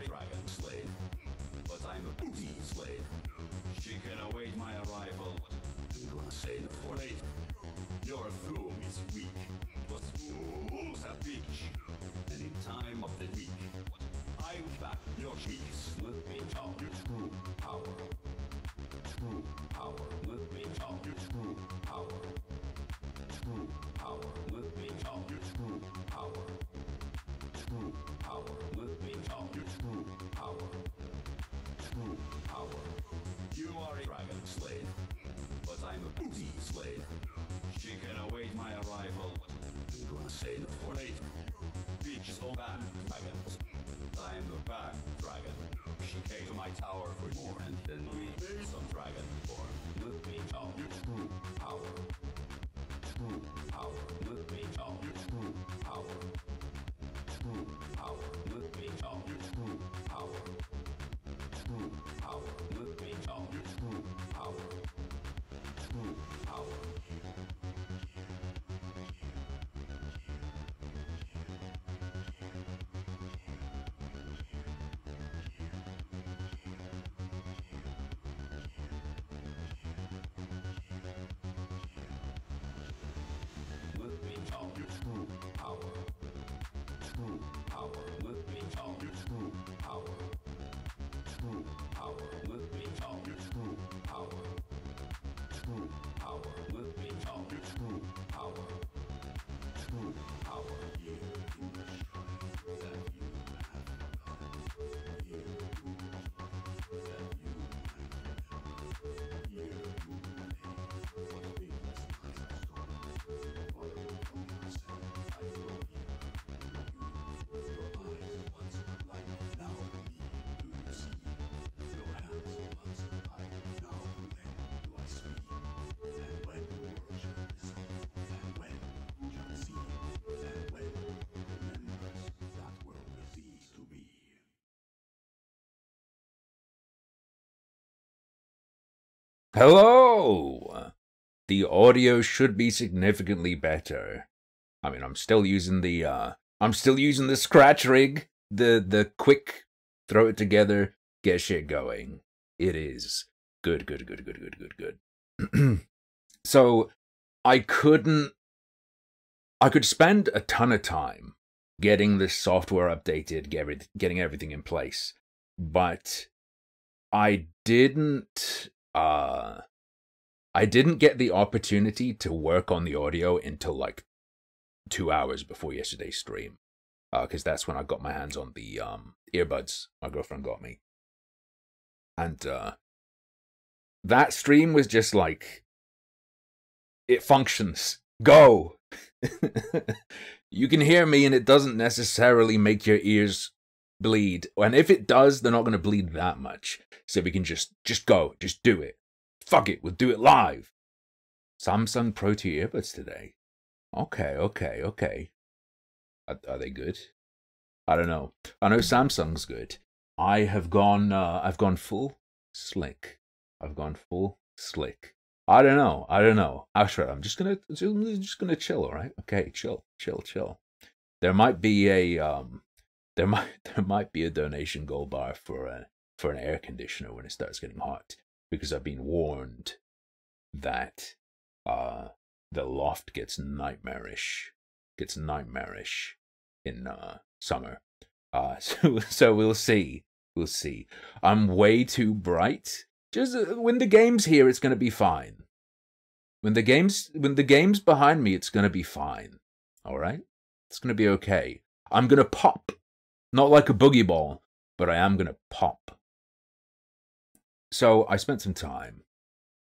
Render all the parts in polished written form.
a dragon slave, but I'm a booty slave. She can await my arrival. I'm gonna say no for late. Your throne is weak, but fools have beach. Any time of the week, I'll back your cheeks. Let me tell you true power. True power. Let me tell you true power. True power. Let me tell you true power. True power. Let me tell you true power. True power. You are a dragon slave, but I'm a booty slave. She can await my arrival. I'm gonna say no for late. Beach so bad dragons. I'm the bad dragon. She came to my tower for more, and then we made some dragon form. Let me tell you true power. True power. Let me tell you true power. True power. Let me tell you true power. True power. Let me tell you true power. True power. Let me tell you true power. True power. Let me tell you true power. True power. Let me tell you true power. True power. Let me tell you true power. True power. Hello! The audio should be significantly better. I mean, I'm still using the scratch rig, the quick throw it together, get shit going. It is good. So I could spend a ton of time getting this software updated, getting everything in place, but I didn't get the opportunity to work on the audio until like 2 hours before yesterday's stream, because that's when I got my hands on the earbuds my girlfriend got me, and that stream was just like, it functions. Go. You can hear me, and it doesn't necessarily make your ears bleed, and if it does, they're not going to bleed that much. So we can just go, just do it. Fuck it, we'll do it live. Samsung Pro 2 earbuds today. Okay. Are they good? I don't know. I know Samsung's good. I've gone full slick. I don't know. Ashra, I'm just gonna chill, all right? Okay, chill. There might be a there might be a donation gold bar for an air conditioner when it starts getting hot, because I've been warned that the loft gets nightmarish in summer. So we'll see. I'm way too bright. Just when the game's here, it's gonna be fine. When the game's behind me, it's gonna be fine. All right, it's gonna be okay. I'm gonna pop, not like a boogie ball, but I am gonna pop. So I spent some time.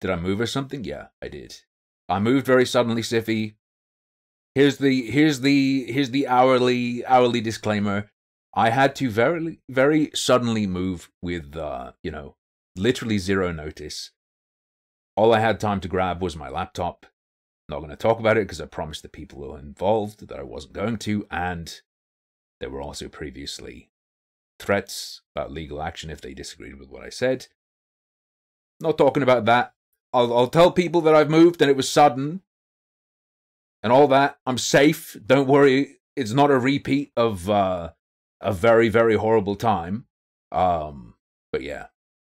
Did I move or something? Yeah, I did. I moved very suddenly, Siffy. Here's the hourly disclaimer. I had to very suddenly move with literally zero notice. All I had time to grab was my laptop. Not going to talk about it because I promised the people who were involved that I wasn't going to, and there were also previously threats about legal action if they disagreed with what I said. Not talking about that. I'll tell people that I've moved and it was sudden and all that. I'm safe. Don't worry. It's not a repeat of a very, very horrible time. But yeah,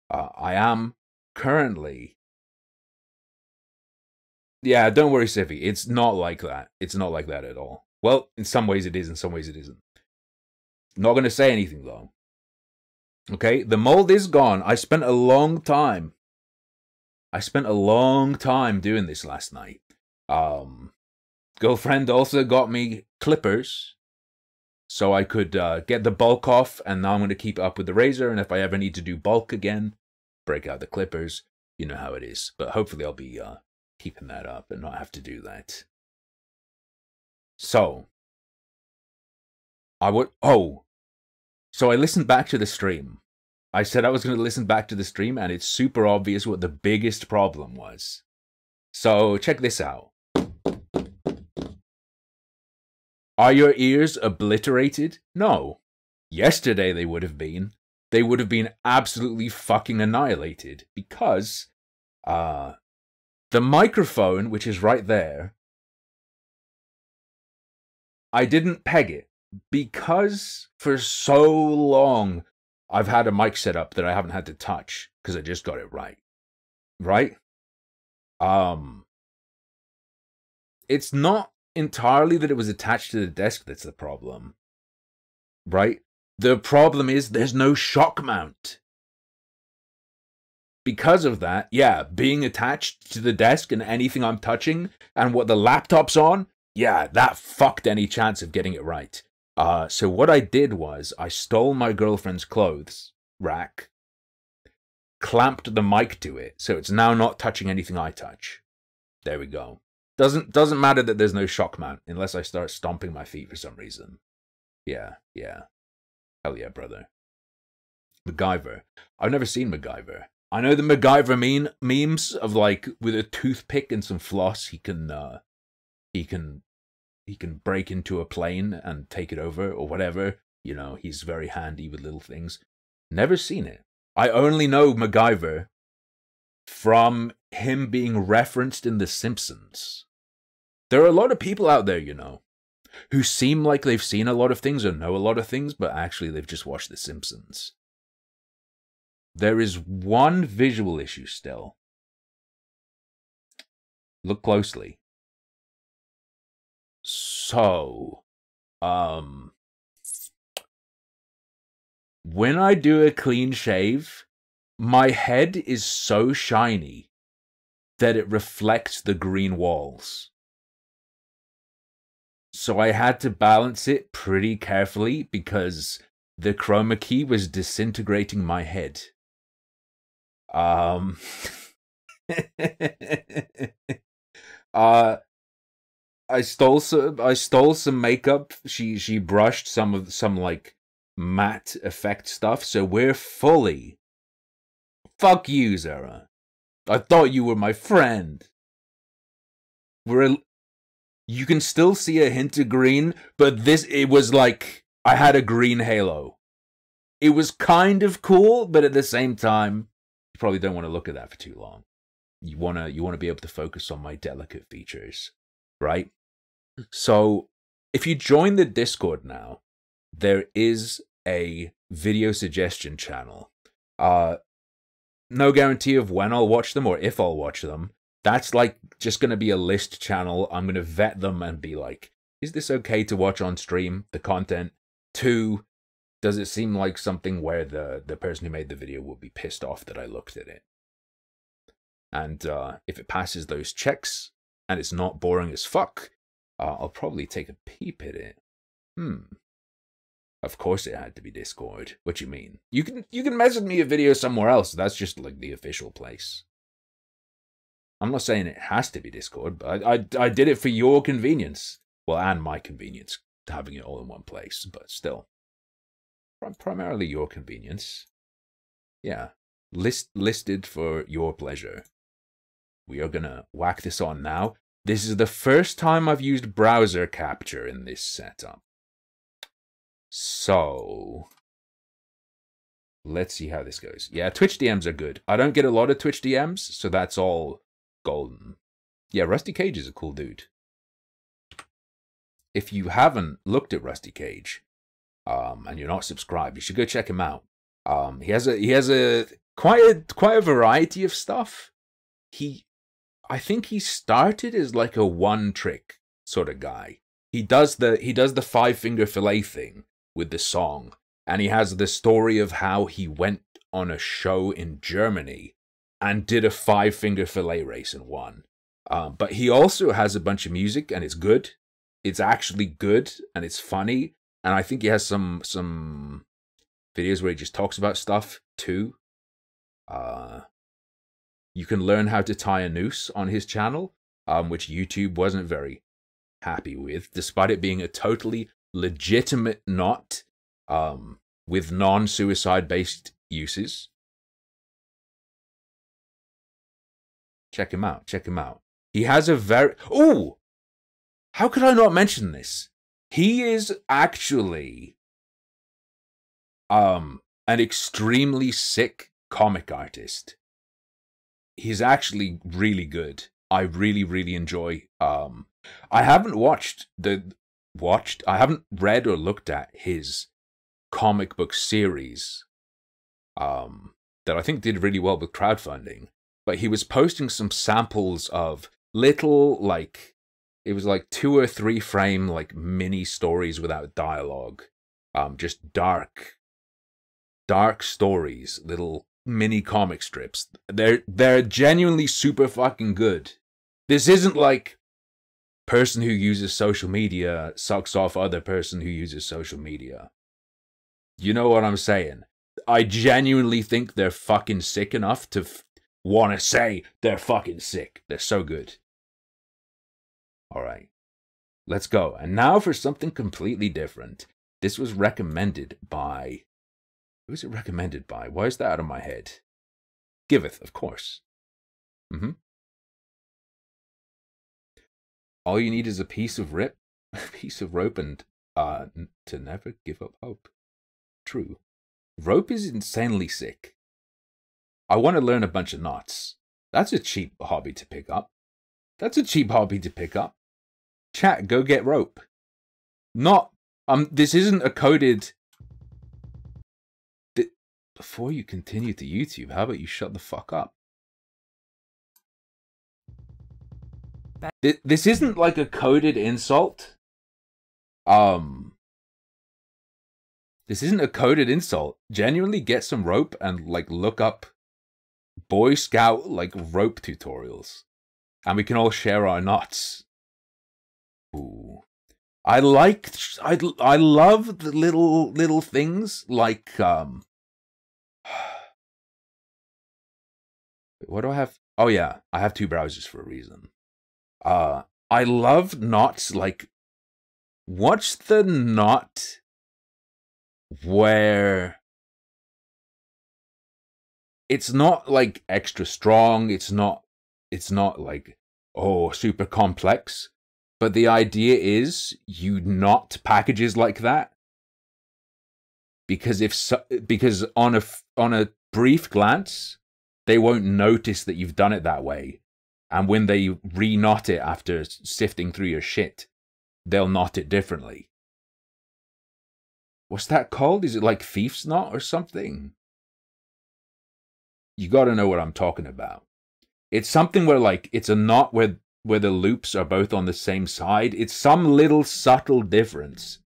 I am currently. Yeah, don't worry, Siffy. It's not like that. It's not like that at all. Well, in some ways it is, in some ways it isn't. Not going to say anything, though. Okay, the mold is gone. I spent a long time doing this last night. Girlfriend also got me clippers so I could get the bulk off, and now I'm going to keep up with the razor, and if I ever need to do bulk again, break out the clippers. You know how it is. But hopefully I'll be keeping that up and not have to do that. So, so I listened back to the stream. I said I was going to listen back to the stream, and it's super obvious what the biggest problem was. So, check this out. Are your ears obliterated? No. Yesterday they would have been. They would have been absolutely fucking annihilated, because the microphone, which is right there, I didn't peg it, because for so long I've had a mic set up that I haven't had to touch, because I just got it right. Right? It's not entirely that it was attached to the desk that's the problem. Right? The problem is there's no shock mount. Because of that, yeah, being attached to the desk and anything I'm touching and what the laptop's on, yeah, that fucked any chance of getting it right. So what I did was I stole my girlfriend's clothes rack, clamped the mic to it, so it's now not touching anything I touch. There we go. Doesn't matter that there's no shock mount unless I start stomping my feet for some reason. Yeah. Hell yeah, brother. MacGyver. I've never seen MacGyver. I know the MacGyver memes of, like, with a toothpick and some floss, he can break into a plane and take it over or whatever. You know, he's very handy with little things. Never seen it. I only know MacGyver from him being referenced in The Simpsons. There are a lot of people out there, you know, who seem like they've seen a lot of things or know a lot of things, but actually they've just watched The Simpsons. There is one visual issue still. Look closely. So, when I do a clean shave, my head is so shiny that it reflects the green walls. So I had to balance it pretty carefully because the chroma key was disintegrating my head. I stole some makeup. She brushed some like matte effect stuff, so we're fully. Fuck you, Zara. I thought you were my friend. You can still see a hint of green, but it was like I had a green halo. It was kind of cool, but at the same time, you probably don't want to look at that for too long. You wanna be able to focus on my delicate features, right? So, if you join the Discord now, there is a video suggestion channel. No guarantee of when I'll watch them or if I'll watch them. That's like just going to be a list channel. I'm going to vet them and be like, is this okay to watch on stream, the content? 2, does it seem like something where the person who made the video will be pissed off that I looked at it? And if it passes those checks and it's not boring as fuck, I'll probably take a peep at it. Of course it had to be Discord. What you mean? You can message me a video somewhere else. That's just like the official place. I'm not saying it has to be Discord, but I did it for your convenience. Well, and my convenience, having it all in one place, but still. Primarily your convenience. Yeah. Listed for your pleasure. We are gonna whack this on now. This is the first time I've used browser capture in this setup. So, let's see how this goes. Yeah, Twitch DMs are good. I don't get a lot of Twitch DMs, so that's all golden. Yeah, Rusty Cage is a cool dude. If you haven't looked at Rusty Cage, and you're not subscribed, you should go check him out. He has a quite a variety of stuff. I think he started as like a one trick sort of guy. He does the 5-finger fillet thing with the song, and he has the story of how he went on a show in Germany and did a 5-finger fillet race and won. But he also has a bunch of music, and it's good. It's actually good, and it's funny. And I think he has some videos where he just talks about stuff too. You can learn how to tie a noose on his channel, which YouTube wasn't very happy with, despite it being a totally legitimate knot with non-suicide based uses. Check him out. Check him out. He has a very... Oh! How could I not mention this? He is actually an extremely sick comic artist. He's actually really good. I really, really enjoy. I haven't I haven't read or looked at his comic book series that I think did really well with crowdfunding. But he was posting some samples of little, like, it was like 2 or 3 frame, like, mini stories without dialogue. Just dark stories, little mini comic strips. They're genuinely super fucking good. This isn't like person who uses social media sucks off other person who uses social media. You know what I'm saying? I genuinely think they're fucking sick enough to want to say they're fucking sick. They're so good. All right, let's go. And now for something completely different. This was recommended by... Who is it recommended by? Why is that out of my head? Giveth, of course. All you need is a piece of rope and to never give up hope. True. Rope is insanely sick. I want to learn a bunch of knots. That's a cheap hobby to pick up. Chat, go get rope. This isn't a coded... Before you continue to YouTube, how about you shut the fuck up? This isn't like a coded insult. This isn't a coded insult. Genuinely get some rope and like look up Boy Scout like rope tutorials. And we can all share our knots. Ooh. I love the little things like what do I have? Oh yeah, I have 2 browsers for a reason. I love knots like, what's the knot where it's not like extra strong, it's not like, oh, super complex, but the idea is you knot packages like that because because on a brief glance they won't notice that you've done it that way, and when they re-knot it after sifting through your shit, they'll knot it differently. What's that called? Is it like thief's knot or something? You gotta know what I'm talking about. It's something where like it's a knot where the loops are both on the same side. It's some little subtle difference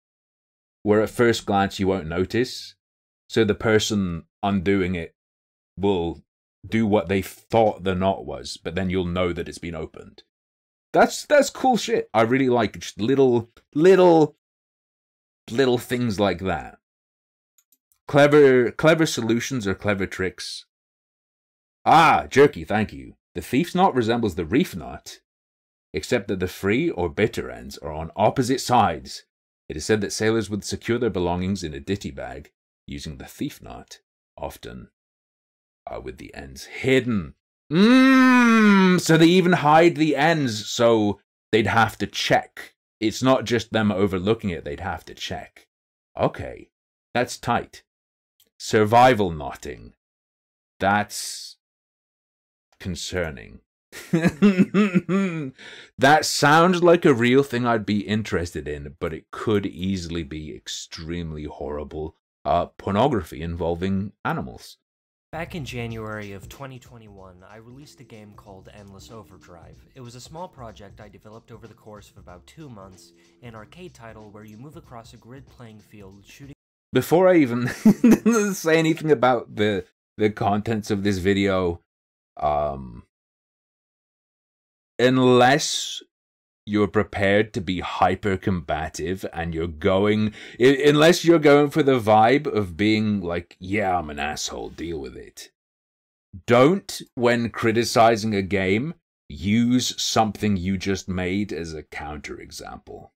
where at first glance you won't notice. So the person undoing it will do what they thought the knot was, but then you'll know that it's been opened. That's cool shit. I really like just little things like that. Clever solutions or clever tricks. Ah, Jerky, thank you. The thief's knot resembles the reef knot, except that the free or bitter ends are on opposite sides. It is said that sailors would secure their belongings in a ditty bag using the thief knot, often with the ends hidden. So they even hide the ends, so they'd have to check. It's not just them overlooking it, they'd have to check. Okay, that's tight. Survival knotting. That's concerning. That sounds like a real thing I'd be interested in, but it could easily be extremely horrible. pornography involving animals. Back in January of 2021, I released a game called Endless Overdrive. It was a small project I developed over the course of about 2 months, an arcade title where you move across a grid playing field shooting... Before I even say anything about the contents of this video, unless you're prepared to be hyper combative and unless you're going for the vibe of being like, yeah, I'm an asshole, deal with it. Don't, when criticizing a game, use something you just made as a counterexample.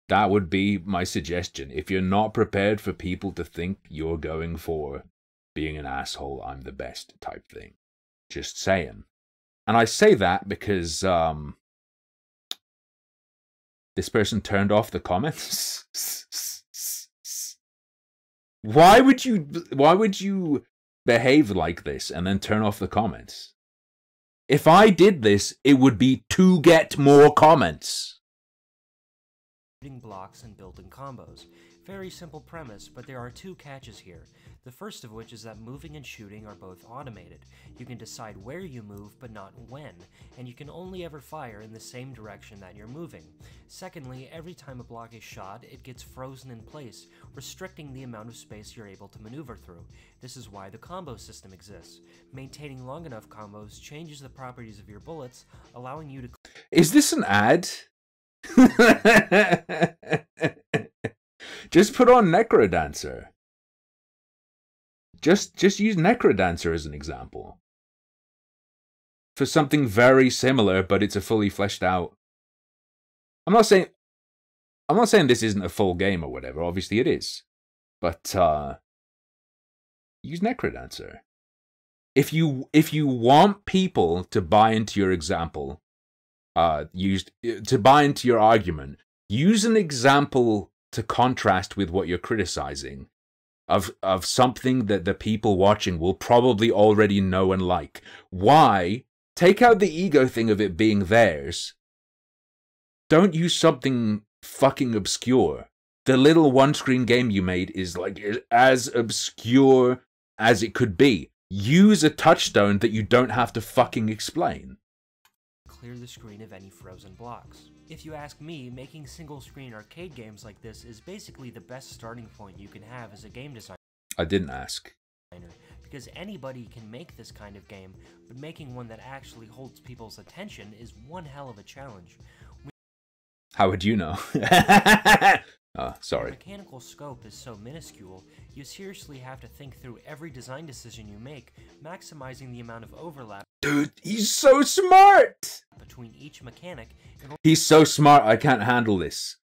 That would be my suggestion. If you're not prepared for people to think you're going for being an asshole, I'm the best type thing. Just saying. And I say that because this person turned off the comments. Why would you behave like this and then turn off the comments? If I did this, it would be to get more comments. Blocks and building combos. Very simple premise, but there are 2 catches here. The first of which is that moving and shooting are both automated. You can decide where you move, but not when, and you can only ever fire in the same direction that you're moving. Secondly, every time a block is shot, it gets frozen in place, restricting the amount of space you're able to maneuver through. This is why the combo system exists. Maintaining long enough combos changes the properties of your bullets, allowing you to... Is this an ad? Just put on Necrodancer. Just use Necrodancer as an example. For something very similar, but it's a fully fleshed out. I'm not saying this isn't a full game or whatever, obviously it is. But use Necrodancer. If you want people to buy into your example, to buy into your argument, use an example to contrast with what you're criticizing of something that the people watching will probably already know and like. Why? Take out the ego thing of it being theirs. Don't use something fucking obscure. The little one-screen game you made is like as obscure as it could be. Use a touchstone that you don't have to fucking explain. Clear the screen of any frozen blocks. If you ask me, making single-screen arcade games like this is basically the best starting point you can have as a game designer. I didn't ask. Because anybody can make this kind of game, but making one that actually holds people's attention is one hell of a challenge. How would you know? Oh, sorry. The mechanical scope is so minuscule, you seriously have to think through every design decision you make, maximizing the amount of overlap. Dude, he's so smart! Between each mechanic. He's so smart, I can't handle this.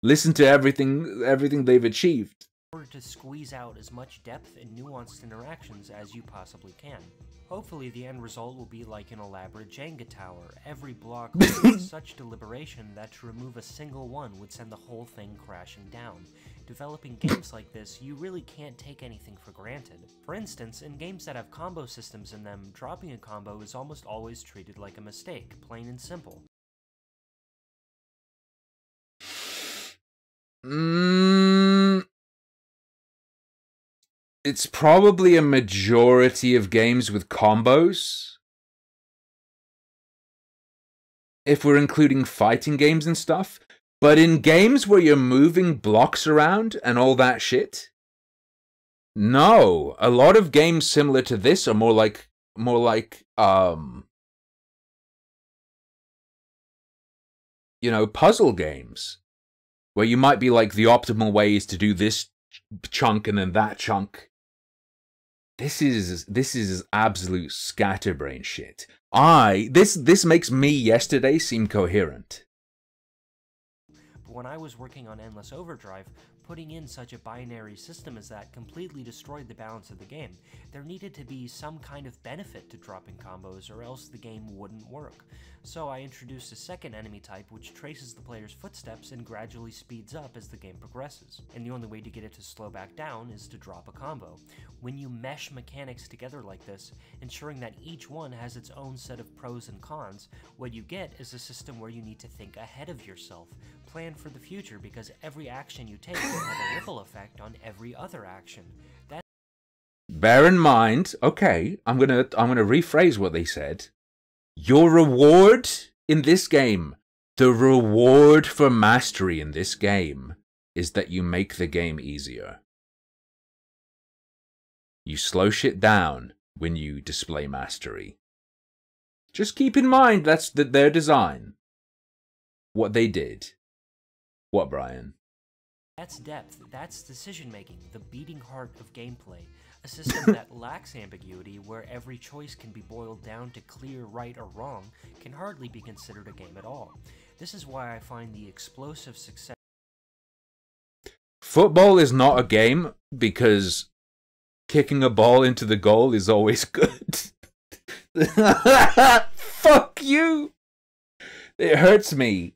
Listen to everything they've achieved. In order to squeeze out as much depth and nuanced interactions as you possibly can. Hopefully the end result will be like an elaborate Jenga tower, every block with such deliberation that to remove a single one would send the whole thing crashing down. Developing games like this, you really can't take anything for granted. For instance, in games that have combo systems in them, dropping a combo is almost always treated like a mistake, plain and simple. It's probably a majority of games with combos. If we're including fighting games and stuff. But in games where you're moving blocks around and all that shit, no. A lot of games similar to this are more like you know, puzzle games. Where you might be like, the optimal way is to do this chunk and then that chunk. This is absolute scatterbrain shit. This makes me yesterday seem coherent. But when I was working on Endless Overdrive, putting in such a binary system as that completely destroyed the balance of the game. There needed to be some kind of benefit to dropping combos, or else the game wouldn't work. So I introduced a second enemy type which traces the player's footsteps and gradually speeds up as the game progresses. And the only way to get it to slow back down is to drop a combo. When you mesh mechanics together like this, ensuring that each one has its own set of pros and cons, what you get is a system where you need to think ahead of yourself, plan for the future, because every action you take have a ripple effect on every other action. Bear in mind, okay, I'm gonna rephrase what they said. Your reward in this game, the reward for mastery in this game, is that you make the game easier. You slow shit down when you display mastery. Just keep in mind that's their design. What they did. What, Brian? That's depth, that's decision-making, the beating heart of gameplay. A system that lacks ambiguity, where every choice can be boiled down to clear right or wrong, can hardly be considered a game at all. This is why I find the explosive success... Football is not a game because kicking a ball into the goal is always good. Fuck you! It hurts me.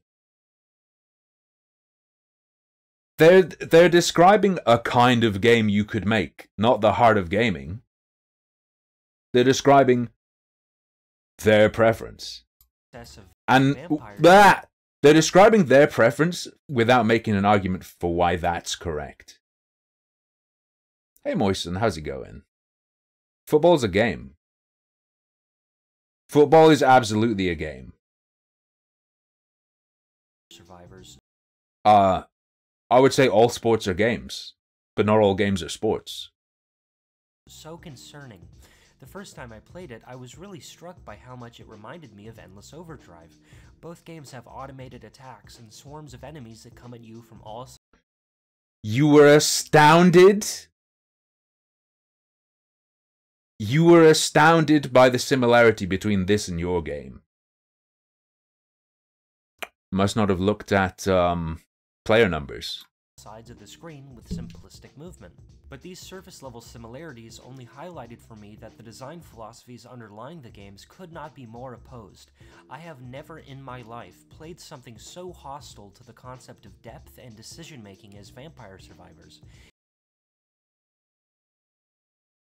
They're describing a kind of game you could make, not the heart of gaming. They're describing their preference. And that they're describing their preference without making an argument for why that's correct. Hey Moisten, how's it going? Football's a game. Football is absolutely a game. Survivors. I would say all sports are games, but not all games are sports. So concerning. The first time I played it, I was really struck by how much it reminded me of Endless Overdrive. Both games have automated attacks and swarms of enemies that come at you from all sides. You were astounded? You were astounded by the similarity between this and your game. Must not have looked at, player numbers. Sides of the screen with simplistic movement. But these surface-level similarities only highlighted for me that the design philosophies underlying the games could not be more opposed. I have never in my life played something so hostile to the concept of depth and decision-making as Vampire Survivors.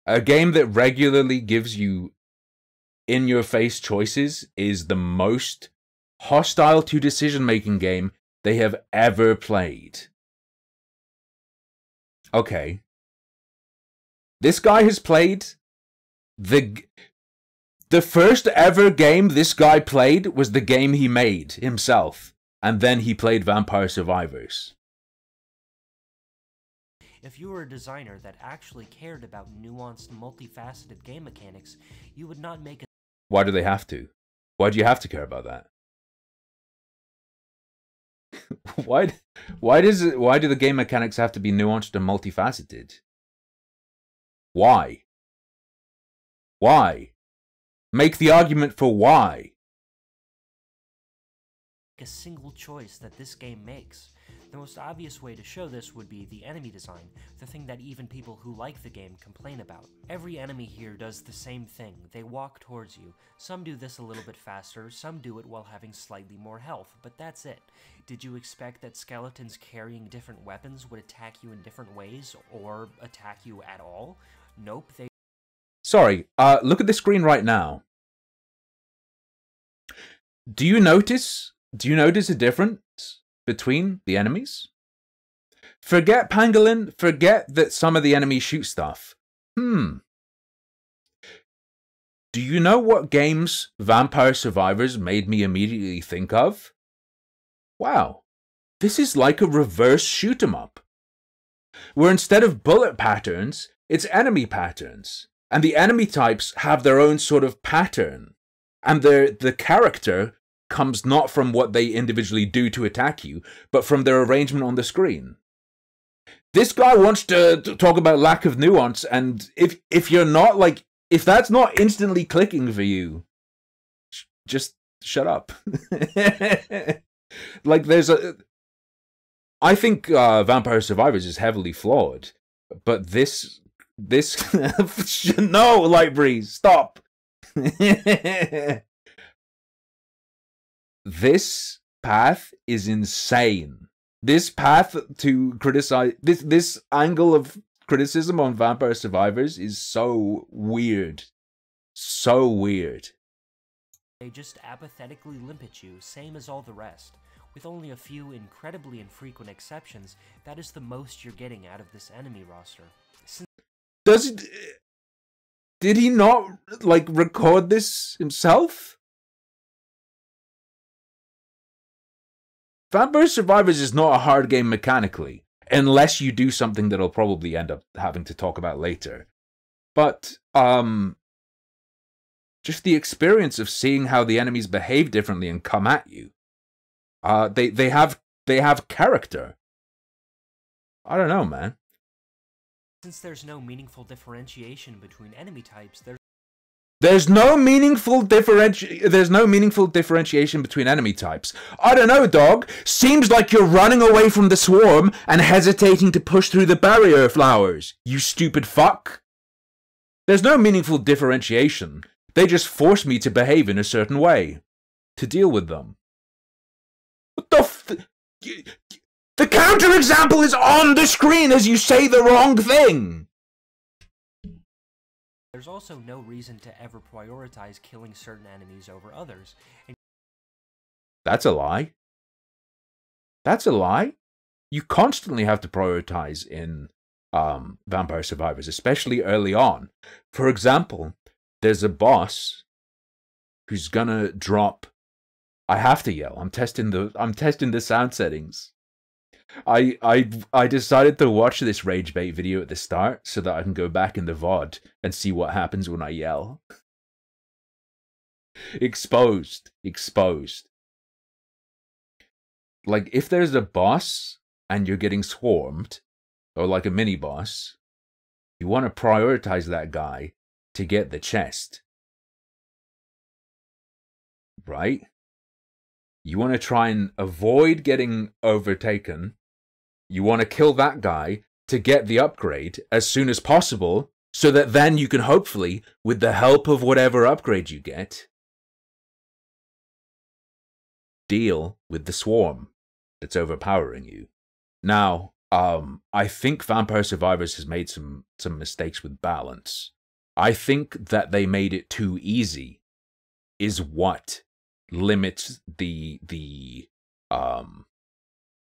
A game that regularly gives you in-your-face choices is the most hostile to decision-making game they have ever played. Okay. This guy has played the first ever game this guy played was the game he made himself, and then he played Vampire Survivors. If you were a designer that actually cared about nuanced, multifaceted game mechanics, you would not make a... Why do they have to? Why do you have to care about that? Why do the game mechanics have to be nuanced and multifaceted? Why? Why? Make the argument for why. A single choice that this game makes. The most obvious way to show this would be the enemy design, the thing that even people who like the game complain about. Every enemy here does the same thing. They walk towards you. Some do this a little bit faster, some do it while having slightly more health, but that's it. Did you expect that skeletons carrying different weapons would attack you in different ways, or attack you at all? Nope, they... Sorry, look at the screen right now. Do you notice a difference between the enemies? Forget Pangolin, forget that some of the enemies shoot stuff. Do you know what games Vampire Survivors made me immediately think of? Wow, this is like a reverse shoot 'em up, where instead of bullet patterns, it's enemy patterns, and the enemy types have their own sort of pattern, and the character comes not from what they individually do to attack you, but from their arrangement on the screen. This guy wants to talk about lack of nuance, and if you're not like, if that's not instantly clicking for you, just shut up. Like, I think Vampire Survivors is heavily flawed, but this no, Light Breeze, stop. This path is insane. This path to criticize, this angle of criticism on Vampire Survivors is so weird. So weird. They just apathetically limp at you, same as all the rest. With only a few incredibly infrequent exceptions, that is the most you're getting out of this enemy roster. Did he not, like, record this himself? Vampire Survivors is not a hard game mechanically, unless you do something that I'll probably end up having to talk about later. But, just the experience of seeing how the enemies behave differently and come at you. They have character. I don't know, man. Since there's no meaningful differentiation between enemy types, there's no meaningful differentiation between enemy types. I don't know, dog. Seems like you're running away from the swarm and hesitating to push through the barrier flowers, you stupid fuck. There's no meaningful differentiation. They just force me to behave in a certain way. To deal with them. What the the counterexample is on the screen as you say the wrong thing! There's also no reason to ever prioritize killing certain enemies over others. That's a lie. That's a lie. You constantly have to prioritize in Vampire Survivors, especially early on. For example, there's a boss who's gonna drop... I have to yell. I'm testing the sound settings. I decided to watch this rage bait video at the start so that I can go back in the VOD and see what happens when I yell. Exposed. Like, if there's a boss and you're getting swarmed, or like a mini boss, you want to prioritize that guy to get the chest. Right? You want to try and avoid getting overtaken. You want to kill that guy to get the upgrade as soon as possible, so that then you can hopefully, with the help of whatever upgrade you get, deal with the swarm that's overpowering you. Now, I think Vampire Survivors has made some mistakes with balance. I think that they made it too easy is what limits the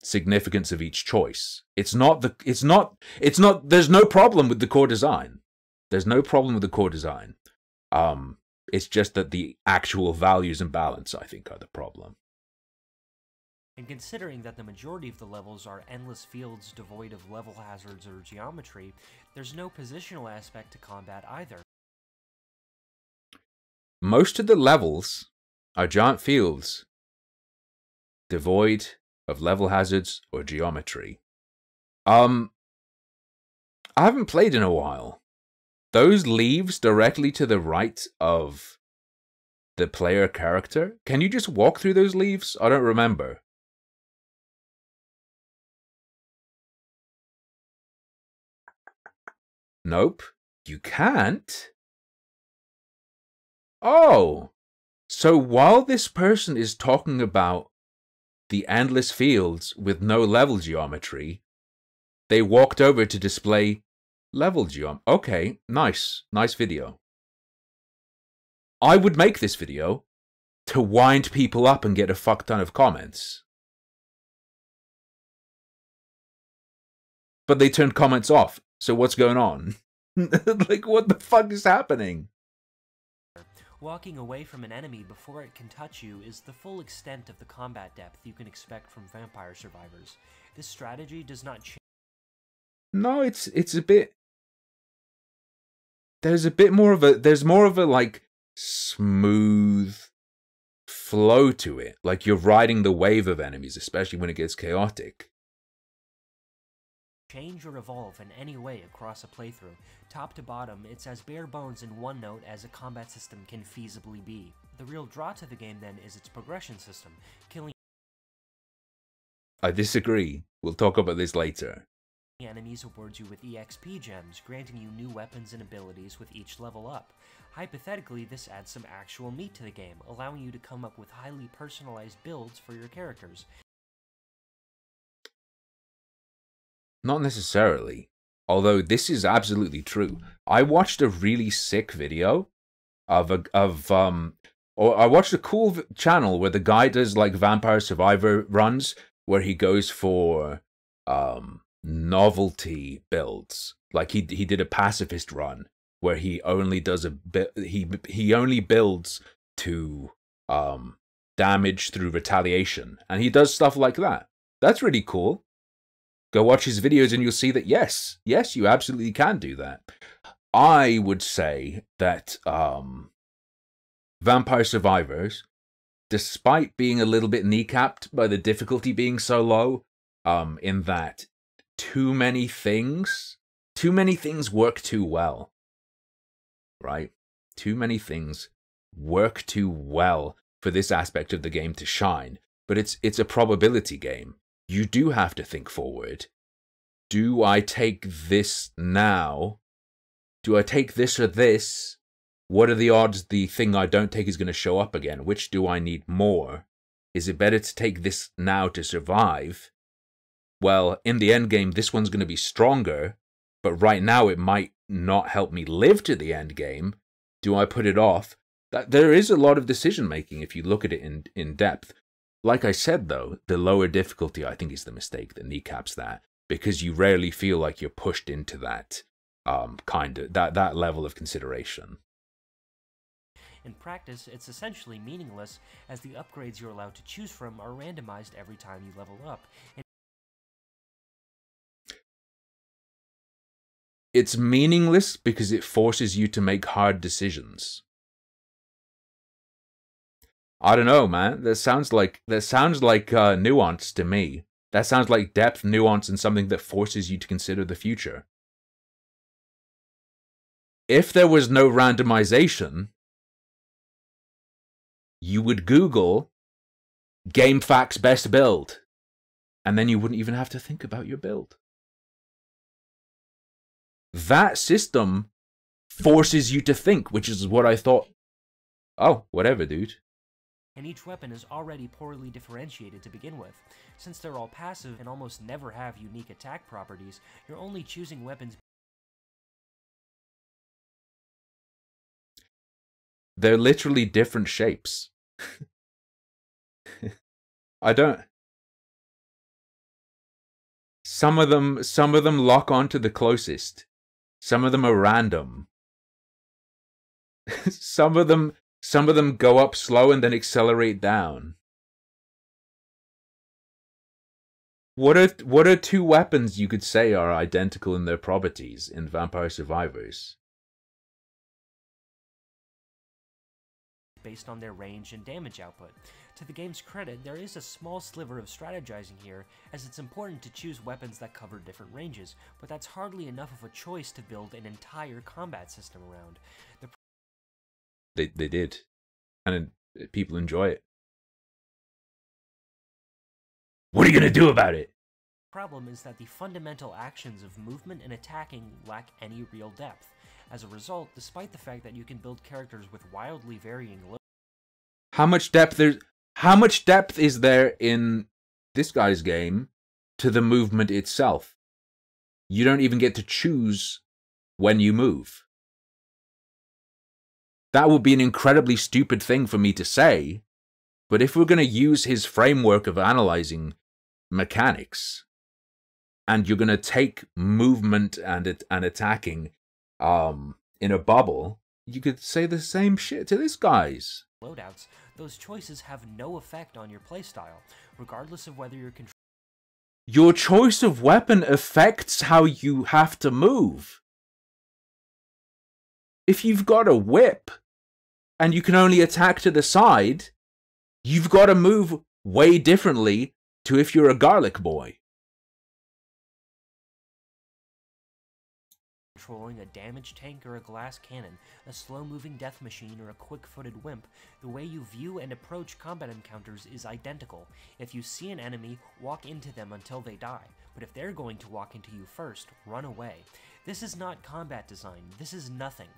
significance of each choice. There's no problem with the core design. There's no problem with the core design. It's just that the actual values and balance, I think, are the problem. And considering that the majority of the levels are endless fields devoid of level hazards or geometry, there's no positional aspect to combat either. Most of the levels are giant fields devoid of level hazards or geometry. I haven't played in a while. Those leaves directly to the right of the player character, can you just walk through those leaves? I don't remember. Nope, you can't. Oh, so while this person is talking about the endless fields with no level geometry, they walked over to display level geometry. Okay, nice video. I would make this video to wind people up and get a fuck ton of comments. But they turned comments off. So what's going on? Like, what the fuck is happening? Walking away from an enemy before it can touch you is the full extent of the combat depth you can expect from Vampire Survivors. This strategy does not change. No, it's a bit... There's more of a, like, smooth flow to it. Like, you're riding the wave of enemies, especially when it gets chaotic. Change or evolve in any way across a playthrough. Top to bottom, it's as bare bones in one note as a combat system can feasibly be. The real draw to the game then is its progression system. Killing I disagree. We'll talk about this later. Enemies awards you with EXP gems, granting you new weapons and abilities with each level up. Hypothetically, this adds some actual meat to the game, allowing you to come up with highly personalized builds for your characters. Not necessarily. Although this is absolutely true. I watched a really sick video of Or I watched a cool channel where the guy does like Vampire Survivor runs, where he goes for novelty builds. Like he did a pacifist run where he only does he only builds to damage through retaliation, and he does stuff like that. That's really cool. Go watch his videos and you'll see that yes, you absolutely can do that. I would say that Vampire Survivors, despite being a little bit kneecapped by the difficulty being so low, in that too many things work too well, right? Too many things work too well for this aspect of the game to shine. But it's a probability game. You do have to think forward. Do I take this now? Do I take this or this? What are the odds the thing I don't take is going to show up again? Which do I need more? Is it better to take this now to survive? Well, in the end game, this one's going to be stronger, but right now it might not help me live to the end game. Do I put it off? There is a lot of decision making if you look at it in depth. Like I said, though, the lower difficulty, I think, is the mistake that kneecaps that, because you rarely feel like you're pushed into that that level of consideration. In practice, it's essentially meaningless, as the upgrades you're allowed to choose from are randomized every time you level up. It's meaningless because it forces you to make hard decisions. I don't know, man. That sounds like nuance to me. That sounds like depth, nuance, and something that forces you to consider the future. If there was no randomization, you would Google GameFAQs best build, and then you wouldn't even have to think about your build. That system forces you to think, which is what I thought. Oh, whatever, dude. And each weapon is already poorly differentiated to begin with. Since they're all passive and almost never have unique attack properties, you're only choosing weapons. They're literally different shapes. I don't... Some of them lock onto the closest. Some of them are random. Some of them go up slow and then accelerate down. What are two weapons you could say are identical in their properties in Vampire Survivors? Based on their range and damage output. To the game's credit, there is a small sliver of strategizing here, as it's important to choose weapons that cover different ranges, but that's hardly enough of a choice to build an entire combat system around. They did, and people enjoy it. What are you gonna do about it? The problem is that the fundamental actions of movement and attacking lack any real depth. As a result, despite the fact that you can build characters with wildly varying looks, how much depth is there in this guy's game to the movement itself? You don't even get to choose when you move. That would be an incredibly stupid thing for me to say, but if we're going to use his framework of analyzing mechanics, and you're going to take movement and attacking in a bubble, you could say the same shit to this guy's loadouts, those choices have no effect on your playstyle, regardless of whether you're controlling. Your choice of weapon affects how you have to move. If you've got a whip and you can only attack to the side, you've got to move way differently to if you're a garlic boy. Controlling a damaged tank or a glass cannon, a slow-moving death machine or a quick-footed wimp, the way you view and approach combat encounters is identical. If you see an enemy, walk into them until they die, but if they're going to walk into you first, run away. This is not combat design, this is nothing.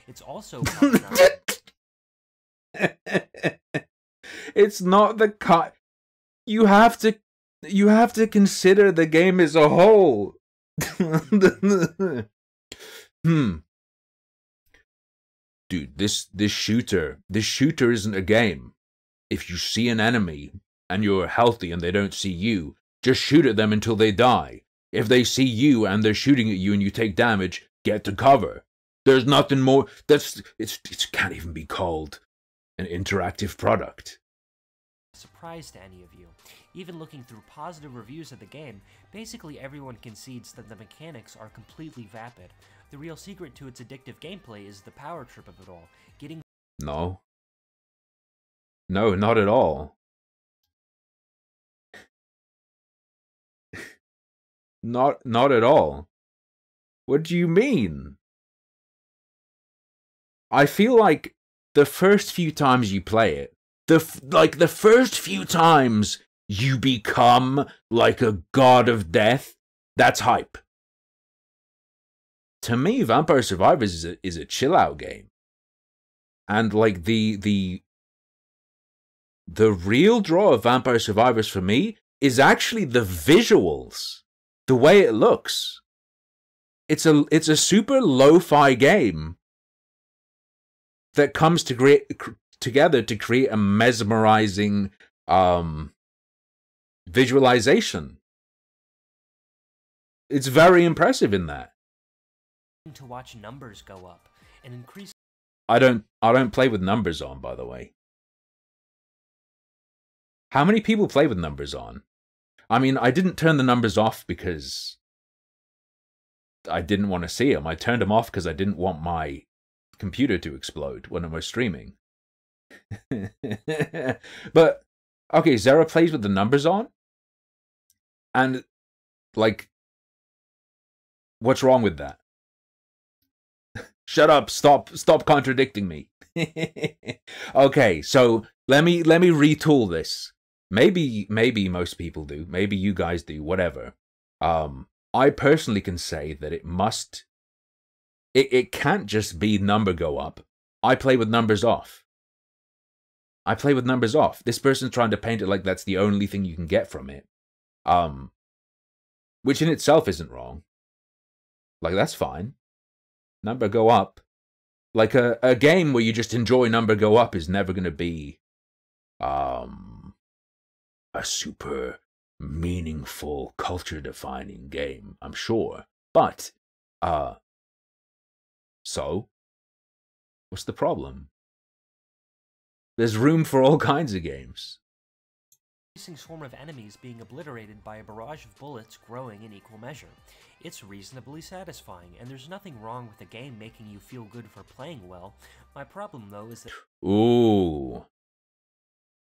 It's also It's not the cut. You have to consider the game as a whole. dude, this shooter isn't a game. If you see an enemy and you're healthy and they don't see you, just shoot at them until they die. If they see you and they're shooting at you and you take damage, get to cover. There's nothing more. It can't even be called an interactive product. Surprise to any of you. Even looking through positive reviews of the game, basically everyone concedes that the mechanics are completely vapid. The real secret to its addictive gameplay is the power trip of it all. No, not at all. Not at all. What do you mean? I feel like the first few times you play it, the first few times you become like a god of death, that's hype. To me, Vampire Survivors is a chill out game. And like the real draw of Vampire Survivors for me is actually the visuals, the way it looks. It's a super lo-fi game that comes together to create a mesmerizing visualization. It's very impressive in that. To watch numbers go up and increase. I don't play with numbers on, by the way. How many people play with numbers on? I mean, I didn't turn the numbers off because I didn't want to see them. I turned them off because I didn't want my computer to explode when I was streaming. But okay, Zara plays with the numbers on, and like, what's wrong with that? Shut up! Stop contradicting me. Okay, so let me retool this. Maybe most people do. Maybe you guys do. Whatever. I personally can say that it can't just be number go up. I play with numbers off. This person's trying to paint it like that's the only thing you can get from it. Which in itself isn't wrong. Like, that's fine. Number go up. Like, a game where you just enjoy number go up is never going to be a super meaningful, culture-defining game, I'm sure. But, so, what's the problem? There's room for all kinds of games. Increasing swarm of enemies being obliterated by a barrage of bullets growing in equal measure. It's reasonably satisfying, and there's nothing wrong with the game making you feel good for playing well. My problem, though, is that... Ooh.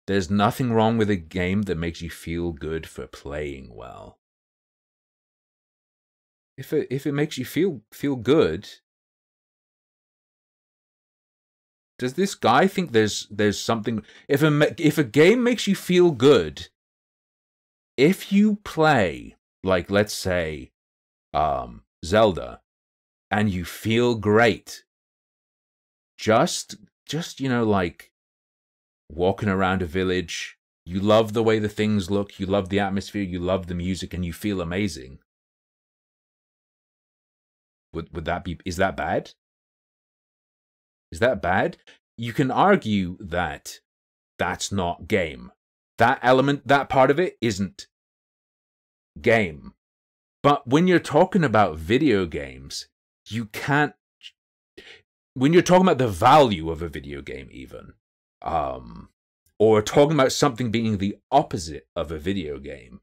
There's nothing wrong with a game that makes you feel good for playing well. If it makes you feel good, does this guy think there's something? If a game makes you feel good, if you play, like, let's say, Zelda, and you feel great, just you know, like, walking around a village, you love the way the things look, you love the atmosphere, you love the music, and you feel amazing. Would that be? Is that bad? Is that bad? You can argue that that's not game. That element, that part of it isn't game. But when you're talking about video games, you can't... When you're talking about the value of a video game even, or talking about something being the opposite of a video game,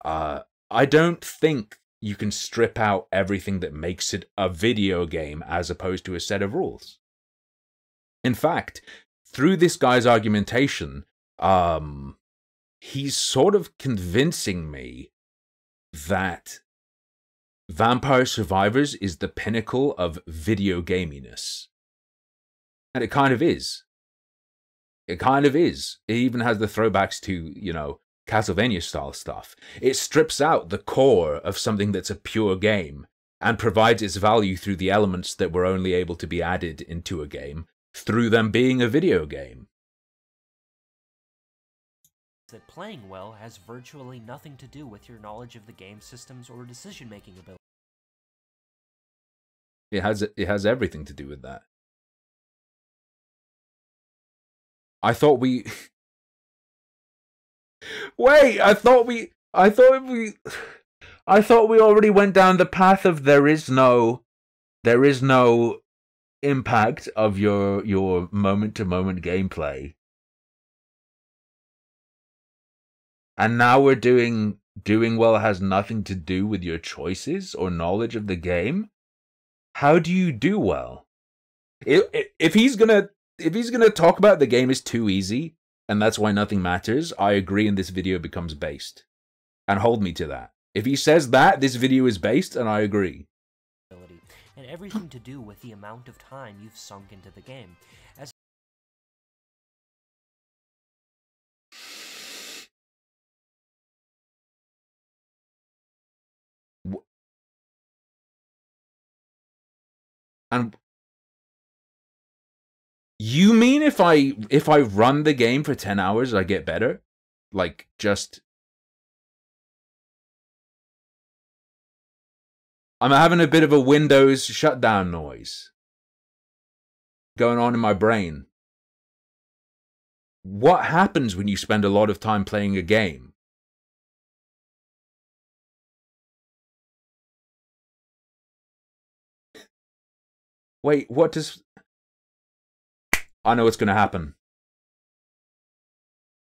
I don't think you can strip out everything that makes it a video game as opposed to a set of rules. In fact, through this guy's argumentation, he's sort of convincing me that Vampire Survivors is the pinnacle of video gaminess. And it kind of is. It kind of is. It even has the throwbacks to, you know, Castlevania-style stuff. It strips out the core of something that's a pure game and provides its value through the elements that were only able to be added into a game through them being a video game. That playing well has virtually nothing to do with your knowledge of the game systems or decision-making ability. It has everything to do with that. I thought we... Wait, I thought we already went down the path of there is no impact of your moment-to-moment gameplay. And now we're doing well has nothing to do with your choices or knowledge of the game. How do you do well? If he's gonna talk about the game is too easy and that's why nothing matters, I agree, and this video becomes based. And hold me to that. If he says that, this video is based, and I agree. And everything to do with the amount of time you've sunk into the game. As And you mean if I run the game for 10 hours, I get better? Like, just... I'm having a bit of a Windows shutdown noise going on in my brain. What happens when you spend a lot of time playing a game? Wait, what does... I know what's going to happen.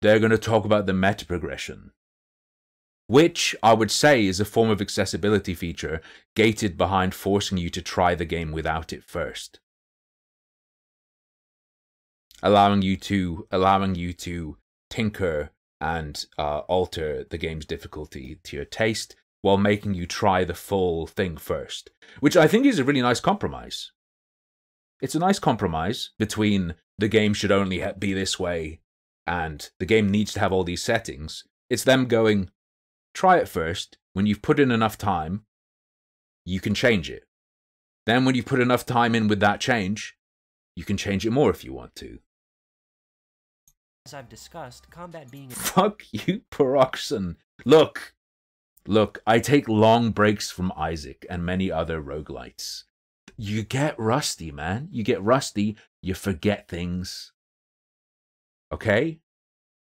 They're going to talk about the meta progression, which I would say is a form of accessibility feature gated behind forcing you to try the game without it first. Allowing you to tinker and alter the game's difficulty to your taste while making you try the full thing first, which I think is a really nice compromise. It's a nice compromise between the game should only be this way and the game needs to have all these settings. It's them going, try it first. When you've put in enough time, you can change it. Then when you put enough time in with that change, you can change it more if you want to. as I've discussed, combat being... Fuck you, Peroxen. Look, I take long breaks from Isaac and many other roguelites. You get rusty, man. You get rusty, you forget things. Okay?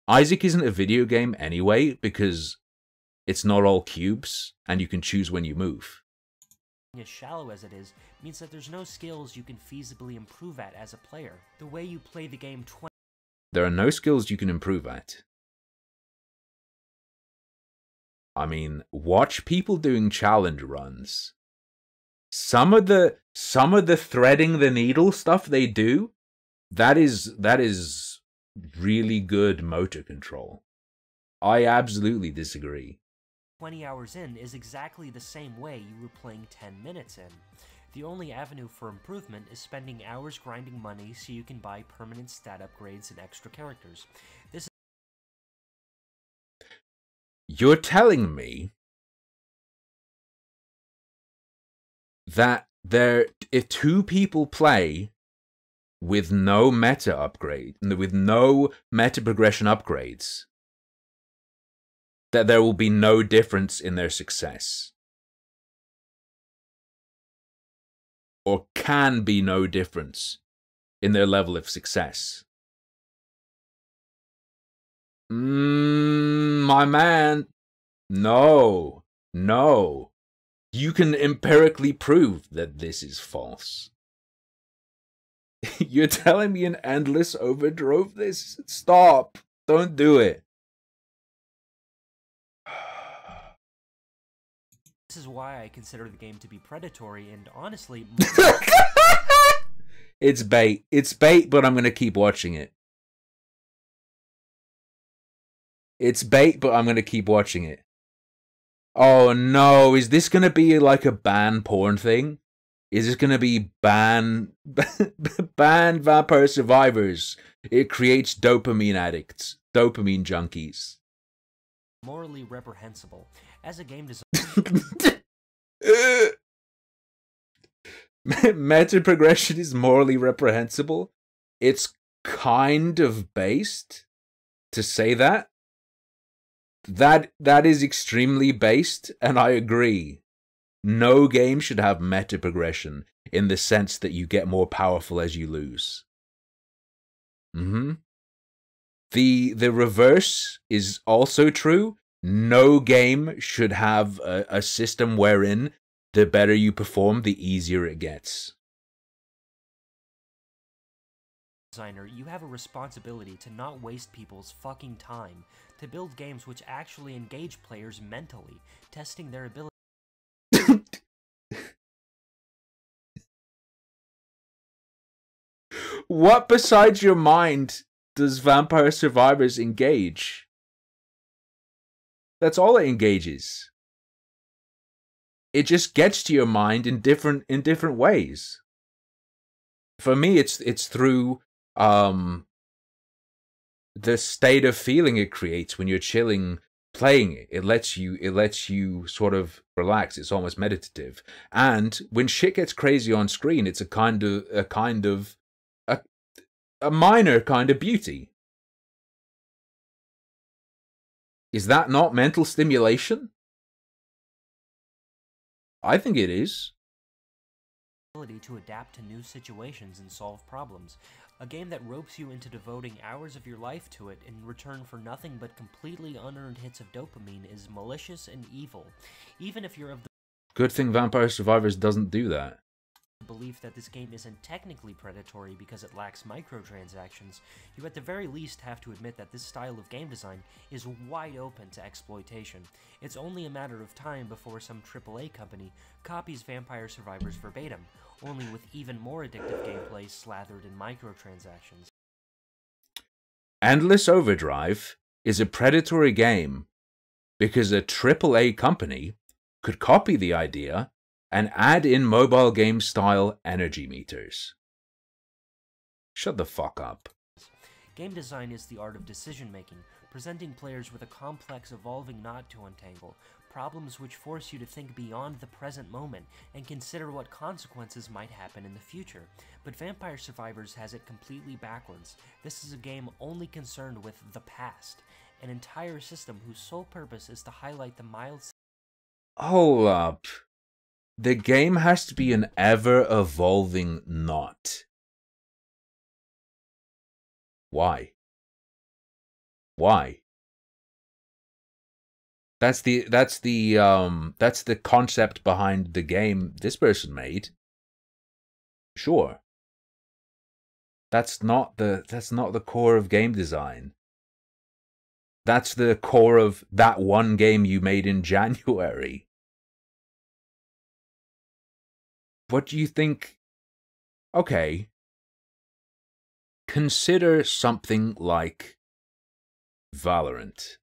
Isaac isn't a video game anyway, because it's not all cubes, and you can choose when you move. As shallow as it is, means that there's no skills you can feasibly improve at as a player. The way you play the game There are no skills you can improve at. I mean, watch people doing challenge runs. Some of the threading the needle stuff they do, that is really good motor control. I absolutely disagree. 20 hours in is exactly the same way you were playing 10 minutes in. The only avenue for improvement is spending hours grinding money so you can buy permanent stat upgrades and extra characters. This is... You're telling me that if two people play with no meta upgrade, with no meta progression upgrades, that there will be no difference in their success? Or can be no difference in their level of success? My man, no. You can empirically prove that this is false. You're telling me an endless overdrove this? Stop. Don't do it. This is why I consider the game to be predatory and honestly... It's bait. It's bait, but I'm going to keep watching it. It's bait, but I'm going to keep watching it. Oh no, is this going to be like a ban porn thing? Is this going to be ban Vampire Survivors? It creates dopamine addicts, dopamine junkies. morally reprehensible. As a game designer... Meta progression is morally reprehensible. It's kind of based to say that. That is extremely based, and I agree. No game should have meta progression in the sense that you get more powerful as you lose. The reverse is also true. No game should have a system wherein the better you perform, the easier it gets. Designer, you have a responsibility to not waste people's fucking time, to build games which actually engage players mentally, testing their ability. What besides your mind does Vampire Survivors engage? That's all it engages. It just gets to your mind in different ways. For me, it's through the state of feeling it creates when you're chilling playing it. It lets you sort of relax. It's almost meditative. And when shit gets crazy on screen, it's a minor kind of beauty. Is that not mental stimulation? I think it is. Ability to adapt to new situations and solve problems. A game that ropes you into devoting hours of your life to it in return for nothing but completely unearned hits of dopamine is malicious and evil. Even if you're of the Good thing Vampire Survivors doesn't do that. belief that this game isn't technically predatory because it lacks microtransactions, you at the very least have to admit that this style of game design is wide open to exploitation. It's only a matter of time before some AAA company copies Vampire Survivors verbatim, only with even more addictive gameplay slathered in microtransactions. Endless Overdrive is a predatory game because a AAA company could copy the idea and add in mobile game style energy meters. Shut the fuck up. Game design is the art of decision-making, presenting players with a complex evolving knot to untangle, problems which force you to think beyond the present moment and consider what consequences might happen in the future. But Vampire Survivors has it completely backwards. This is a game only concerned with the past, an entire system whose sole purpose is to highlight the mild... Hold up. The game has to be an ever-evolving knot. Why? Why? That's the concept behind the game this person made. Sure. That's not the core of game design. That's the core of that one game you made in January. What do you think? Okay. Consider something like Valorant.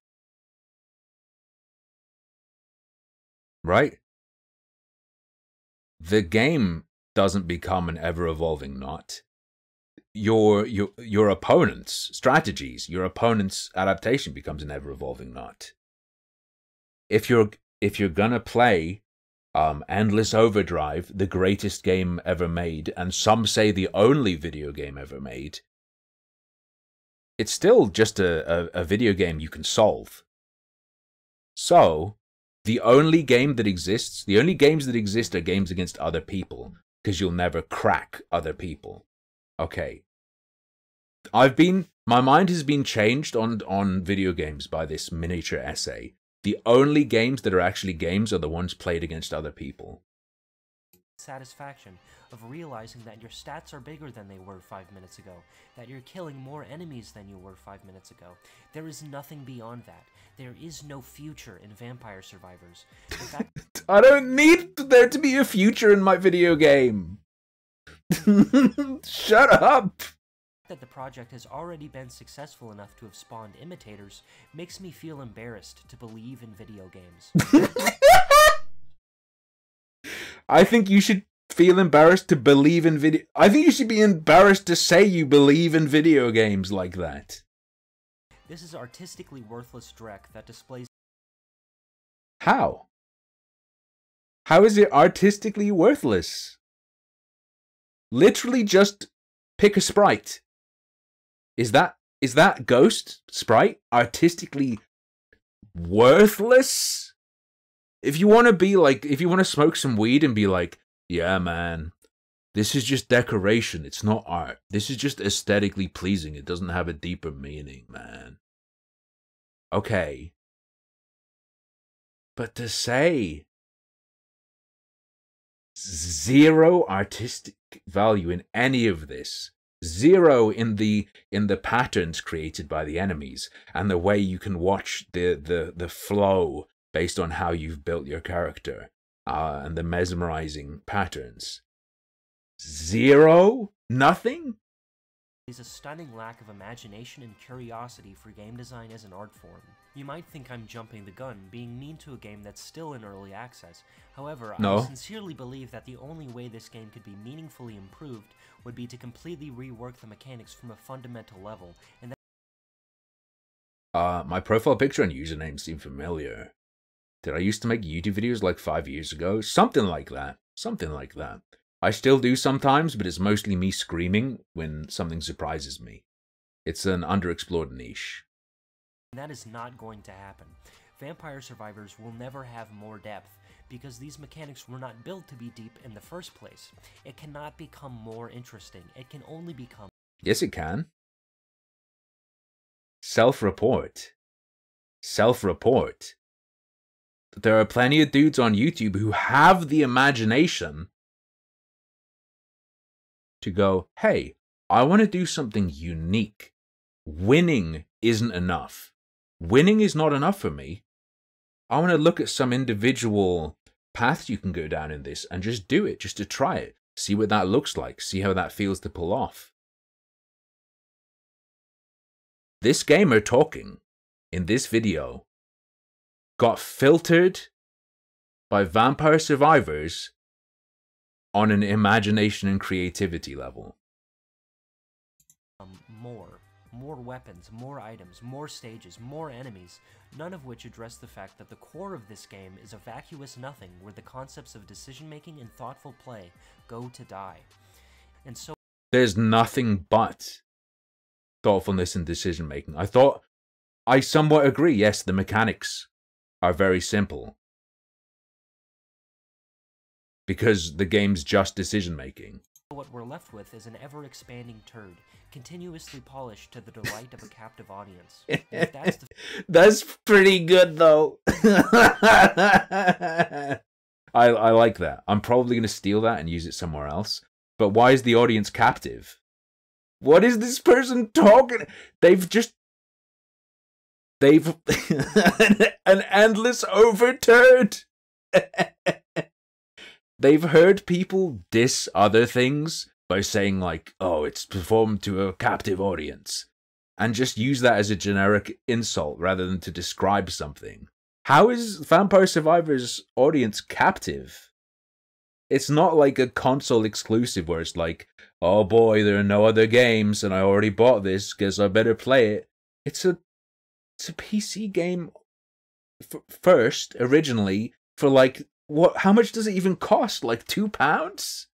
Right? The game doesn't become an ever-evolving knot. Your opponent's strategies, your opponent's adaptation becomes an ever-evolving knot. If you're gonna play Endless Overdrive, the greatest game ever made, and some say the only video game ever made, it's still just a video game you can solve. So, the only games that exist are games against other people, because you'll never crack other people. Okay. My mind has been changed on video games by this miniature essay. The only games that are actually games are the ones played against other people. Satisfaction of realizing that your stats are bigger than they were 5 minutes ago, that you're killing more enemies than you were 5 minutes ago. There is nothing beyond that. There is no future in Vampire Survivors. In fact, I don't need there to be a future in my video game. Shut up. that the project has already been successful enough to have spawned imitators makes me feel embarrassed to believe in video games. I think you should feel embarrassed to believe in video. I think you should be embarrassed to say you believe in video games like that. This is artistically worthless dreck that displays... How? How is it artistically worthless? Literally just pick a sprite. Is that Ghost sprite artistically worthless? If you want to be like, if you want to smoke some weed and be like, yeah, man, This is just decoration. It's not art. This is just aesthetically pleasing. It doesn't have a deeper meaning, man. Okay. But to say zero artistic value in any of this, zero in the patterns created by the enemies and the way you can watch the flow based on how you've built your character, and the mesmerizing patterns. Zero? Nothing? Is a stunning lack of imagination and curiosity for game design as an art form. You might think I'm jumping the gun, being mean to a game that's still in early access. However, No. I sincerely believe that the only way this game could be meaningfully improved would be to completely rework the mechanics from a fundamental level, and that My profile picture and username seem familiar. Did I used to make YouTube videos like 5 years ago? Something like that. Something like that. I still do sometimes, but it's mostly me screaming when something surprises me. It's an underexplored niche. that is not going to happen. Vampire Survivors will never have more depth, because these mechanics were not built to be deep in the first place. It cannot become more interesting. It can only become... Yes, it can. Self-report. Self-report. There are plenty of dudes on YouTube who have the imagination to go, hey, I want to do something unique. Winning isn't enough. Winning is not enough for me. I want to look at some individual paths you can go down in this and just do it, just to try it. See what that looks like. See how that feels to pull off. This gamer talking in this video got filtered by Vampire Survivors on an imagination and creativity level. More weapons, more items, more stages, more enemies, none of which address the fact that the core of this game is a vacuous nothing where the concepts of decision-making and thoughtful play go to die. And so there's nothing but thoughtfulness and decision-making. I somewhat agree. Yes, the mechanics are very simple, because the game's just decision-making. what we're left with is an ever-expanding turd, continuously polished to the delight of a captive audience. If that's the... That's pretty good, though. I like that. I'm probably going to steal that and use it somewhere else. But why is the audience captive? What is this person talking? They've an endless overturd. They've heard people diss other things by saying like, oh, it's performed to a captive audience, and just use that as a generic insult rather than to describe something. How is Vampire Survivors audience captive? It's not like a console exclusive where it's like, oh boy, there are no other games and I already bought this, guess I better play it. It's a PC game first, originally, for like, what? How much does it even cost? Like £2?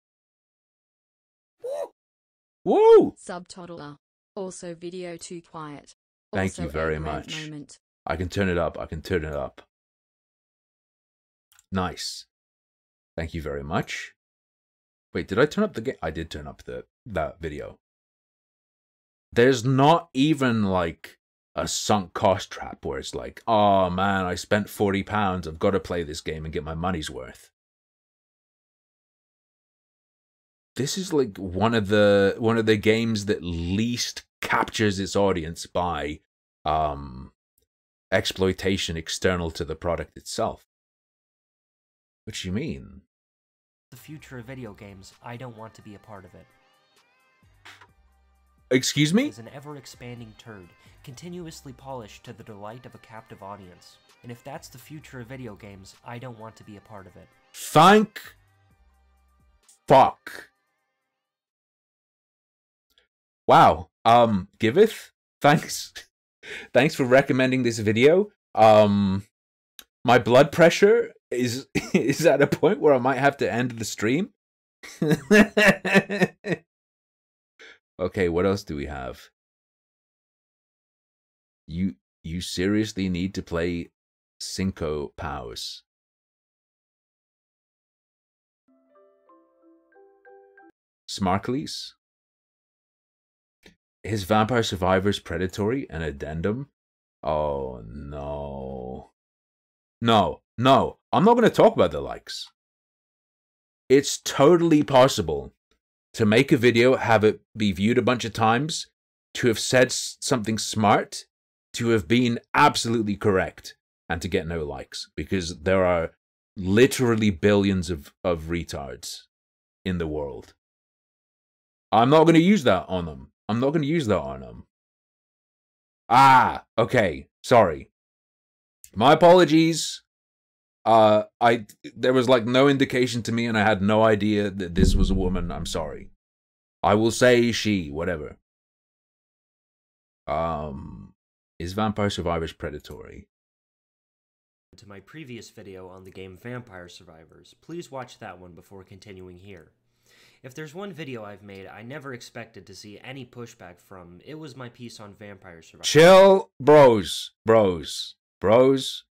Whoa! Subtotaler. Also video too quiet. Thank you Also very a rant much. moment. I can turn it up. I can turn it up. Nice. Thank you very much. Wait, did I turn up the game? I did turn up that video. There's not even like a sunk cost trap where it's like, oh man, I spent £40. I've got to play this game and get my money's worth. This is like one of the games that least captures its audience by exploitation external to the product itself. What do you mean? The future of video games, I don't want to be a part of it. Excuse me? Is an ever-expanding turd, continuously polished to the delight of a captive audience. And if that's the future of video games, I don't want to be a part of it. Thank fuck. Wow. Giveth, thanks for recommending this video. My blood pressure is at a point where I might have to end the stream. Okay, what else do we have? You seriously need to play Cinco Powers. Smarklies? Is Vampire Survivors predatory? An addendum? Oh, no. No, no. I'm not going to talk about the likes. It's totally possible to make a video, have it be viewed a bunch of times, to have said something smart, to have been absolutely correct, and to get no likes. Because there are literally billions of retards in the world. I'm not going to use that on them. I'm not going to use that on them. Ah, okay. Sorry. My apologies. There was like no indication to me and I had no idea that this was a woman. I'm sorry. I will say she, whatever. Is Vampire Survivors predatory? To my previous video on the game Vampire Survivors. Please watch that one before continuing here. If there's one video I've made I never expected to see any pushback from, it was my piece on Vampire Survivors. Chill, bros. Bros. Bros.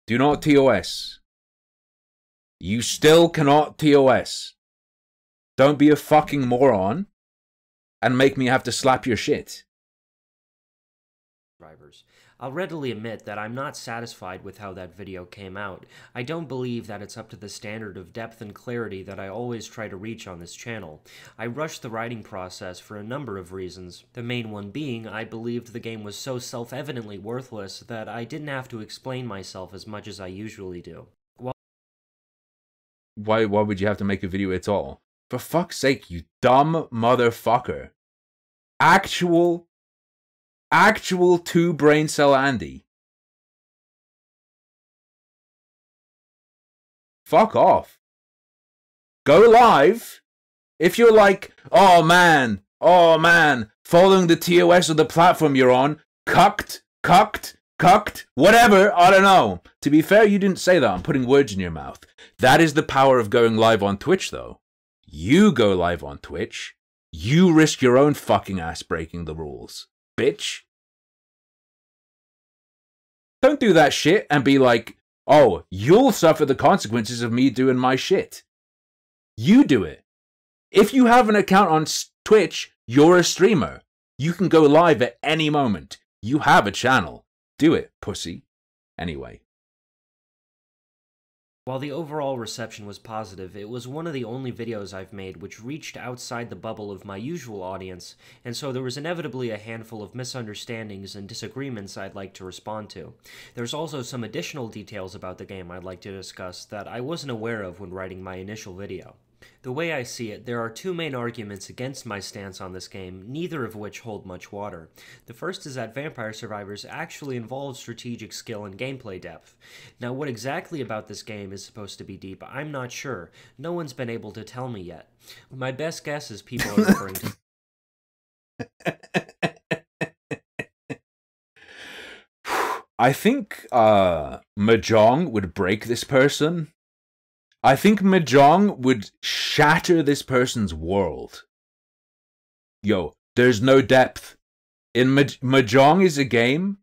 Do not TOS. You still cannot TOS. Don't be a fucking moron and make me have to slap your shit. I'll readily admit that I'm not satisfied with how that video came out. I don't believe that it's up to the standard of depth and clarity that I always try to reach on this channel. I rushed the writing process for a number of reasons, the main one being I believed the game was so self-evidently worthless that I didn't have to explain myself as much as I usually do. Why would you have to make a video at all? For fuck's sake, you dumb motherfucker. Actual two brain cell Andy. Fuck off. Go live. If you're like, oh man, following the TOS of the platform you're on, cucked, whatever, I don't know. To be fair, you didn't say that. I'm putting words in your mouth. That is the power of going live on Twitch, though. You go live on Twitch. You risk your own fucking ass breaking the rules. Bitch. Don't do that shit and be like, oh, you'll suffer the consequences of me doing my shit. You do it. If you have an account on Twitch, you're a streamer. You can go live at any moment. You have a channel. Do it, pussy. Anyway. While the overall reception was positive, it was one of the only videos I've made which reached outside the bubble of my usual audience, and so there was inevitably a handful of misunderstandings and disagreements I'd like to respond to. There's also some additional details about the game I'd like to discuss that I wasn't aware of when writing my initial video. The way I see it, there are two main arguments against my stance on this game, neither of which hold much water. The first is that Vampire Survivors actually involves strategic skill and gameplay depth. Now, what exactly about this game is supposed to be deep, I'm not sure. No one's been able to tell me yet. My best guess is people are referring to... I think Mahjong would break this person. I think Mahjong would shatter this person's world. Yo, there's no depth. In Mahjong is a game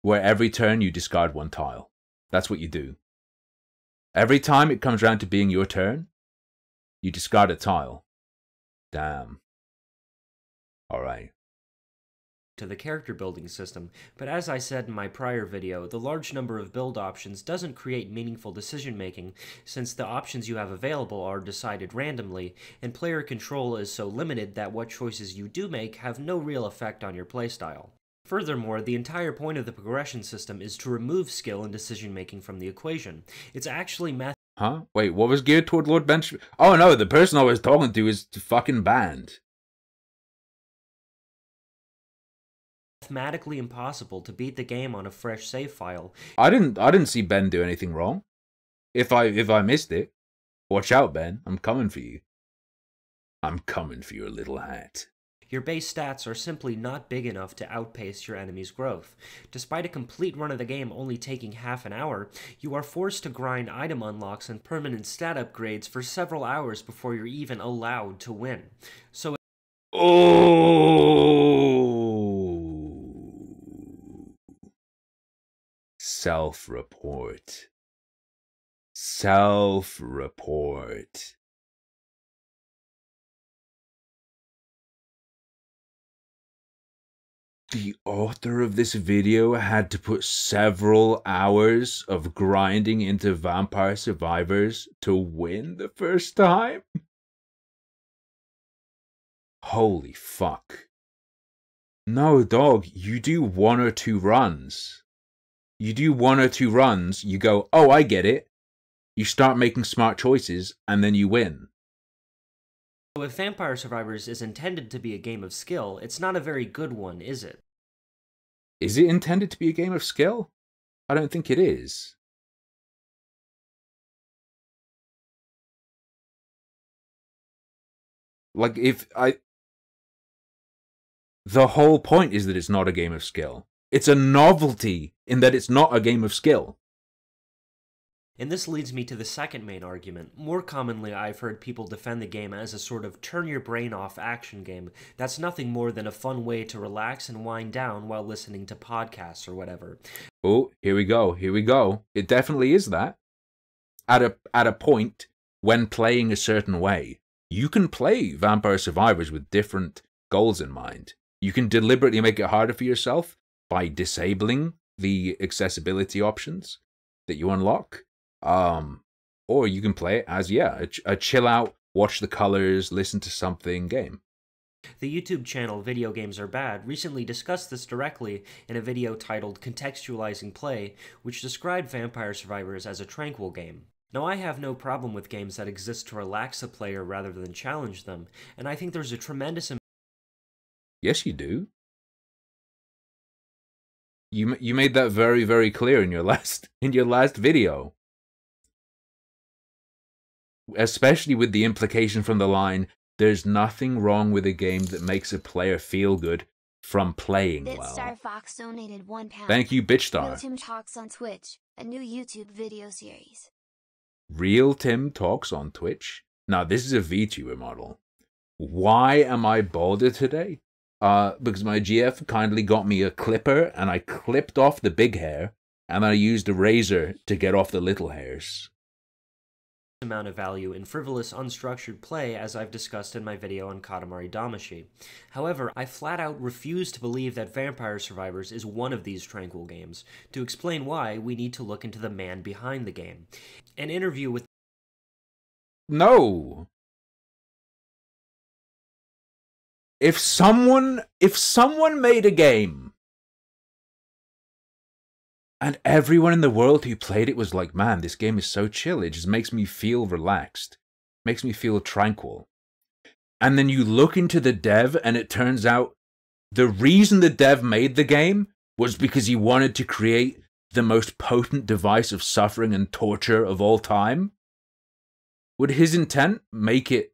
where every turn you discard one tile. That's what you do. Every time it comes around to being your turn, you discard a tile. Damn. Alright. To the character building system, but as I said in my prior video, the large number of build options doesn't create meaningful decision making, since the options you have available are decided randomly, and player control is so limited that what choices you do make have no real effect on your playstyle. Furthermore, the entire point of the progression system is to remove skill and decision making from the equation. It's actually Huh? Wait, what was geared toward Lord Bench? Oh no, the person I was talking to is fucking banned. mathematically impossible to beat the game on a fresh save file. I didn't see Ben do anything wrong. If I missed it, watch out, Ben. I'm coming for you. I'm coming for your little hat. Your base stats are simply not big enough to outpace your enemy's growth. Despite a complete run of the game only taking half an hour, you are forced to grind item unlocks and permanent stat upgrades for several hours before you're even allowed to win. So Self-report. Self-report. The author of this video had to put several hours of grinding into Vampire Survivors to win the first time? Holy fuck. No, dog, you do 1 or 2 runs. You do 1 or 2 runs, you go, oh, I get it. You start making smart choices, and then you win. So if Vampire Survivors is intended to be a game of skill, it's not a very good one, is it? Is it intended to be a game of skill? I don't think it is. Like, the whole point is that it's not a game of skill. It's a novelty in that it's not a game of skill. And this leads me to the second main argument. More commonly, I've heard people defend the game as a sort of turn-your-brain-off action game that's nothing more than a fun way to relax and wind down while listening to podcasts or whatever. Oh, here we go, here we go. It definitely is that. At a point, when playing a certain way, you can play Vampire Survivors with different goals in mind. You can deliberately make it harder for yourself by disabling the accessibility options that you unlock. Or you can play it as, a chill out, watch the colors, listen to something game. The YouTube channel Video Games Are Bad recently discussed this directly in a video titled Contextualizing Play, which described Vampire Survivors as a tranquil game. Now, I have no problem with games that exist to relax a player rather than challenge them, and I think there's a tremendous... Yes, you do. You made that very, very clear in your last video. Especially with the implication from the line, there's nothing wrong with a game that makes a player feel good from playing well. Bitstar Fox donated £1. Thank you, Bitstar. Real Tim Talks on Twitch, a new YouTube video series. Real Tim Talks on Twitch? Now, this is a VTuber model. Why am I bolder today? Because my GF kindly got me a clipper, and I clipped off the big hair, and I used a razor to get off the little hairs. Amount of value in frivolous, unstructured play, as I've discussed in my video on Katamari Damacy. However, I flat out refuse to believe that Vampire Survivors is one of these tranquil games. To explain why, we need to look into the man behind the game. An interview with... No! If someone made a game and everyone in the world who played it was like, man, this game is so chill, it just makes me feel relaxed, makes me feel tranquil. And then you look into the dev and it turns out the reason the dev made the game was because he wanted to create the most potent device of suffering and torture of all time. Would his intent make it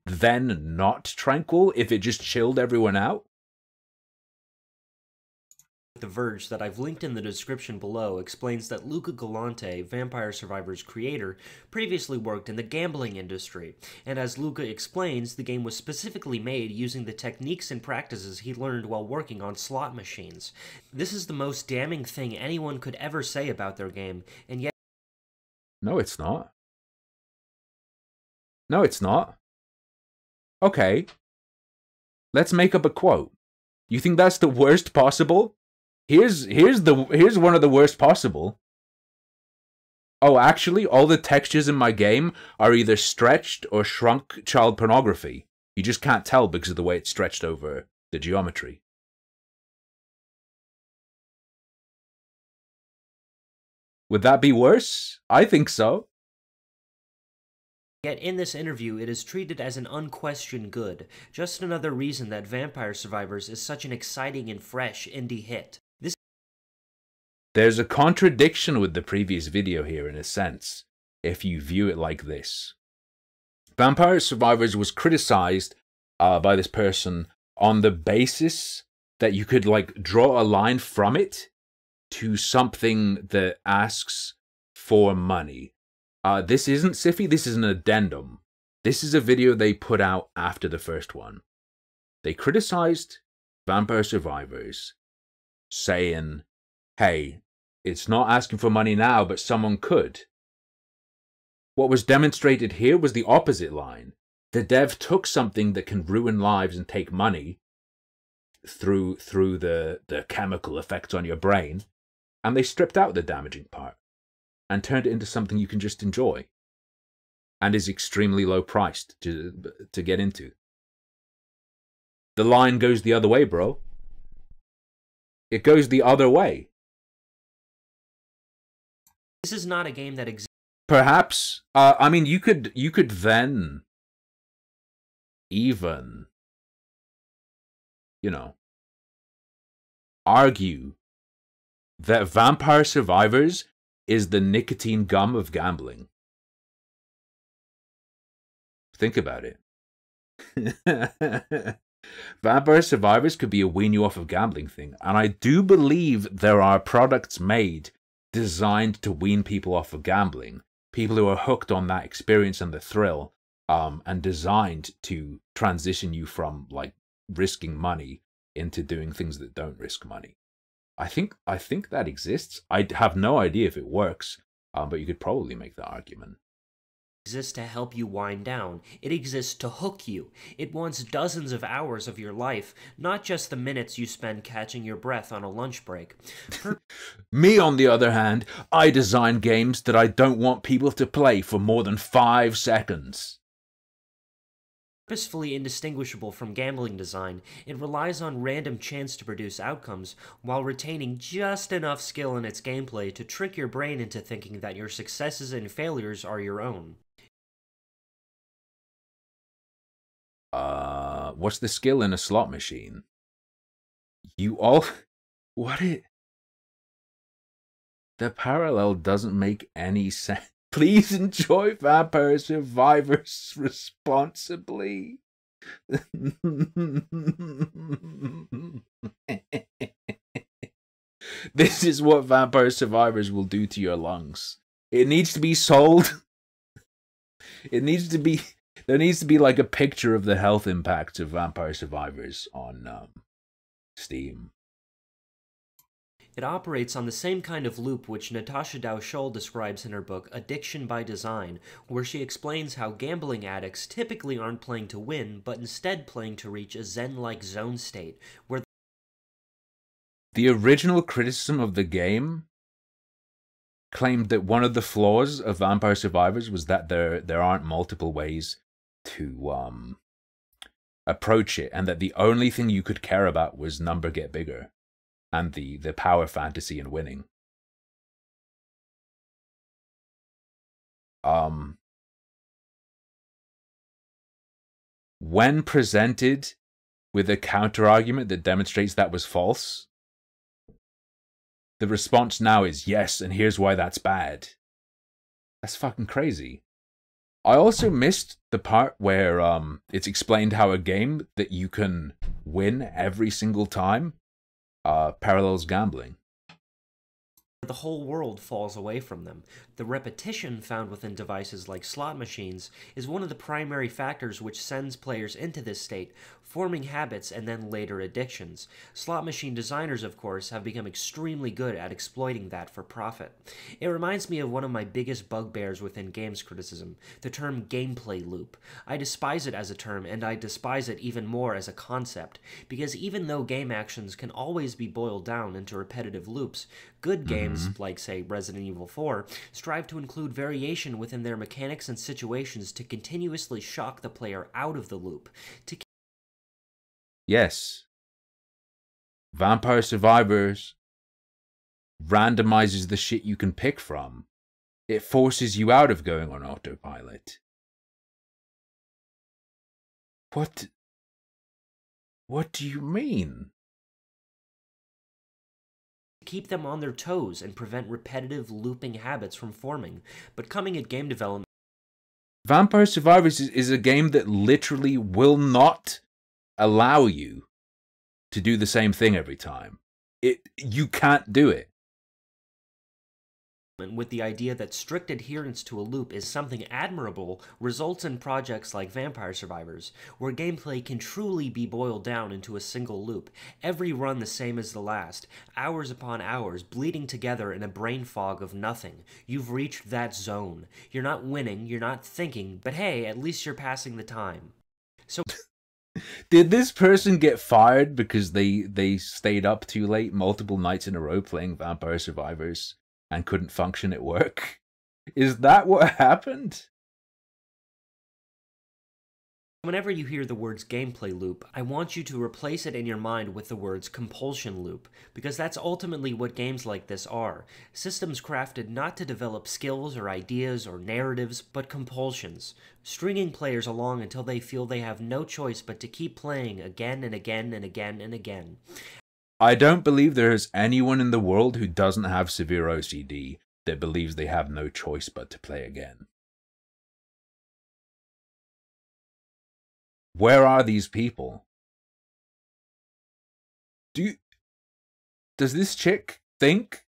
then not tranquil if it just chilled everyone out? The Verge that I've linked in the description below explains that Luca Galante, Vampire Survivors creator, previously worked in the gambling industry, and as Luca explains, the game was specifically made using the techniques and practices he learned while working on slot machines. This is the most damning thing anyone could ever say about their game, and yet... No, it's not. No, it's not. Okay. Let's make up a quote. You think that's the worst possible? Here's one of the worst possible. Oh, actually, all the textures in my game are either stretched or shrunk child pornography. You just can't tell because of the way it's stretched over the geometry. Would that be worse? I think so. Yet in this interview, it is treated as an unquestioned good. Just another reason that Vampire Survivors is such an exciting and fresh indie hit. There's a contradiction with the previous video here in a sense, if you view it like this. Vampire Survivors was criticized by this person on the basis that you could like draw a line from it to something that asks for money. This isn't Siffy, this is an addendum. This is a video they put out after the first one. They criticized Vampire Survivors, saying, hey, it's not asking for money now, but someone could. What was demonstrated here was the opposite line. The dev took something that can ruin lives and take money, through the chemical effects on your brain, and they stripped out the damaging part and turned it into something you can just enjoy and is extremely low priced to get into. The line goes the other way, bro. It goes the other way. This is not a game that exists. Perhaps, I mean, you could then even, you know, argue that Vampire Survivors is the nicotine gum of gambling. Think about it. Vampire Survivors could be a wean you off of gambling thing, and I do believe there are products made designed to wean people off of gambling. People who are hooked on that experience and the thrill, and designed to transition you from like risking money into doing things that don't risk money. I think that exists. I have no idea if it works, but you could probably make that argument. Exists to help you wind down. It exists to hook you. It wants dozens of hours of your life, not just the minutes you spend catching your breath on a lunch break. Me, on the other hand, I design games that I don't want people to play for more than 5 seconds. Purposefully indistinguishable from gambling design, it relies on random chance to produce outcomes, while retaining just enough skill in its gameplay to trick your brain into thinking that your successes and failures are your own. What's the skill in a slot machine? What it? The parallel doesn't make any sense. Please enjoy Vampire Survivors responsibly. This is what Vampire Survivors will do to your lungs. It needs to be sold. There needs to be like a picture of the health impacts of Vampire Survivors on Steam. It operates on the same kind of loop which Natasha Dow Scholl describes in her book Addiction by Design, where she explains how gambling addicts typically aren't playing to win, but instead playing to reach a zen-like zone state, where the original criticism of the game claimed that one of the flaws of Vampire Survivors was that there aren't multiple ways to approach it, and that the only thing you could care about was number get bigger and the power fantasy and winning. When presented with a counter-argument that demonstrates that was false, the response now is yes, and here's why that's bad. That's fucking crazy. I also missed the part where it's explained how a game that you can win every single time parallels gambling. the whole world falls away from them. The repetition found within devices like slot machines is one of the primary factors which sends players into this state, forming habits and then later addictions. Slot machine designers, of course, have become extremely good at exploiting that for profit. It reminds me of one of my biggest bugbears within games criticism, the term gameplay loop. I despise it as a term, and I despise it even more as a concept, because even though game actions can always be boiled down into repetitive loops, good games, like say Resident Evil 4, strive to include variation within their mechanics and situations to continuously shock the player out of the loop. Yes. Vampire Survivors randomizes the shit you can pick from. It forces you out of going on autopilot. What do you mean? Keep them on their toes and prevent repetitive looping habits from forming. But coming at game development, Vampire Survivors is a game that literally will not allow you to do the same thing every time. You can't do it. with the idea that strict adherence to a loop is something admirable, results in projects like Vampire Survivors, where gameplay can truly be boiled down into a single loop, every run the same as the last, hours upon hours, bleeding together in a brain fog of nothing. You've reached that zone. You're not winning, you're not thinking, but hey, at least you're passing the time. So Did this person get fired because they stayed up too late multiple nights in a row playing Vampire Survivors and couldn't function at work? Is that what happened? Whenever you hear the words gameplay loop, I want you to replace it in your mind with the words compulsion loop, because that's ultimately what games like this are. Systems crafted not to develop skills or ideas or narratives, but compulsions. Stringing players along until they feel they have no choice but to keep playing again and again and again and again. I don't believe there is anyone in the world who doesn't have severe OCD that believes they have no choice but to play again. Where are these people? Does this chick think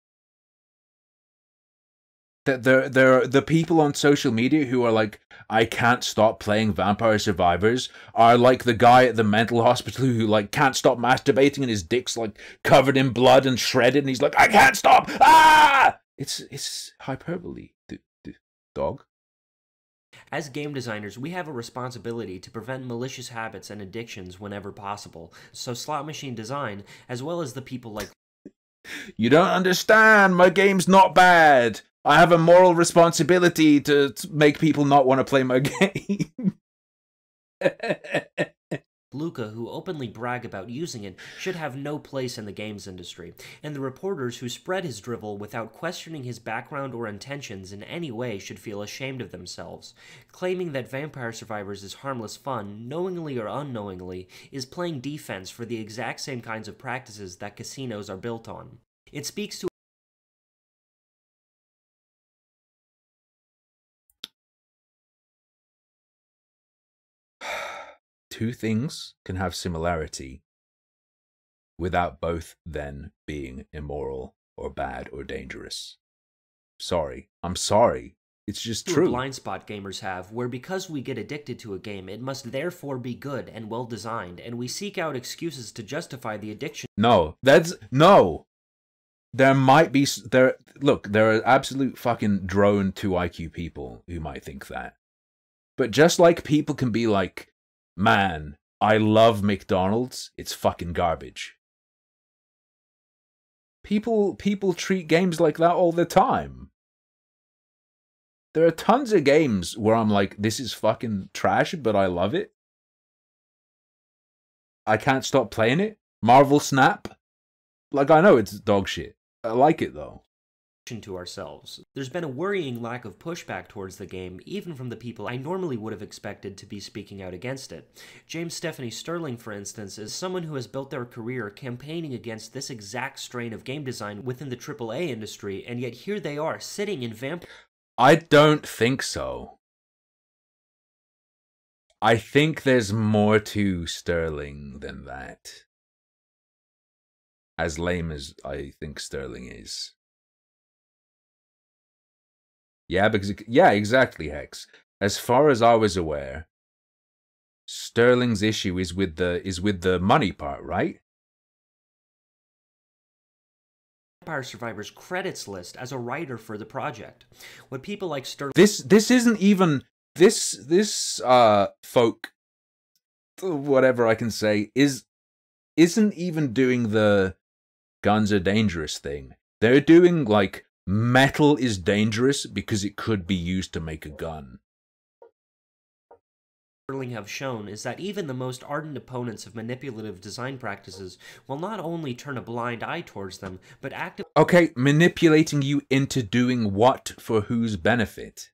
that they're the people on social media who are like, I can't stop playing Vampire Survivors, are like the guy at the mental hospital who like can't stop masturbating and his dick's like covered in blood and shredded and he's like, I can't stop! Ah! It's hyperbole, dog. As game designers, we have a responsibility to prevent malicious habits and addictions whenever possible, so slot machine design, as well as the people like... You don't understand, my game's not bad! I have a moral responsibility to make people not want to play my game. Luca, who openly brag about using it, should have no place in the games industry, and the reporters who spread his drivel without questioning his background or intentions in any way should feel ashamed of themselves. Claiming that Vampire Survivors is harmless fun, knowingly or unknowingly, is playing defense for the exact same kinds of practices that casinos are built on. It speaks to Two things can have similarity without both then being immoral or bad or dangerous. Sorry. I'm sorry. It's just true. A blind spot gamers have, where because we get addicted to a game, it must therefore be good and well designed, and we seek out excuses to justify the addiction. No. No! There might be... Look, there are absolute fucking drone 2 IQ people who might think that. But just like people can be like, man, I love McDonald's, it's fucking garbage. People treat games like that all the time. There are tons of games where I'm like, this is fucking trash, but I love it. I can't stop playing it. Marvel Snap. Like, I know it's dog shit. I like it, though. To ourselves. There's been a worrying lack of pushback towards the game, even from the people I normally would have expected to be speaking out against it. James Stephanie Sterling, for instance, is someone who has built their career campaigning against this exact strain of game design within the AAA industry, and yet here they are, sitting in Vampire... I don't think so. I think there's more to Sterling than that. As lame as I think Sterling is. Yeah, exactly, Hex. As far as I was aware, Sterling's issue is with the money part, right? Vampire Survivors credits list as a writer for the project. What people like Sterling... This isn't even... This folk, whatever I can say, isn't even doing the guns are dangerous thing. They're doing, like, metal is dangerous because it could be used to make a gun. Sterling have shown is that even the most ardent opponents of manipulative design practices will not only turn a blind eye towards them, but actively... Okay, manipulating you into doing what for whose benefit?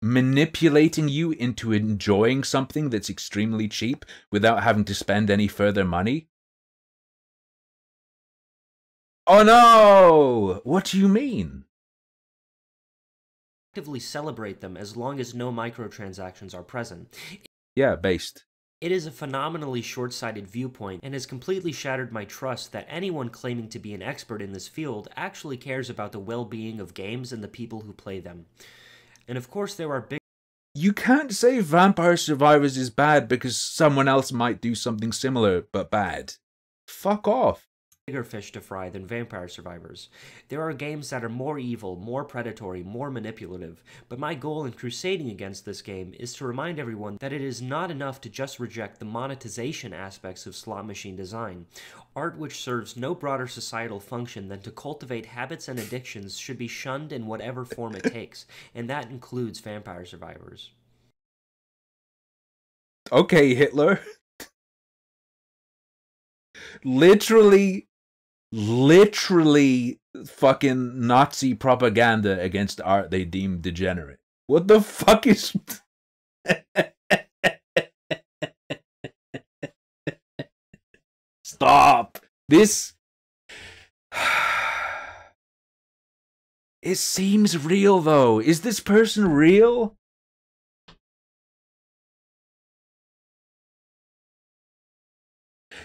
Manipulating you into enjoying something that's extremely cheap without having to spend any further money? Oh no! What do you mean? Actively celebrate them as long as no microtransactions are present. Yeah, based. It is a phenomenally short-sighted viewpoint and has completely shattered my trust that anyone claiming to be an expert in this field actually cares about the well-being of games and the people who play them. And of course there are big... You can't say Vampire Survivors is bad because someone else might do something similar but bad. Fuck off. bigger fish to fry than Vampire Survivors. There are games that are more evil, more predatory, more manipulative, but my goal in crusading against this game is to remind everyone that it is not enough to just reject the monetization aspects of slot machine design. Art which serves no broader societal function than to cultivate habits and addictions should be shunned in whatever form it takes, and that includes Vampire Survivors. Okay, Hitler. Literally fucking Nazi propaganda against art they deem degenerate. What the fuck is... Stop! This... It seems real, though. Is this person real?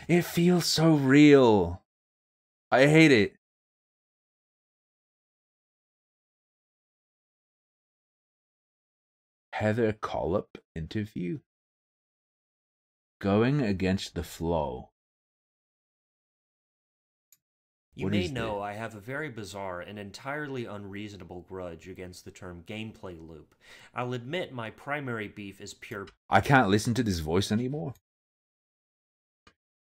It feels so real. I hate it. Heather Collop interview. Going against the flow. You may know I have a very bizarre and entirely unreasonable grudge against the term gameplay loop. I'll admit my primary beef is pure... I can't listen to this voice anymore.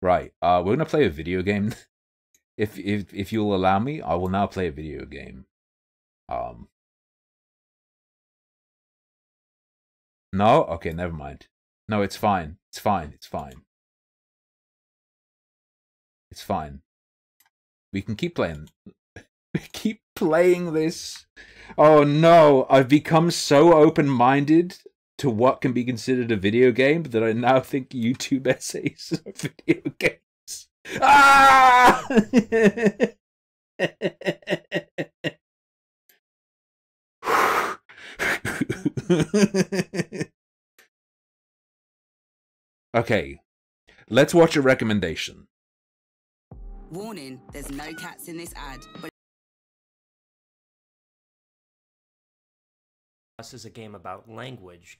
Right, we're gonna play a video game. If you'll allow me, I will now play a video game. No? Okay, never mind. No, it's fine. It's fine. It's fine. It's fine. We can keep playing. Keep playing this. Oh no, I've become so open-minded to what can be considered a video game that I now think YouTube essays are video games. Ah! Okay, let's watch a recommendation. Warning, there's no cats in this ad, but is a game about language,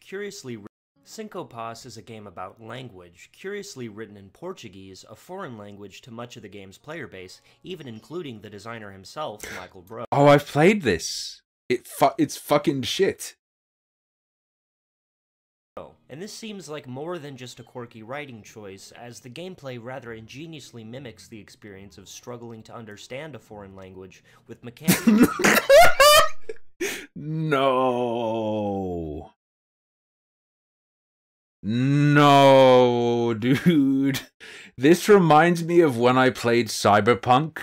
Cinco Pass is a game about language, curiously written in Portuguese, a foreign language to much of the game's player base, even including the designer himself, Michael Bro. Oh, I've played this. It's fucking shit. And this seems like more than just a quirky writing choice, as the gameplay rather ingeniously mimics the experience of struggling to understand a foreign language with mechanics. No. No, dude. This reminds me of when I played Cyberpunk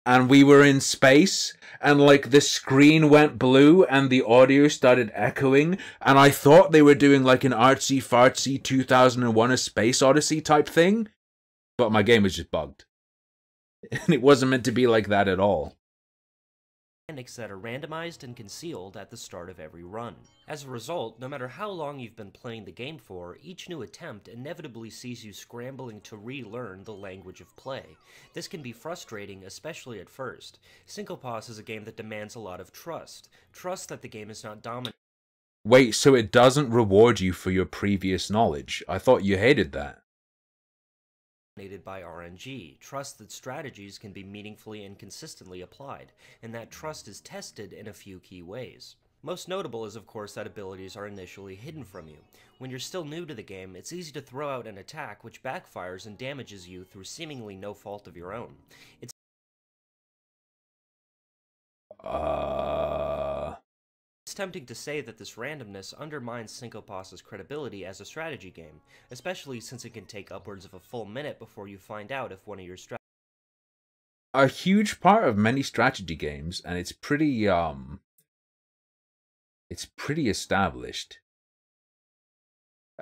and we were in space and like the screen went blue and the audio started echoing and I thought they were doing like an artsy-fartsy 2001 A Space Odyssey type thing, but my game was just bugged. And it wasn't meant to be like that at all. Mechanics that are randomized and concealed at the start of every run. As a result, no matter how long you've been playing the game for, each new attempt inevitably sees you scrambling to relearn the language of play. This can be frustrating, especially at first. Cinco Pass is a game that demands a lot of trust. Trust that the game is not dominant. Wait, so it doesn't reward you for your previous knowledge? I thought you hated that. By RNG, trust that strategies can be meaningfully and consistently applied, and that trust is tested in a few key ways. Most notable is, of course, that abilities are initially hidden from you. When you're still new to the game, it's easy to throw out an attack which backfires and damages you through seemingly no fault of your own. It's tempting to say that this randomness undermines Cinco Pass's credibility as a strategy game, especially since it can take upwards of a full minute before you find out if one of your strategies. A huge part of many strategy games, and it's pretty established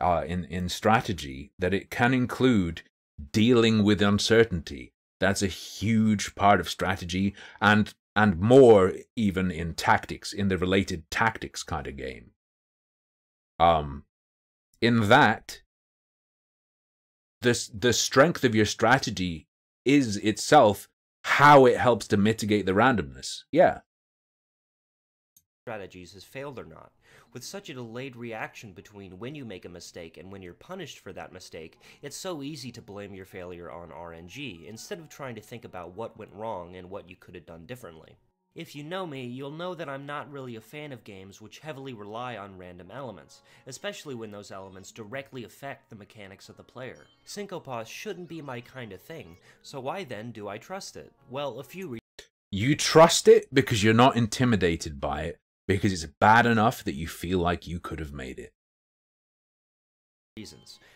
in strategy that it can include dealing with uncertainty. That's a huge part of strategy, and more even in tactics, in the related tactics kind of game. In that, the strength of your strategy is itself how it helps to mitigate the randomness. Yeah. Strategies has failed or not. With such a delayed reaction between when you make a mistake and when you're punished for that mistake, it's so easy to blame your failure on RNG, instead of trying to think about what went wrong and what you could have done differently. If you know me, you'll know that I'm not really a fan of games which heavily rely on random elements, especially when those elements directly affect the mechanics of the player. Synchopos shouldn't be my kind of thing, so why then do I trust it? Well, a few reasons. You trust it because you're not intimidated by it, because it's bad enough that you feel like you could have made it.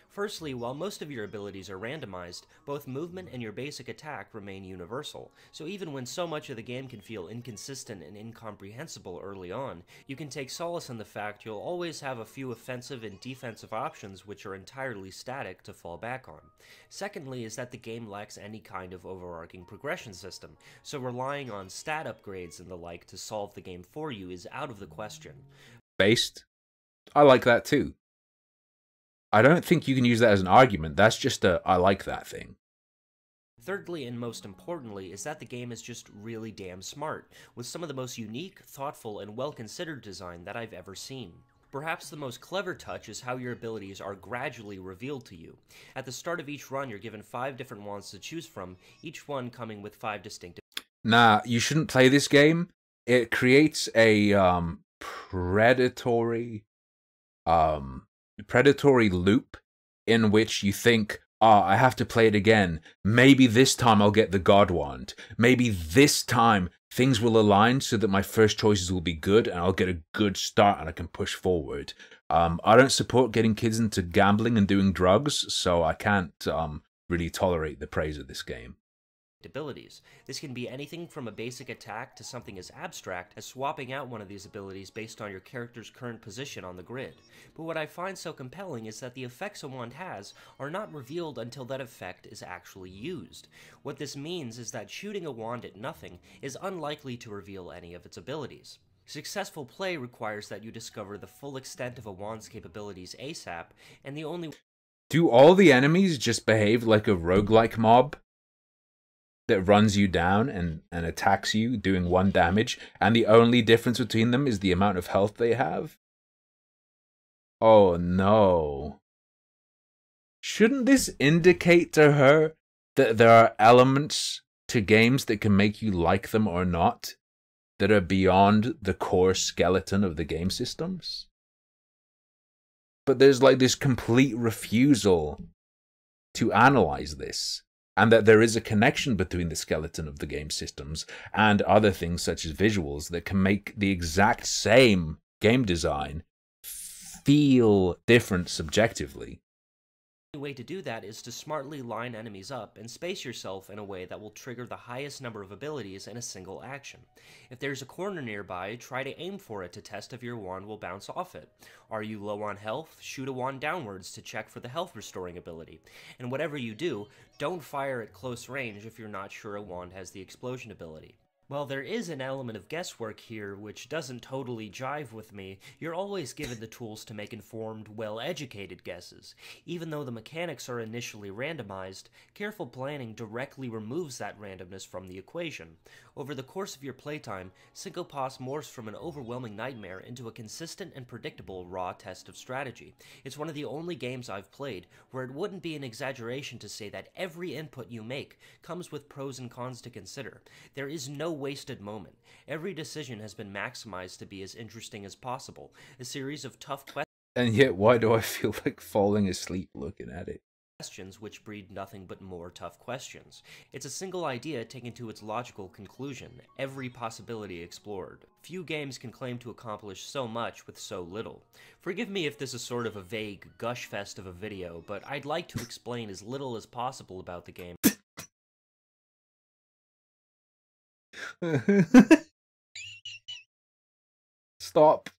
Firstly, while most of your abilities are randomized, both movement and your basic attack remain universal, so even when so much of the game can feel inconsistent and incomprehensible early on, you can take solace in the fact you'll always have a few offensive and defensive options which are entirely static to fall back on. Secondly is that the game lacks any kind of overarching progression system, so relying on stat upgrades and the like to solve the game for you is out of the question. Based? I like that too. I don't think you can use that as an argument. That's just a I like that thing. Thirdly, and most importantly, is that the game is just really damn smart, with some of the most unique, thoughtful, and well-considered design that I've ever seen. Perhaps the most clever touch is how your abilities are gradually revealed to you. At the start of each run, you're given 5 different wands to choose from, each one coming with 5 distinctive... Nah, you shouldn't play this game. It creates a predatory loop in which you think, I have to play it again. Maybe this time I'll get the God Wand. Maybe this time things will align so that my first choices will be good and I'll get a good start and I can push forward. I don't support getting kids into gambling and doing drugs, so I can't really tolerate the praise of this game. Abilities. This can be anything from a basic attack to something as abstract as swapping out one of these abilities based on your character's current position on the grid. But what I find so compelling is that the effects a wand has are not revealed until that effect is actually used. What this means is that shooting a wand at nothing is unlikely to reveal any of its abilities. Successful play requires that you discover the full extent of a wand's capabilities ASAP, and the only... Do all the enemies just behave like a roguelike mob that runs you down and attacks you, doing 1 damage, and the only difference between them is the amount of health they have? Oh no. Shouldn't this indicate to her that there are elements to games that can make you like them or not, that are beyond the core skeleton of the game systems? But there's like this complete refusal to analyze this, and that there is a connection between the skeleton of the game systems and other things such as visuals that can make the exact same game design feel different subjectively. The only way to do that is to smartly line enemies up and space yourself in a way that will trigger the highest number of abilities in a single action. If there's a corner nearby, try to aim for it to test if your wand will bounce off it. Are you low on health? Shoot a wand downwards to check for the health restoring ability. And whatever you do, don't fire at close range if you're not sure a wand has the explosion ability. While there is an element of guesswork here which doesn't totally jive with me, you're always given the tools to make informed, well-educated guesses. Even though the mechanics are initially randomized, careful planning directly removes that randomness from the equation. Over the course of your playtime, Synchopos morphs from an overwhelming nightmare into a consistent and predictable raw test of strategy. It's one of the only games I've played where it wouldn't be an exaggeration to say that every input you make comes with pros and cons to consider. There is no wasted moment. Every decision has been maximized to be as interesting as possible. A series of tough questions. And yet, why do I feel like falling asleep looking at it? Which breed nothing but more tough questions. It's a single idea taken to its logical conclusion, every possibility explored. Few games can claim to accomplish so much with so little. Forgive me if this is sort of a vague gush fest of a video, but I'd like to explain as little as possible about the game. Stop.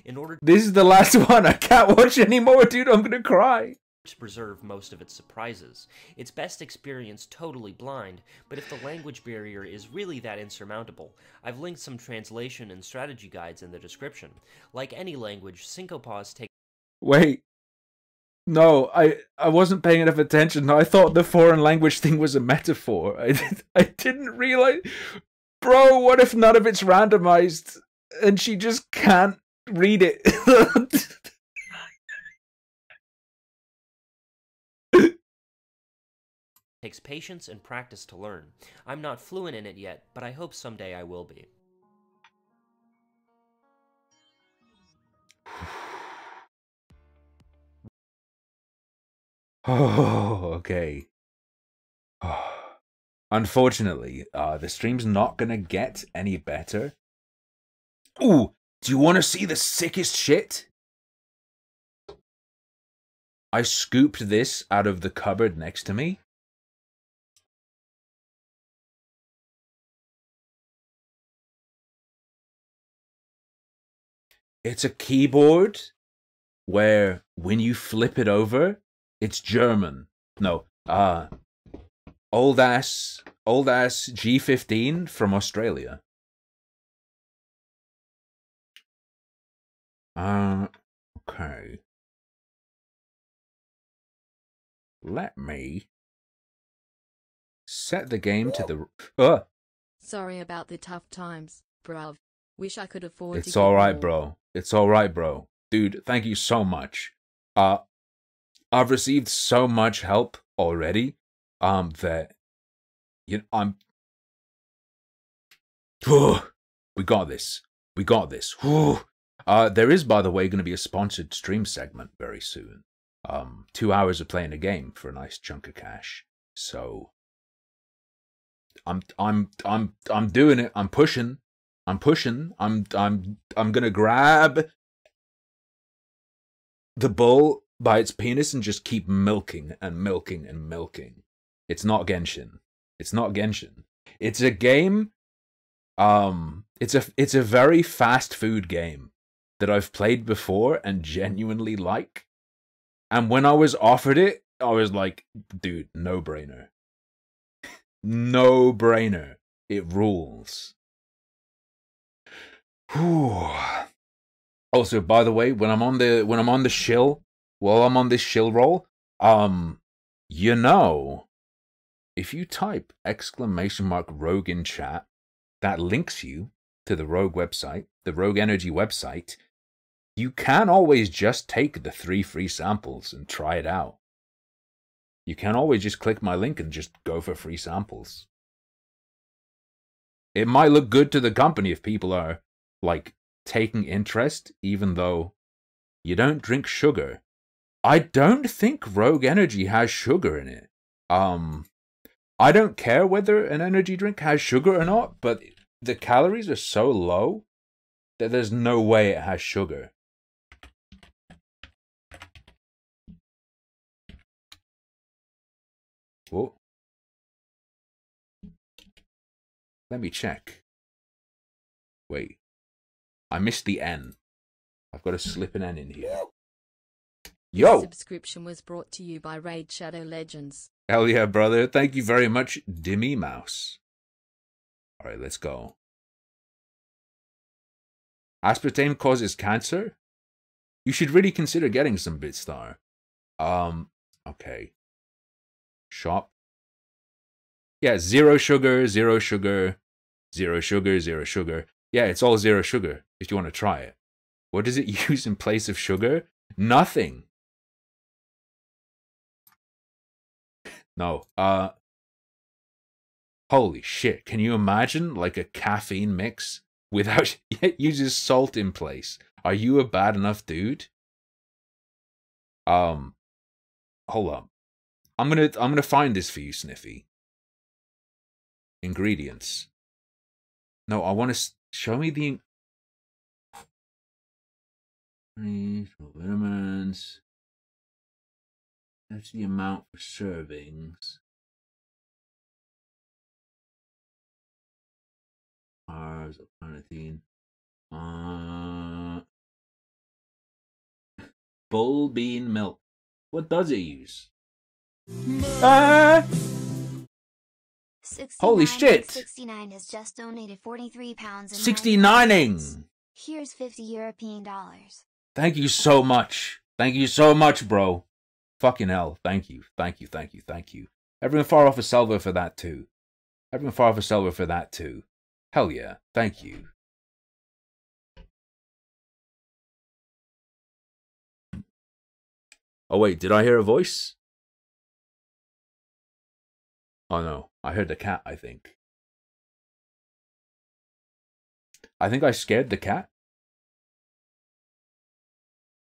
In order This is the last one. I can't watch anymore, dude. I'm gonna cry. To preserve most of its surprises. It's best experienced totally blind, but if the language barrier is really that insurmountable, I've linked some translation and strategy guides in the description. Like any language, Synchopos takes... Wait. No, I wasn't paying enough attention. I thought the foreign language thing was a metaphor. I didn't realize... Bro, what if none of it's randomized and she just can't read it. Takes patience and practice to learn. I'm not fluent in it yet, but I hope someday I will be. Oh, okay. Unfortunately, the stream's not gonna get any better. Ooh, do you want to see the sickest shit? I scooped this out of the cupboard next to me. It's a keyboard where when you flip it over, it's German. No, old ass G15 from Australia. Okay. Let me set the game to the... Sorry about the tough times, bruv. Wish I could afford to It's give alright, more. bro. It's alright, bro. Dude, thank you so much. I've received so much help already, that... we got this. We got this. There is, by the way, going to be a sponsored stream segment very soon. 2 hours of playing a game for a nice chunk of cash. So I'm doing it. I'm pushing. I'm gonna grab the bull by its penis and just keep milking and milking and milking. It's not Genshin. It's not Genshin. It's a game. It's a very fast food game that I've played before and genuinely like. And when I was offered it, I was like, dude, no brainer. No brainer. It rules. Whew. Also, by the way, when I'm on the shill, while I'm on this shill roll, you know, if you type !rogue in chat, that links you to the Rogue website, the Rogue Energy website. You can always just take the 3 free samples and try it out. You can always just click my link and just go for free samples. It might look good to the company if people are, like, taking interest, even though you don't drink sugar. I don't think Rogue Energy has sugar in it. I don't care whether an energy drink has sugar or not, but the calories are so low that there's no way it has sugar. Whoa. Let me check. Wait. I missed the N. I've got to slip an N in here. Yo! This subscription was brought to you by Raid Shadow Legends. Hell yeah, brother. Thank you very much, Dimmy Mouse. Alright, let's go. Aspartame causes cancer? You should really consider getting some Bitstar. Okay. Shop. Yeah, 0 sugar, 0 sugar, 0 sugar, 0 sugar. Yeah, it's all 0 sugar, if you want to try it. What does it use in place of sugar? Nothing. No, holy shit, can you imagine, like, a caffeine mix without, it uses salt in place? Are you a bad enough dude? Hold up. I'm gonna find this for you, Sniffy. Ingredients. No, I want to show me the vitamins. That's the amount for servings. Carbs, carnitine. Bull bean milk. What does it use? Holy shit! 69 has just donated 43 pounds. 69ing! Here's 50 European dollars. Thank you so much. Thank you so much, bro. Fucking hell. Thank you. Thank you. Thank you. Thank you. Everyone far off a salvo for that too. Everyone far off a salvo for that too. Hell yeah. Thank you. Oh wait, did I hear a voice? Oh no, I heard the cat, I think. I think I scared the cat.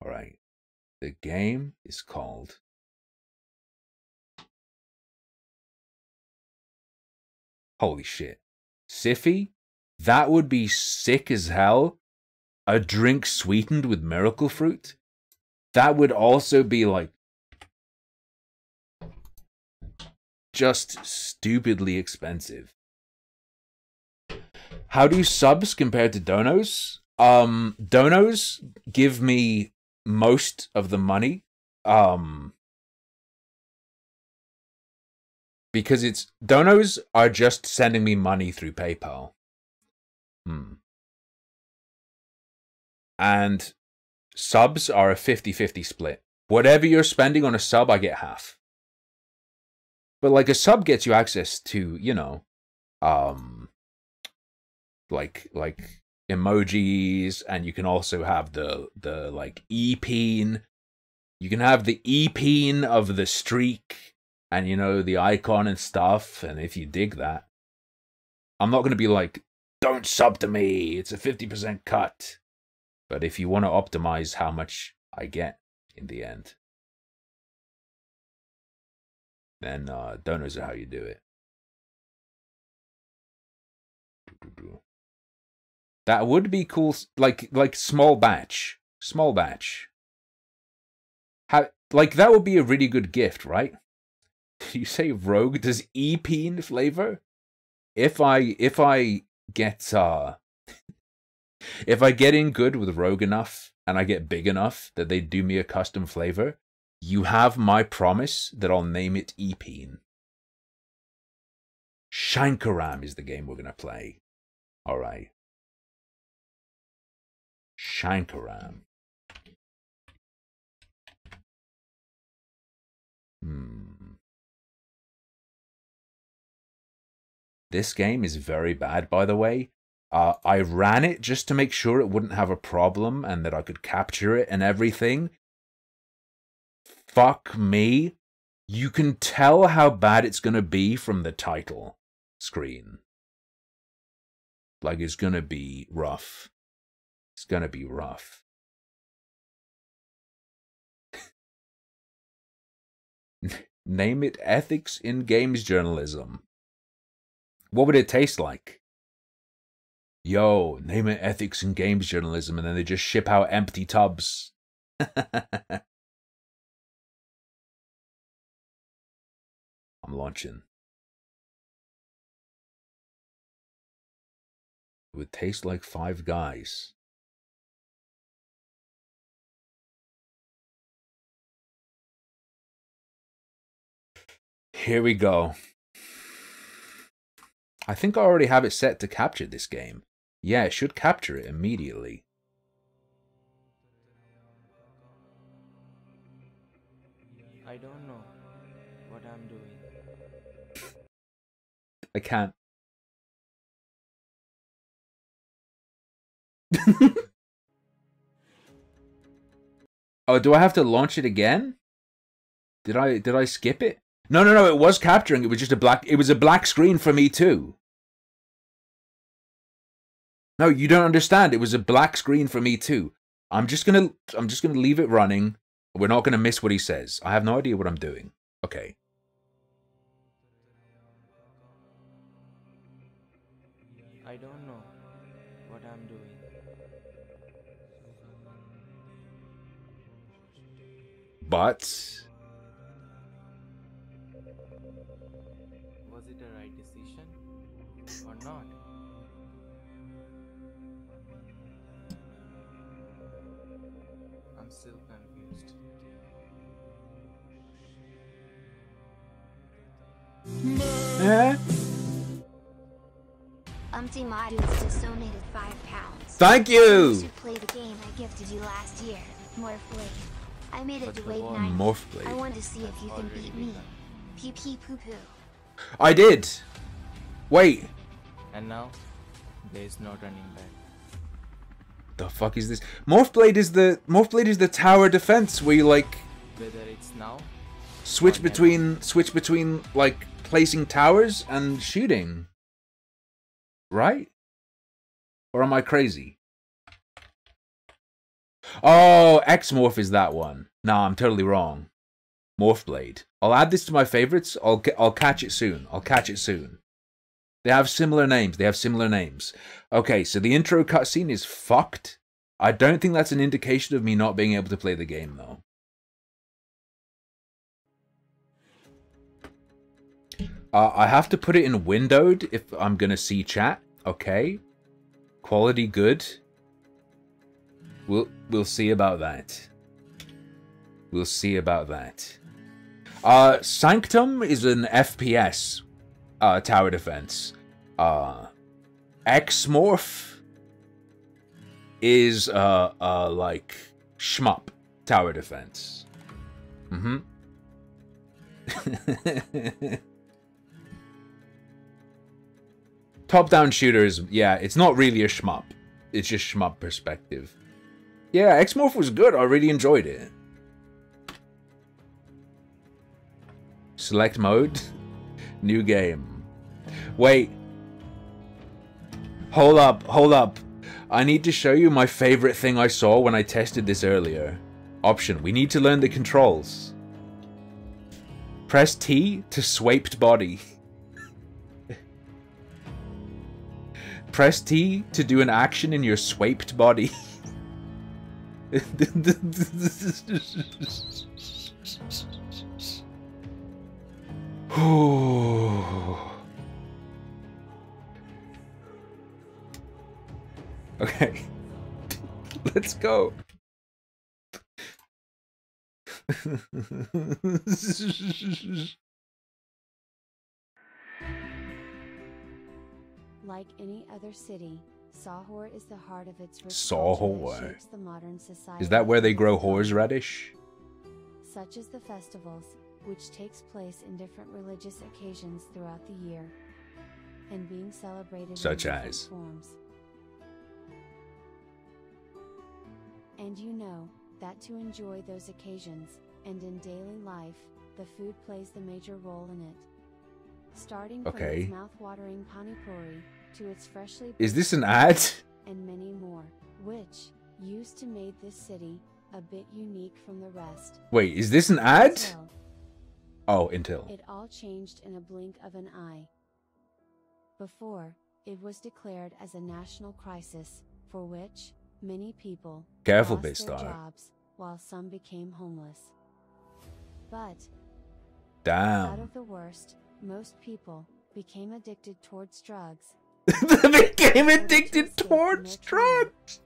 Alright. The game is called... Holy shit. Siffy? That would be sick as hell. A drink sweetened with miracle fruit? That would also be like... just stupidly expensive. How do subs compare to donos? Donos give me most of the money. Because donos are just sending me money through PayPal. And subs are a 50-50 split. Whatever you're spending on a sub, I get half. But like a sub gets you access to, you know, like emojis, and you can also have the like e-peen. You can have the e-peen of the streak, and you know, the icon and stuff. And if you dig that, I'm not gonna be like, don't sub to me, it's a 50% cut. But if you want to optimize how much I get in the end, then donos are how you do it. That would be cool, like small batch. Small batch. Like, that would be a really good gift, right? You say Rogue does e-peen flavor? If I get if I get in good with Rogue enough and I get big enough that they do me a custom flavor, you have my promise that I'll name it e-peen. Shankaram is the game we're gonna play. Alright. Shankaram. This game is very bad, by the way. I ran it just to make sure it wouldn't have a problem and that I could capture it and everything. Fuck me. You can tell how bad it's gonna be from the title screen. Like, it's gonna be rough. It's gonna be rough. Name it Ethics in Games Journalism. What would it taste like? Yo, name it Ethics in Games Journalism, and then they just ship out empty tubs. I'm launching. It would taste like Five Guys. Here we go. I think I already have it set to capture this game. Yeah, it should capture it immediately. I don't know what I'm doing. I can't. Oh, do I have to launch it again? Did I skip it? No, it was capturing. It was just it was a black screen for me too. No, you don't understand. It was a black screen for me too. I'm just gonna leave it running. We're not gonna miss what he says. I have no idea what I'm doing. Okay. I don't know what I'm doing. But Was it a right decision or not? I'm still confused. Modus just donated £5. Thank You you. should play the game I gifted you last year, Morphblade. I made it But to the Wave one- 9. Morphblade. I want to see if you can beat me. Pee pee poo poo. I did. Wait. And now, there's no turning back. The fuck is this? Morphblade is the tower defense where you like Whether it Switch between like placing towers and shooting. Right? Or am I crazy? Oh, X-Morph is that one. Nah, I'm totally wrong. Morph Blade. I'll add this to my favorites. I'll catch it soon. I'll catch it soon. They have similar names. Okay, so the intro cutscene is fucked. I don't think that's an indication of me not being able to play the game, though. I have to put it in windowed if I'm gonna see chat. Okay. Quality good. We'll see about that. We'll see about that. Sanctum is an FPS tower defense. X-Morph is like shmup tower defense. Top-down shooters, yeah, it's not really a shmup. It's just shmup perspective. Yeah, X-Morph was good. I really enjoyed it. Select mode. New game. Wait. Hold up. I need to show you my favorite thing I saw when I tested this earlier. Option. We need to learn the controls. Press T to swiped body. Press T to do an action in your swiped body. Okay. Let's go. Like any other city, Sahor is the heart of its rich Sahor. culture that shapes the modern society. Is that where they grow horseradish? Such as the festivals, which takes place in different religious occasions throughout the year, and being celebrated Such in different as? forms. And you know that to enjoy those occasions, and in daily life, the food plays the major role in it. Starting from its mouth-watering pani puri to its freshly Is this an ad? and many more, which used to make this city a bit unique from the rest. Wait, is this an ad? Until Oh, Intel. it all changed in a blink of an eye. Before, it was declared as a national crisis, for which many people Careful, lost their Bistar. jobs, while some became homeless. But out Damn. of the worst, most people became addicted towards drugs. They became addicted towards drugs.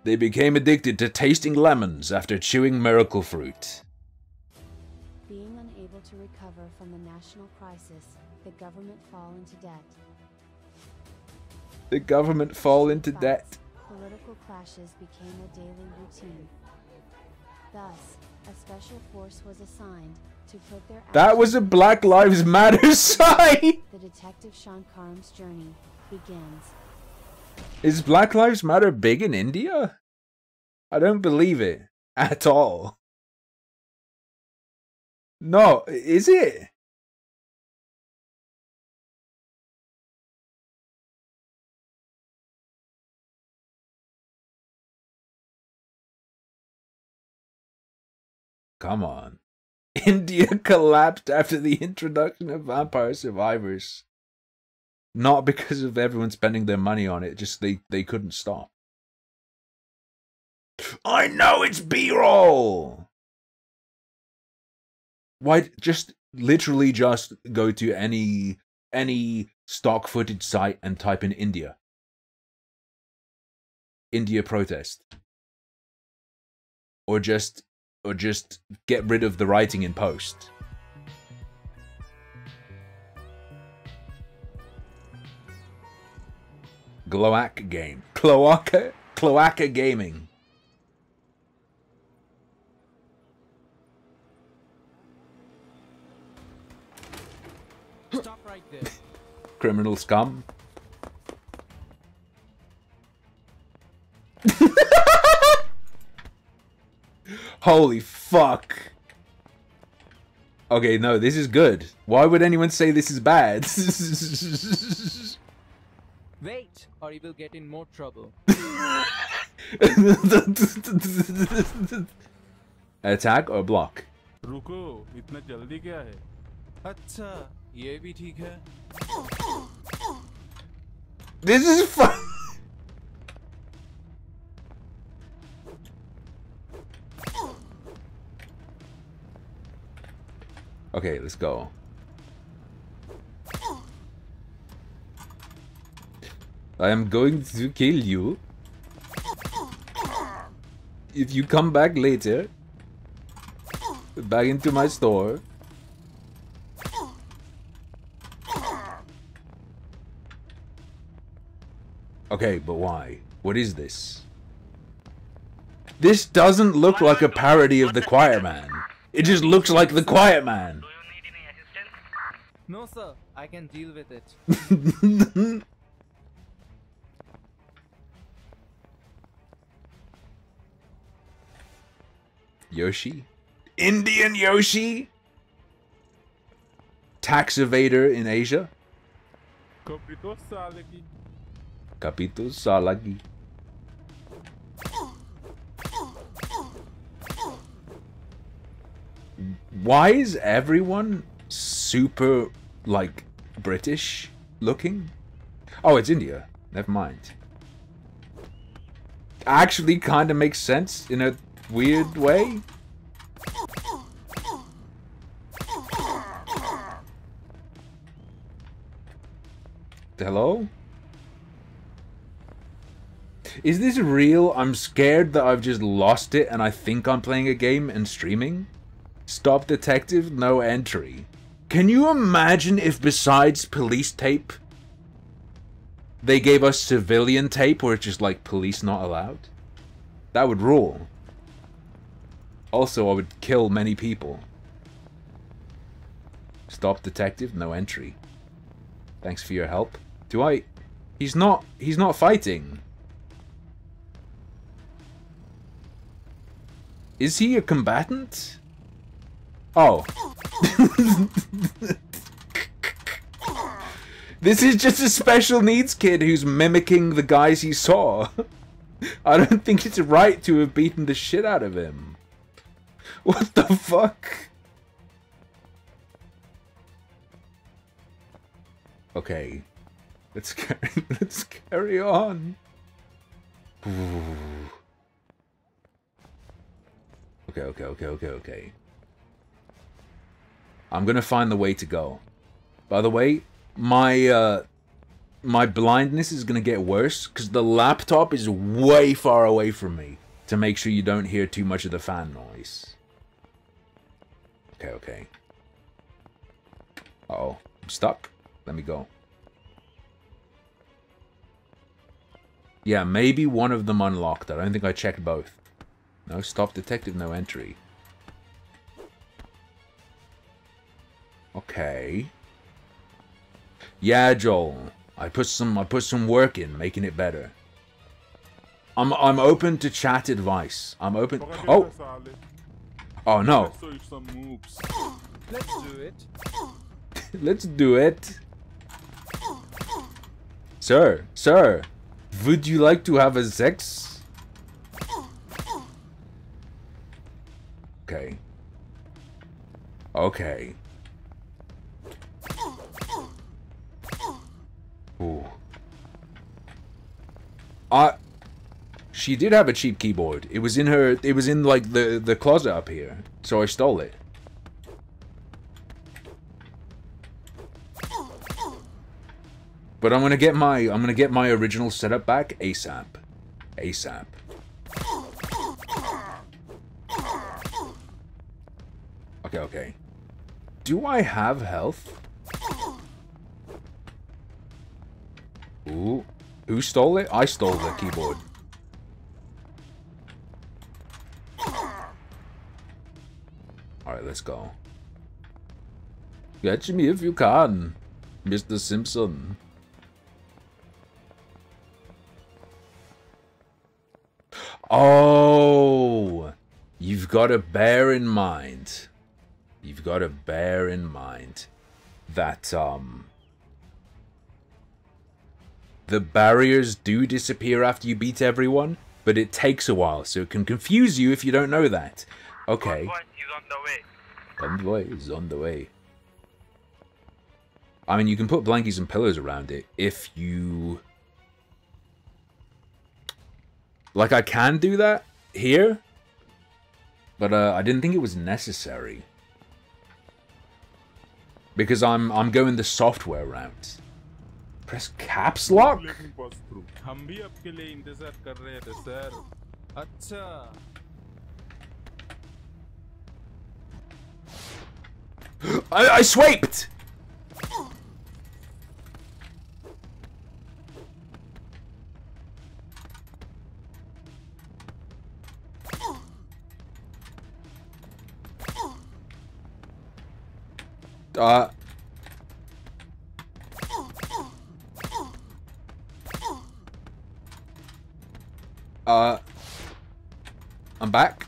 They became addicted to tasting lemons after chewing miracle fruit. Being unable to recover from the national crisis, the government fall into debt. The government fall into Fights, debt. Political clashes became a daily routine. Thus, a special force was assigned to put their That was a Black Lives Matter sign. The detective Sean Karam's journey begins. Is Black Lives Matter big in India? I don't believe it at all. No, is it? Come on. India collapsed after the introduction of Vampire Survivors. Not because of everyone spending their money on it, just they couldn't stop. I know it's B-roll! Why just literally just go to any stock footage site and type in India. India protest. Or just get rid of the writing in post. Cloaca game. Cloaca gaming. Stop right there. Criminal scum. Holy fuck. Okay, no, this is good. Why would anyone say this is bad? Wait, or you will get in more trouble. Attack or block? रुको, इतना जल्दी क्या है? अच्छा, ये भी ठीक है. This is fun. Okay, let's go. I am going to kill you. If you come back later, back into my store. Okay, but why? What is this? This doesn't look like a parody of The Quiet Man. It just looks like The Quiet Man. No, sir. I can deal with it. Yoshi? Indian Yoshi? Tax evader in Asia? Capito Salagi. Capito Salagi. Why is everyone super, like, British looking? Oh, it's India. Never mind. Actually kind of makes sense in a weird way. Hello? Is this real? I'm scared that I've just lost it and I think I'm playing a game and streaming. Stop detective, no entry. Can you imagine if besides police tape, they gave us civilian tape where it's just like police not allowed? That would rule. Also, I would kill many people. Stop detective, no entry. Thanks for your help. Do I... He's not fighting. Is he a combatant? Oh. This is just a special needs kid who's mimicking the guys he saw. I don't think it's right to have beaten the shit out of him. What the fuck? Okay. Let's carry on. Ooh. Okay. I'm gonna find the way to go. By the way, my blindness is gonna get worse because the laptop is way far away from me to make sure you don't hear too much of the fan noise. Okay. Uh-oh, I'm stuck. Let me go. Yeah, maybe one of them unlocked. I don't think I checked both. No, stop detective, no entry. Okay. Yeah, Joel. I put some work in making it better. I'm open to chat advice. I'm open. Oh. Oh no. Let's do it. Let's do it. Sir, would you like to have a sex? Okay. Ooh. She did have a cheap keyboard. It was in like the closet up here. So I stole it. But I'm gonna get my original setup back ASAP. Okay. Do I have health? Ooh. Who stole it? I stole the keyboard. Alright, let's go. Catch me if you can, Mr. Simpson. Oh! You've got to bear in mind. you've got to bear in mind that the barriers do disappear after you beat everyone, but it takes a while, so it can confuse you if you don't know that. Okay. Convoy is on the way. Convoy is on the way. I mean, you can put blankies and pillows around it if you... Like, I can do that here, but I didn't think it was necessary. Because I'm going the software route. Press caps lock? हम भी आपके लिए इंतजार कर रहे थे sir. अच्छा. I swiped! I'm back.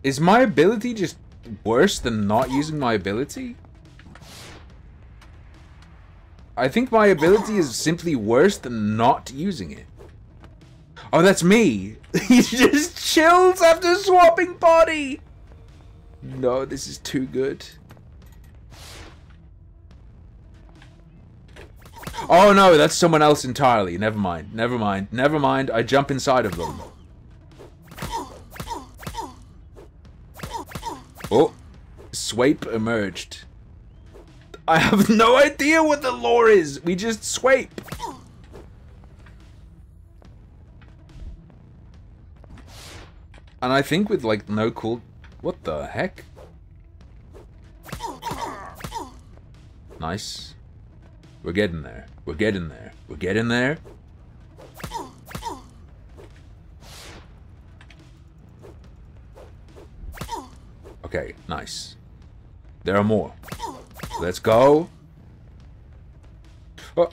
Is my ability just worse than not using my ability? I think my ability is simply worse than not using it. Oh, that's me. He just chills after swapping body. No, this is too good. Oh no, that's someone else entirely. Never mind. Never mind. Never mind. I jump inside of them. Oh, swipe emerged. I have no idea what the lore is. We just swipe. And I think with like no cool... What the heck? Nice. We're getting there. We're getting there. We're getting there. Okay, nice. There are more. Let's go. Oh.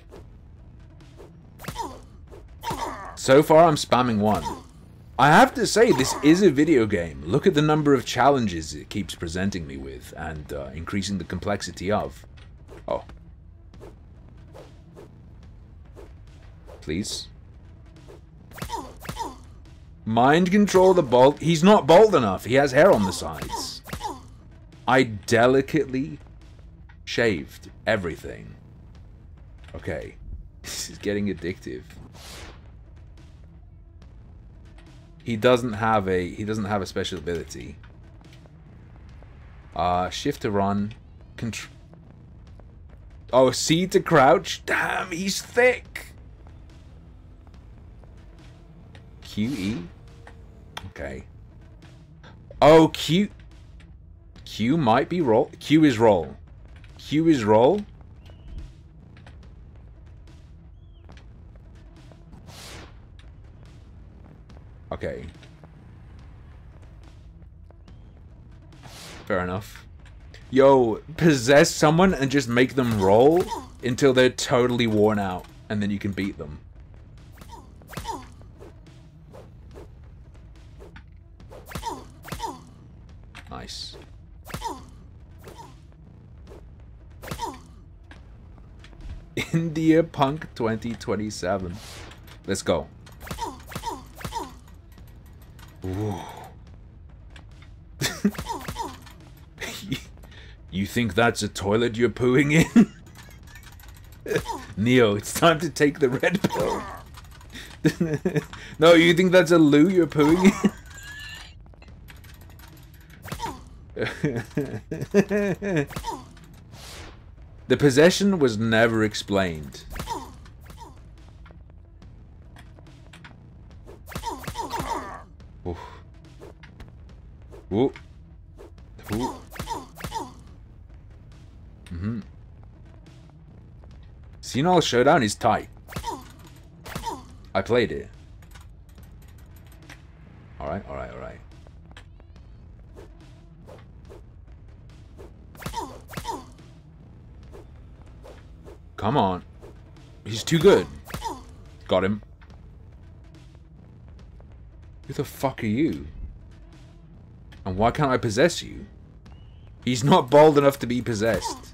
So far, I'm spamming one. I have to say, this is a video game. Look at the number of challenges it keeps presenting me with and increasing the complexity of. Oh. Please. Mind control the bald. He's not bald enough. He has hair on the sides. I delicately shaved everything. Okay. This is getting addictive. He doesn't have a special ability. Shift to run. Oh, C to crouch. Damn, he's thick. QE. Okay. Oh, Q might be roll. Q is roll. Q is roll. Okay. Fair enough. Yo, possess someone and just make them roll until they're totally worn out, and then you can beat them. Nice. India Punk 2027. Let's go. Ooh. You think that's a toilet you're pooing in? Neo, it's time to take the red pill. No, you think that's a loo you're pooing in? The possession was never explained. Oof. Ooh. Ooh. Senile Showdown is tight. I played it. Alright, alright, alright. Come on. He's too good. Got him. Who the fuck are you? And why can't I possess you? He's not bald enough to be possessed.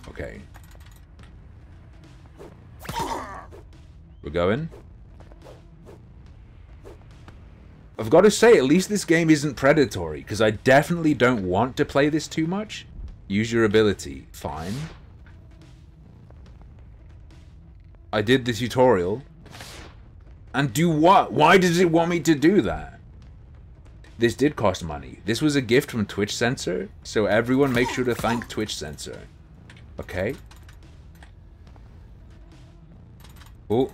Okay. We're going. I've got to say, at least this game isn't predatory, because I definitely don't want to play this too much. Use your ability. Fine. I did the tutorial. And do what? Why does it want me to do that? This did cost money. This was a gift from Twitch Censor, so everyone make sure to thank Twitch Censor. Okay. Oh.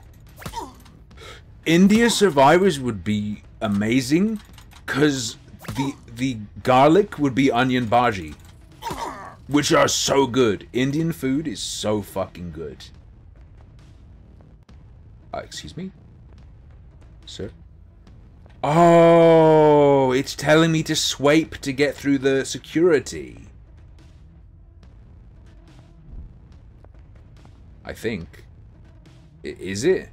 India Survivors would be amazing, because the garlic would be onion bhaji, which are so good. Indian food is so fucking good. Excuse me? Sir? Oh, it's telling me to swipe to get through the security. I think. Is it?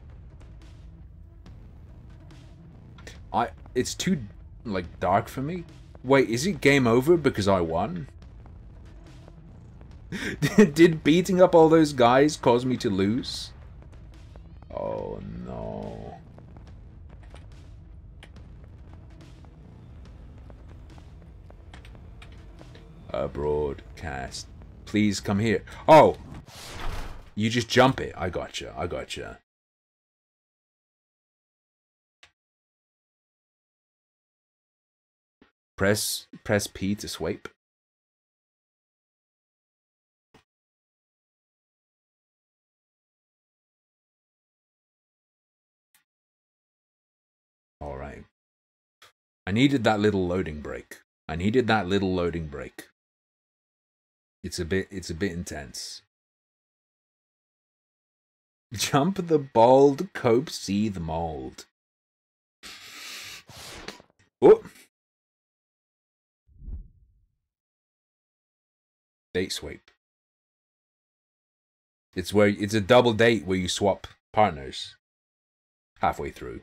It's too, like, dark for me. Wait, is it game over because I won? Did beating up all those guys cause me to lose? Oh, no. Broadcast. Please come here. Oh! You just jump it. I gotcha. I gotcha. Press P to swipe. All right. I needed that little loading break. I needed that little loading break. It's a bit intense. Jump the bald cope, see the mold. Oh. Date swipe. It's a double date where you swap partners halfway through.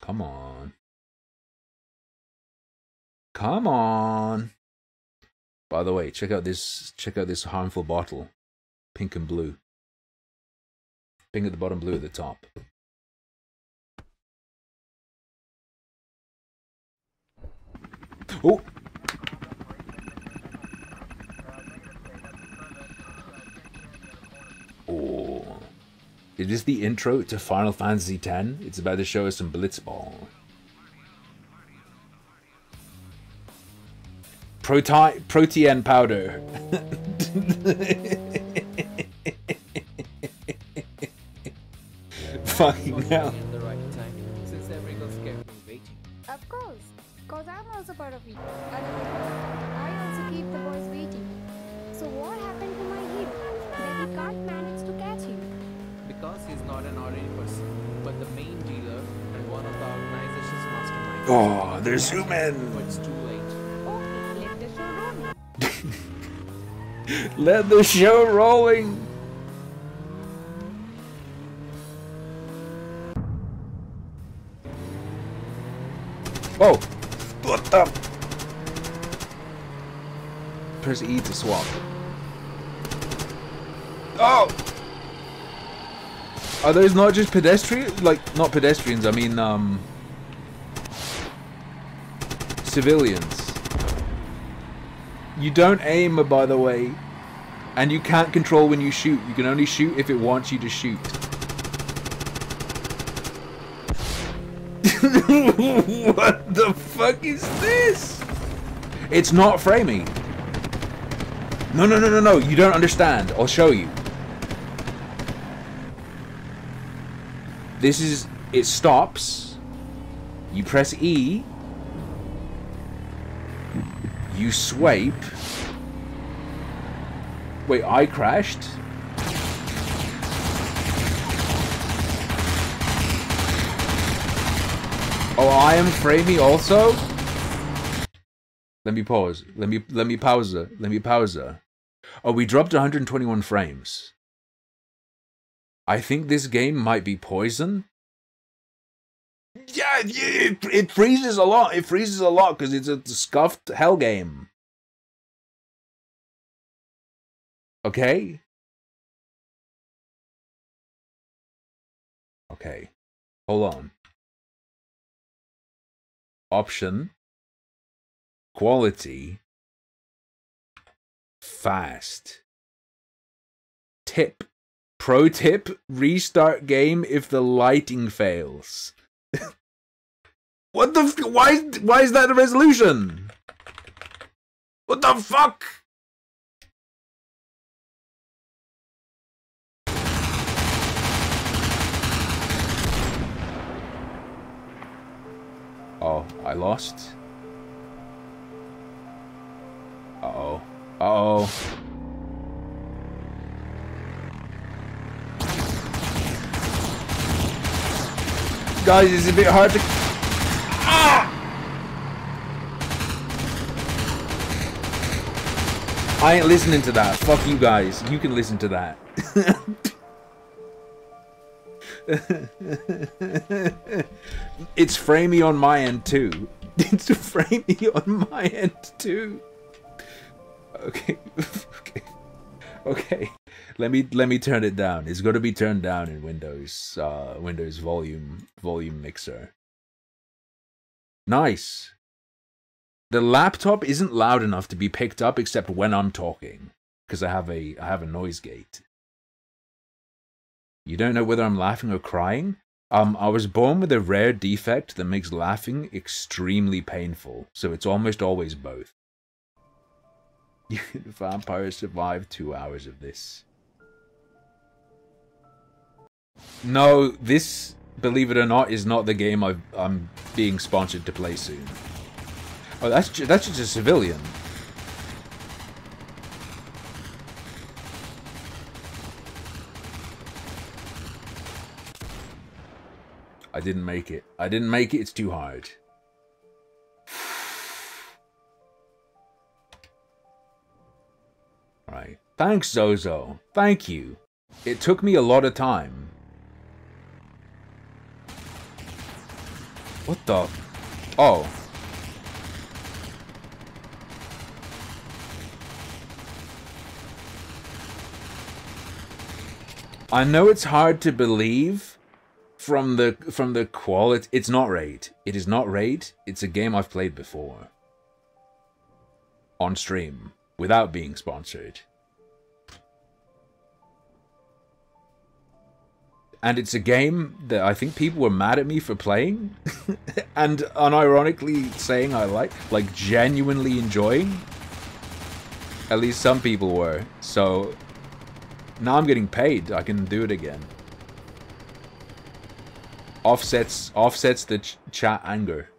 Come on. Come on. By the way, check out this harmful bottle. Pink and blue. Pink at the bottom, blue at the top. Oh! Oh. Is this the intro to Final Fantasy X? It's about to show us some Blitzball. Protein powder. Fucking hell. Of course, cause I'm also part of it. I also keep the boys waiting. So what happened to my hero? That we can't manage to catch him. Because he's not an ordinary person, but the main dealer and one of the organization's masterminds. Oh, there's human. But it's too late. Okay, let the show roll. Let the show rolling. Oh, what the? Press E to swap. Oh! Are those not just pedestrians? Like, not pedestrians, I mean, civilians. You don't aim, by the way. And you can't control when you shoot. You can only shoot if it wants you to shoot. What the fuck is this? It's not framing. No, no, no, no, no. You don't understand. I'll show you. This is... It stops. You press E. You swipe. Wait, I crashed? Oh, I am framing also? Let me pause. Let me pause. Let me pause. Oh, we dropped 121 frames. I think this game might be poison. Yeah, it freezes a lot. It freezes a lot because it's a scuffed hell game. Okay? Okay. Hold on. Option. Quality. Fast. Tip. Pro tip, restart game if the lighting fails. What the why is that the resolution? What the fuck? Oh, I lost. Uh-oh. Uh-oh. Guys, it's a bit hard to... Ah! I ain't listening to that. Fuck you guys. You can listen to that. It's framey on my end too. It's framey on my end too. Okay. Okay. Okay. Let me turn it down. It's going to be turned down in Windows Windows volume mixer. Nice. The laptop isn't loud enough to be picked up except when I'm talking, because I have a noise gate. You don't know whether I'm laughing or crying? I was born with a rare defect that makes laughing extremely painful, so it's almost always both. Vampire survived 2 hours of this. No, this, believe it or not, is not the game I'm being sponsored to play soon. Oh, that's just a civilian. I didn't make it. I didn't make it. It's too hard. Alright. Thanks, Zozo. Thank you. It took me a lot of time. What the... Oh. I know it's hard to believe from the quality. It's not Raid. It is not Raid. It's a game I've played before. On stream. Without being sponsored. And it's a game that I think people were mad at me for playing. And unironically saying I like genuinely enjoying. At least some people were. So now I'm getting paid. I can do it again. Offsets the chat anger.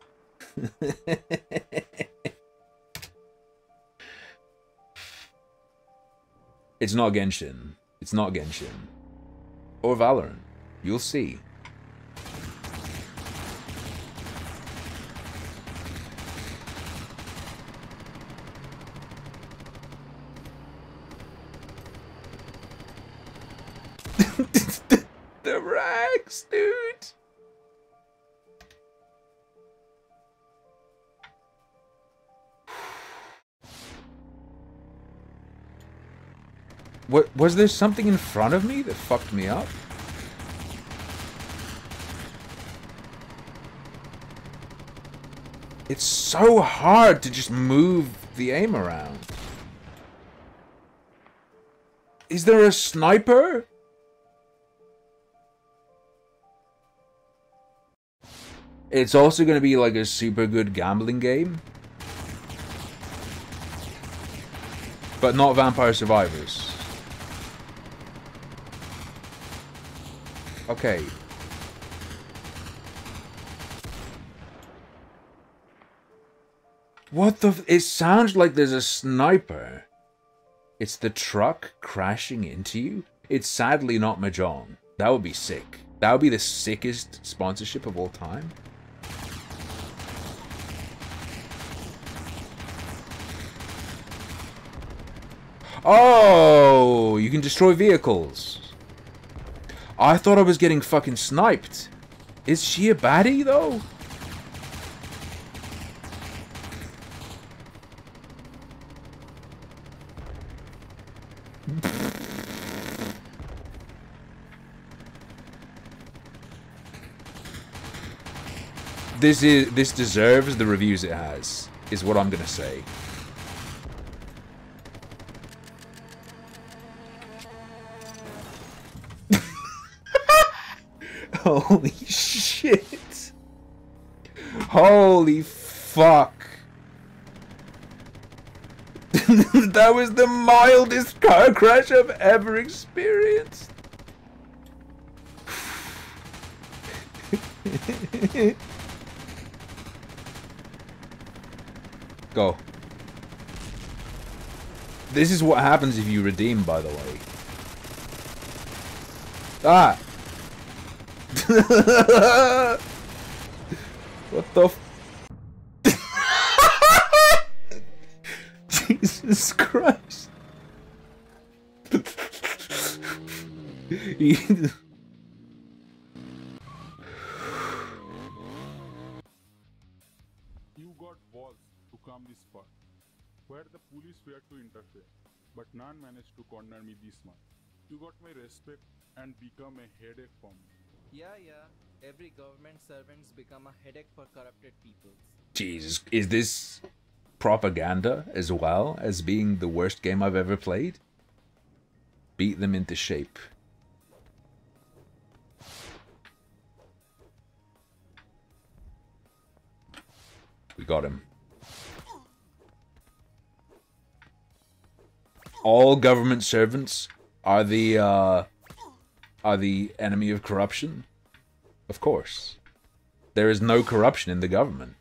It's not Genshin. It's not Genshin. Or Valorant. You'll see. The rags, dude. What was there something in front of me that fucked me up? It's so hard to just move the aim around. Is there a sniper? It's also going to be like a super good gambling game. But not Vampire Survivors. Okay. What the... It sounds like there's a sniper. It's the truck crashing into you? It's sadly not Mahjong. That would be sick. That would be the sickest sponsorship of all time. Oh, you can destroy vehicles. I thought I was getting fucking sniped. Is she a baddie, though? This deserves the reviews it has, is what I'm gonna say. Holy shit. Holy fuck. That was the mildest car crash I've ever experienced. Go. This is what happens if you redeem, by the way. Ah! What the Jesus Christ. You got balls to come this far, where the police were to interfere, but none managed to corner me this much. You got my respect and become a headache for me. Yeah. Every government servant's become a headache for corrupted people. Jesus, is this propaganda as well as being the worst game I've ever played? Beat them into shape. We got him. All government servants are the enemy of corruption? Of course. There is no corruption in the government.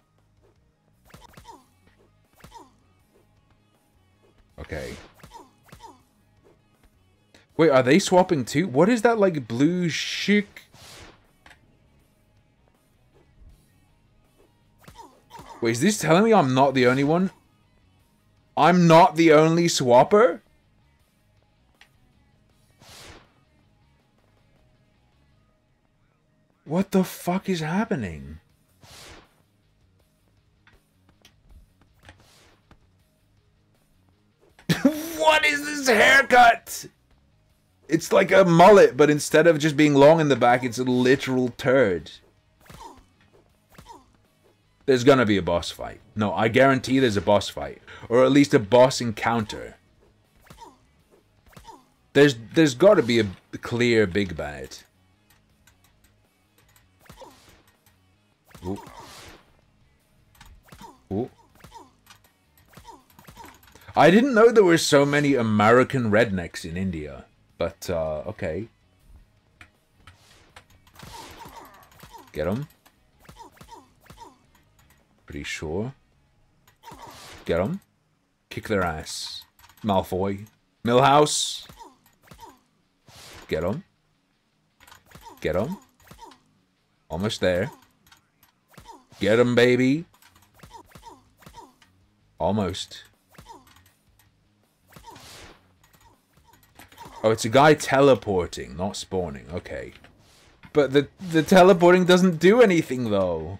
Okay. Wait, are they swapping too? What is that, like, blue chic? Wait, is this telling me I'm not the only one? I'm not the only swapper? What the fuck is happening? What is this haircut? It's like a mullet, but instead of just being long in the back, it's a literal turd. There's gonna be a boss fight. No, I guarantee there's a boss fight. Or at least a boss encounter. There's gotta be a clear big bad. Ooh. Ooh. I didn't know there were so many American rednecks in India. But, okay. Get them. Pretty sure. Get them. Kick their ass. Malfoy. Millhouse. Get them. Get them. Almost there. Get him, baby. Almost. Oh, it's a guy teleporting, not spawning. Okay. But the teleporting doesn't do anything, though.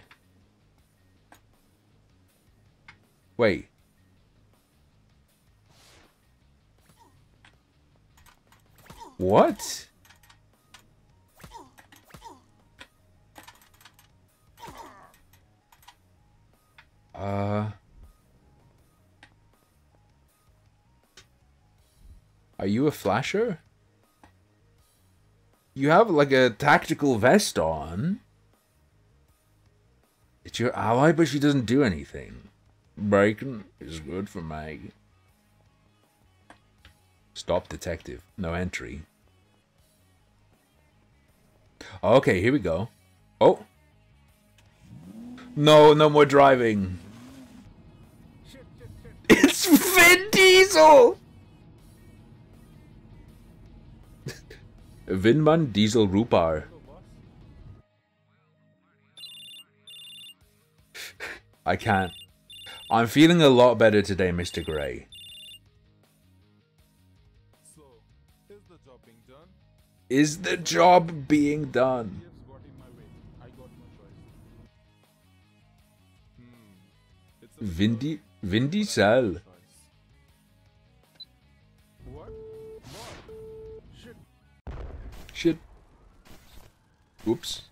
Wait. What? Are you a flasher? You have like a tactical vest on. It's your ally, but she doesn't do anything. Bacon is good for me. Stop detective. No entry. Okay, here we go. Oh. No, no more driving. It's Vin Diesel! Vinman Diesel Rupar. I can't. I'm feeling a lot better today, Mr. Grey. So, is the job being done? Is the job being done? Got in my way. I got no choice. It's a Vin Diesel. choice. What? Shit. Shit. Oops.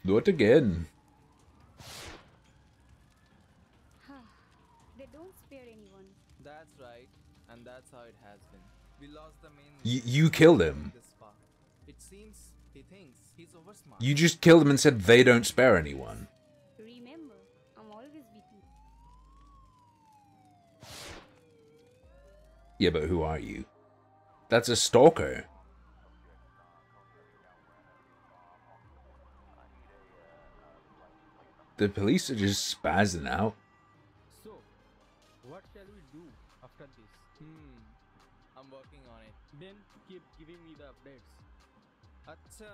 Do it again. They don't spare anyone. That's right, and that's how it has been. We lost the main. You killed him. This far. It seems he thinks he's over smart. You just killed him and said they don't spare anyone. Remember, I'm always with you. Yeah, but who are you? That's a stalker. The police are just spazzing out. So, what shall we do after this? I'm working on it. Then keep giving me the updates. अच्छा,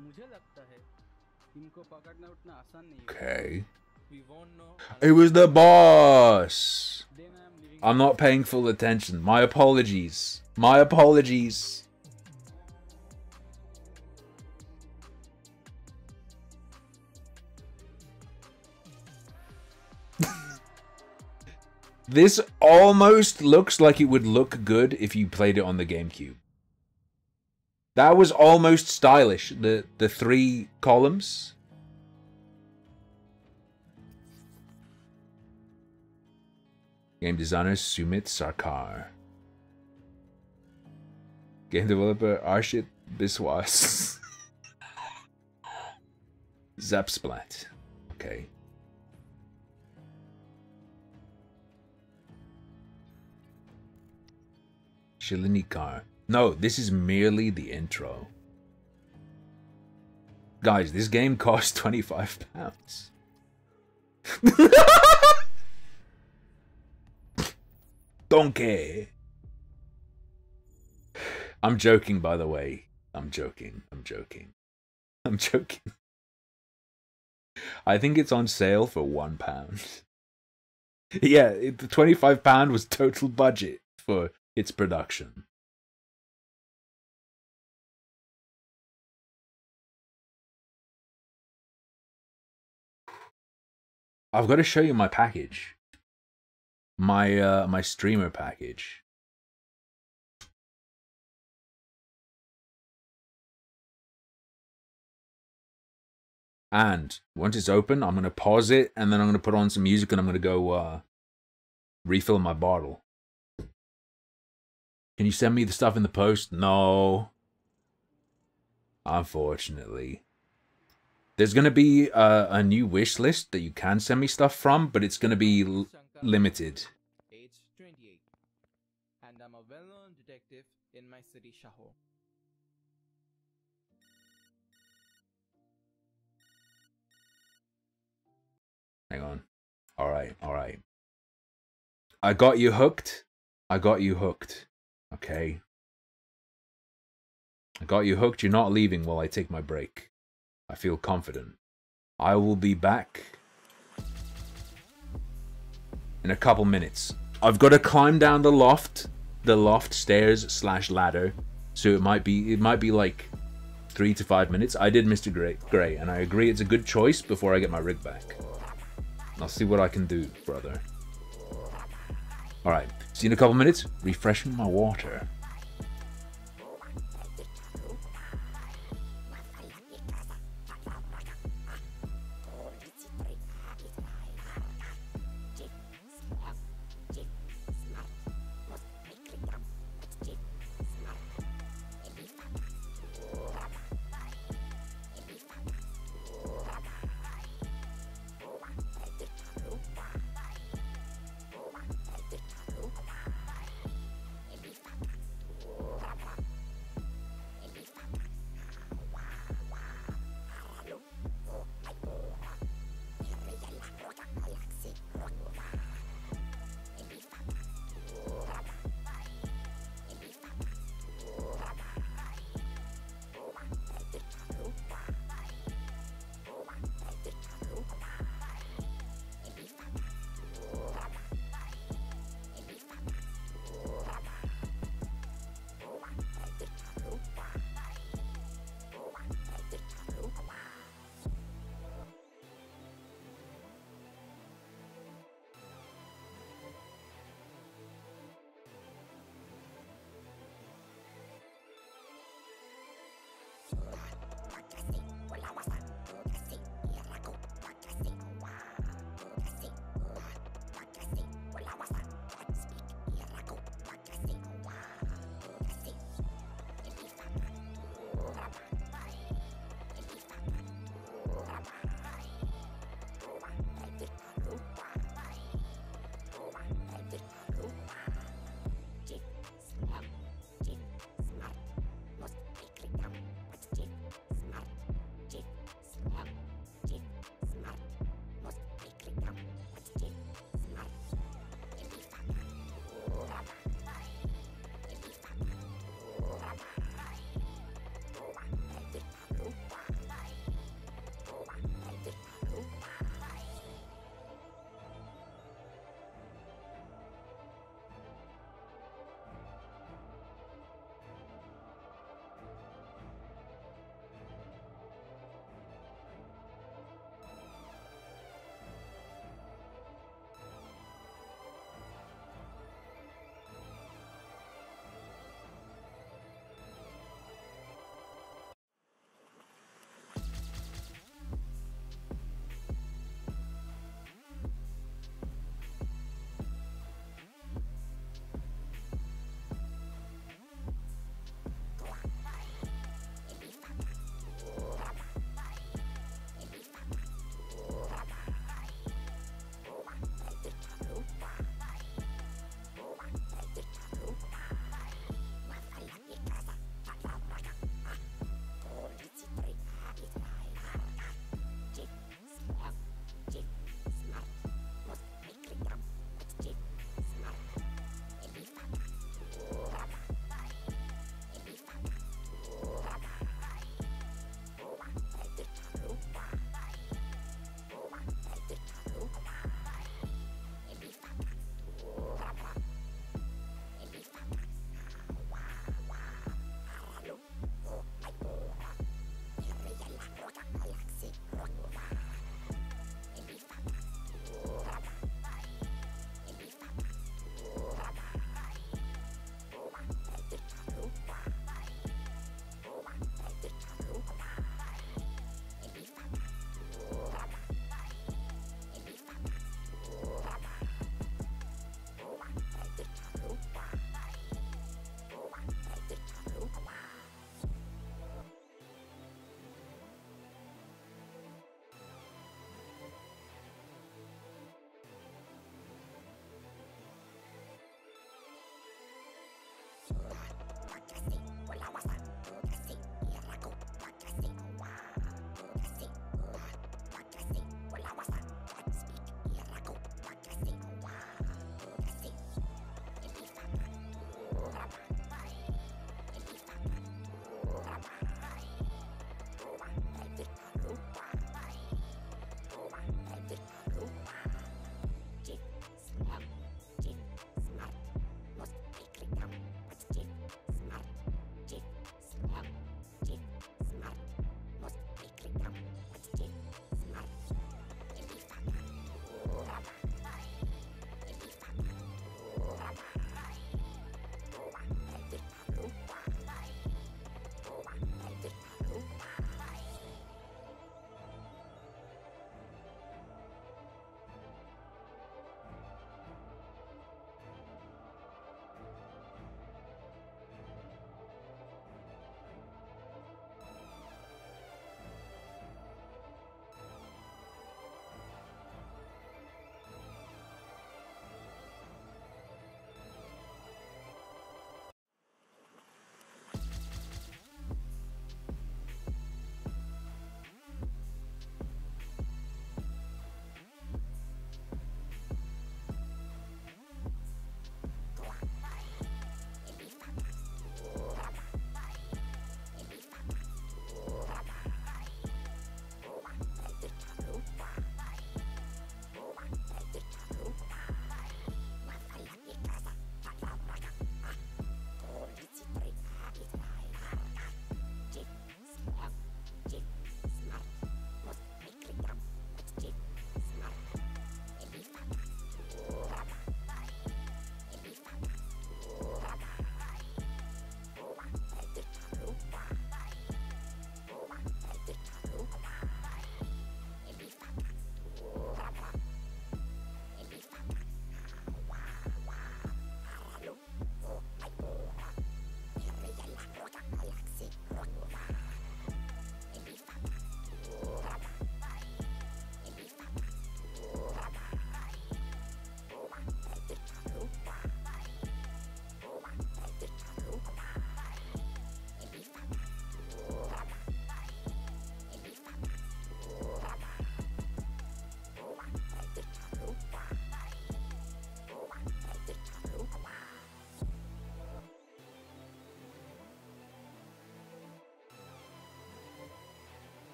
मुझे लगता है इनको पकड़ना उतना आसान नहीं है. Okay. We won't know. It was the boss. Then I'm leaving. I'm not paying full attention. My apologies. My apologies. This almost looks like it would look good if you played it on the GameCube. That was almost stylish. The 3 columns. Game designer Sumit Sarkar. Game developer Arshit Biswas. Zapsplat. Okay. Shilinikar. No, this is merely the intro. Guys, this game costs £25. Donkey. I'm joking, by the way. I'm joking. I think it's on sale for £1. Yeah, the £25 was total budget for its production. I've got to show you my package. My streamer package. And once it's open, I'm going to pause it and then I'm going to put on some music and I'm going to go refill my bottle. Can you send me the stuff in the post? No. Unfortunately. There's going to be a new wish list that you can send me stuff from, but it's going to be limited. Age 28. And I'm a well-known detective in my city, Shahor. Hang on. Alright. I got you hooked. Okay. I got you hooked. You're not leaving while I take my break. I feel confident. I will be back in a couple minutes. I've got to climb down the loft stairs / ladder. So it might be like 3 to 5 minutes. I did Mr. Grey, and I agree it's a good choice before I get my rig back. I'll see what I can do, brother. Alright, see you in a couple minutes. Refreshing my water.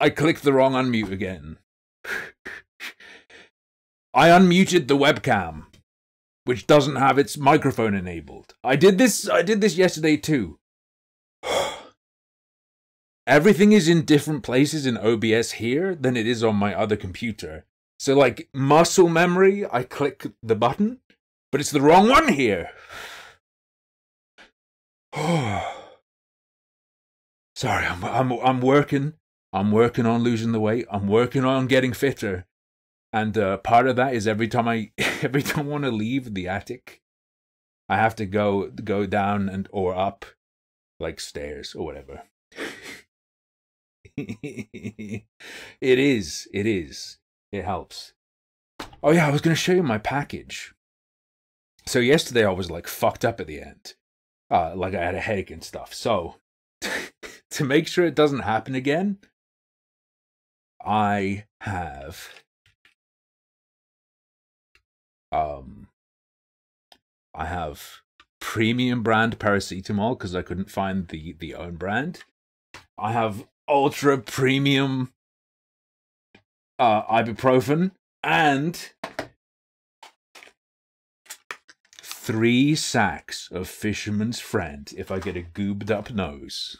I clicked the wrong unmute again. I unmuted the webcam, which doesn't have its microphone enabled. I did this yesterday too. Everything is in different places in OBS here than it is on my other computer. So like muscle memory, I click the button, but it's the wrong one here. Sorry, I'm working. I'm working on losing the weight. I'm working on getting fitter. And part of that is every time I want to leave the attic, I have to go down or up like stairs or whatever. It is. It helps. Oh yeah, I was going to show you my package. So yesterday I was like fucked up at the end. Like I had a headache and stuff. So to make sure it doesn't happen again, I have premium brand paracetamol because I couldn't find the own brand. I have ultra premium ibuprofen and 3 sacks of Fisherman's Friend if I get a goobed up nose.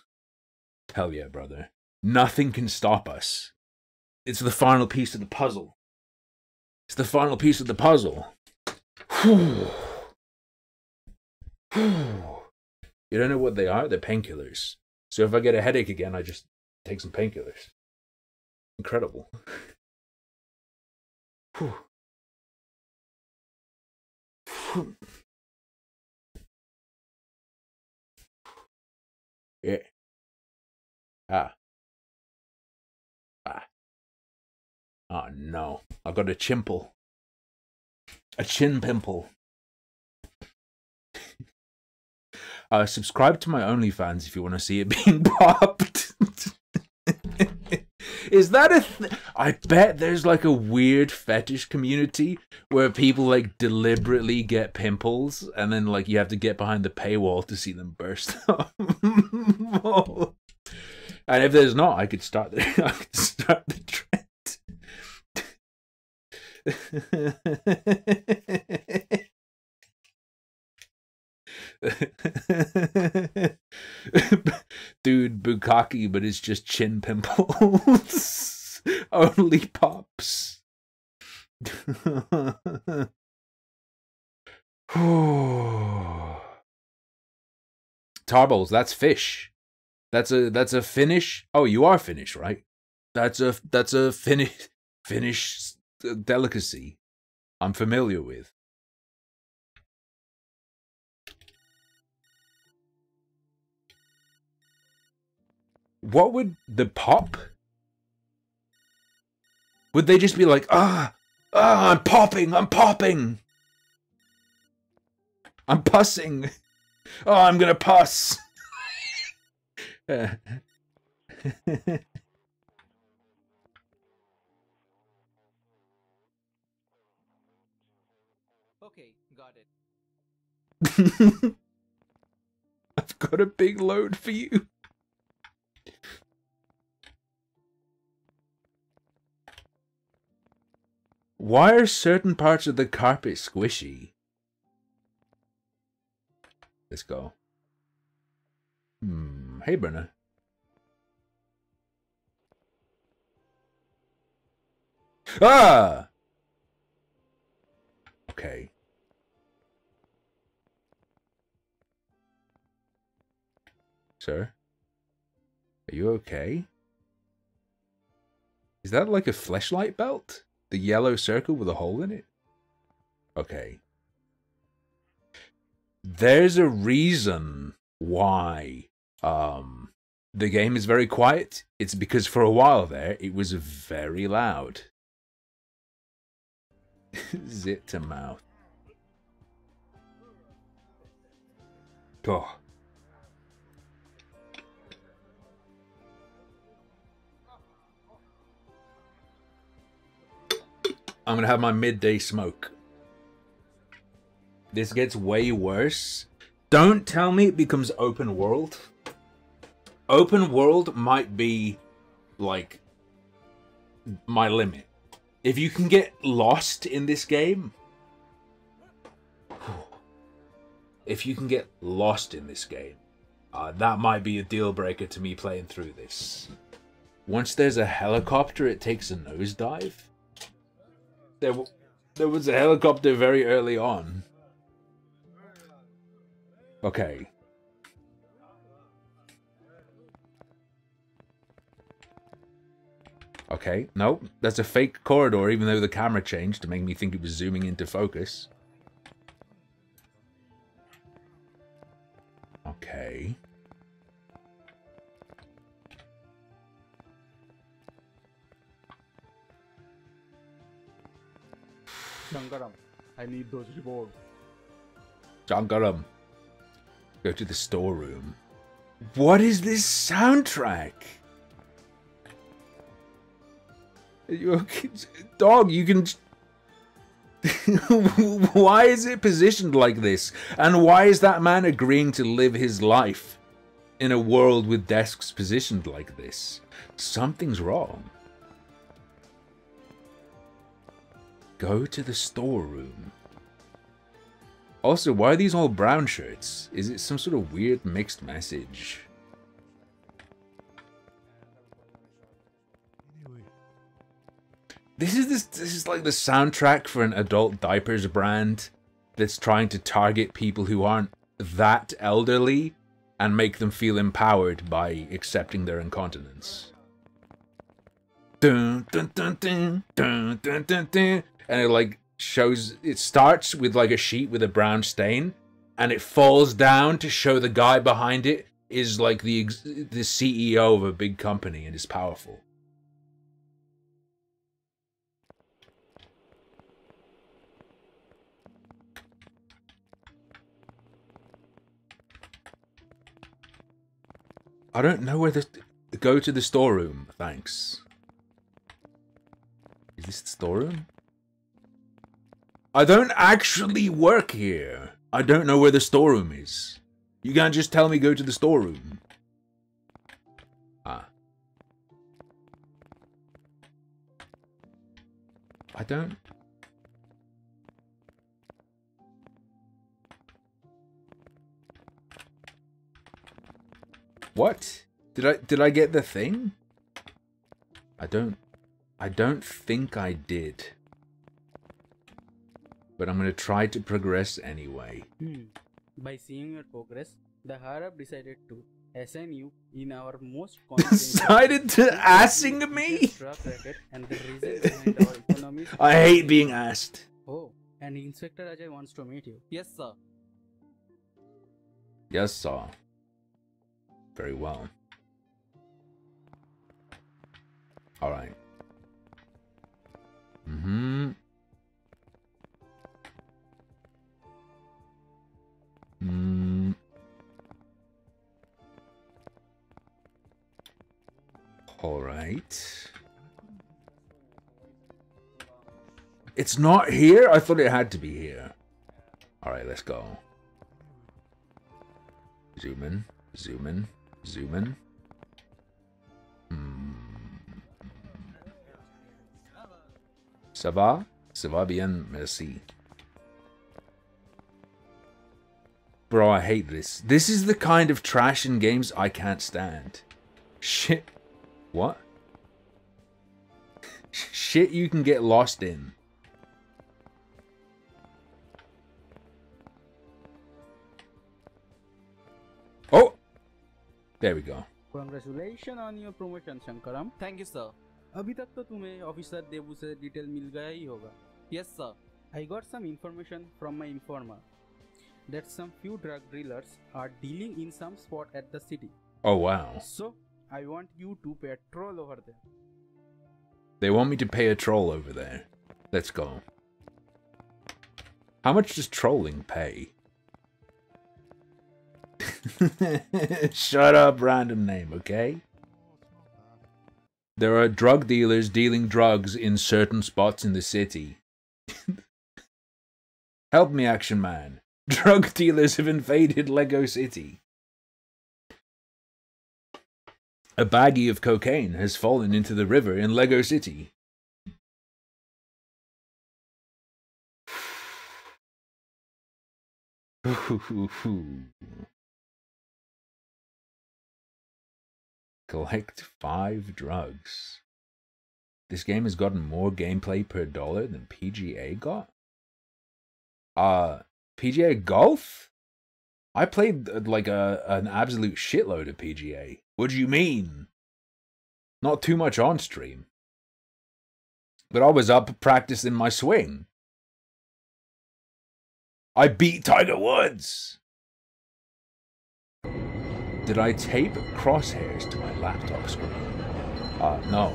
Hell yeah, brother. Nothing can stop us. It's the final piece of the puzzle. It's the final piece of the puzzle. You don't know what they are? They're painkillers. So if I get a headache again, I just take some painkillers. Incredible. Yeah. Oh no. I got a chimple. A chin pimple. Subscribe to my OnlyFans if you want to see it being popped. Is that a I bet there's like a weird fetish community where people like deliberately get pimples and then like you have to get behind the paywall to see them burst up. And if there's not, I could start the trend. Dude, bukkake, but it's just chin pimples. Only pops. Tarballs, that's fish. That's a Finnish. Oh, you are Finnish, right? That's a Finnish delicacy I'm familiar with. What would the pop? Would they just be like, I'm popping, I'm pussing. Oh, I'm gonna puss. Okay, got it. I've got a big load for you. Why are certain parts of the carpet squishy? Let's go. Hey, Brenna. Ah! Okay. Sir? Are you okay? Is that like a fleshlight belt? The yellow circle with a hole in it? Okay. There's a reason why the game is very quiet. It's because for a while there, it was very loud. Zit to mouth. Oh. I'm gonna have my midday smoke. This gets way worse. Don't tell me it becomes open world. Open world might be like my limit. If you can get lost in this game, that might be a deal breaker to me playing through this. Once there's a helicopter, it takes a nosedive. There was a helicopter very early on. Okay. Okay, nope. That's a fake corridor, even though the camera changed to make me think it was zooming into focus. Okay. Shankaram, I need those rewards. Shankaram, go to the storeroom. What is this soundtrack? Dog, you can... Why is it positioned like this? And why is that man agreeing to live his life in a world with desks positioned like this? Something's wrong. Go to the storeroom. Also, why are these all brown shirts? Is it some sort of weird mixed message? This is like the soundtrack for an adult diapers brand that's trying to target people who aren't that elderly and make them feel empowered by accepting their incontinence. Dun, dun, dun, dun, dun, dun, dun, dun. And it like shows, it starts with like a sheet with a brown stain, and it falls down to show the guy behind it is like the CEO of a big company and is powerful. I don't know where this... Go to the storeroom, thanks. Is this the storeroom? I don't actually work here. I don't know where the storeroom is. You can't just tell me go to the storeroom. Ah. I don't... What? Did I get the thing? I don't think I did. But I'm gonna try to progress anyway. By seeing your progress, the Harab decided to assign you in our most decided to assing me? And the reason behind our economies. I hate being asked. Oh, and Inspector Ajay wants to meet you. Yes, sir. Yes, sir. Very well. Alright. Alright. It's not here? I thought it had to be here. Alright, let's go. Zoom in. Zoom in. Zoom in. Ça va? Ça va bien, merci. Bro, I hate this. This is the kind of trash in games I can't stand. Shit. What? Shit you can get lost in. Oh! There we go. Congratulations on your promotion, Shankaram. Thank you, sir. अभी तक तो तुम्हें officer देबू से detail मिल गया ही होगा. Yes, sir. I got some information from my informer that some few drug dealers are dealing in some spot at the city. Oh wow. So I want you to patrol over there. They want me to pay a troll over there. Let's go. How much does trolling pay? Shut up, random name, okay? There are drug dealers dealing drugs in certain spots in the city. Help me, Action Man. Drug dealers have invaded Lego City. A baggie of cocaine has fallen into the river in Lego City. Collect 5 drugs. This game has gotten more gameplay per dollar than PGA got? PGA Golf? I played like an absolute shitload of PGA. What do you mean? Not too much on stream. But I was up practicing my swing. I beat Tiger Woods! Did I tape crosshairs to my laptop screen? No.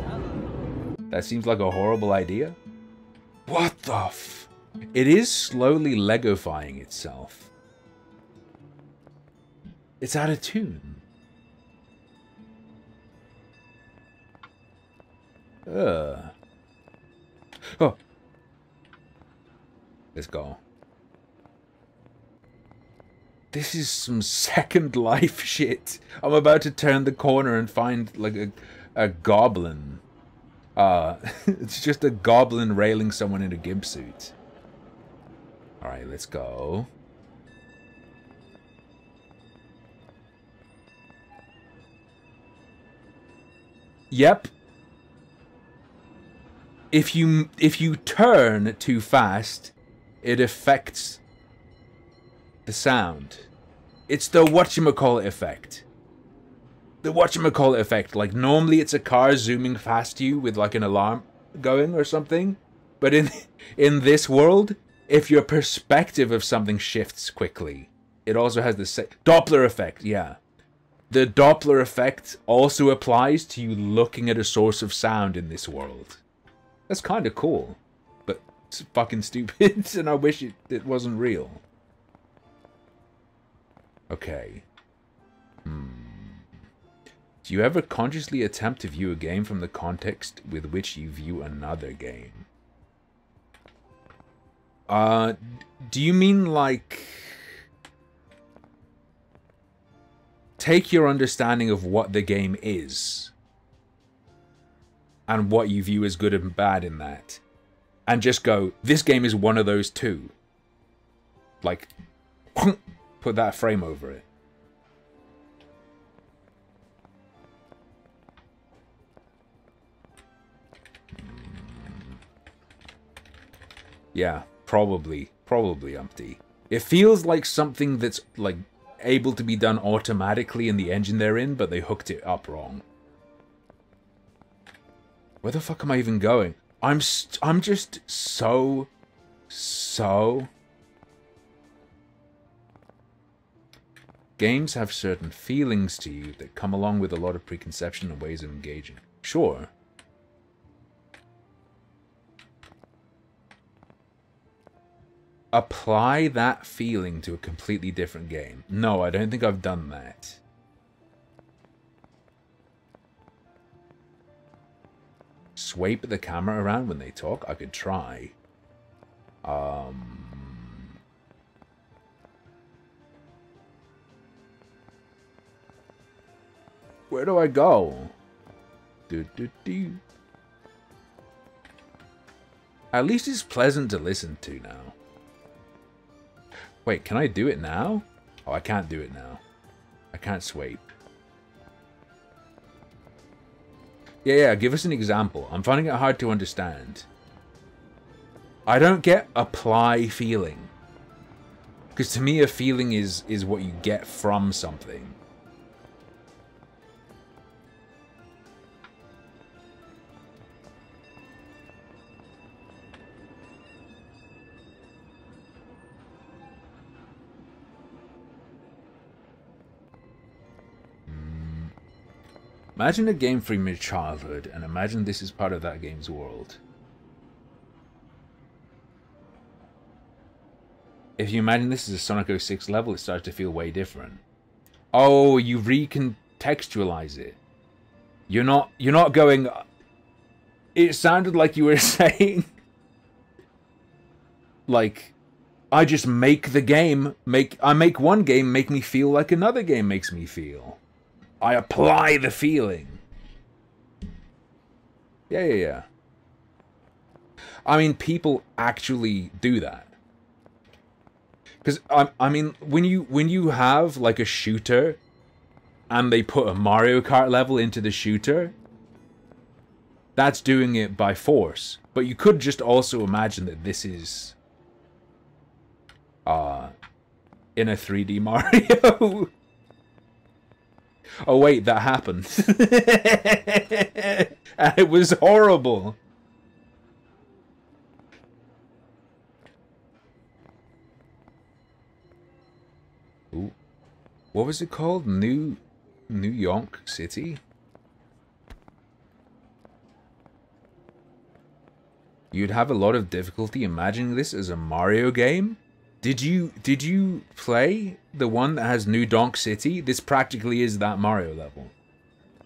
That seems like a horrible idea. What the f... It is slowly Legofying itself. It's out of tune. Oh. Let's go. This is some Second Life shit. I'm about to turn the corner and find like a goblin. It's just a goblin railing someone in a gimp suit. Alright, let's go. Yep. If you turn too fast, it affects the sound. It's the whatchamacallit effect. The whatchamacallit effect. Like, normally it's a car zooming past you with like an alarm going or something. But in this world, if your perspective of something shifts quickly, it also has the Doppler effect, yeah. The Doppler effect also applies to you looking at a source of sound in this world. That's kind of cool. But it's fucking stupid, and I wish it wasn't real. Okay. Do you ever consciously attempt to view a game from the context with which you view another game? Do you mean like... Take your understanding of what the game is and what you view as good and bad in that, and just go, this game is one of those two. Like, put that frame over it. Yeah, probably Umpty. It feels like something that's like able to be done automatically in the engine they're in, but they hooked it up wrong. Where the fuck am I even going? I'm just so... Games have certain feelings to you that come along with a lot of preconception and ways of engaging. Sure. Apply that feeling to a completely different game. No, I don't think I've done that. Swipe the camera around when they talk? I could try. Where do I go? At least it's pleasant to listen to now. Wait, can I do it now? Oh, I can't do it now. I can't swipe. Yeah, give us an example. I'm finding it hard to understand. I don't get apply feeling. Because to me, a feeling is what you get from something. Imagine a game from your childhood, and imagine this is part of that game's world. If you imagine this is a Sonic 06 level, it starts to feel way different. Oh, you recontextualize it. You're not going... It sounded like you were saying... Like, I just make the game... I make one game make me feel like another game makes me feel. I apply the feeling. Yeah. I mean, people actually do that. Because I mean, when you have like a shooter, and they put a Mario Kart level into the shooter, that's doing it by force. But you could just also imagine that this is in a 3D Mario. Oh wait, that happened. And it was horrible. Ooh. What was it called? New York City? You'd have a lot of difficulty imagining this as a Mario game? Did you play the one that has New Donk City? This practically is that Mario level.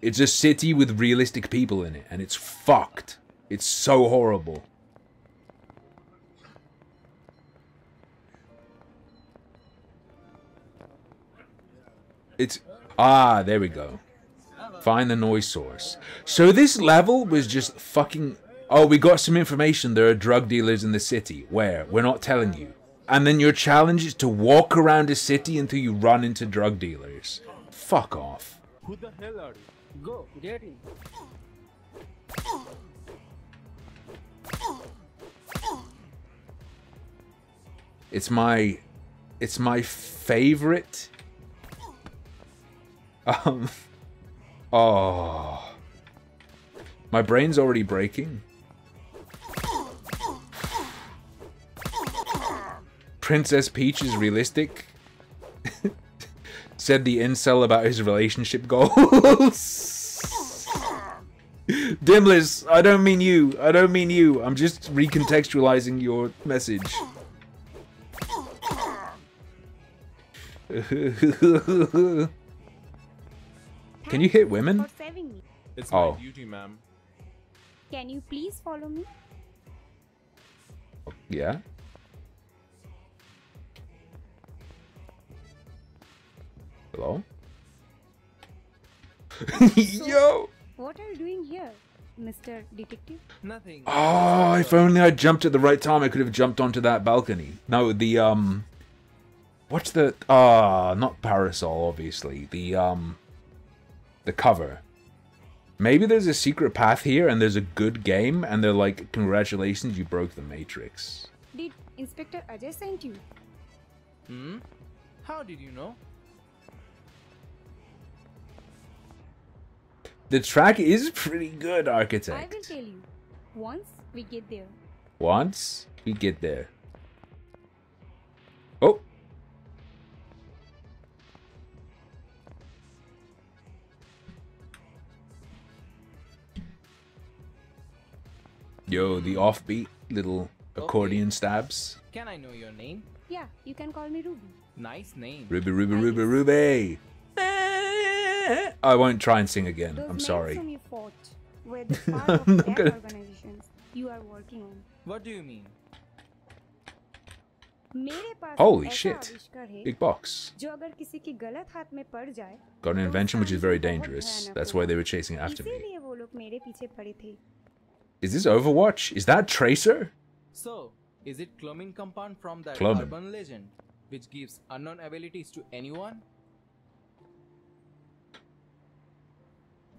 It's a city with realistic people in it, and it's fucked. It's so horrible. It's... Ah, there we go. Find the noise source. So this level was just fucking... Oh, we got some information. There are drug dealers in the city. Where? We're not telling you. And then your challenge is to walk around a city until you run into drug dealers. Fuck off. Who the hell are you? Go, get in. It's my favorite. Oh. My brain's already breaking. Princess Peach is realistic. Said the incel about his relationship goals. Dimless, I don't mean you. I don't mean you. I'm just recontextualizing your message. Can you hit women? It's my duty, ma'am. Can you please follow me? Yeah. Hello? Yo! What are you doing here, Mr. Detective? Nothing. Oh, if only I jumped at the right time, I could have jumped onto that balcony. No, the, what's the, not parasol, obviously. The cover. Maybe there's a secret path here and there's a good game and they're like, congratulations, you broke the Matrix. Did Inspector Ajay send you? Hmm? How did you know? The track is pretty good, Architect. I will tell you. Once we get there. Once we get there. Oh. Yo, the offbeat little accordion stabs. Can I know your name? Yeah, you can call me Ruby. Nice name. Ruby, Ruby, Ruby, Ruby. I won't try and sing again. I'm sorry. Those men whom you fought were the part of that organizations you are working on. What do you mean? मेरे पास Holy ऐसा shit. आविष्कार है, Big box. जो अगर किसी के गलत हाथ में पड़ जाए, Got an तो invention which is very बहुत dangerous. भयानक That's होगा। why they were chasing after me. इसीलिए वो लोग मेरे पीछे पड़े थे। Is this Overwatch? Is that Tracer? So, is it Clomin compound from that Clomin. urban legend, which gives unknown abilities to anyone?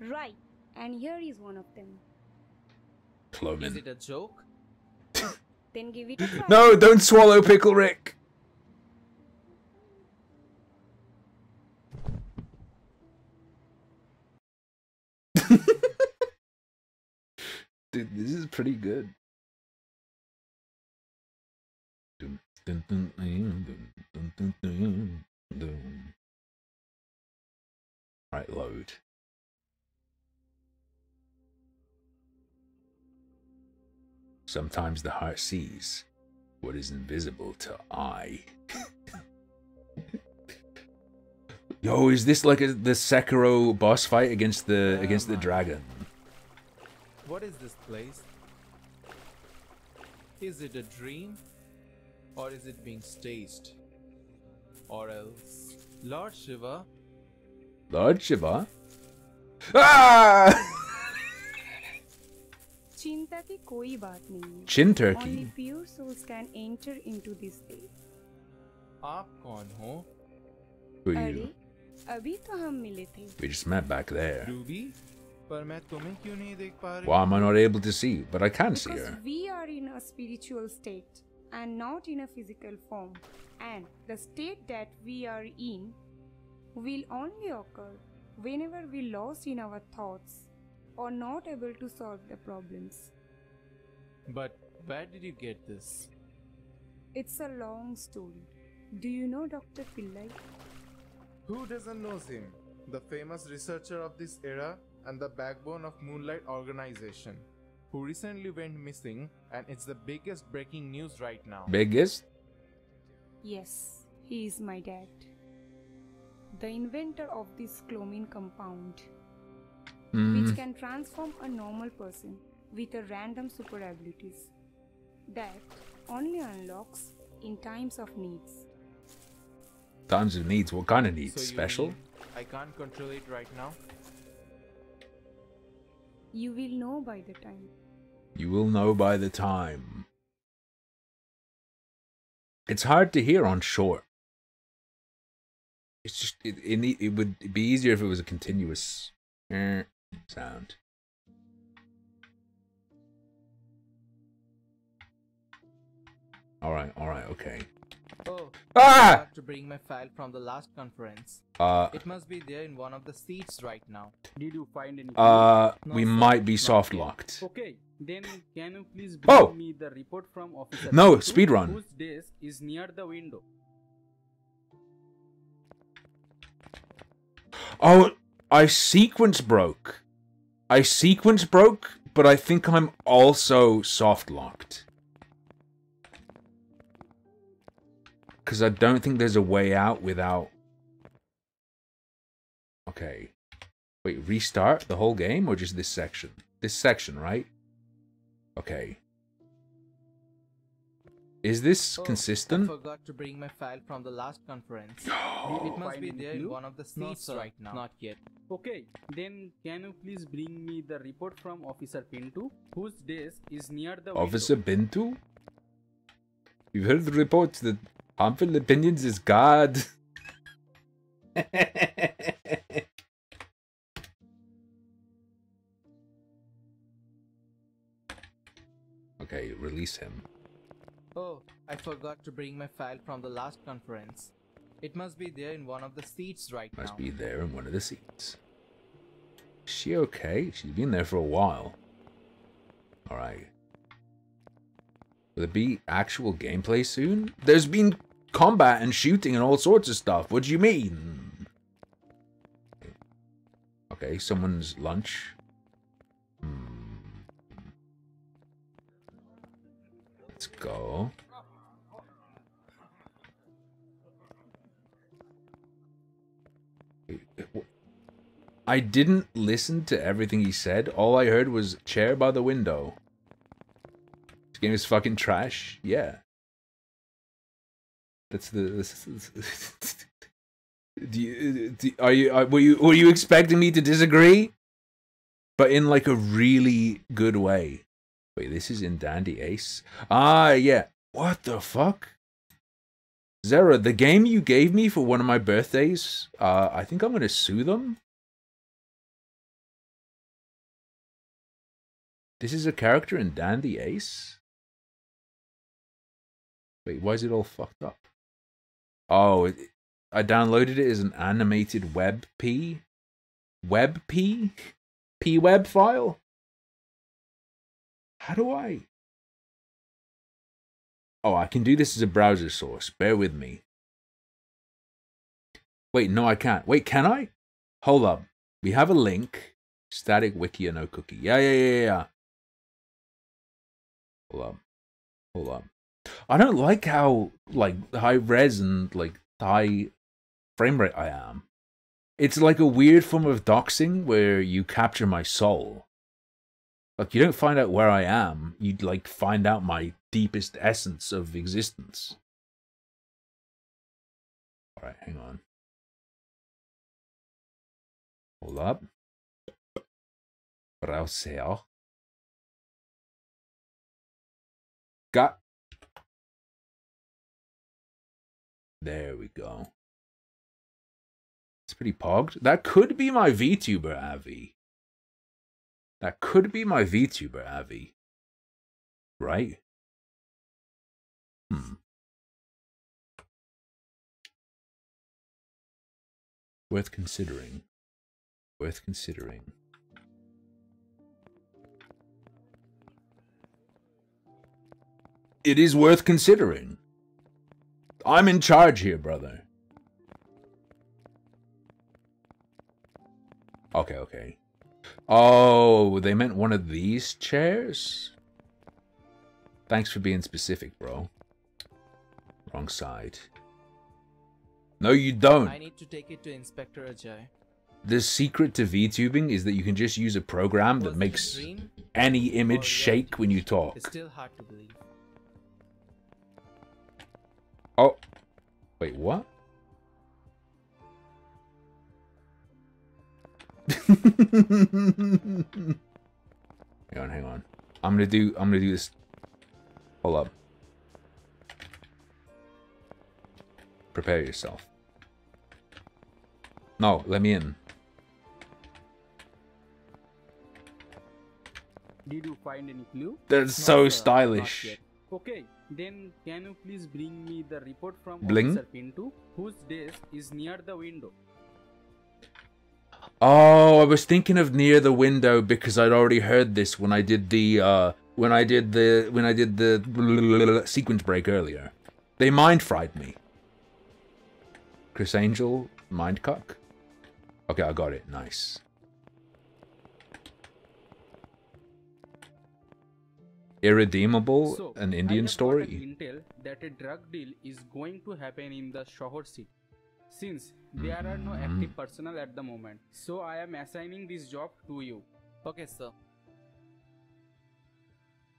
Right, and here is one of them. Is Clomin. it a joke? Then give it a try. No, don't swallow Pickle Rick. Dude, this is pretty good. Right, load. Sometimes the heart sees what is invisible to eye. Yo, is this like the Sekiro boss fight against the dragon? What is this place? Is it a dream? Or is it being staged? Or else... Lord Shiva? Lord Shiva? Ah! चिंता की कोई बात नहीं है। Chin turkey. Only pure souls can enter into this state. आप कौन हो? Who are अरे you? अभी तो हम मिले थे. We just met back there. Ruby, पर मैं तुम्हें क्यों नहीं देख पा रही? Why am I not able to see? But I can see Because her. we are in a spiritual state and not in a physical form, and the state that we are in will only occur whenever we lost in our thoughts or not able to solve the problems. But where did you get this? It's a long story. Do you know Dr. Pillai? Who doesn't know him? The famous researcher of this era and the backbone of Moonlight Organization, who recently went missing, and it's the biggest breaking news right now. Biggest? Yes, he is my dad. The inventor of this clomine compound, which can transform a normal person with a random super abilities that only unlocks in times of needs. Times of needs? What kind of needs? So you Special? mean I can't control it right now? You will know by the time. You will know by the time. It's hard to hear on short. It's just it would be easier if it was a continuous sound. All right, okay. Oh, Ah! I have to bring my file from the last conference. It must be there in one of the seats right now. Did you find any? We might be soft locked. Okay, then can you please bring me the report from Officer No, Pinto, speedrun. whose desk is near the window? Oh, I sequence broke, but I think I'm also soft locked. Because I don't think there's a way out without... Okay. Wait, restart the whole game or just this section? This section, right? Okay. Is this consistent? I forgot to bring my file from the last conference. It must be there in one of the seats right now. Not yet. Okay, then can you please bring me the report from Officer Pinto, whose desk is near the Officer window? Pinto? You've heard the reports that harmful opinions is God. Okay, release him. Oh, I forgot to bring my file from the last conference. It must be there in one of the seats right now. Must be there in one of the seats. Is she okay? She's been there for a while. Alright. Will there be actual gameplay soon? There's been combat and shooting and all sorts of stuff. What do you mean? Okay, someone's lunch. Let's go. I didn't listen to everything he said. All I heard was chair by the window. This game is fucking trash. Yeah. That's the. Were you expecting me to disagree? But in like a really good way. Wait, this is in Dandy Ace. Ah, yeah. What the fuck? Zera, the game you gave me for one of my birthdays, I think I'm gonna sue them. This is a character in Dandy Ace? Wait, why is it all fucked up? Oh, I downloaded it as an animated WebP? WebP? P-Web file? How do I... Oh, I can do this as a browser source. Bear with me. Wait, no, I can't. Wait, can I? Hold up. We have a link. Static wiki or no cookie. Yeah. Hold up. I don't like how, like, high res and, like, high frame rate I am. It's like a weird form of doxing where you capture my soul. Like, you don't find out where I am. You'd, like, find out my deepest essence of existence. Alright, hang on. Hold up. Browser. Got. There we go. It's pretty pogged. That could be my VTuber Avi. That could be my VTuber Avi. Right? Worth considering. Worth considering. It is worth considering. I'm in charge here, brother. Okay, okay. Oh, they meant one of these chairs? Thanks for being specific, bro. Wrong side. No, you don't. I need to take it to Inspector Ajay. The secret to VTubing is that you can just use a program that makes any image shake when you talk. It's still hard to believe. Oh. Wait, what? Hang on. I'm gonna do this. Hold up. Prepare yourself. No, let me in. Did you find any clue? That's so stylish. Okay, then can you please bring me the report from Bling? Officer Pinto, whose desk is near the window? Oh, I was thinking of near the window because I'd already heard this when I did the sequence break earlier. They mind fried me. Chris Angel, mind cuck. Okay, I got it. Nice. Irredeemable, So, an Indian story. Intel that a drug deal is going to happen in the Shahar city. Since there are no active personnel at the moment, so I am assigning this job to you. Okay, sir.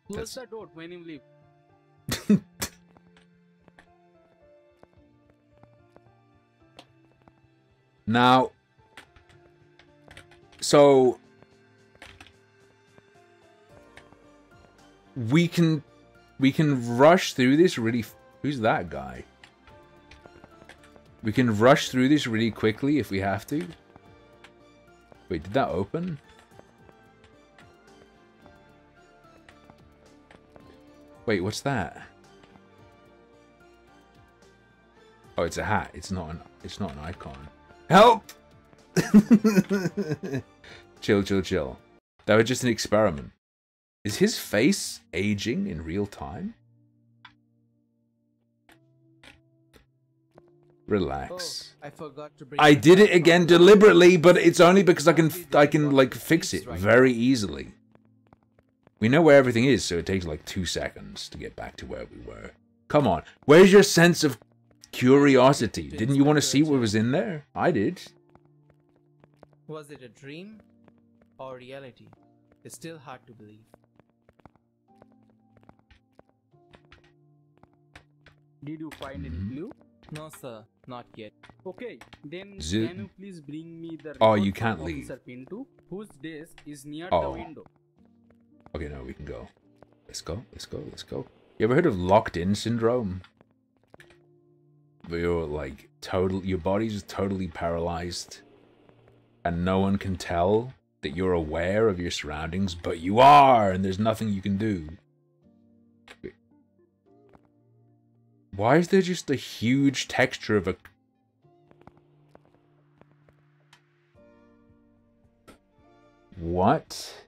Close the door when you leave. Now, so we can rush through this really. Who's that guy? We can rush through this really quickly if we have to. Wait, did that open? Wait, what's that? Oh, it's a hat. It's not an icon. Help! Chill, chill, chill. That was just an experiment. Is his face aging in real time? Relax. Oh, I forgot to bring. I did it again deliberately, but it's only because I can like fix it very easily. We know where everything is, so it takes like 2 seconds to get back to where we were. Come on, where's your sense of curiosity? Didn't you want to see what was in there? I did. Was it a dream or reality? It's still hard to believe. Did you find any clue? No, sir, not yet. Okay, then Zoom. can you please bring me the Oh, report you can't from leave. Officer Pinto, whose desk is near Oh. the window? Okay, no, we can go. Let's go, let's go, let's go. You ever heard of locked-in syndrome? Where you're like your body's totally paralyzed, and no one can tell that you're aware of your surroundings, but you are, and there's nothing you can do. Why is there just a huge texture of a... What?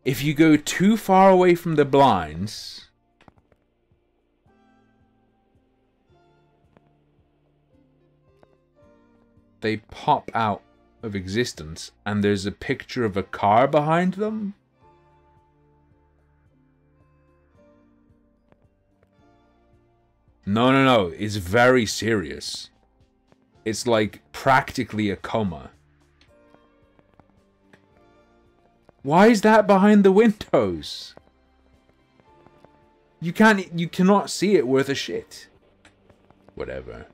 If you go too far away from the blinds... they pop out of existence, and there's a picture of a car behind them? No, no, no. It's very serious. It's like practically a coma. Why is that behind the windows? You cannot see it worth a shit. Whatever.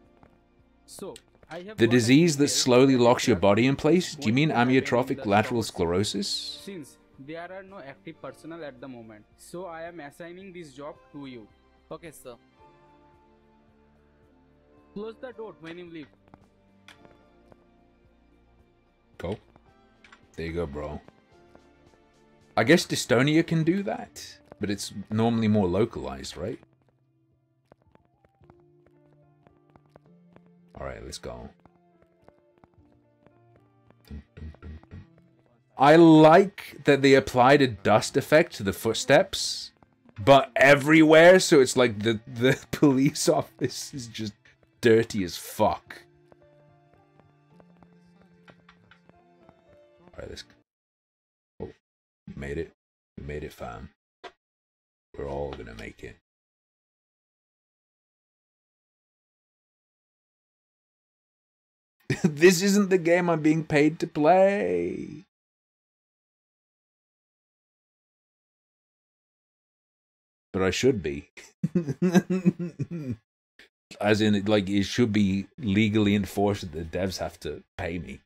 So, I have The got an disease that intel slowly that locks your drug body in deal place? is Do you going mean to happen in amyotrophic the lateral Shahar city. sclerosis? Since there are no active personnel at the moment, so I am assigning this job to you. Okay, sir. Close the door when you leave. Go. There you go, bro. I guess Dystonia can do that, but it's normally more localized, right? Alright, let's go. I like that they applied a dust effect to the footsteps, but everywhere, so it's like the police office is just dirty as fuck. Alright, let's go. Oh, we made it. We made it, fam. We're all gonna make it. This isn't the game I'm being paid to play. But I should be. As in, like, it should be legally enforced that the devs have to pay me.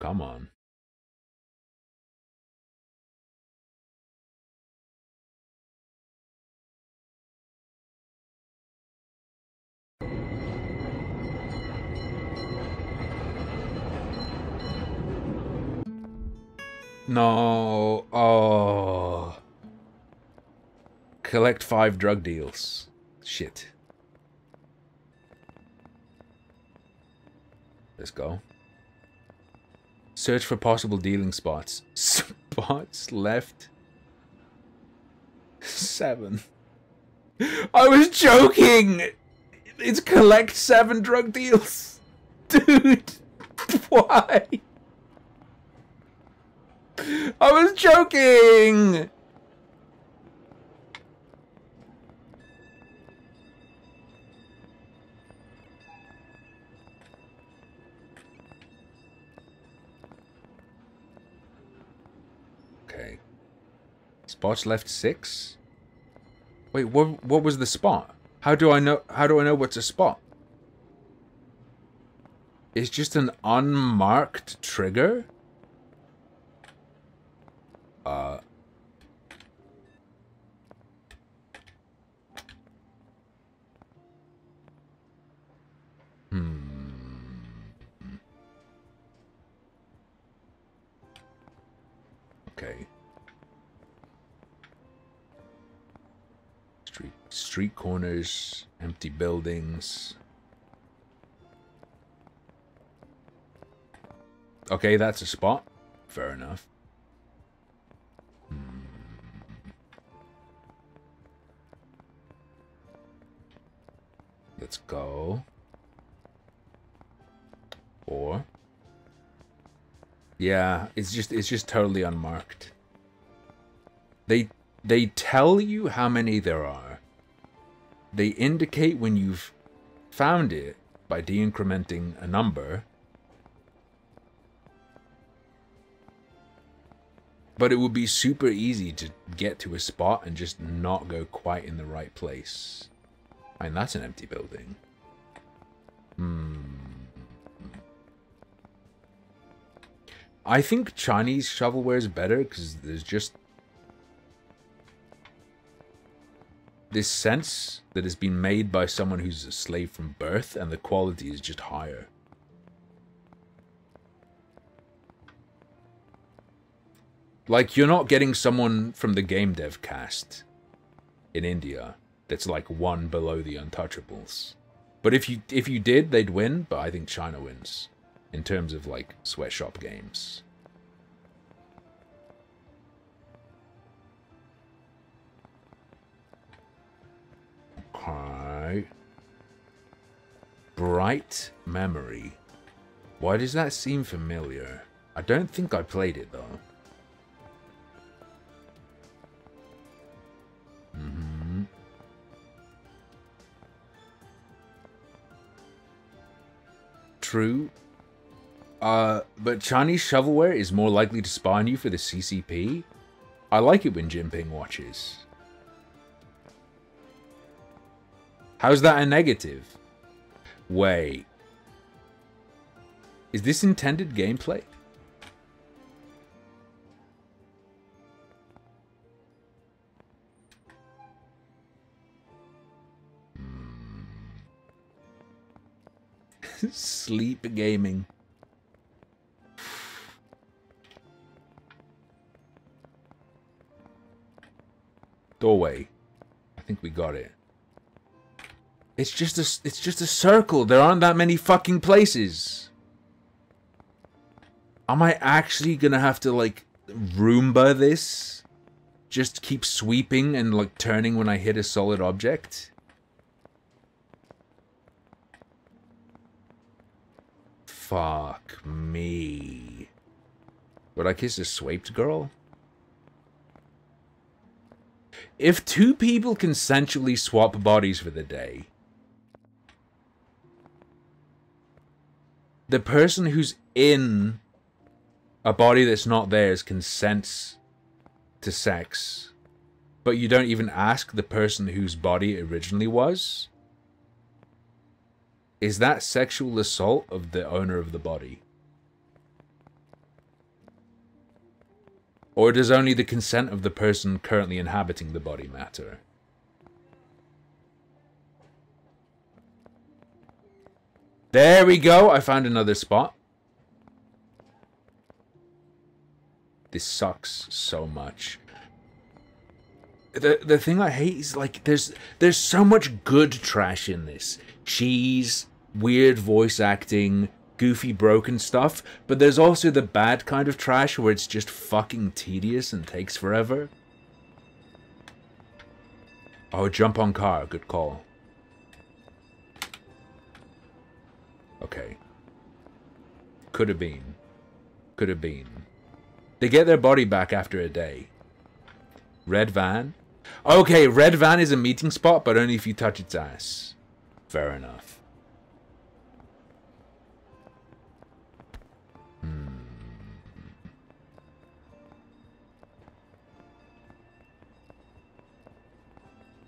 Come on. No. Oh. Collect 5 drug deals. Shit. Let's go. Search for possible dealing spots. Spots left. 7. I was joking! It's collect 7 drug deals. Dude. Why? I was joking! Okay. Spots left 6? Wait, what was the spot? How do I know what's a spot? It's just an unmarked trigger? Okay. Street corners, empty buildings. Okay, that's a spot. Fair enough. Let's go. Or yeah, it's just totally unmarked. They tell you how many there are. They indicate when you've found it by de-incrementing a number. But it would be super easy to get to a spot and just not go quite in the right place. I mean, that's an empty building. I think Chinese shovelware is better because there's just this sense that it's been made by someone who's a slave from birth, and the quality is just higher. Like, you're not getting someone from the game dev cast in India that's like one below the Untouchables. But if you did, they'd win, but I think China wins in terms of like sweatshop games. Okay. Bright Memory. Why does that seem familiar? I don't think I played it though. True. But Chinese shovelware is more likely to spy on you for the CCP. I like it when Jinping watches. How's that a negative? Wait. Is this intended gameplay? Sleep gaming. Doorway. I think we got it. It's just a circle. There aren't that many fucking places. Am I actually gonna have to like Roomba this? Just keep sweeping and like turning when I hit a solid object? Fuck me. Would I kiss a swiped girl? If two people consensually swap bodies for the day, the person who's in a body that's not theirs consents to sex, but you don't even ask the person whose body it originally was? Is that sexual assault of the owner of the body? Or does only the consent of the person currently inhabiting the body matter? There we go! I found another spot. This sucks so much. The thing I hate is like there's so much good trash in this. Cheese, weird voice acting, goofy broken stuff, but there's also the bad kind of trash where it's just fucking tedious and takes forever. Oh, jump on car, good call. Okay. Could have been. Could have been. They get their body back after a day. Red van? Okay, red van is a meeting spot, but only if you touch its ass. Fair enough.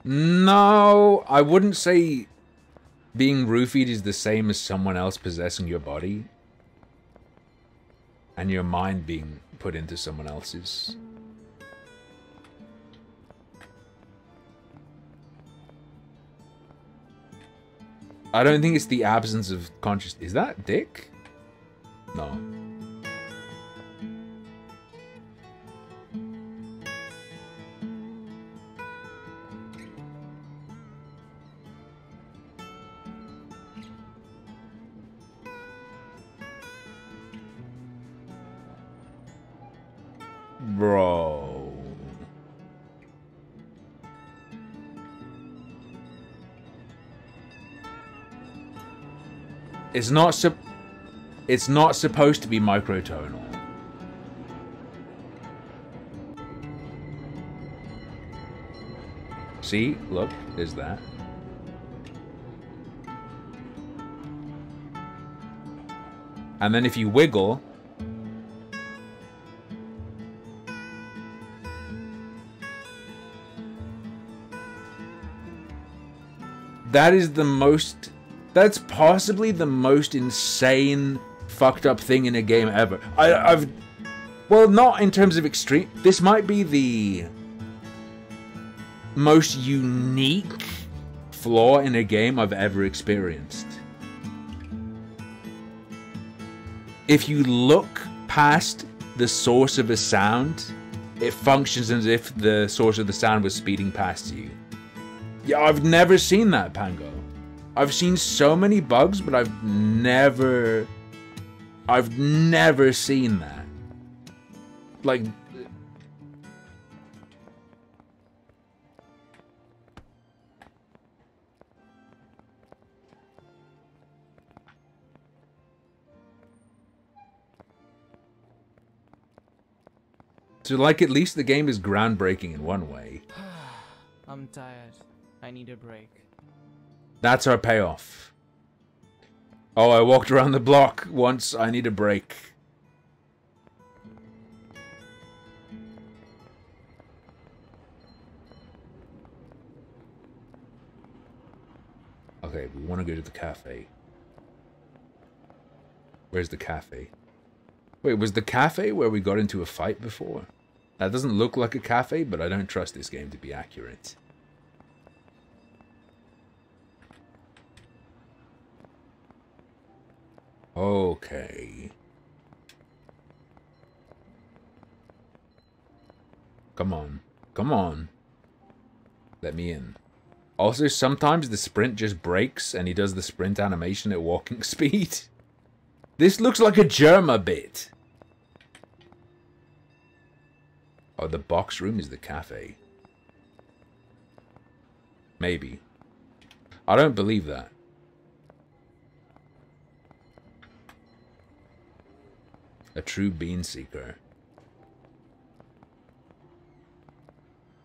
No, I wouldn't say being roofied is the same as someone else possessing your body and your mind being put into someone else's. I don't think it's the absence of consciousness. Is that Dick? No. Bro. It's not supposed to be microtonal. See? Look, there's that. And then if you wiggle, that is the most... That's possibly the most insane, fucked up thing in a game ever. Well, not in terms of extreme. This might be the most unique flaw in a game I've ever experienced. If you look past the source of a sound, it functions as if the source of the sound was speeding past you. Yeah, I've never seen that, Pango. I've seen so many bugs, but I've never seen that. Like... So, like, at least the game is groundbreaking in one way. I'm tired. I need a break. That's our payoff. Oh, I walked around the block once. I need a break. Okay, we want to go to the cafe. Where's the cafe? Wait, was the cafe where we got into a fight before? That doesn't look like a cafe, but I don't trust this game to be accurate. Okay. Come on. Come on. Let me in. Also, sometimes the sprint just breaks and he does the sprint animation at walking speed. This looks like a Germa bit. Oh, the box room is the cafe. Maybe. I don't believe that. A true bean seeker.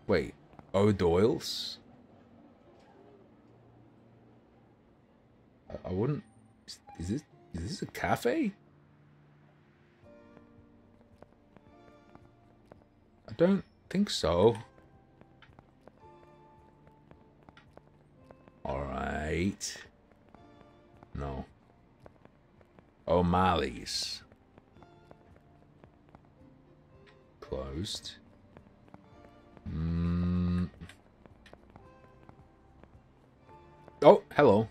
Wait, O'Doyle's? I wouldn't... Is this a cafe? I don't think so. Alright. No. O'Malley's. Closed. Oh, hello.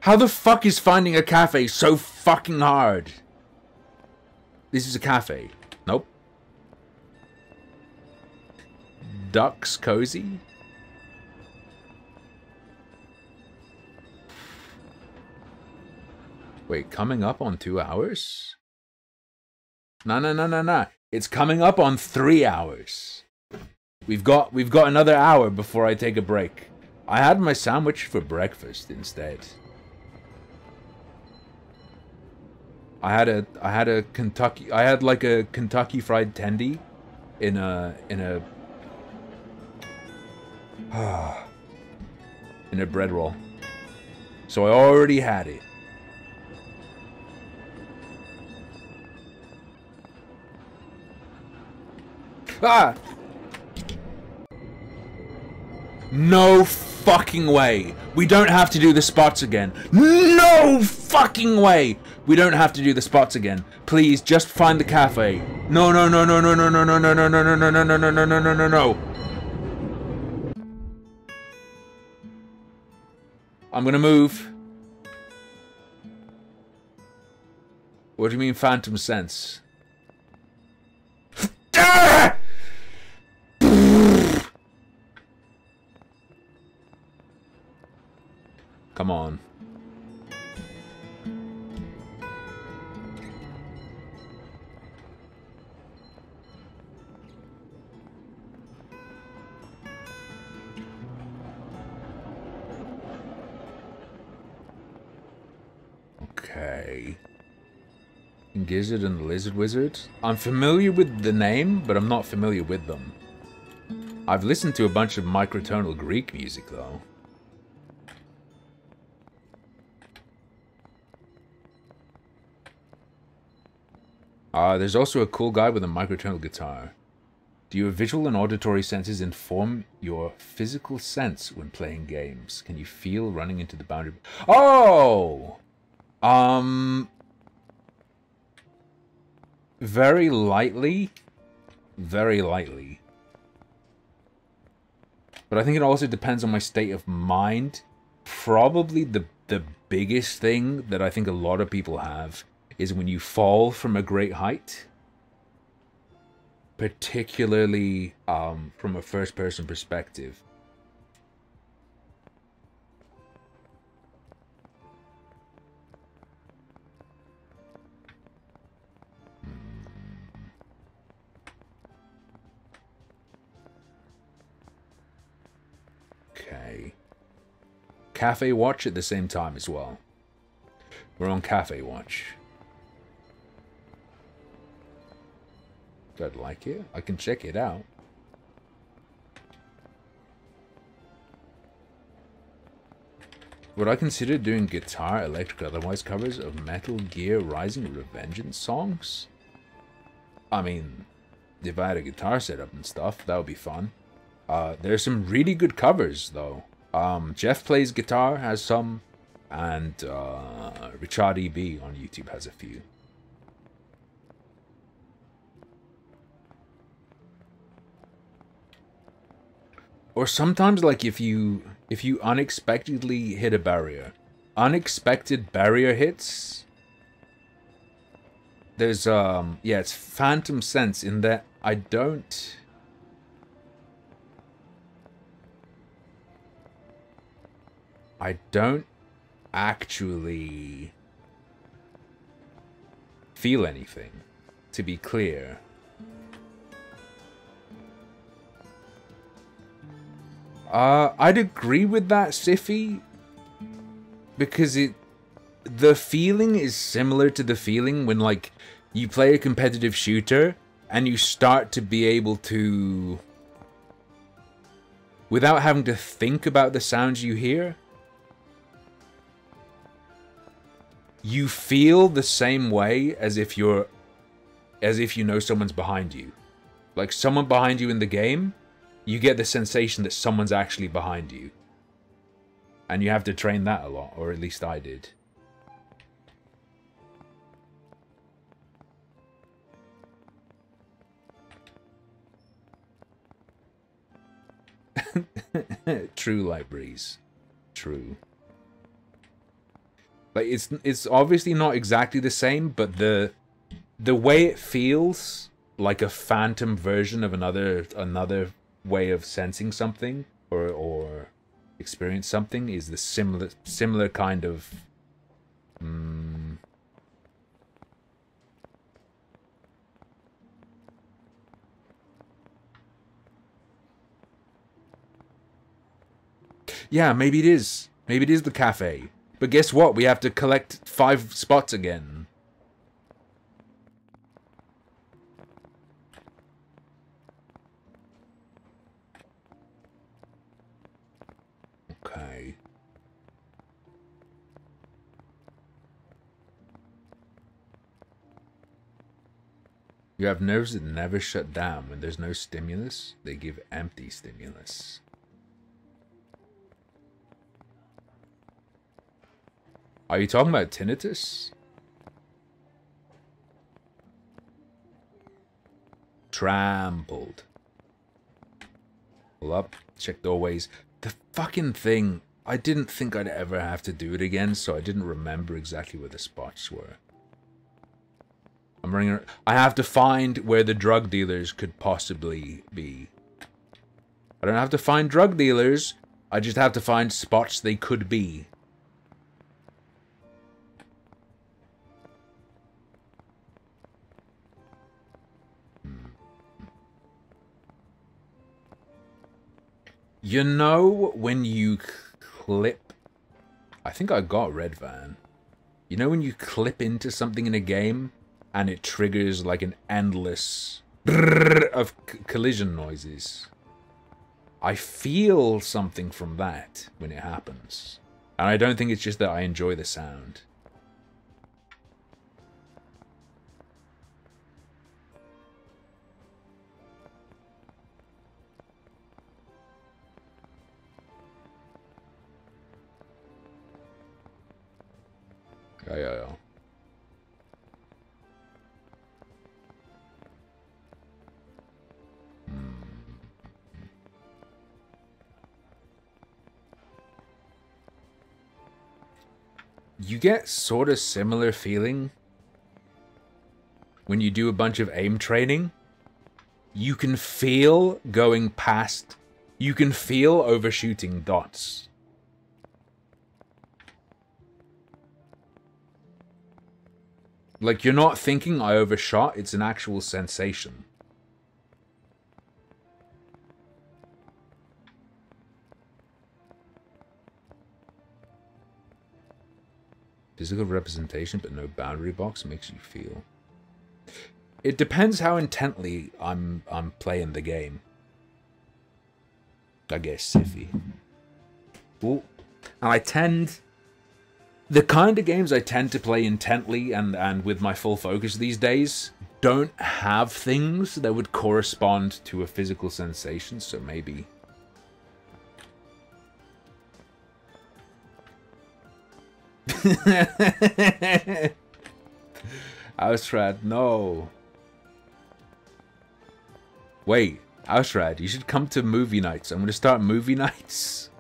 How the fuck is finding a cafe so fucking hard? This is a cafe. Nope. Duck's Cozy? Wait, coming up on 2 hours? No. It's coming up on 3 hours. We've got another hour before I take a break. I had my sandwich for breakfast instead. I had a Kentucky, I had like a Kentucky Fried Tendy in a bread roll. So I already had it. Ah! No fucking way. We don't have to do the spots again. No fucking way. We don't have to do the spots again. Please, just find the cafe. No. I'm gonna move. What do you mean, phantom sense? Ah! Come on. Okay. Gizzard and the Lizard Wizard? I'm familiar with the name, but I'm not familiar with them. I've listened to a bunch of microtonal Greek music, though. There's also a cool guy with a microtonal guitar. Do your visual and auditory senses inform your physical sense when playing games? Can you feel running into the boundary? Oh! Very lightly. Very lightly. But I think it also depends on my state of mind. Probably the biggest thing that I think a lot of people have is when you fall from a great height, particularly from a first-person perspective. Okay. Cafe Watch at the same time as well. We're on Cafe Watch. Don't like it. I can check it out. Would I consider doing guitar, electric, otherwise covers of Metal Gear Rising Revengeance songs? I mean, if I had a guitar setup and stuff, that would be fun. There's some really good covers though. Jeff Plays Guitar has some, and Richard EB on YouTube has a few. Or sometimes, like, if you unexpectedly hit a barrier, unexpected barrier hits. There's yeah, it's Phantom Sense in that I don't actually feel anything, to be clear. I'd agree with that, Siffy, because the feeling is similar to the feeling when, like, you play a competitive shooter and you start to be able to, without having to think about the sounds you hear, you feel the same way as if you know someone's behind you. Like, someone behind you in the game, you get the sensation that someone's actually behind you. And you have to train that a lot, or at least I did. True, Light-Breeze. True. Like, it's obviously not exactly the same, but the way it feels like a phantom version of another way of sensing something or experience something is the similar kind of yeah, maybe it is the cafe, but guess what, we have to collect 5 spots again. Okay. You have nerves that never shut down. When there's no stimulus, they give empty stimulus. Are you talking about tinnitus? Trampled. Pull up, check doorways. The fucking thing, I didn't think I'd ever have to do it again, so I didn't remember exactly where the spots were. I have to find where the drug dealers could possibly be. I don't have to find drug dealers, I just have to find spots they could be. You know when you clip... I think I got Red Van. You know when you clip into something in a game and it triggers like an endless brrr of collision noises? I feel something from that when it happens. And I don't think it's just that I enjoy the sound. Yeah. You get sort of similar feeling when you do a bunch of aim training. You can feel going past... You can feel overshooting dots. Like, you're not thinking I overshot, it's an actual sensation. Physical representation, but no boundary box makes you feel. It depends how intently I'm playing the game. I guess, Siffy. Ooh. And I tend... The kind of games I tend to play intently and with my full focus these days don't have things that would correspond to a physical sensation, so maybe. Ausrad, no. Wait, Ausrad, you should come to movie nights. I'm going to start movie nights.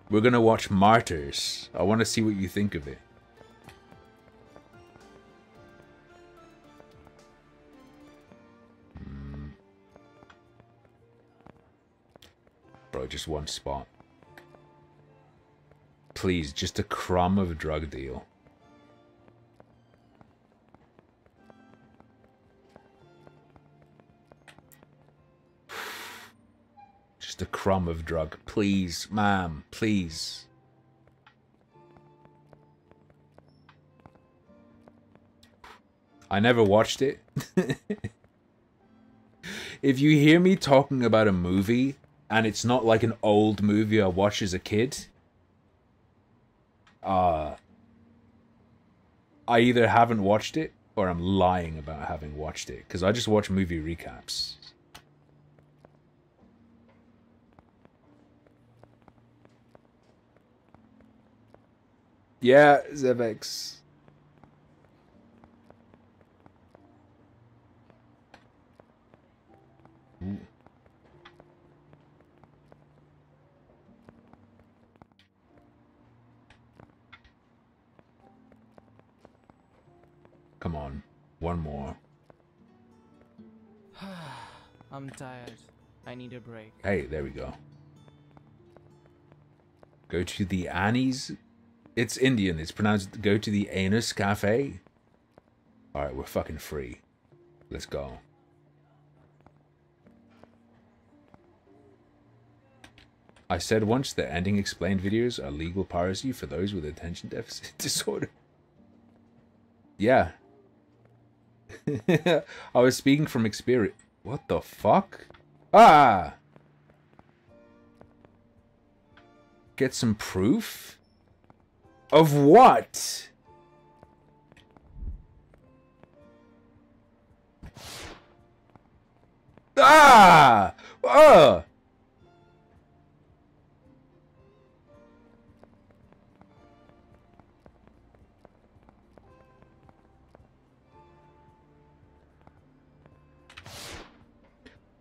We're going to watch Martyrs. I want to see what you think of it. Bro, just one spot. Please, just a crumb of a drug deal. Just a crumb of drug. Please, ma'am, please. I never watched it. If you hear me talking about a movie, and it's not like an old movie I watched as a kid, I either haven't watched it, or I'm lying about having watched it, because I just watch movie recaps. Yeah, Zevex. Ooh. Come on, one more. I'm tired. I need a break. Hey, there we go. Go to the Annie's. It's Indian. It's pronounced go to the Anus Cafe. Alright, we're fucking free. Let's go. I said once that ending explained videos are legal piracy for those with attention deficit disorder. Yeah. I was speaking from experience. What the fuck? Ah! Get some proof? Of what? Ah! Ugh!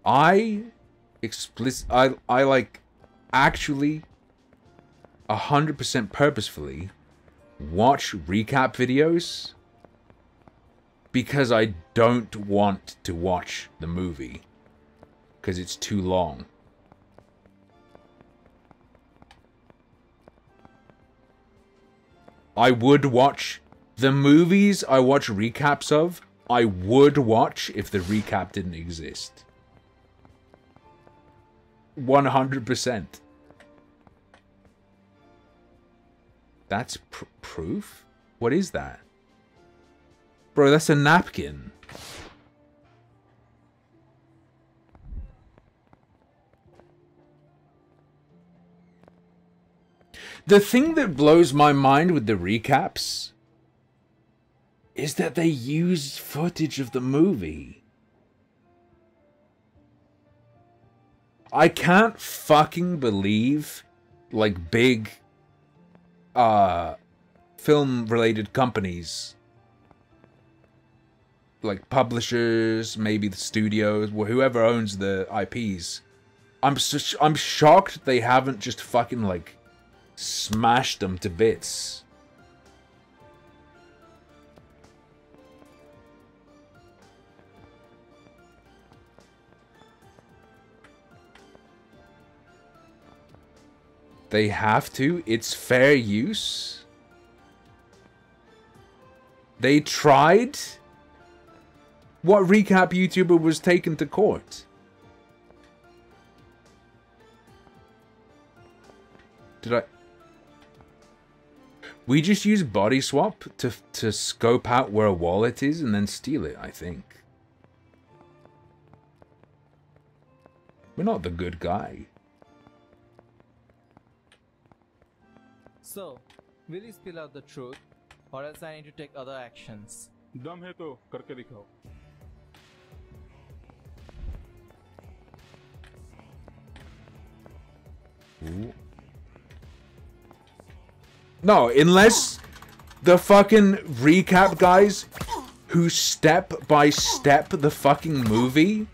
I like actually 100% purposefully watch recap videos because I don't want to watch the movie because it's too long. I would watch the movies I watch recaps of. I would watch if the recap didn't exist. 100%. That's proof? What is that? Bro, that's a napkin. The thing that blows my mind with the recaps is that they use footage of the movie. I can't fucking believe, like, big, film-related companies, like publishers, maybe the studios, whoever owns the IPs. I'm shocked they haven't just fucking, like, smashed them to bits. They have to. It's fair use. They tried. What recap YouTuber was taken to court? Did I? We just use body swap to scope out where a wallet is and then steal it, I think. We're not the good guy. So, will you spill out the truth, or else I need to take other actions? दम है तो करके दिखाओ. Ooh. No, unless the fucking recap guys who step by step the fucking movie,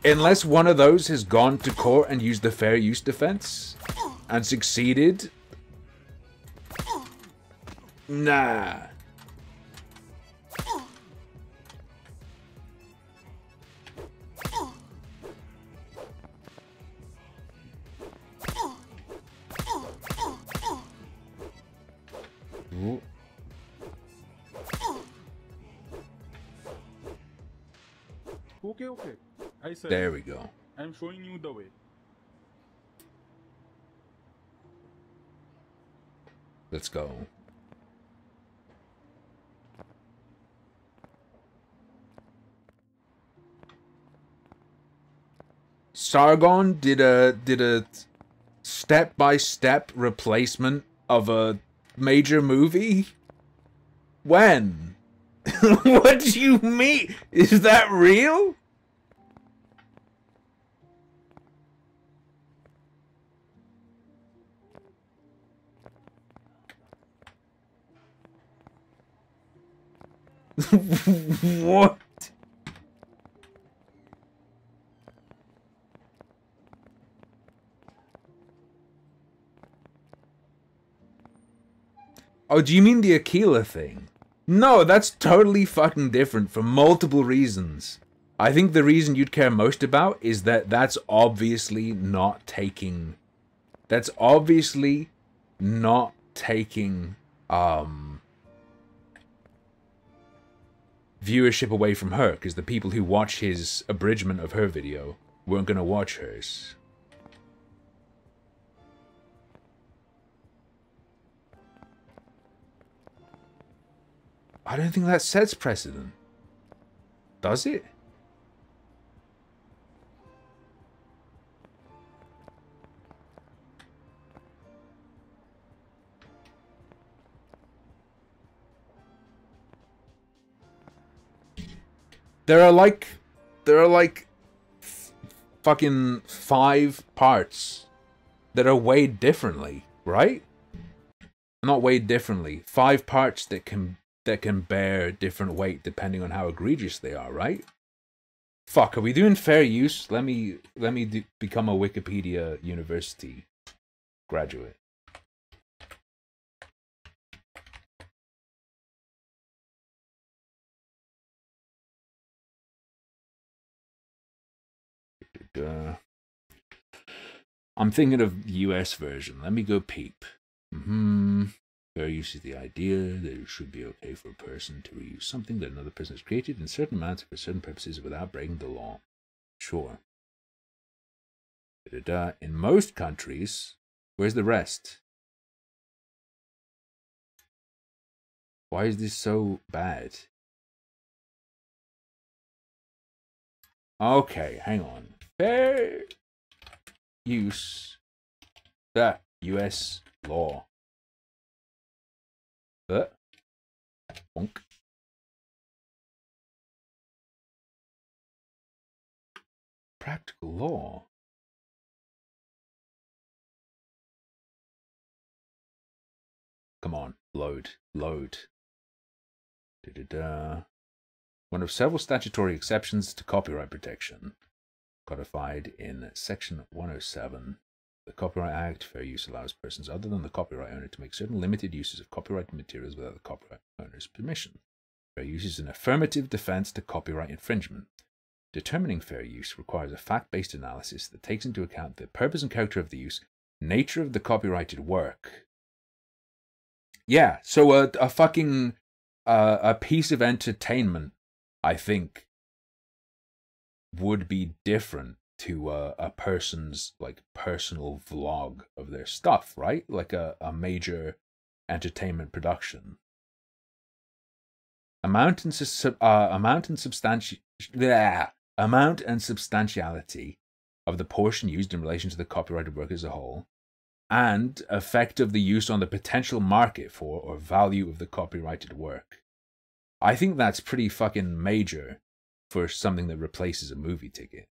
unless one of those has gone to court and used the fair use defense and succeeded, nah. Ooh. Okay, okay. I said. There we go. I'm showing you the way. Let's go. Sargon did a step-by-step replacement of a major movie? When? What do you mean? Is that real? What? Oh, do you mean the Aquila thing? No, that's totally fucking different for multiple reasons. I think the reason you'd care most about is that that's obviously not taking... That's obviously not taking, viewership away from her, because the people who watch his abridgment of her video weren't gonna watch hers. I don't think that sets precedent. Does it? There are like fucking 5 parts that are weighed differently, right? Not weighed differently. 5 parts that can bear different weight depending on how egregious they are, right? Fuck, are we doing fair use? Let me become a Wikipedia University graduate. I'm thinking of the US version. Let me go peep. Fair use is the idea that it should be okay for a person to reuse something that another person has created in certain amounts for certain purposes without breaking the law. Sure. In most countries, where's the rest? Why is this so bad? Okay, hang on. Fair use. The US law. Bonk. Practical law. Come on, load. One of several statutory exceptions to copyright protection, codified in Section 107. The Copyright Act, fair use allows persons other than the copyright owner to make certain limited uses of copyrighted materials without the copyright owner's permission. Fair use is an affirmative defense to copyright infringement. Determining fair use requires a fact-based analysis that takes into account the purpose and character of the use, nature of the copyrighted work. Yeah, so a fucking a piece of entertainment, I think, would be different to a person's like personal vlog of their stuff, right? Like a major entertainment production. Amount and substantiality of the portion used in relation to the copyrighted work as a whole, and effect of the use on the potential market for or value of the copyrighted work. I think that's pretty fucking major for something that replaces a movie ticket.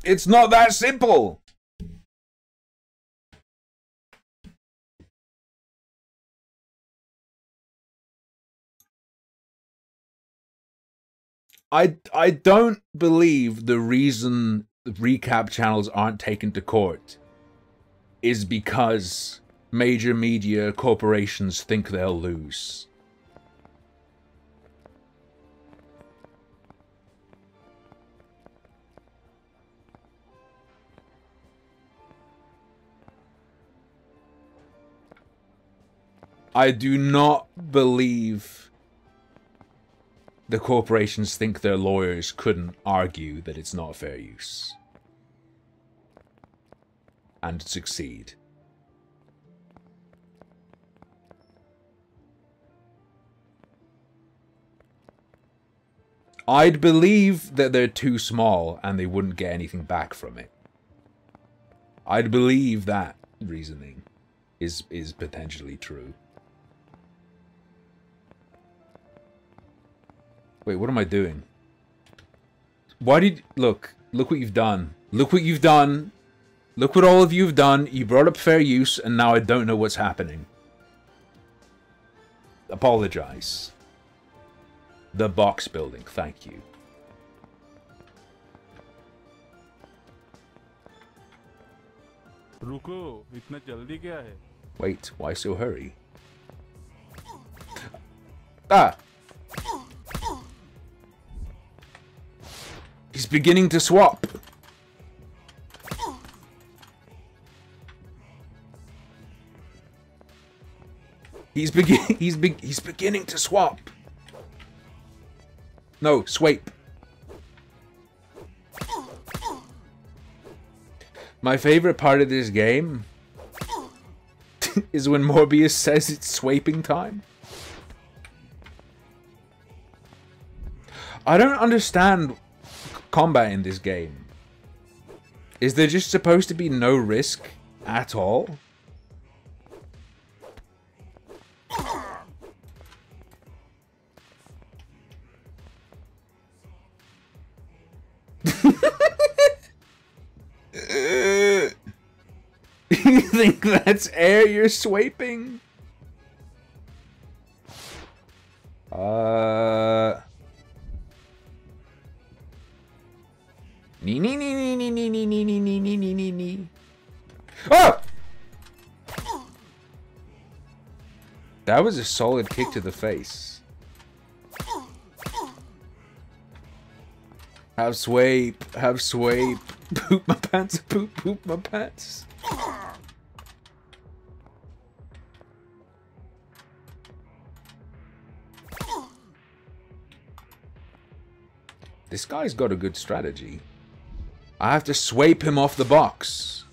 It's not that simple. I don't believe the reason the recap channels aren't taken to court is because major media corporations think they'll lose. I do not believe the corporations think their lawyers couldn't argue that it's not fair use and succeed. I'd believe that they're too small and they wouldn't get anything back from it. I'd believe that reasoning is potentially true. Wait, what am I doing? Why did... Look what you've done. Look what you've done. Look what all of you have done. You brought up fair use, and now I don't know what's happening. Apologize. The box building, thank you. रुको, इतना जल्दी क्या है? Wait, why so hurry? Ah! He's beginning to swap. He's beginning to swap. No, swipe. My favorite part of this game is when Morbius says it's swiping time. I don't understand combat in this game. Is there just supposed to be no risk at all? You think that's air you're swiping? Oh! That was a solid kick to the face. Have swipe, have swipe. Poop my pants, poop my pants. This guy's got a good strategy. I have to swipe him off the box.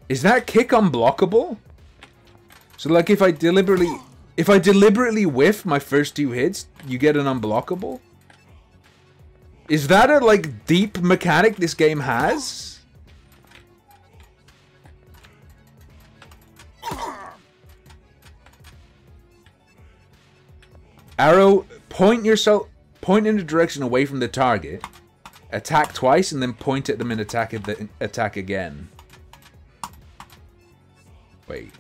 Is that kick unblockable? So like if I deliberately whiff my first two hits, you get an unblockable? Is that a like deep mechanic this game has? Arrow, point in the direction away from the target, attack twice, and then point at them and attack again. Wait.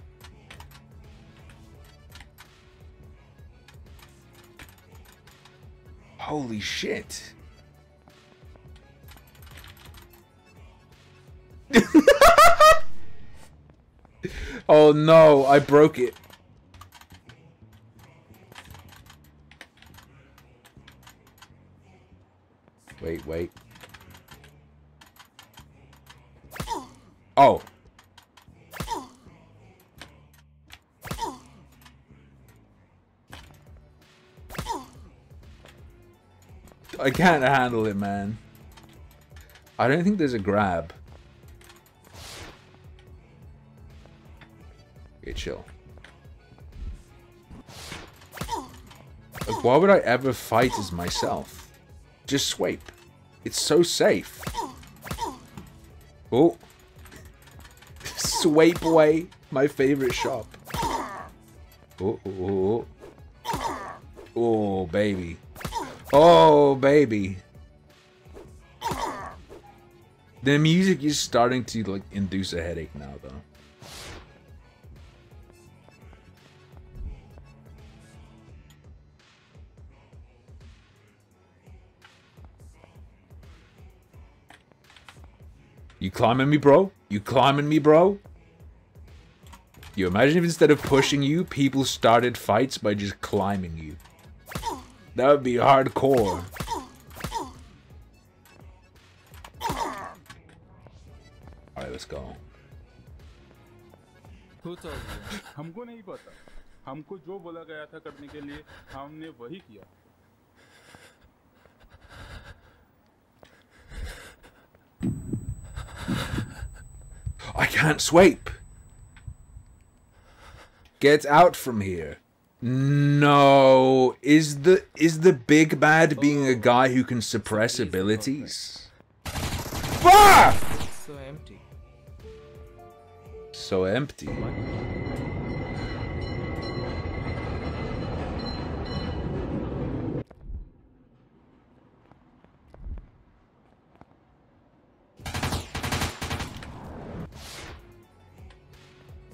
Holy shit. Oh no, I broke it. Wait. Oh. I can't handle it, man. I don't think there's a grab. Okay, chill. Like, why would I ever fight as myself? Just swipe. It's so safe. Oh. Swipe away. My favorite shop. Oh, oh, oh. Oh, baby. Oh, baby. The music is starting to, like, induce a headache now, though. You climbing me, bro? You climbing me, bro? You imagine if instead of pushing you, people started fights by just climbing you. That would be hardcore. Alright, let's go. Who told you? हमको नहीं पता. हमको जो बोला गया था करने के लिए हमने वही किया. I can't swipe. Get out from here. No, is the big bad being a guy who can suppress abilities? Ah! So empty. So empty.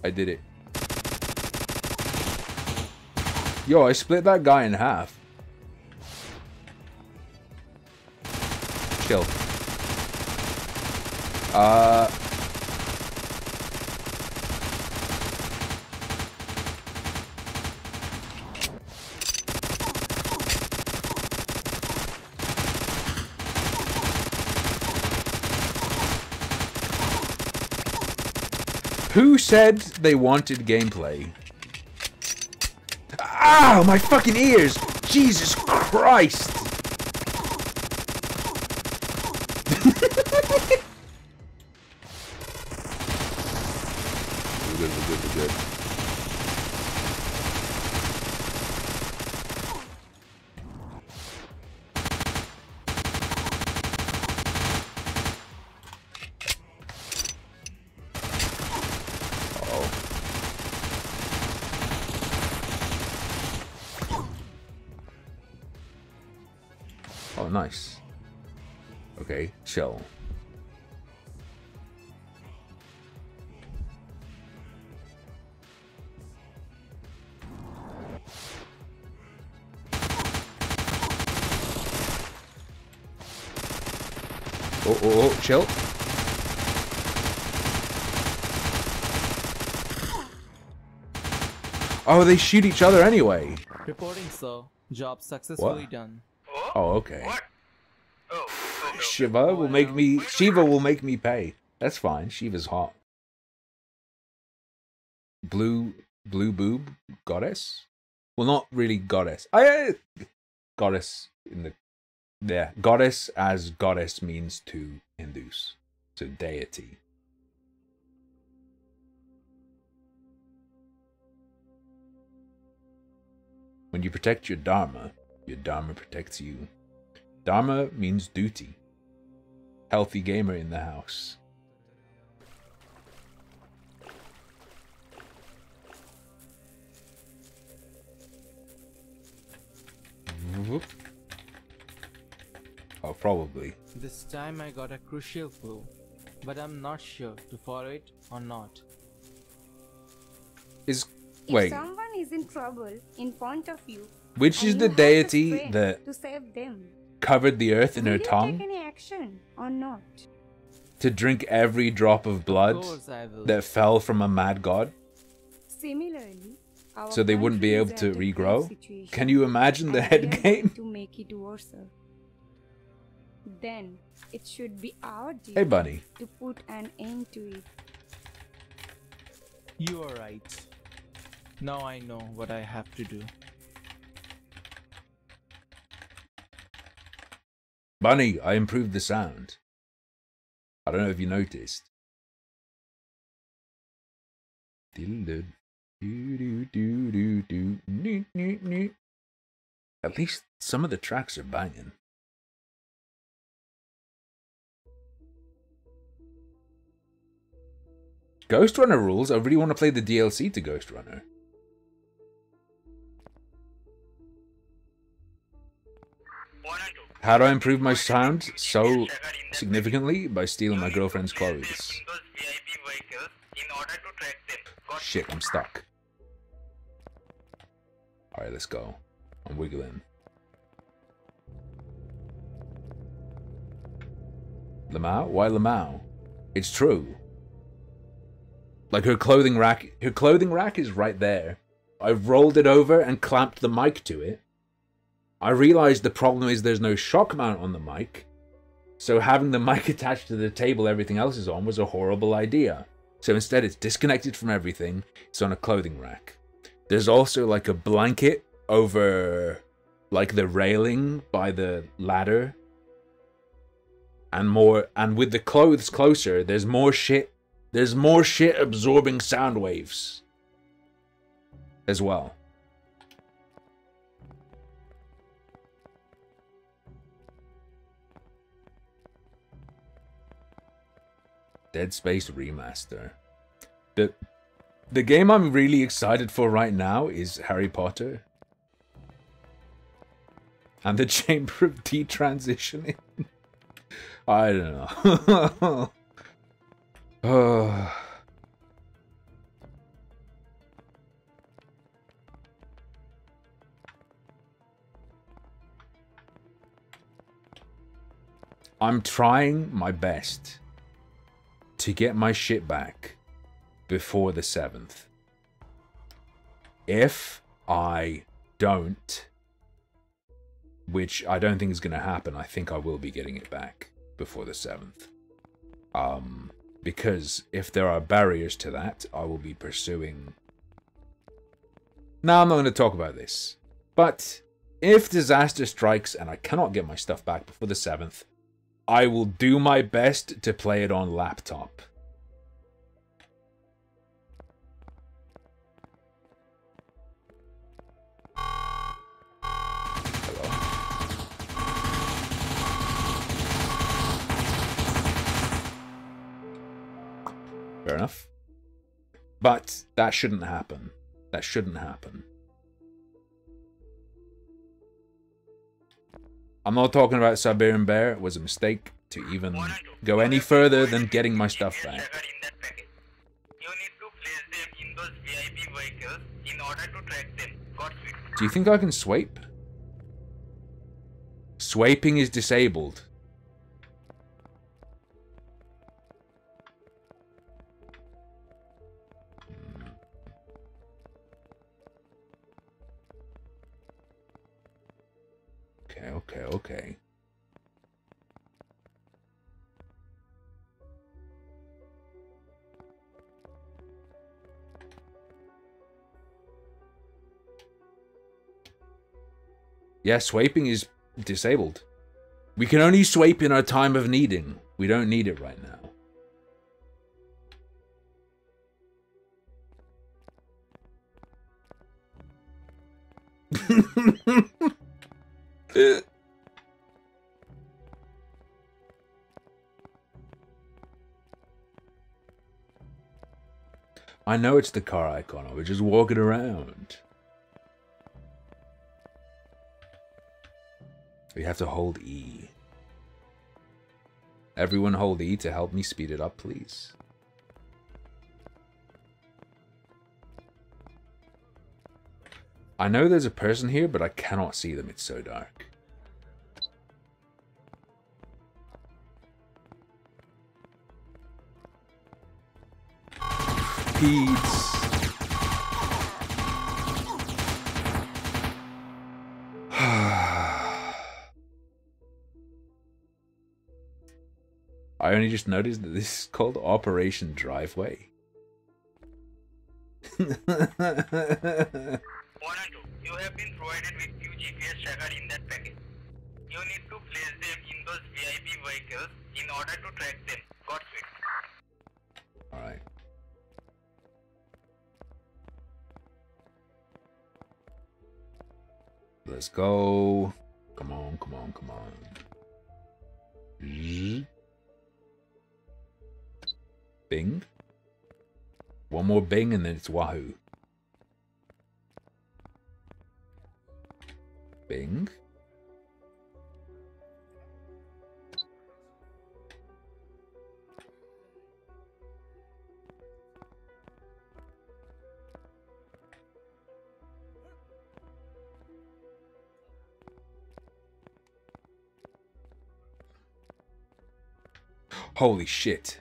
I did it. Yo, I split that guy in half. Chill. Who said they wanted gameplay? Ah, my fucking ears! Jesus Christ! We're good. Oh, nice. Okay, chill. Oh, chill. Oh, they shoot each other anyway. Reporting, sir. Job successfully done. Oh, okay. Shiva will make me pay. That's fine. Shiva's hot. Blue boob goddess? Well, not really goddess. Goddess in the goddess as goddess means to Hindus. So deity. When you protect your dharma protects you. Dharma means duty. Healthy gamer in the house. Oh, probably. This time I got a crucial clue, but I'm not sure to follow it or not. If someone is in trouble in front of you, which is the deity that to save them, covered the earth in her tongue? Take any action or not? To drink every drop of blood that fell from a mad god? Similarly, so they wouldn't be able to regrow? Can you imagine the head game? To make it worse, then it should be our duty hey, buddy. To put an end to it. You are right. Now I know what I have to do. Bunny, I improved the sound. I don't know if you noticed. At least some of the tracks are banging. Ghost Runner rules. I really want to play the DLC to Ghost Runner. How do I improve my sound so significantly? By stealing my girlfriend's clothes. Shit, I'm stuck. Alright, let's go. I'm wiggling. Lamau? Why Lamau? It's true. Like her clothing rack is right there. I've rolled it over and clamped the mic to it. I realized the problem is there's no shock mount on the mic. So having the mic attached to the table everything else is on was a horrible idea. So instead it's disconnected from everything. It's on a clothing rack. There's also like a blanket over like the railing by the ladder. And with the clothes closer, there's more shit absorbing sound waves as well. Dead Space Remaster. The game I'm really excited for right now is Harry Potter. And the Chamber of Detransitioning. I don't know. I'm trying my best to get my shit back before the 7th. If I don't, which I don't think is going to happen, I think I will be getting it back before the 7th. Because if there are barriers to that, I will be pursuing... No, I'm not going to talk about this. But if disaster strikes and I cannot get my stuff back before the 7th, I will do my best to play it on laptop. Fair enough. But that shouldn't happen. That shouldn't happen. I'm not talking about Siberian Bear. It was a mistake to even go any further than getting my stuff back. Do you think I can swipe? Swiping is disabled. Okay. Yeah, swiping is disabled. We can only swipe in our time of needing. We don't need it right now. I know it's the car icon. I was just walking around. We have to hold E. Everyone hold E to help me speed it up, please. I know there's a person here, but I cannot see them. It's so dark. Pete's. I only just noticed that this is called Operation Driveway. 1 and 2. You have been provided with few GPS tracker in that package. You need to place them in those VIP vehicles in order to track them. Got it? Alright. Let's go. Come on. Bing. One more bing and then it's wahoo. Bing. Holy shit.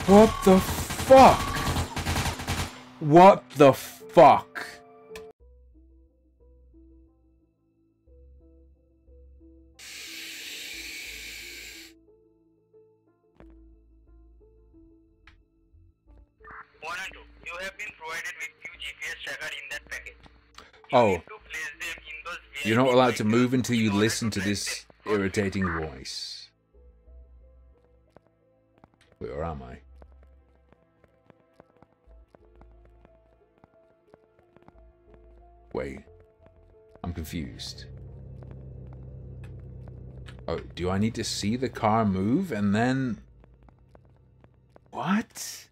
What the fuck? What the fuck? You have been provided with few GPS tracker in that package. Oh. You're not allowed to move until you listen to this irritating voice. Wait, where am I? Wait. I'm confused. Oh, do I need to see the car move and then... What?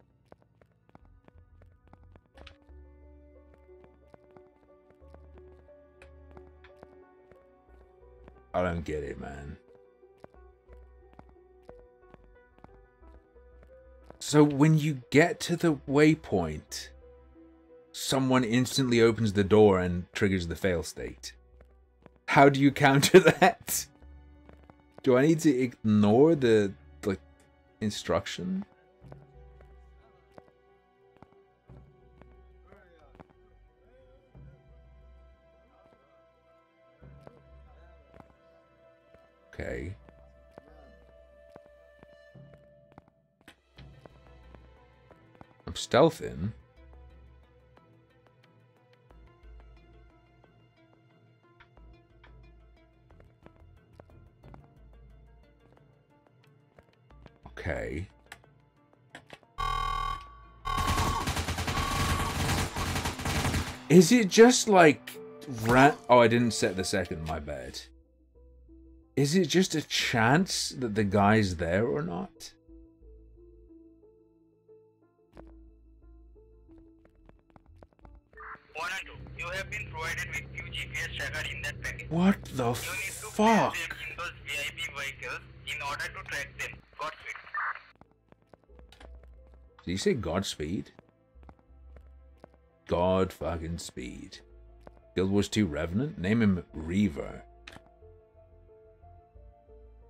I don't get it, man. So when you get to the waypoint, someone instantly opens the door and triggers the fail state. How do you counter that? Do I need to ignore the instruction? Okay. I'm stealthing. Okay. Is it just like oh, I didn't set the second, my bad. Is it just a chance that the guy's there or not? You have been provided with few GPS tracker in that package. What the fuck? You need to place them in those VIP vehicles in order to track them. Godspeed. Did you say Godspeed? God fucking speed. Guild Wars 2 Revenant? Name him Reaver.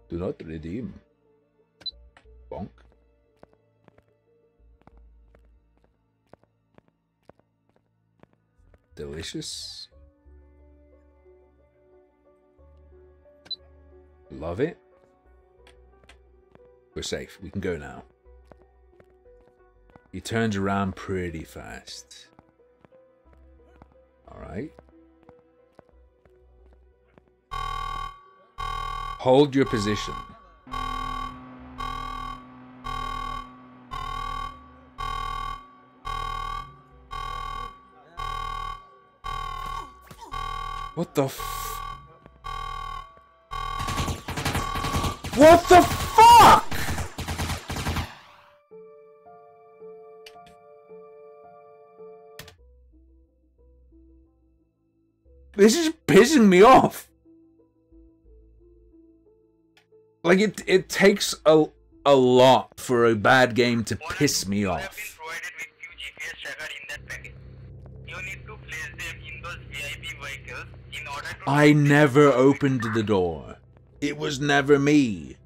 Do not redeem. Bonk. Delicious. Love it. We're safe. We can go now. He turns around pretty fast. Alright. Hold your position. What the What the fuck? This is pissing me off. Like, it takes a lot for a bad game to piss me off. I never opened the door. It was never me.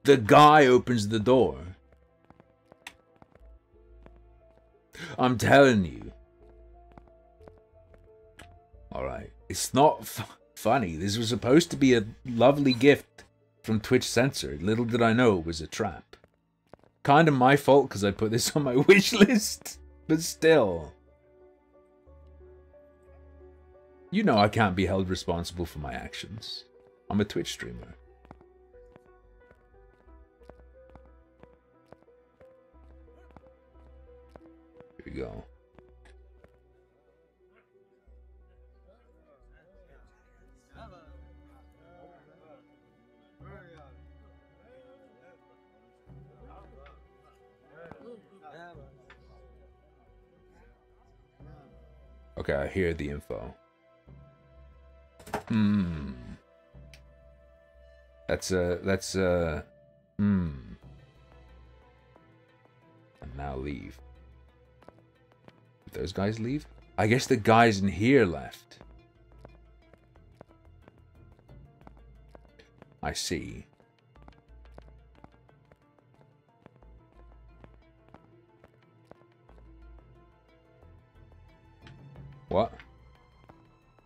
The guy opens the door. I'm telling you. Alright. It's not funny. This was supposed to be a lovely gift from Twitch Censored. Little did I know it was a trap. Kind of my fault because I put this on my wish list. But still. You know I can't be held responsible for my actions. I'm a Twitch streamer. Here we go. Okay, I hear the info. That's and now leave. Did those guys leave? I guess the guys in here left. I see. What?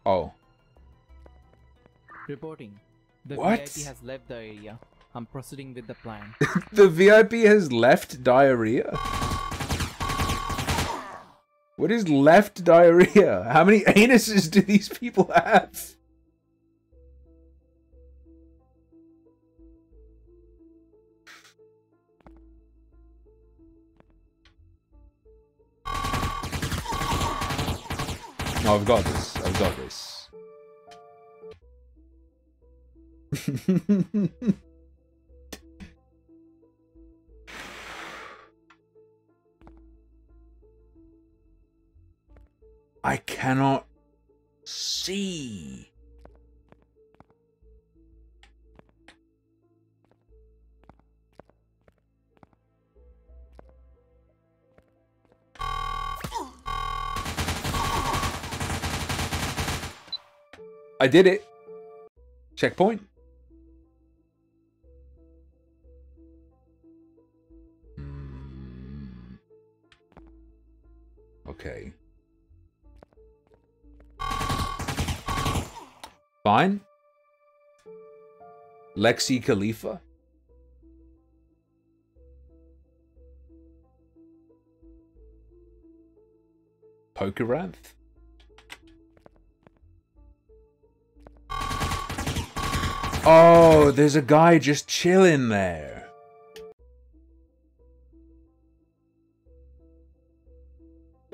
Oh. Reporting. The What? VIP has left the area. I'm proceeding with the plan. The VIP has left diarrhea? What is left diarrhea? How many anuses do these people have? No, I've got this. I've got this. I cannot see. I did it. Checkpoint. Okay. Fine. Lexi Khalifa. Pokeranth. Oh, there's a guy just chilling there.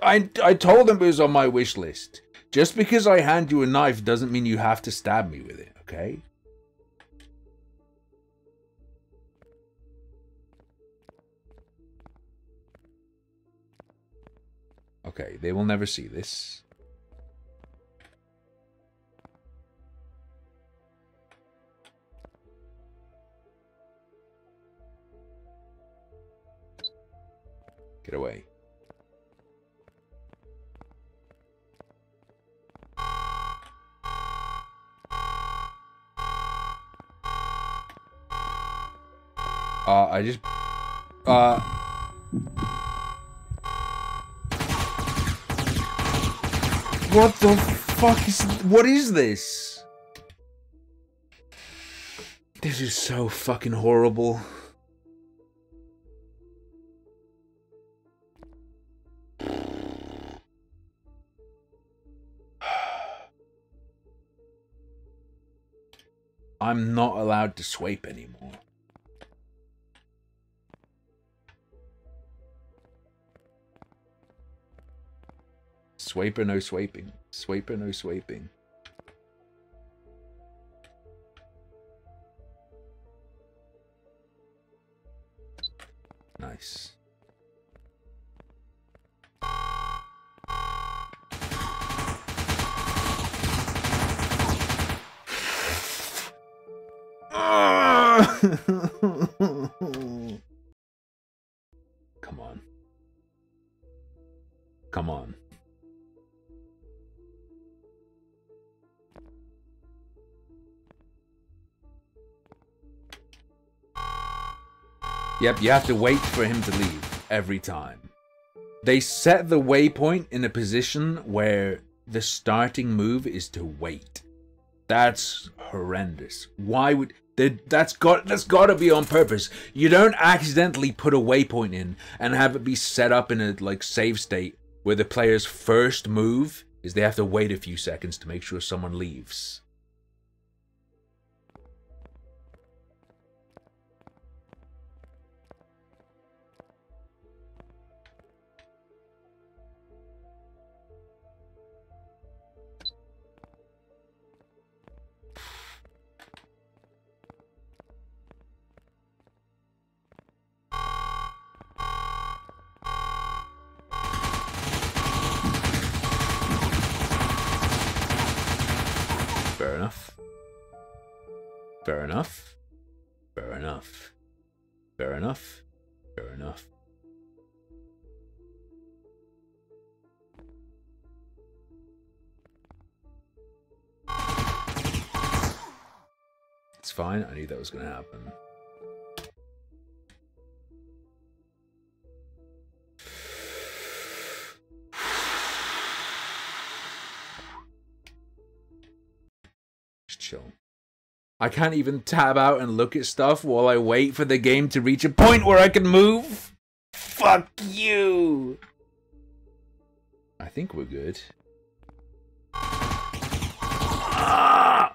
I told him it was on my wish list. Just because I hand you a knife doesn't mean you have to stab me with it, okay? Okay, they will never see this. Get away. I just... What the fuck is... What is this? This is so fucking horrible. I'm not allowed to swipe anymore. Swiper, no swiping. Swiper, no swiping. Nice. Come on. Come on. Yep, you have to wait for him to leave every time. They set the waypoint in a position where the starting move is to wait. That's horrendous. Why would... That's got to be on purpose. You don't accidentally put a waypoint in and have it be set up in a like save state where the player's first move is they have to wait a few seconds to make sure someone leaves. Fair enough. Fair enough. Fair enough. Fair enough. Fair enough. It's fine. I knew that was going to happen. Just chill. I can't even tab out and look at stuff while I wait for the game to reach a point where I can move. Fuck you. I think we're good. Ah!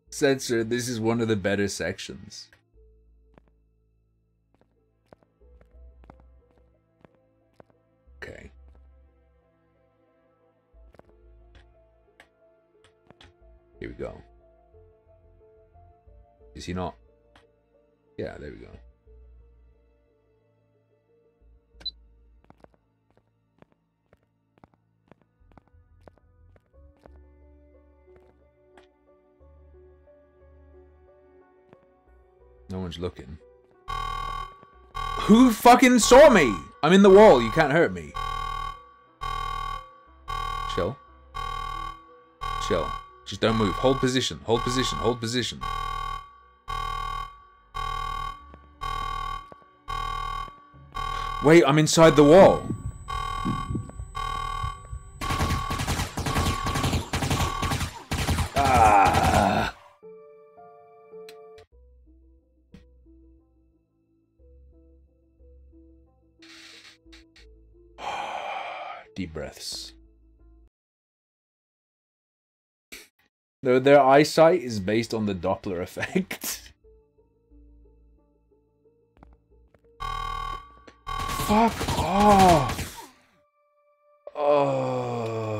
Censor, this is one of the better sections. Okay. Here we go. Is he not? Yeah, there we go. No one's looking. Who fucking saw me? I'm in the wall. You can't hurt me. Chill. Chill. Just don't move. Hold position. Hold position. Hold position. Wait, I'm inside the wall. Ah. Deep breaths. Their eyesight is based on the Doppler effect. Fuck off! Oh.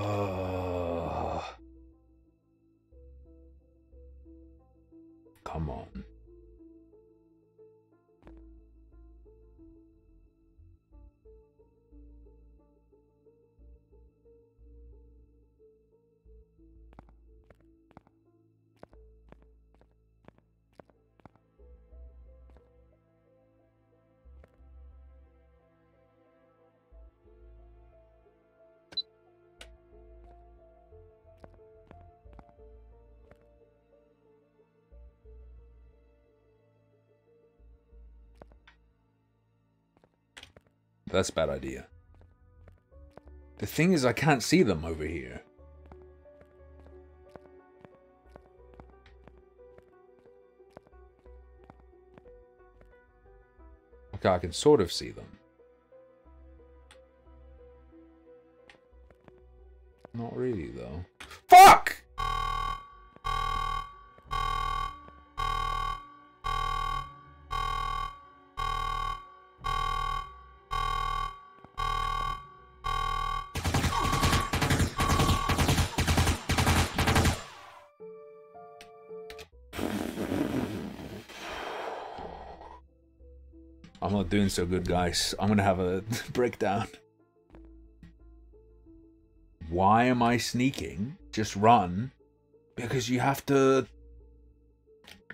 Come on. That's a bad idea. The thing is, I can't see them over here. Okay, I can sort of see them. Not really, though. Fuck! I'm not doing so good, guys. I'm gonna have a breakdown. Why am I sneaking? Just run. Because you have to...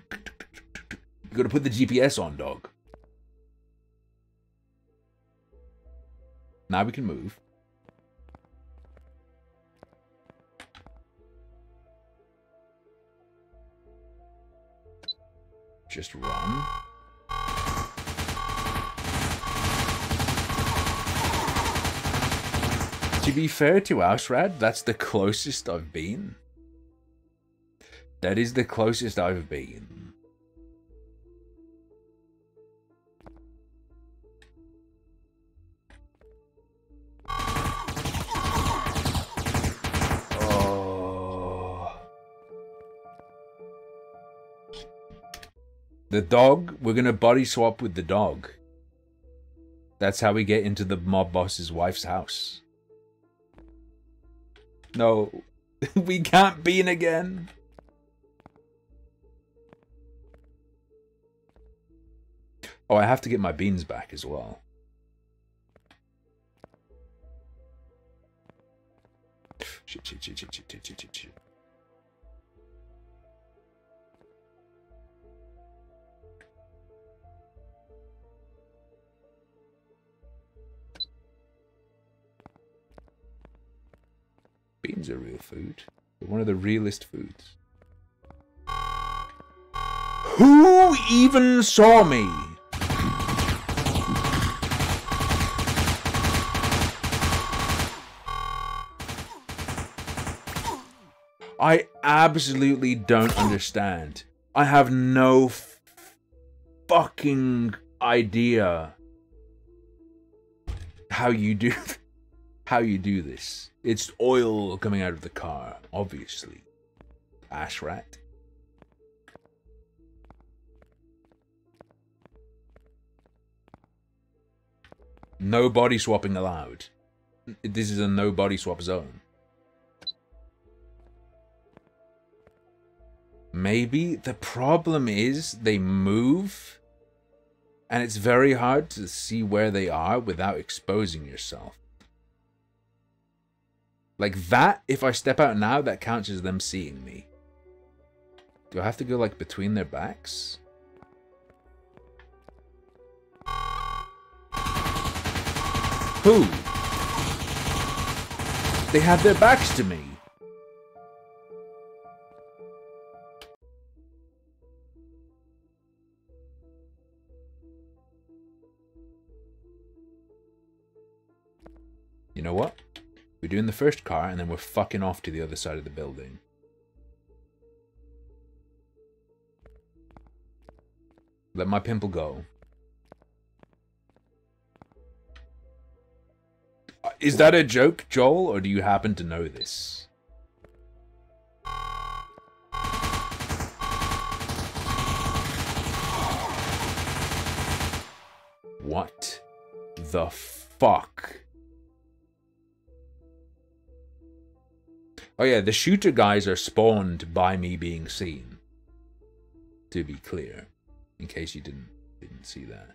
You gotta put the GPS on, dog. Now we can move. Just run. To be fair to Ausrad, that's the closest I've been. That is the closest I've been. Oh. The dog, we're gonna body swap with the dog. That's how we get into the mob boss's wife's house. No. We can't bean again. Oh, I have to get my beans back as well. Shit. Beans are real food. They're one of the realest foods. Who even saw me? I absolutely don't understand. I have no fucking idea how you do this. It's oil coming out of the car, obviously. Ash rat. No body swapping allowed. This is a no body swap zone. Maybe the problem is they move and it's very hard to see where they are without exposing yourself. Like that, if I step out now, that counts as them seeing me. Do I have to go like between their backs? Who? They have their backs to me. You know what? We're doing the first car and then we're fucking off to the other side of the building. Let my pimple go. Is that a joke, Joel, or do you happen to know this? What the fuck? Oh yeah, the shooter guys are spawned by me being seen. To be clear, in case you didn't see that.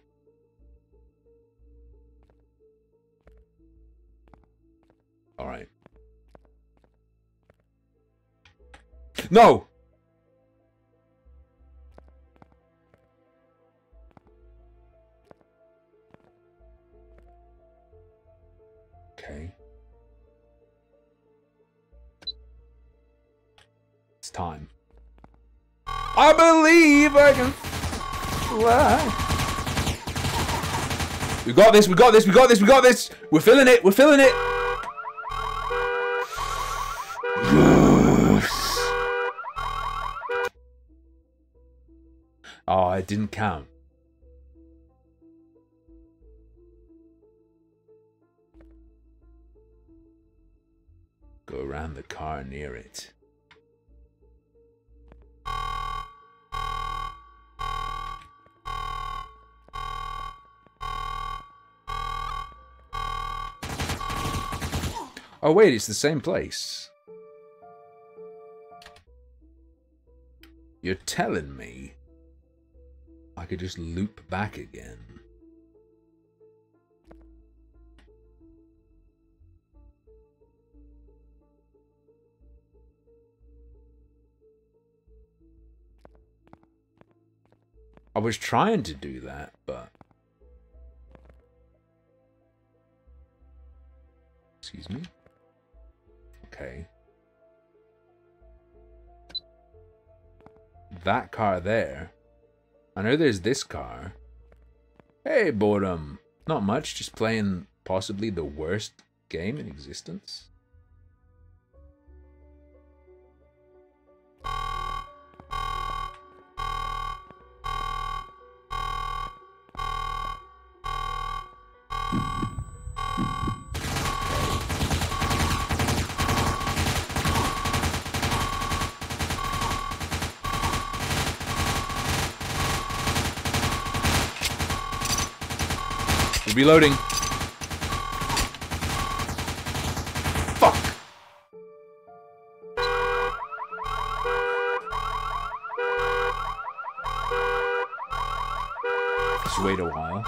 All right. No. Okay. It's time. I believe I can fly. We got this, we got this, we got this, we got this. We're feeling it, we're feeling it. Oh, it didn't count. Go around the car near it. Oh wait, it's the same place. You're telling me I could just loop back again? I was trying to do that, but... Excuse me? Okay. That car there. I know there's this car. Hey, boredom. Not much, just playing possibly the worst game in existence. Reloading. Fuck. Just wait a while.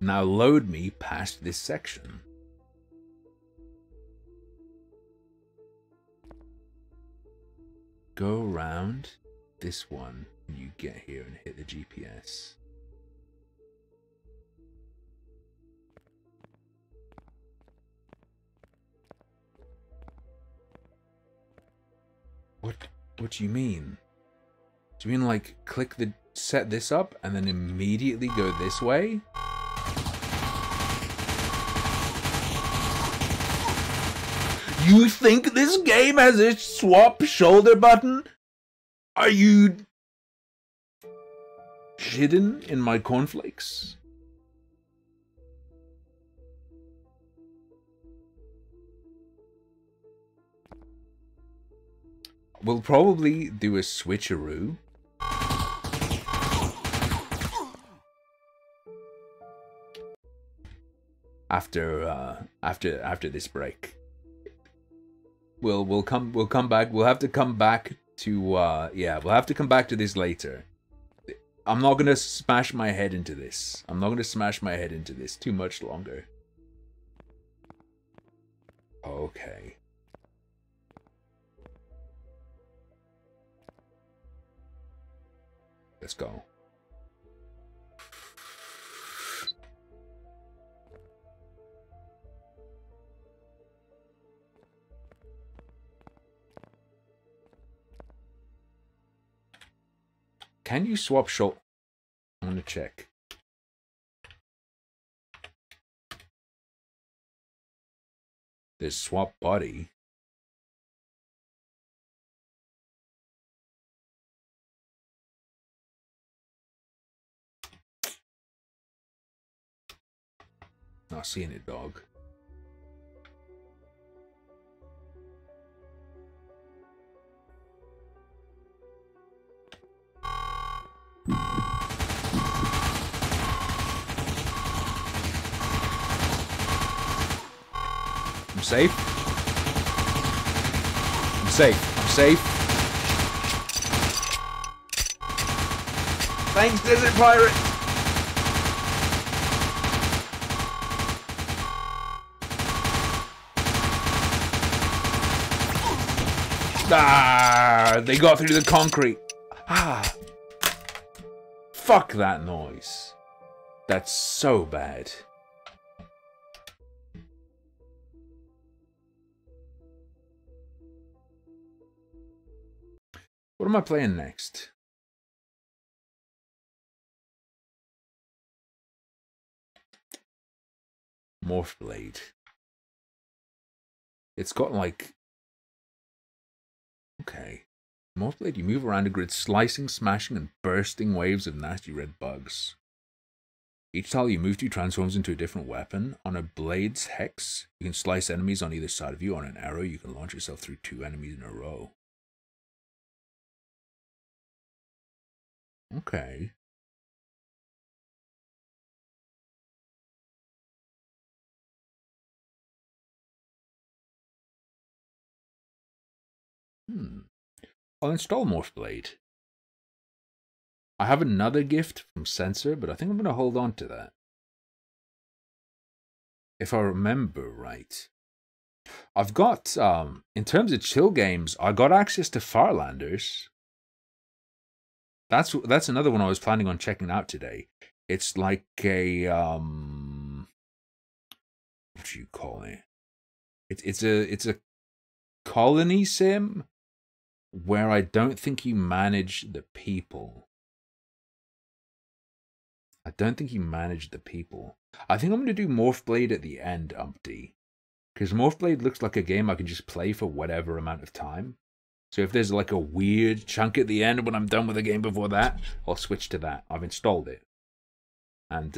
Now load me past this section. Go around this one when you get here and hit the GPS. What do you mean? Do you mean like set this up and then immediately go this way? You think this game has a swap shoulder button? Are you hidden in my cornflakes? We'll probably do a switcheroo. After this break. We'll come back. We'll have to come back to yeah, we'll have to come back to this later. I'm not gonna smash my head into this. I'm not gonna smash my head into this too much longer. Okay. Let's go. Can you swap shoulder? I'm gonna check. There's swap body. Not seeing it, dog. I'm safe. I'm safe. I'm safe. Thanks, Desert Pirate. Ah, they got through the concrete. Ah. Fuck that noise. That's so bad. What am I playing next? Morphblade. It's got like... Okay. Morphblade, you move around a grid, slicing, smashing, and bursting waves of nasty red bugs. Each tile you move to transforms into a different weapon. On a blade's hex, you can slice enemies on either side of you. On an arrow, you can launch yourself through 2 enemies in a row. Okay. I'll install Morphblade. I have another gift from Sensor, but I think I'm going to hold on to that. If I remember right. I've got, in terms of chill games, I got access to Farlanders. That's another one I was planning on checking out today. It's like a, what do you call it? It's a colony sim where I don't think you manage the people. I don't think you manage the people. I think I'm going to do Morphblade at the end, Umpty. Because Morphblade looks like a game I can just play for whatever amount of time. So if there's like a weird chunk at the end when I'm done with the game before that, I'll switch to that. I've installed it. And,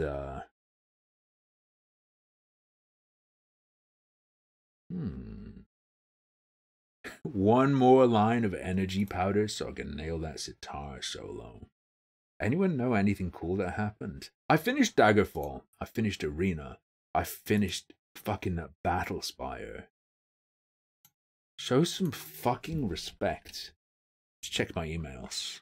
one more line of energy powder so I can nail that sitar solo. Anyone know anything cool that happened? I finished Daggerfall. I finished Arena. I finished fucking Battlespire. Show some fucking respect. Let's check my emails.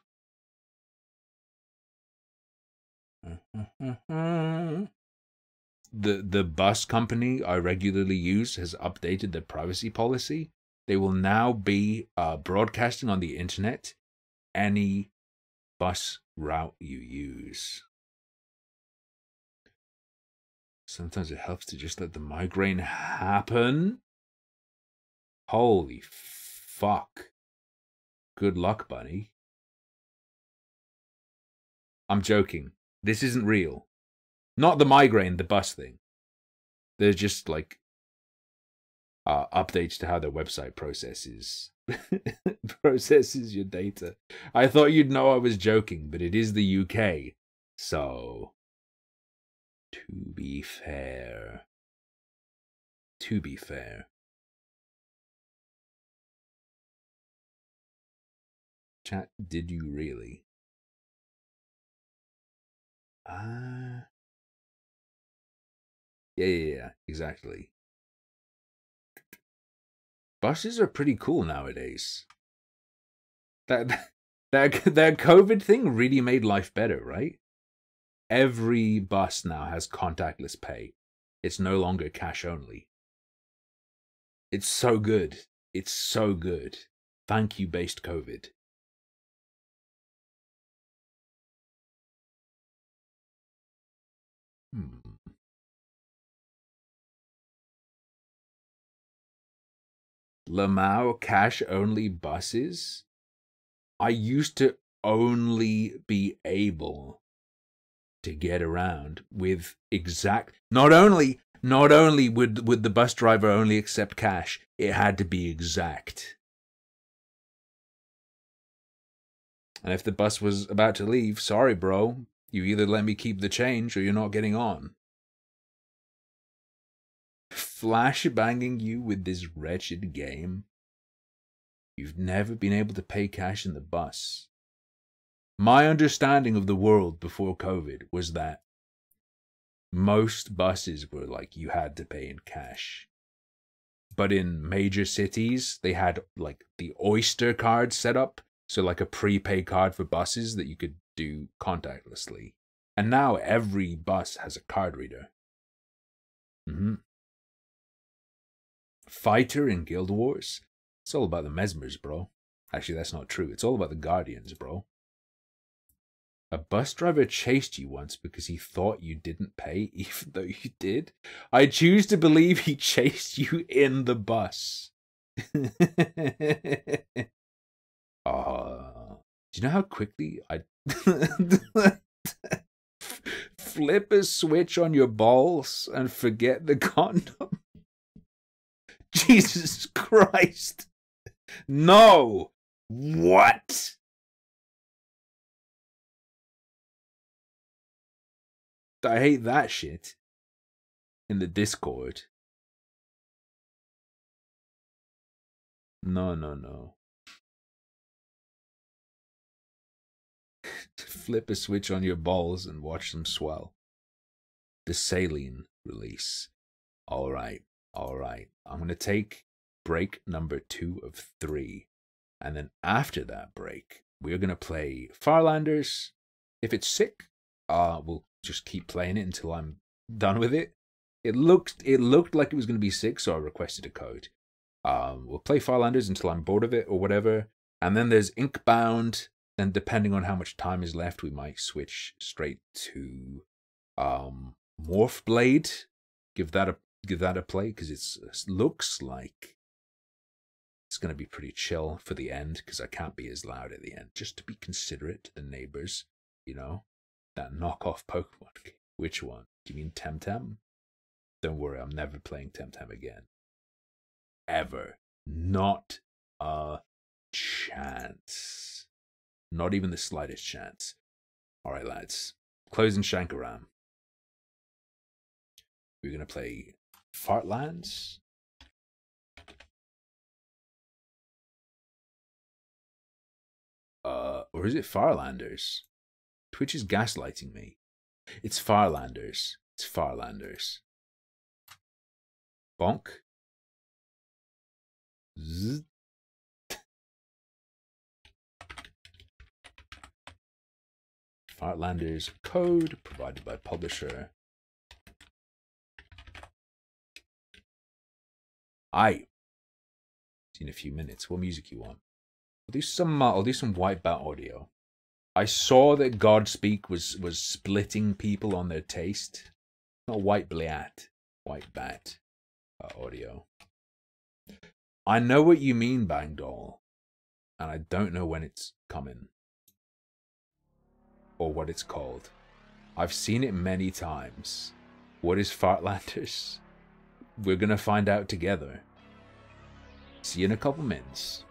The bus company I regularly use has updated their privacy policy. They will now be broadcasting on the internet any bus route you use. Sometimes it helps to just let the migraine happen. Holy fuck. Good luck, buddy. I'm joking. This isn't real. Not the migraine, the bus thing. There's just like updates to how their website processes your data. I thought you'd know I was joking, but it is the UK. So, to be fair. Chat, did you really? Yeah, exactly. Buses are pretty cool nowadays. That COVID thing really made life better, right? Every bus now has contactless pay. It's no longer cash only. It's so good. It's so good. Thank you, based COVID. Lamau cash-only buses? I used to only be able to get around with exact... Not only would the bus driver only accept cash, it had to be exact. And if the bus was about to leave, sorry, bro. You either let me keep the change or you're not getting on. Flashbanging you with this wretched game. You've never been able to pay cash in the bus. My understanding of the world before COVID was that most buses were like you had to pay in cash. But in major cities, they had like the Oyster card set up. So like a prepaid card for buses that you could do contactlessly. And now every bus has a card reader. Fighter in Guild Wars? It's all about the Mesmers, bro. Actually, that's not true. It's all about the Guardians, bro. A bus driver chased you once because he thought you didn't pay, even though you did. I choose to believe he chased you in the bus. Do you know how quickly I flip a switch on your balls and forget the condom? Jesus Christ. No. What? I hate that shit. In the Discord. No. Flip a switch on your balls and watch them swell. The saline release. Alright. I'm going to take break number 2 of 3. And then after that break, we're going to play Farlanders. If it's sick, we'll just keep playing it until I'm done with it. It looked like it was going to be sick, so I requested a code. We'll play Farlanders until I'm bored of it or whatever. And then there's Inkbound. Then depending on how much time is left, we might switch straight to Morph Blade. Give that a play, because it looks like it's going to be pretty chill for the end, because I can't be as loud at the end. Just to be considerate to the neighbors, you know? That knockoff Pokemon game. Which one? Do you mean Temtem? Don't worry, I'm never playing Temtem again. Ever. Not a chance. Not even the slightest chance. Alright, lads. Closing Shankaram. We're going to play Fartlands. Or is it Farlanders? Twitch is gaslighting me. It's Farlanders. It's Farlanders. Bonk. Zzz. Fartlanders code provided by publisher. Aye. See in a few minutes. What music you want? I'll do some Wipeout audio. I saw that Godspeak was splitting people on their taste. Not Wipeout audio. I know what you mean, Bangdoll, and I don't know when it's coming or what it's called. I've seen it many times. What is Fartlanders? We're gonna find out together. See you in a couple minutes.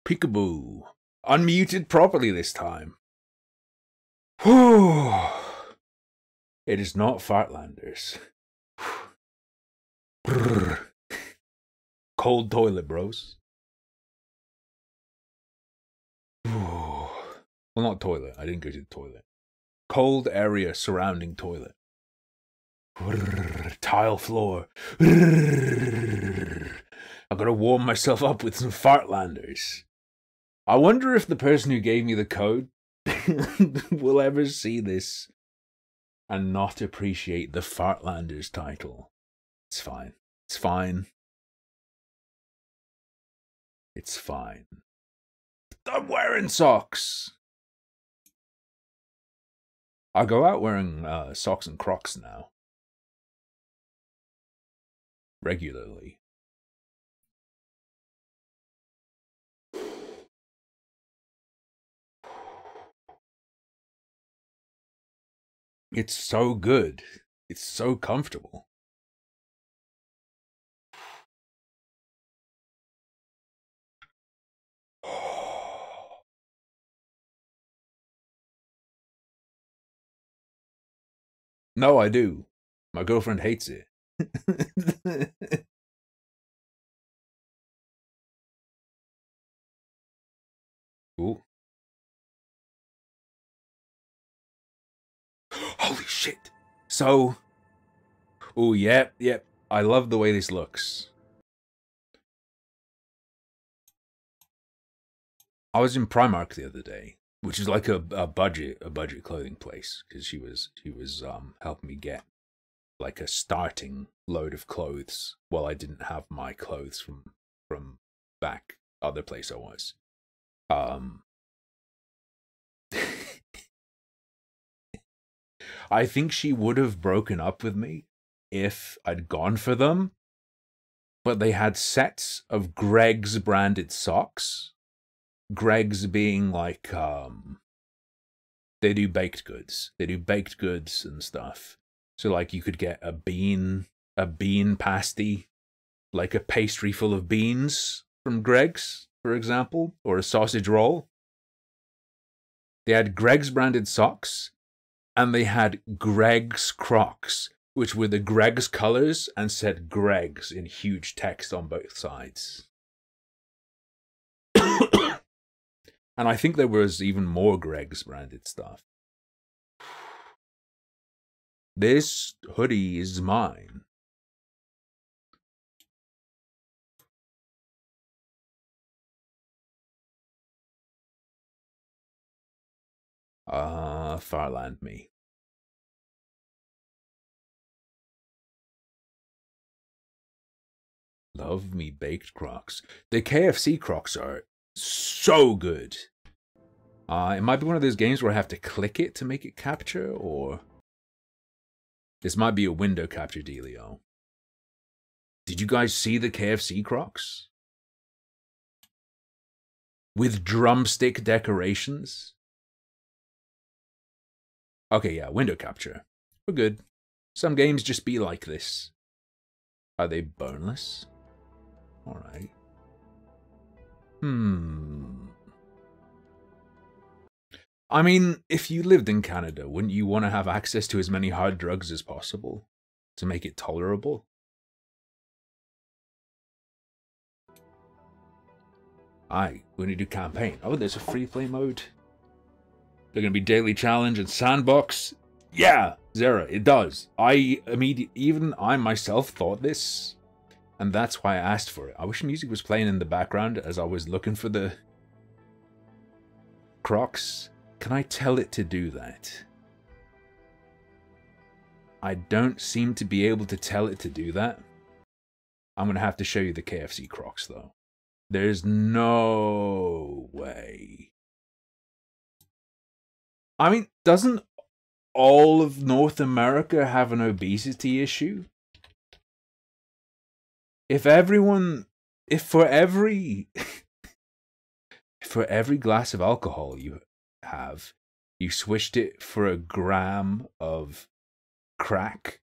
Peekaboo. Unmuted properly this time. Whew. It is not Fartlanders. Brrr. Cold toilet, bros. Well, not toilet. I didn't go to the toilet. Cold area surrounding toilet. Tile floor. I gotta warm myself up with some Fartlanders. I wonder if the person who gave me the code will ever see this and not appreciate the Fartlanders title. It's fine. It's fine. It's fine. I'm wearing socks. I go out wearing socks and Crocs now. Regularly. It's so good. It's so comfortable. No, I do. My girlfriend hates it. Ooh. Holy shit. So, oh, yep. I love the way this looks. I was in Primark the other day, which is like a budget clothing place, because she was helping me get like a starting load of clothes while I didn't have my clothes from back other place I was. I think she would have broken up with me if I'd gone for them, but they had sets of Greggs branded socks. Greggs being like, they do baked goods. They do baked goods and stuff. So like you could get a bean pasty, like a pastry full of beans from Greggs, for example, or a sausage roll. They had Greggs branded socks, and they had Greggs Crocs, which were the Greggs colors and said Greggs in huge text on both sides. And I think there was even more Greggs branded stuff. This hoodie is mine. Farland me. Love me baked Crocs. The KFC Crocs are so good. It might be one of those games where I have to click it to make it capture, or this might be a window capture dealio. Did you guys see the KFC Crocs? With drumstick decorations? Okay, yeah, window capture. We're good. Some games just be like this. Are they boneless? Alright. I mean, if you lived in Canada, wouldn't you want to have access to as many hard drugs as possible to make it tolerable? Aye, we need to do campaign. Oh, there's a free play mode. They're going to be daily challenge and sandbox. Yeah, Zera, it does. Even I myself thought this, and that's why I asked for it. I wish music was playing in the background as I was looking for the Crocs. Can I tell it to do that? I don't seem to be able to tell it to do that. I'm going to have to show you the KFC Crocs, though. There's no way. I mean, doesn't all of North America have an obesity issue? If for every glass of alcohol you have, you switched it for a gram of crack,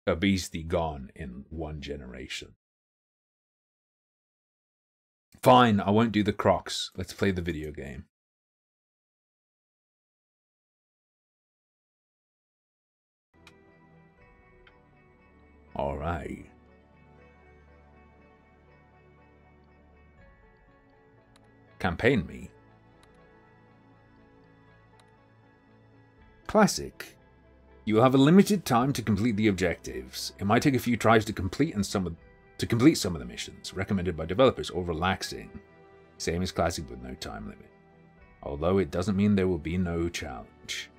obesity gone in one generation. Fine, I won't do the Crocs. Let's play the video game. Alright. Campaign me. Classic. You will have a limited time to complete the objectives. It might take a few tries to complete some of the missions, recommended by developers, or relaxing. Same as Classic with no time limit. Although it doesn't mean there will be no challenge.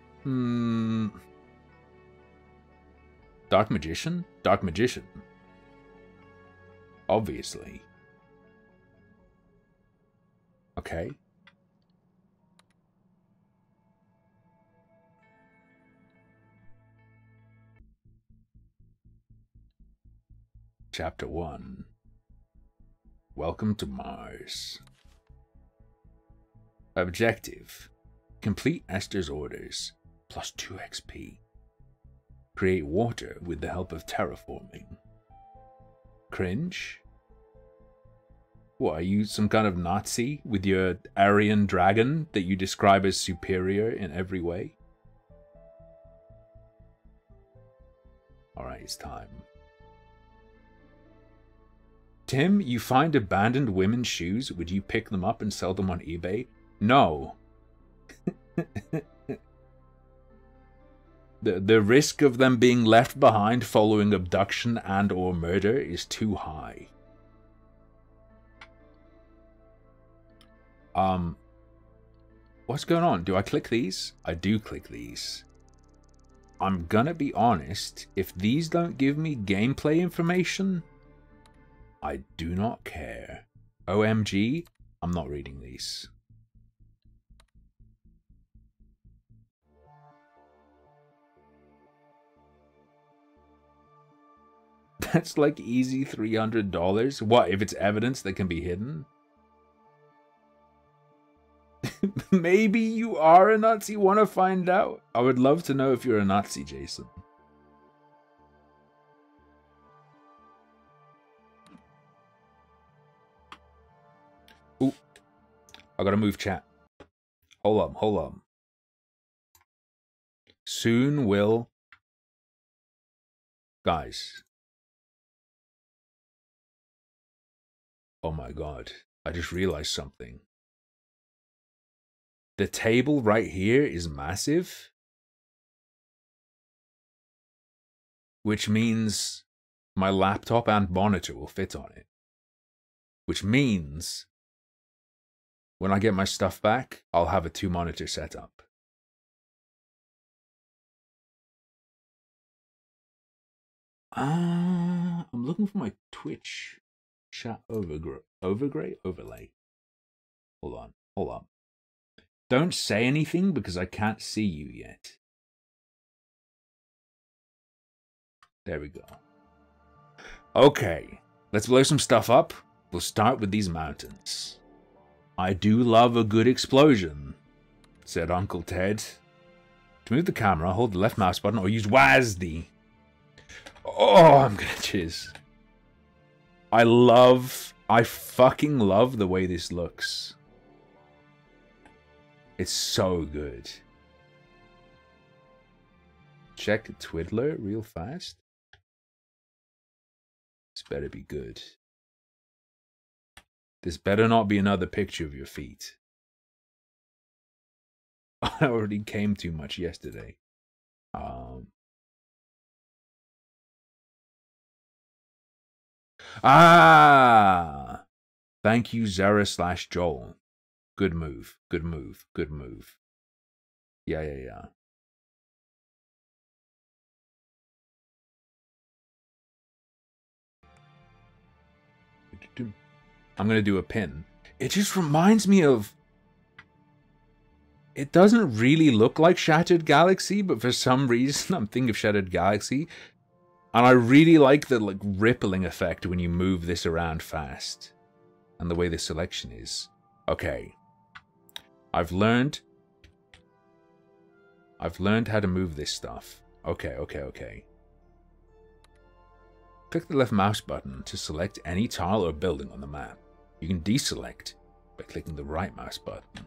Dark Magician? Dark Magician. Obviously. Okay. Chapter 1. Welcome to Mars. Objective. Complete Esther's orders. Plus 2 XP. Create water with the help of terraforming. Cringe? What, are you some kind of Nazi with your Aryan dragon that you describe as superior in every way? Alright, it's time. Tim, you find abandoned women's shoes. Would you pick them up and sell them on eBay? No. The risk of them being left behind following abduction and or murder is too high. What's going on? Do I click these? I do click these. I'm gonna be honest, if these don't give me gameplay information, I do not care. OMG, I'm not reading these. That's like easy $300. What, if it's evidence that can be hidden? Maybe you are a Nazi. Want to find out? I would love to know if you're a Nazi, Jason. Ooh. I gotta move chat. Hold up. Soon will... Guys. Oh my god. I just realized something. The table right here is massive. Which means my laptop and monitor will fit on it. Which means when I get my stuff back, I'll have a 2-monitor setup. I'm looking for my Twitch chat overlay. Hold on. Don't say anything because I can't see you yet. There we go. Okay, let's blow some stuff up. We'll start with these mountains. I do love a good explosion, said Uncle Ted. To move the camera, hold the left mouse button or use WASD. Oh, I'm gonna jizz. I fucking love the way this looks. It's so good. Check Twiddler real fast. This better be good. This better not be another picture of your feet. I already came too much yesterday. Thank you, Zara/Joel. Good move. Yeah. I'm gonna do a pin. It just reminds me of... It doesn't really look like Shattered Galaxy, but for some reason I'm thinking of Shattered Galaxy. And I really like the rippling effect when you move this around fast. And the way the selection is. Okay. I've learned how to move this stuff. Okay. Click the left mouse button to select any tile or building on the map. You can deselect by clicking the right mouse button.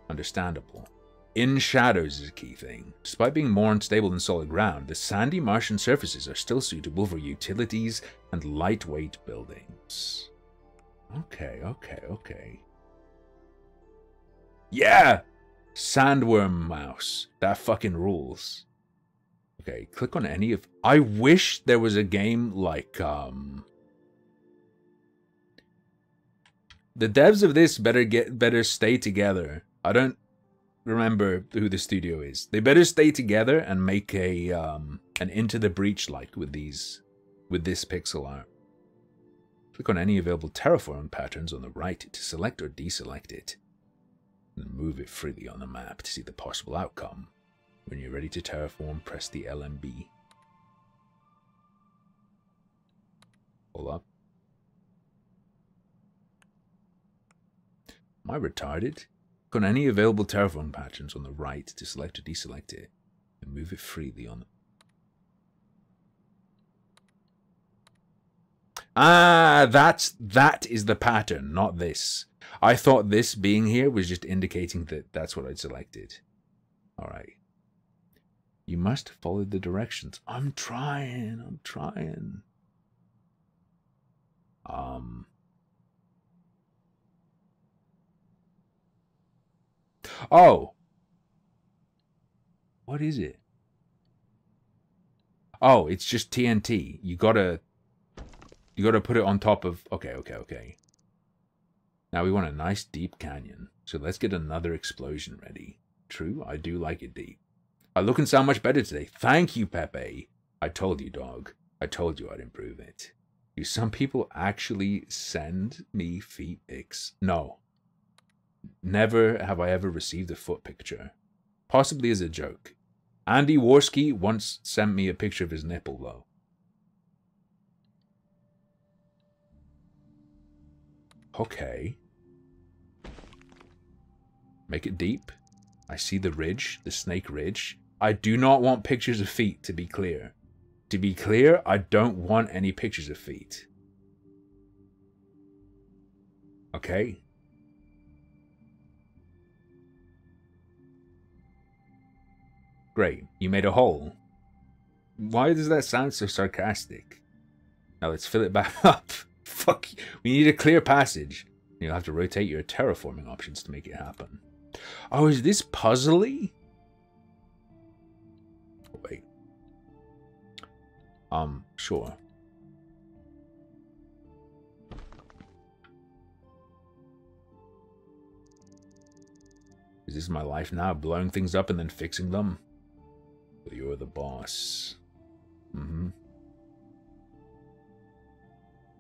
Understandable. In shadows is a key thing. Despite being more unstable than solid ground, the sandy Martian surfaces are still suitable for utilities and lightweight buildings. Okay, okay, okay. Yeah! Sandworm mouse. That fucking rules. Okay, click on any of... I wish there was a game like, The devs of this better stay together. I don't remember who the studio is. They better stay together and make a an Into the Breach like with this pixel art. Click on any available terraforming patterns on the right to select or deselect it. And move it freely on the map to see the possible outcome. When you're ready to terraform, press the LMB. Hold up. Am I retarded? Click on any available terraform patterns on the right to select or deselect it, and move it freely on the... Ah, that is the pattern, not this. I thought this being here was just indicating that that's what I'd selected. Alright. You must follow the directions. I'm trying. Oh. What is it? Oh, it's just TNT. You gotta put it on top of... Okay. Now we want a nice deep canyon. So let's get another explosion ready. True, I do like it deep. I look and sound much better today. Thank you, Pepe. I told you, dog. I told you I'd improve it. Do some people actually send me feet pics? No. Never have I ever received a foot picture. Possibly as a joke. Andy Worski once sent me a picture of his nipple, though. Okay. Make it deep. I see the ridge, the snake ridge. I do not want pictures of feet, to be clear. To be clear, I don't want any pictures of feet. Okay. Great. You made a hole. Why does that sound so sarcastic? Now let's fill it back up. Fuck you. We need a clear passage. You'll have to rotate your terraforming options to make it happen. Oh, is this puzzly? Wait. Sure. Is this my life now? Blowing things up and then fixing them? Well, you're the boss.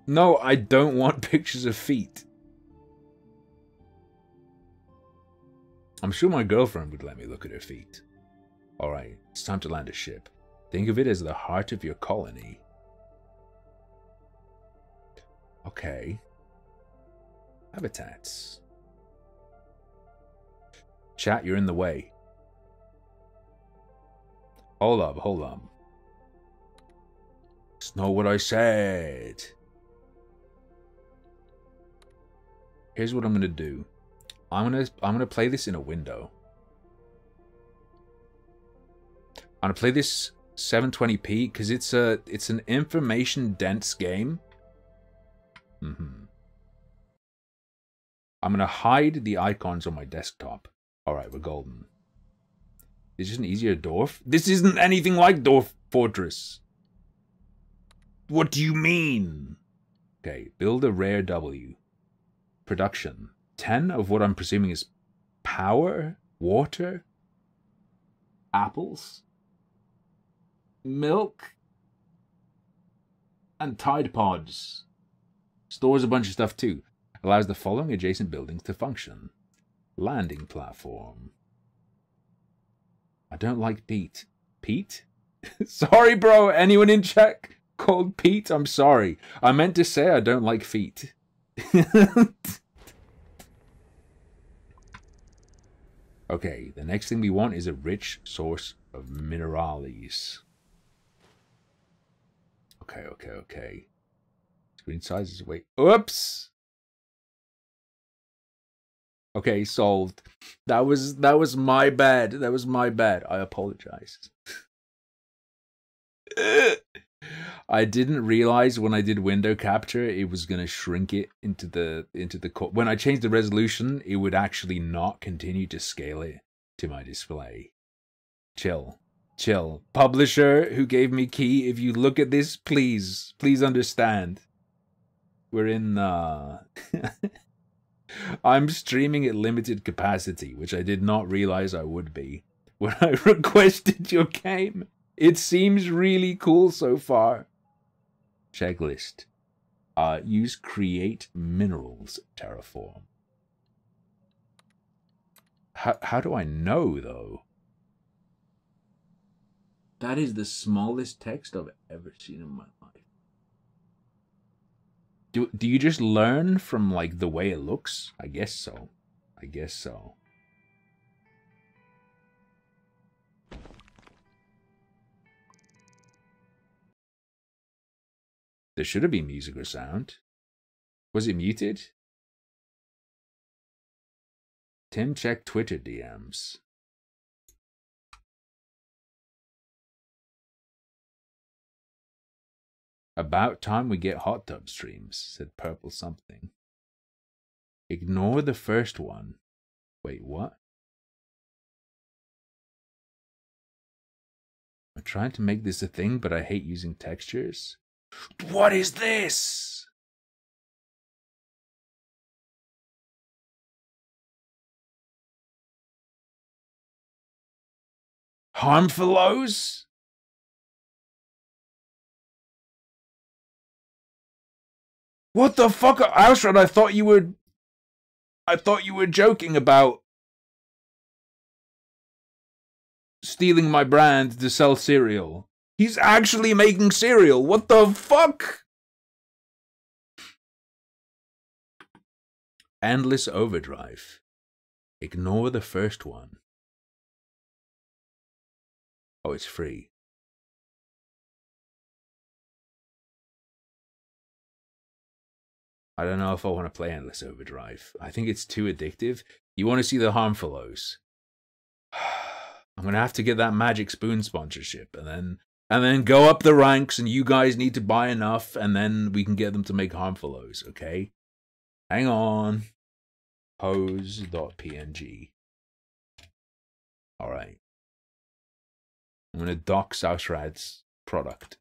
No, I don't want pictures of feet. I'm sure my girlfriend would let me look at her feet. Alright, it's time to land a ship. Think of it as the heart of your colony. Okay. Habitats. Chat, you're in the way. Hold up. It's not what I said. Here's what I'm gonna do. I'm gonna play this in a window. I'm gonna play this 720p because it's an information dense game. I'm gonna hide the icons on my desktop. Alright, we're golden. Is this an easier Dwarf? This isn't anything like Dwarf Fortress. What do you mean? Okay, build a rare W. Production. 10 of what I'm presuming is power, water, apples, milk, and Tide Pods. Stores a bunch of stuff too. Allows the following adjacent buildings to function. Landing platform. I don't like Pete. Pete? Sorry, bro. Anyone in chat called Pete? I'm sorry. I meant to say I don't like feet. Okay, the next thing we want is a rich source of minerales. Okay. Screen size is way. Oops. Okay, solved. That was my bad. That was my bad. I apologize. I didn't realize when I did window capture it was gonna shrink it into the when I changed the resolution, it would actually not continue to scale it to my display. Chill. Publisher who gave me key, if you look at this, please understand. We're in I'm streaming at limited capacity, which I did not realize I would be when I requested your game. It seems really cool so far. Checklist. Use create minerals terraform. How do I know, though? That is the smallest text I've ever seen in my life. Do you just learn from, like, the way it looks? I guess so. I guess so. There should have been music or sound. Was it muted? Tim, check Twitter DMs. About time we get hot tub streams, said Purple something. Ignore the first one. Wait, what? I'm trying to make this a thing, but I hate using textures. What is this? Harmfellows? What the fuck, Alshred? I thought you were joking about stealing my brand to sell cereal. He's actually making cereal. What the fuck? Endless Overdrive. Ignore the first one. Oh, it's free. I don't know if I want to play Endless Overdrive. I think it's too addictive. You want to see the Harmfellows? I'm going to have to get that Magic Spoon sponsorship and then go up the ranks, and you guys need to buy enough, and then we can get them to make Harmfellows, okay? Hang on. Pose.png. Alright. I'm going to dock Sausrad's product.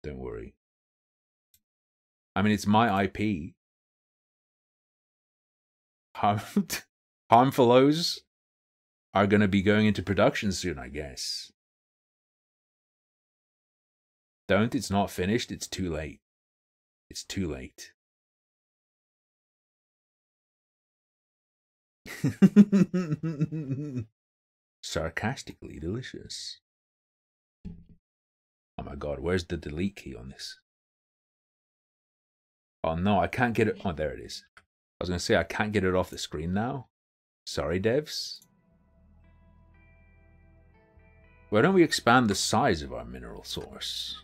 Don't worry. I mean, it's my IP. Harmfellows are going to be going into production soon, I guess. Don't, it's not finished, it's too late. It's too late. Sarcastically delicious. Oh my god, where's the delete key on this? Oh no, I can't get it. Oh, there it is. I was going to say I can't get it off the screen now. Sorry, devs. Why don't we expand the size of our mineral source?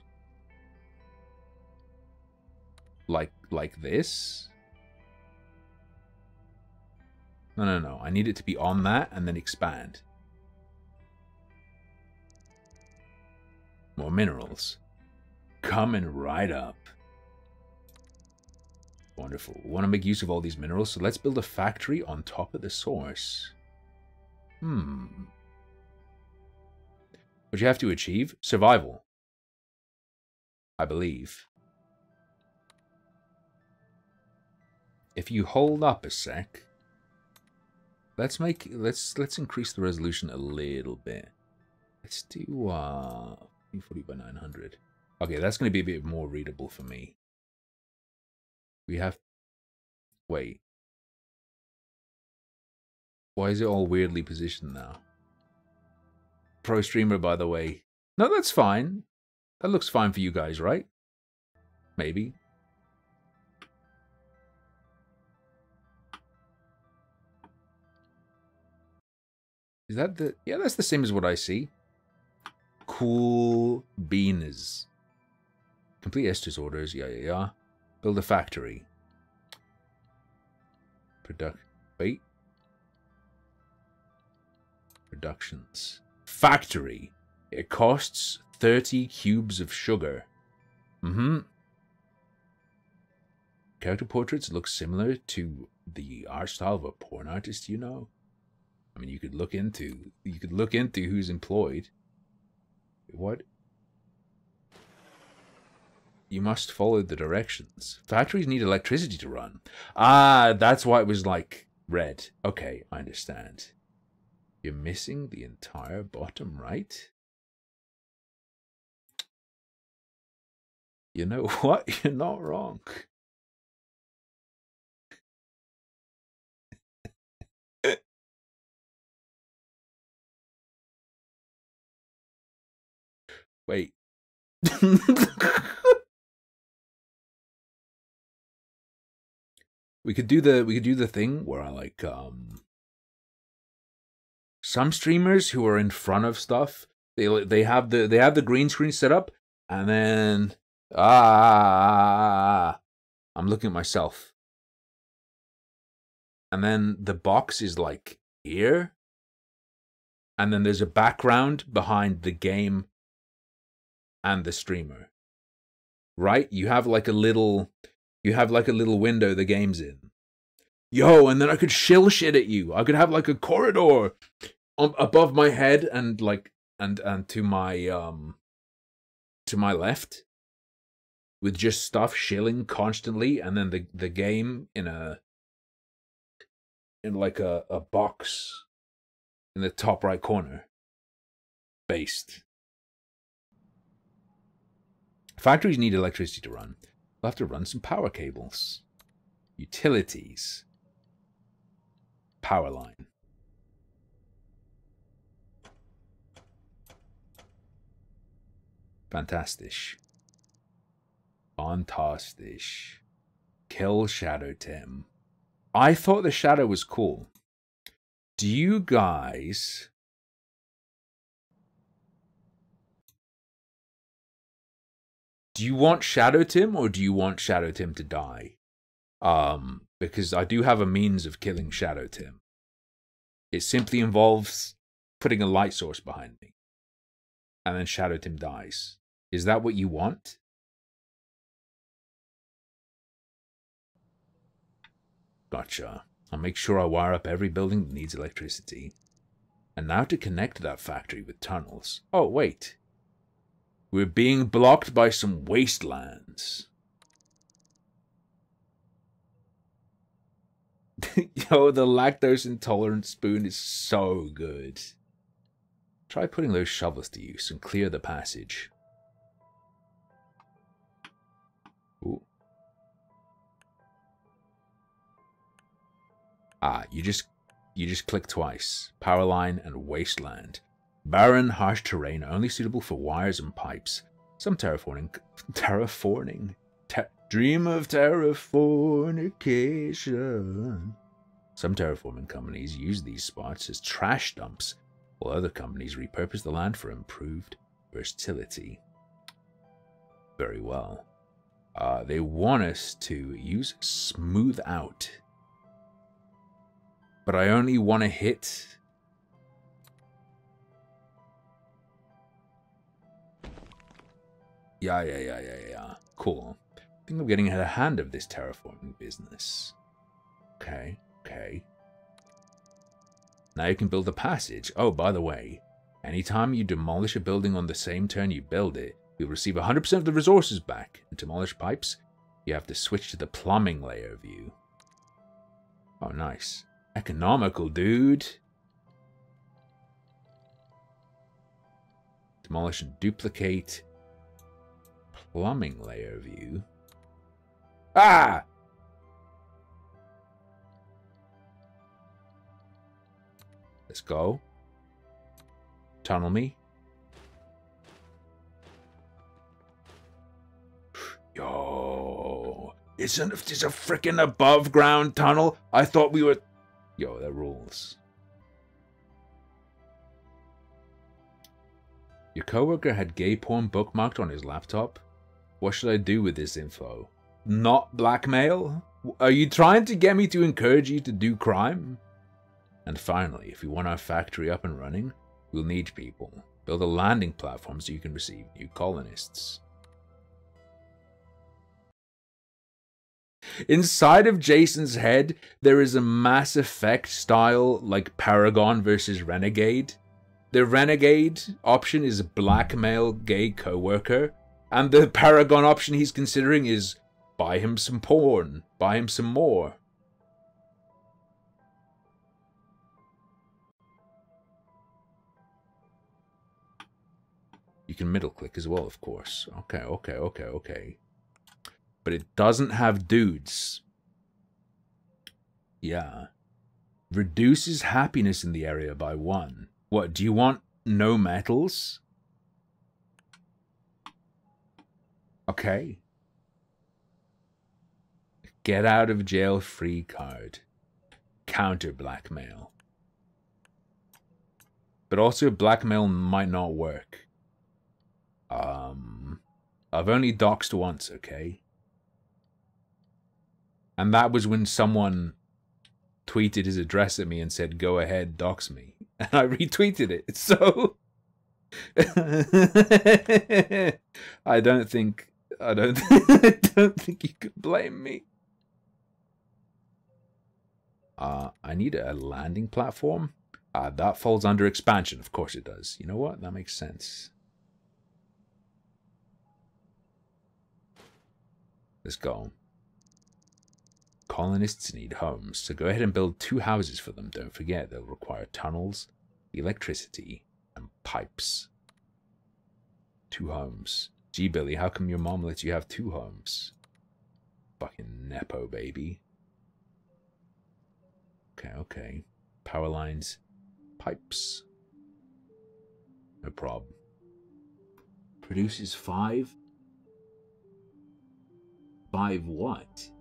Like this? No. I need it to be on that and then expand. More minerals. Coming right up. Wonderful. We want to make use of all these minerals, so let's build a factory on top of the source. What you have to achieve? Survival. I believe. If you hold up a sec, let's increase the resolution a little bit. Let's do 40 by 900. Okay, that's going to be a bit more readable for me. We have... Wait. Why is it all weirdly positioned now? Pro streamer, by the way. No, that's fine. That looks fine for you guys, right? Maybe. Is that the... Yeah, that's the same as what I see. Cool beans. Complete Esther's orders. Yeah. Build a factory. Wait. Productions. Factory. It costs 30 cubes of sugar. Character portraits look similar to the art style of a porn artist, you know. I mean, you could look into who's employed. What? You must follow the directions. Factories need electricity to run. Ah, that's why it was like red. Okay, I understand. You're missing the entire bottom right? You know what? You're not wrong. Wait. We could do the thing where I like some streamers who are in front of stuff, they have the green screen set up, and then I'm looking at myself. And then the box is like here, and then there's a background behind the game and the streamer. Right? You have like a little window the game's in. Yo, and then I could shill shit at you. I could have like a corridor above my head and like and to my left with just stuff shilling constantly, and then the game in like a box in the top right corner. Based. Factories need electricity to run. We'll have to run some power cables. Utilities. Power line. Fantastic. Fantastic. Kill Shadow Tim. I thought the shadow was cool. Do you guys... Do you want Shadow Tim or do you want Shadow Tim to die? Because I do have a means of killing Shadow Tim. It simply involves putting a light source behind me. And then Shadow Tim dies. Is that what you want? Gotcha. I'll make sure I wire up every building that needs electricity. And now to connect that factory with tunnels. Oh, wait. We're being blocked by some wastelands. Yo, the lactose intolerant spoon is so good. Try putting those shovels to use and clear the passage. Ooh. Ah, you just click twice. Power line and wasteland. Barren, harsh terrain, only suitable for wires and pipes. Some terraforming. Dream of terrafornication. Some terraforming companies use these spots as trash dumps, while other companies repurpose the land for improved versatility. Very well. They want us to use smooth out. But I only want to hit... Yeah. Cool. I think I'm getting a hand of this terraforming business. Okay. Now you can build a passage. Oh, by the way, anytime you demolish a building on the same turn you build it, you'll receive 100% of the resources back. And to demolish pipes, you have to switch to the plumbing layer view. Oh, nice. Economical, dude. Demolish and duplicate. Plumbing layer view. Ah! Let's go. Tunnel me. Yo. Isn't this a freaking above ground tunnel? I thought we were... Yo, that rules. Your coworker had gay porn bookmarked on his laptop. What should I do with this info? Not blackmail? Are you trying to get me to encourage you to do crime? And finally, if we want our factory up and running, we'll need people. Build a landing platform so you can receive new colonists. Inside of Jason's head, there is a Mass Effect style, like Paragon versus Renegade. The Renegade option is blackmail gay coworker, and the Paragon option he's considering is buy him some porn, buy him some more. You can middle click as well, of course. Okay. But it doesn't have dudes. Yeah. Reduces happiness in the area by 1. What, do you want no metals? Okay. Get out of jail free card. Counter blackmail. But also blackmail might not work. I've only doxed once, okay? And that was when someone tweeted his address at me and said, go ahead, dox me. And I retweeted it, so... I don't think you could blame me. I need a landing platform. That falls under expansion. Of course it does. You know what? That makes sense. Let's go. Colonists need homes, so go ahead and build 2 houses for them. Don't forget, they'll require tunnels, electricity, and pipes. 2 homes. Gee, Billy, how come your mom lets you have 2 homes? Fucking nepo, baby. Okay. Power lines, pipes. No problem. Produces 5? 5 what?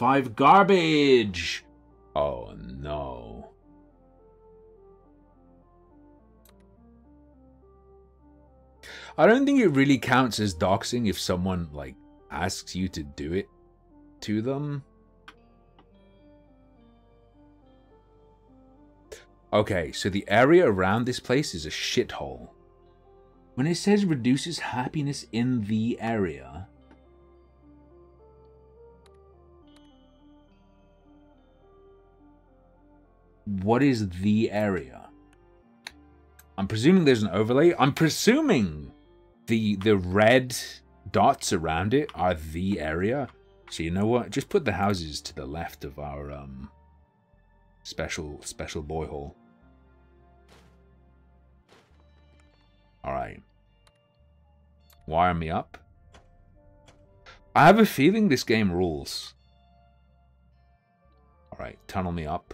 5 garbage! Oh no. I don't think it really counts as doxing if someone, like, asks you to do it to them. Okay, so the area around this place is a shithole. When it says reduces happiness in the area... What is the area? I'm presuming there's an overlay. I'm presuming the red dots around it are the area. So you know what? Just put the houses to the left of our special boy hole. Alright. Wire me up. I have a feeling this game rules. Alright, tunnel me up.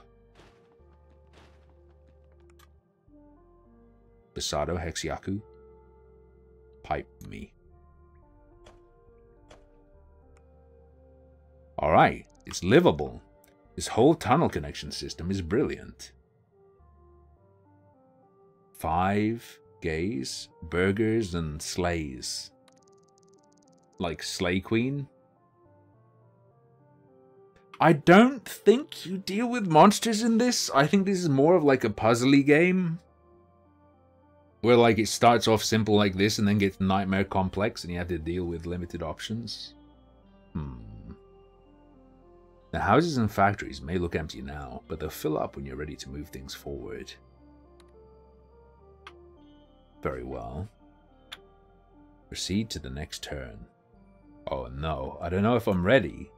Basado Hexiaku. Pipe me. Alright, it's livable. This whole tunnel connection system is brilliant. 5 gays, burgers, and slays. Like Slay Queen. I don't think you deal with monsters in this. I think this is more of like a puzzly game. Where like it starts off simple like this and then gets nightmare complex and you have to deal with limited options. The houses and factories may look empty now, but they'll fill up when you're ready to move things forward. Very well. Proceed to the next turn. Oh no, I don't know if I'm ready.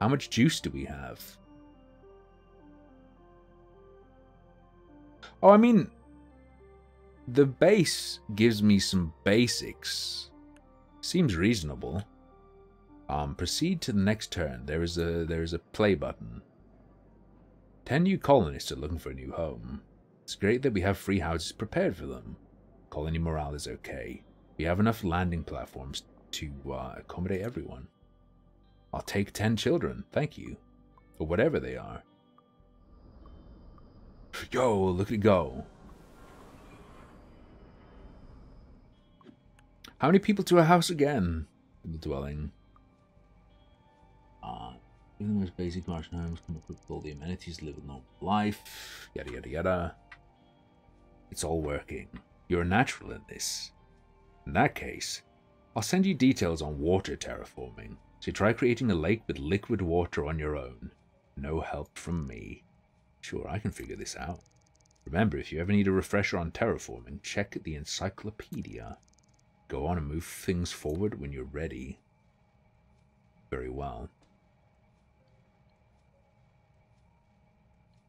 How much juice do we have? Oh, I mean... The base gives me some basics. Seems reasonable. Proceed to the next turn. There is a play button. 10 new colonists are looking for a new home. It's great that we have free houses prepared for them. Colony morale is okay. We have enough landing platforms to accommodate everyone. I'll take 10 children, thank you. Or whatever they are. Yo, look at it go. How many people to a house again? In the dwelling. Even the most basic Martian homes come equipped with all the amenities, live a normal life, yada yada yada. It's all working. You're a natural in this. In that case, I'll send you details on water terraforming, so try creating a lake with liquid water on your own. No help from me. Sure, I can figure this out. Remember, if you ever need a refresher on terraforming, check the encyclopedia. Go on and move things forward when you're ready. Very well.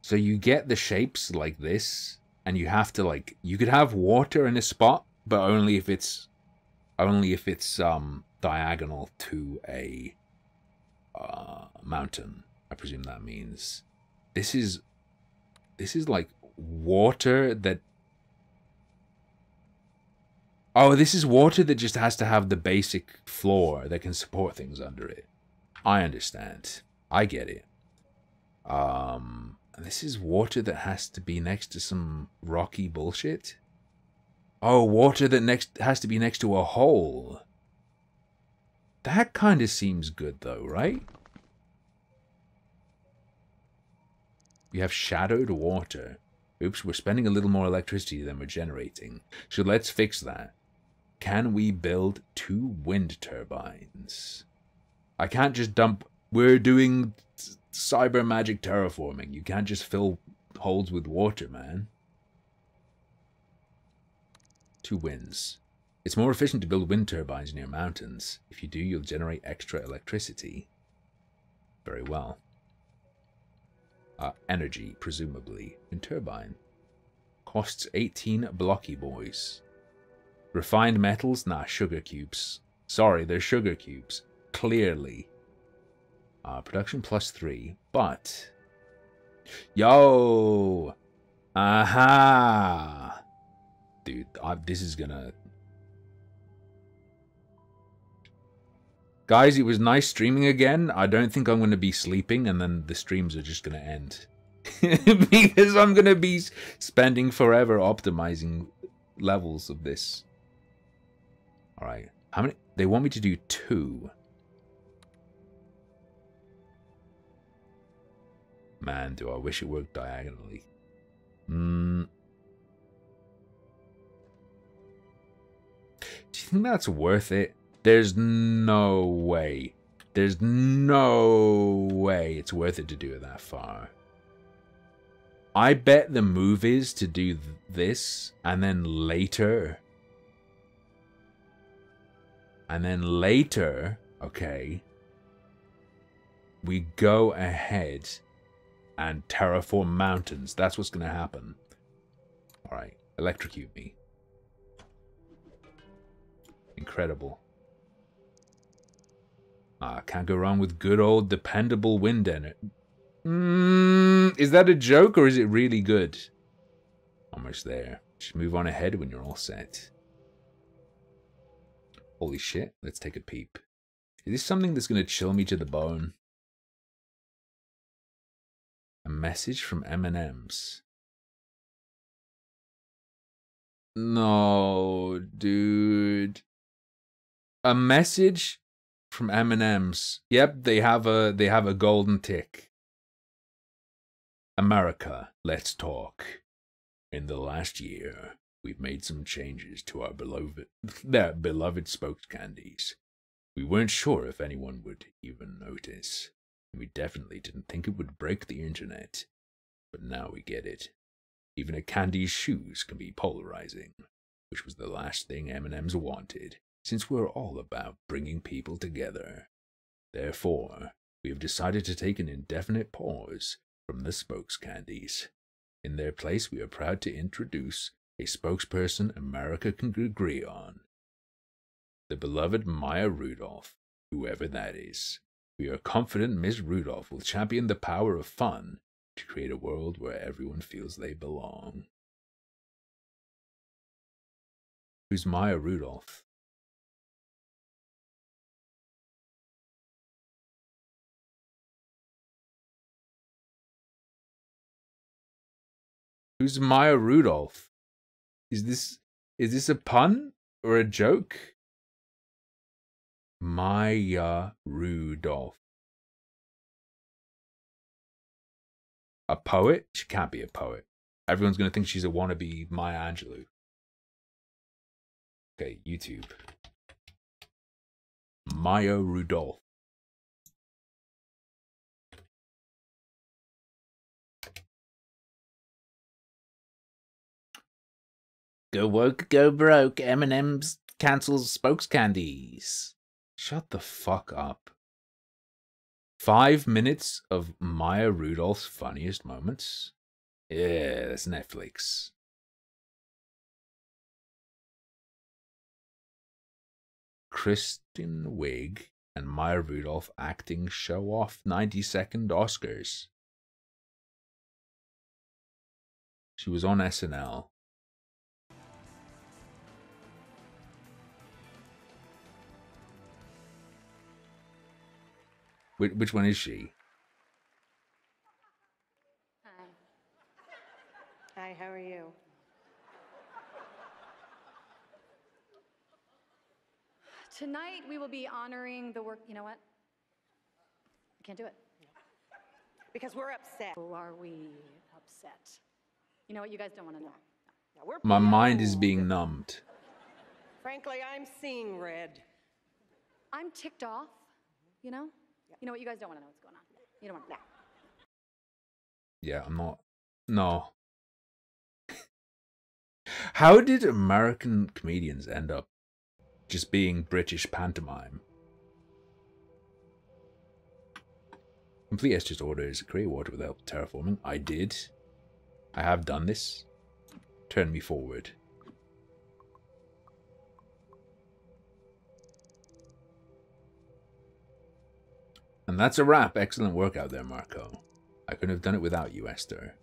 So you get the shapes like this, and you have to, like, you could have water in a spot, but only if it's diagonal to a mountain. I presume that means this is like water that. Oh, this is water that just has to have the basic floor that can support things under it. I understand. I get it. This is water that has to be next to some rocky bullshit. Oh, water that has to be next to a hole. That kind of seems good though, right? We have shadowed water. Oops, we're spending a little more electricity than we're generating. So let's fix that. Can we build 2 wind turbines? I can't just dump... We're doing cyber magic terraforming. You can't just fill holes with water, man. 2 winds. It's more efficient to build wind turbines near mountains. If you do, you'll generate extra electricity. Very well. Energy, presumably. Wind turbine. Costs 18 blocky boys. Refined metals? Nah, sugar cubes. Sorry, they're sugar cubes. Clearly. Production +3, but... Yo! Aha! Dude, this is gonna... Guys, it was nice streaming again. I don't think I'm gonna be sleeping, and then the streams are just gonna end. Because I'm gonna be spending forever optimizing levels of this. Alright. How many? They want me to do 2. Man, do I wish it worked diagonally. Do you think that's worth it? There's no way. There's no way it's worth it to do it that far. I bet the move is to do this, and then later... okay, we go ahead and terraform mountains. That's what's going to happen. Alright, electrocute me. Incredible. Can't go wrong with good old dependable wind energy. Is that a joke or is it really good? Almost there. Just move on ahead when you're all set. Holy shit, let's take a peep. Is this something that's going to chill me to the bone? A message from M&M's. No, dude. A message from M&M's. Yep, they have a golden tick. America, let's talk. In the last year, we've made some changes to our beloved Spokes candies. We weren't sure if anyone would even notice. We definitely didn't think it would break the internet. But now we get it. Even a candy's shoes can be polarizing, which was the last thing M&M's wanted, since we're all about bringing people together. Therefore, we have decided to take an indefinite pause from the Spokes candies. In their place, we are proud to introduce a spokesperson America can agree on. The beloved Maya Rudolph, whoever that is. We are confident Ms. Rudolph will champion the power of fun to create a world where everyone feels they belong. Who's Maya Rudolph? Who's Maya Rudolph? Is this a pun or a joke? Maya Rudolph. A poet? She can't be a poet. Everyone's going to think she's a wannabe Maya Angelou. Okay, YouTube. Maya Rudolph. Go woke, go broke. M&M's cancels spokes candies. Shut the fuck up. 5 minutes of Maya Rudolph's funniest moments? Yeah, that's Netflix. Kristen Wiig and Maya Rudolph acting show off 90-second Oscars. She was on SNL. Which one is she? Hi. Hi, how are you? Tonight we will be honoring the work. You know what? I can't do it. Because we're upset. Oh, are we upset? You know what? You guys don't want to know. No, My mind is being numbed. Frankly, I'm seeing red. I'm ticked off, you know? You know what? You guys don't want to know what's going on. You don't want to know. Yeah, I'm not. No. How did American comedians end up just being British pantomime? Complete Escher's orders. Create water with the help of terraforming. I did. I have done this. Turn me forward. And that's a wrap. Excellent work out there, Marco. I couldn't have done it without you, Esther.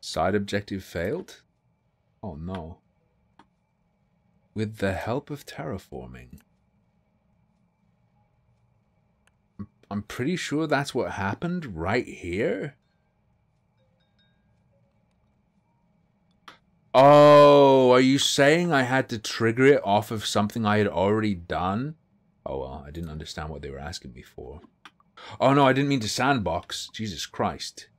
Side objective failed? Oh no. With the help of terraforming. I'm pretty sure that's what happened right here. Oh, are you saying I had to trigger it off of something I had already done? Oh well, I didn't understand what they were asking me for. Oh no, I didn't mean to sandbox. Jesus Christ.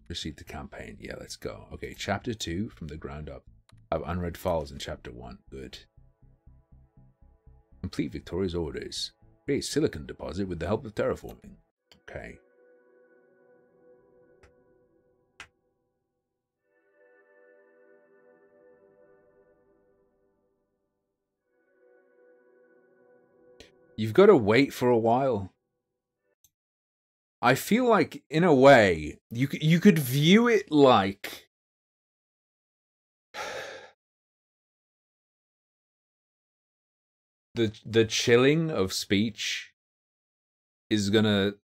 Proceed to campaign. Yeah, let's go. Okay, chapter 2 from the ground up. I have unread files in chapter 1. Good. Complete Victoria's orders. Create silicon deposit with the help of terraforming. Okay. You've got to wait for a while. I feel like, in a way, you could view it like the chilling of speech is gonna,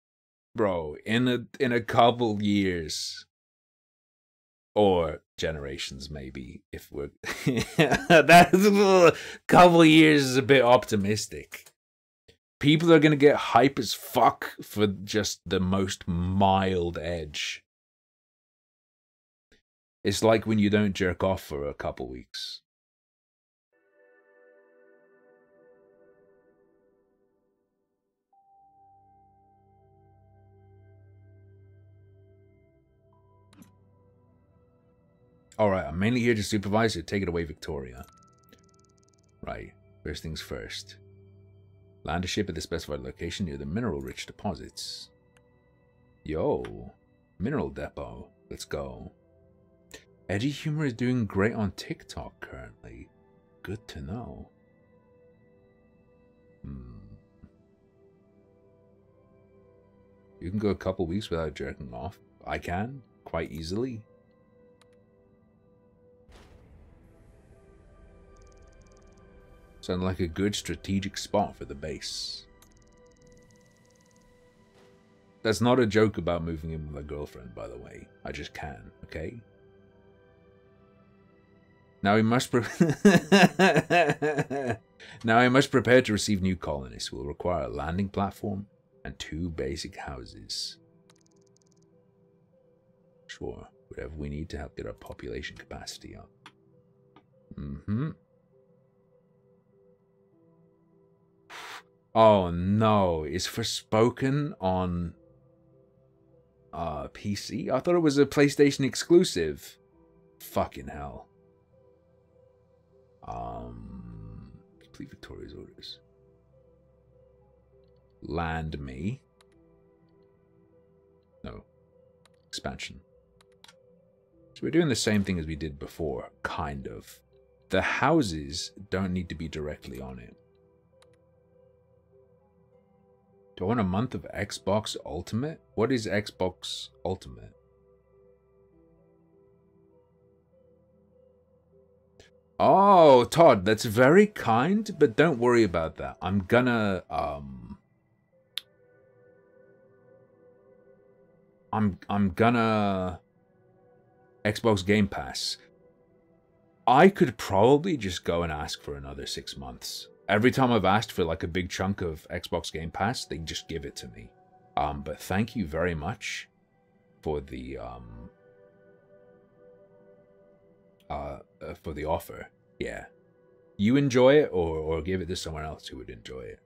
bro, in a couple years or generations, maybe, if we're that's a couple years is a bit optimistic. People are going to get hype as fuck for just the most mild edge. It's like when you don't jerk off for a couple weeks. Alright, I'm mainly here to supervise, so take it away, Victoria. Right, first things first. Land a ship at the specified location near the mineral-rich deposits. Yo, mineral depot. Let's go. Edgy humor is doing great on TikTok currently. Good to know. You can go a couple weeks without jerking off. I can, quite easily. Sound like a good strategic spot for the base. That's not a joke about moving in with a girlfriend, by the way. I just can, okay? Now we must now I must prepare to receive new colonists. We'll require a landing platform, And 2 basic houses. Sure, whatever we need to help get our population capacity up. Oh no, is Forspoken on PC? I thought it was a PlayStation exclusive. Fucking hell. Complete Victoria's orders. Land me. No. Expansion. So we're doing the same thing as we did before, kind of. The houses don't need to be directly on it. Do I want a month of Xbox Ultimate? What is Xbox Ultimate? Oh, Todd, that's very kind, but don't worry about that. I'm gonna, I'm gonna Xbox Game Pass. I could probably just go and ask for another 6 months. Every time I've asked for like a big chunk of Xbox Game Pass, they just give it to me. But thank you very much for the offer. Yeah. You enjoy it or give it to someone else who would enjoy it.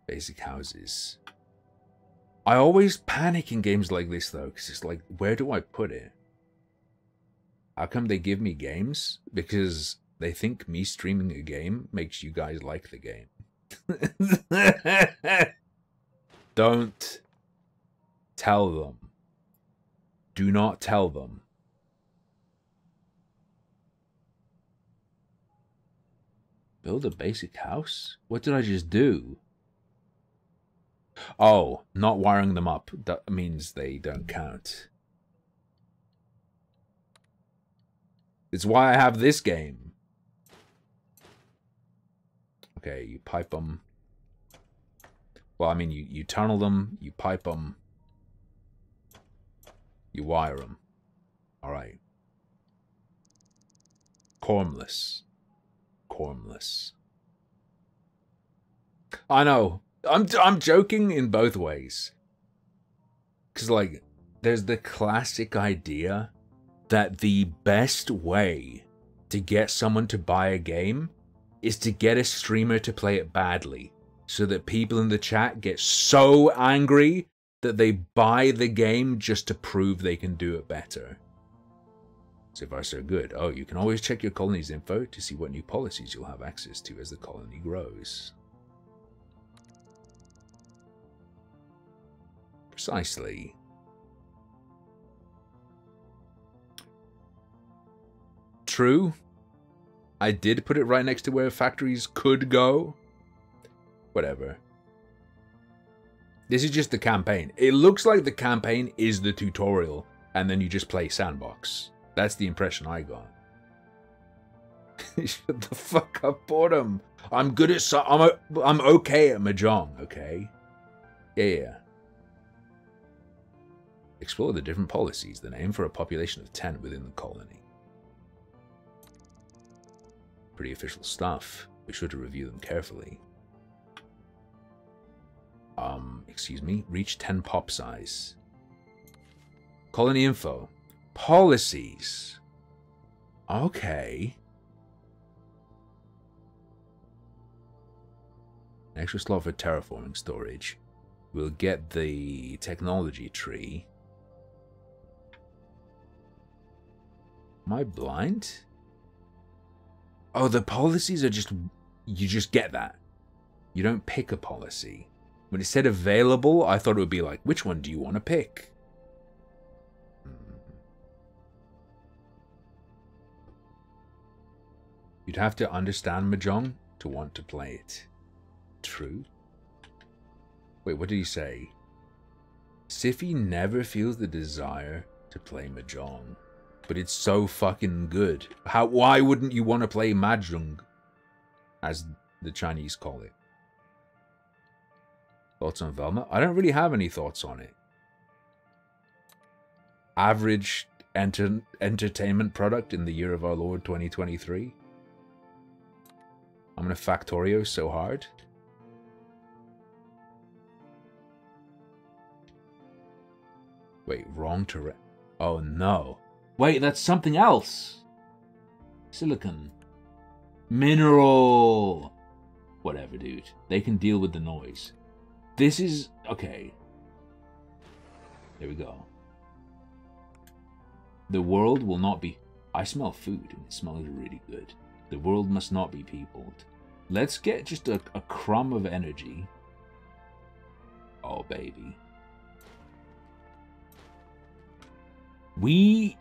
Basic houses. I always panic in games like this though, because it's like, where do I put it? How come they give me games? Because they think me streaming a game makes you guys like the game. Don't tell them. Do not tell them. Build a basic house? What did I just do? Oh, not wiring them up. That means they don't count. It's why I have this game. Okay, you pipe them. Well, I mean, you tunnel them, you pipe them, you wire them. All right. Cormless. Cormless. I know. I'm joking in both ways. Because, like, there's the classic idea that the best way to get someone to buy a game is to get a streamer to play it badly, so that people in the chat get so angry that they buy the game just to prove they can do it better. So far so good. Oh, you can always check your colony's info to see what new policies you'll have access to as the colony grows. Precisely. True. I did put it right next to where factories could go. Whatever. This is just the campaign. It looks like the campaign is the tutorial, and then you just play sandbox. That's the impression I got. Shut the fuck up, boredom. I'm good at I'm okay at Mahjong, okay? Yeah. Explore the different policies, then aim for a population of 10 within the colony. Pretty official stuff. Be sure to review them carefully. Excuse me. Reach 10 pop size. Colony info. Policies. Okay. Extra slot for terraforming storage. We'll get the technology tree. Am I blind? Oh, the policies are just... You just get that. You don't pick a policy. When it said available, I thought it would be like, which one do you want to pick? You'd have to understand Mahjong to want to play it. True. Wait, what did he say? Siffy never feels the desire to play Mahjong. But it's so fucking good. Why wouldn't you want to play Mahjong? As the Chinese call it. Thoughts on Velma? I don't really have any thoughts on it. Average entertainment product in the year of our Lord 2023. I'm gonna Factorio so hard. Wait, wrong terrain. Oh no. Wait, that's something else. Silicon. Mineral. Whatever, dude. They can deal with the noise. This is... okay. There we go. The world will not be... I smell food, and it smells really good. The world must not be peopled. Let's get just a crumb of energy. Oh, baby. We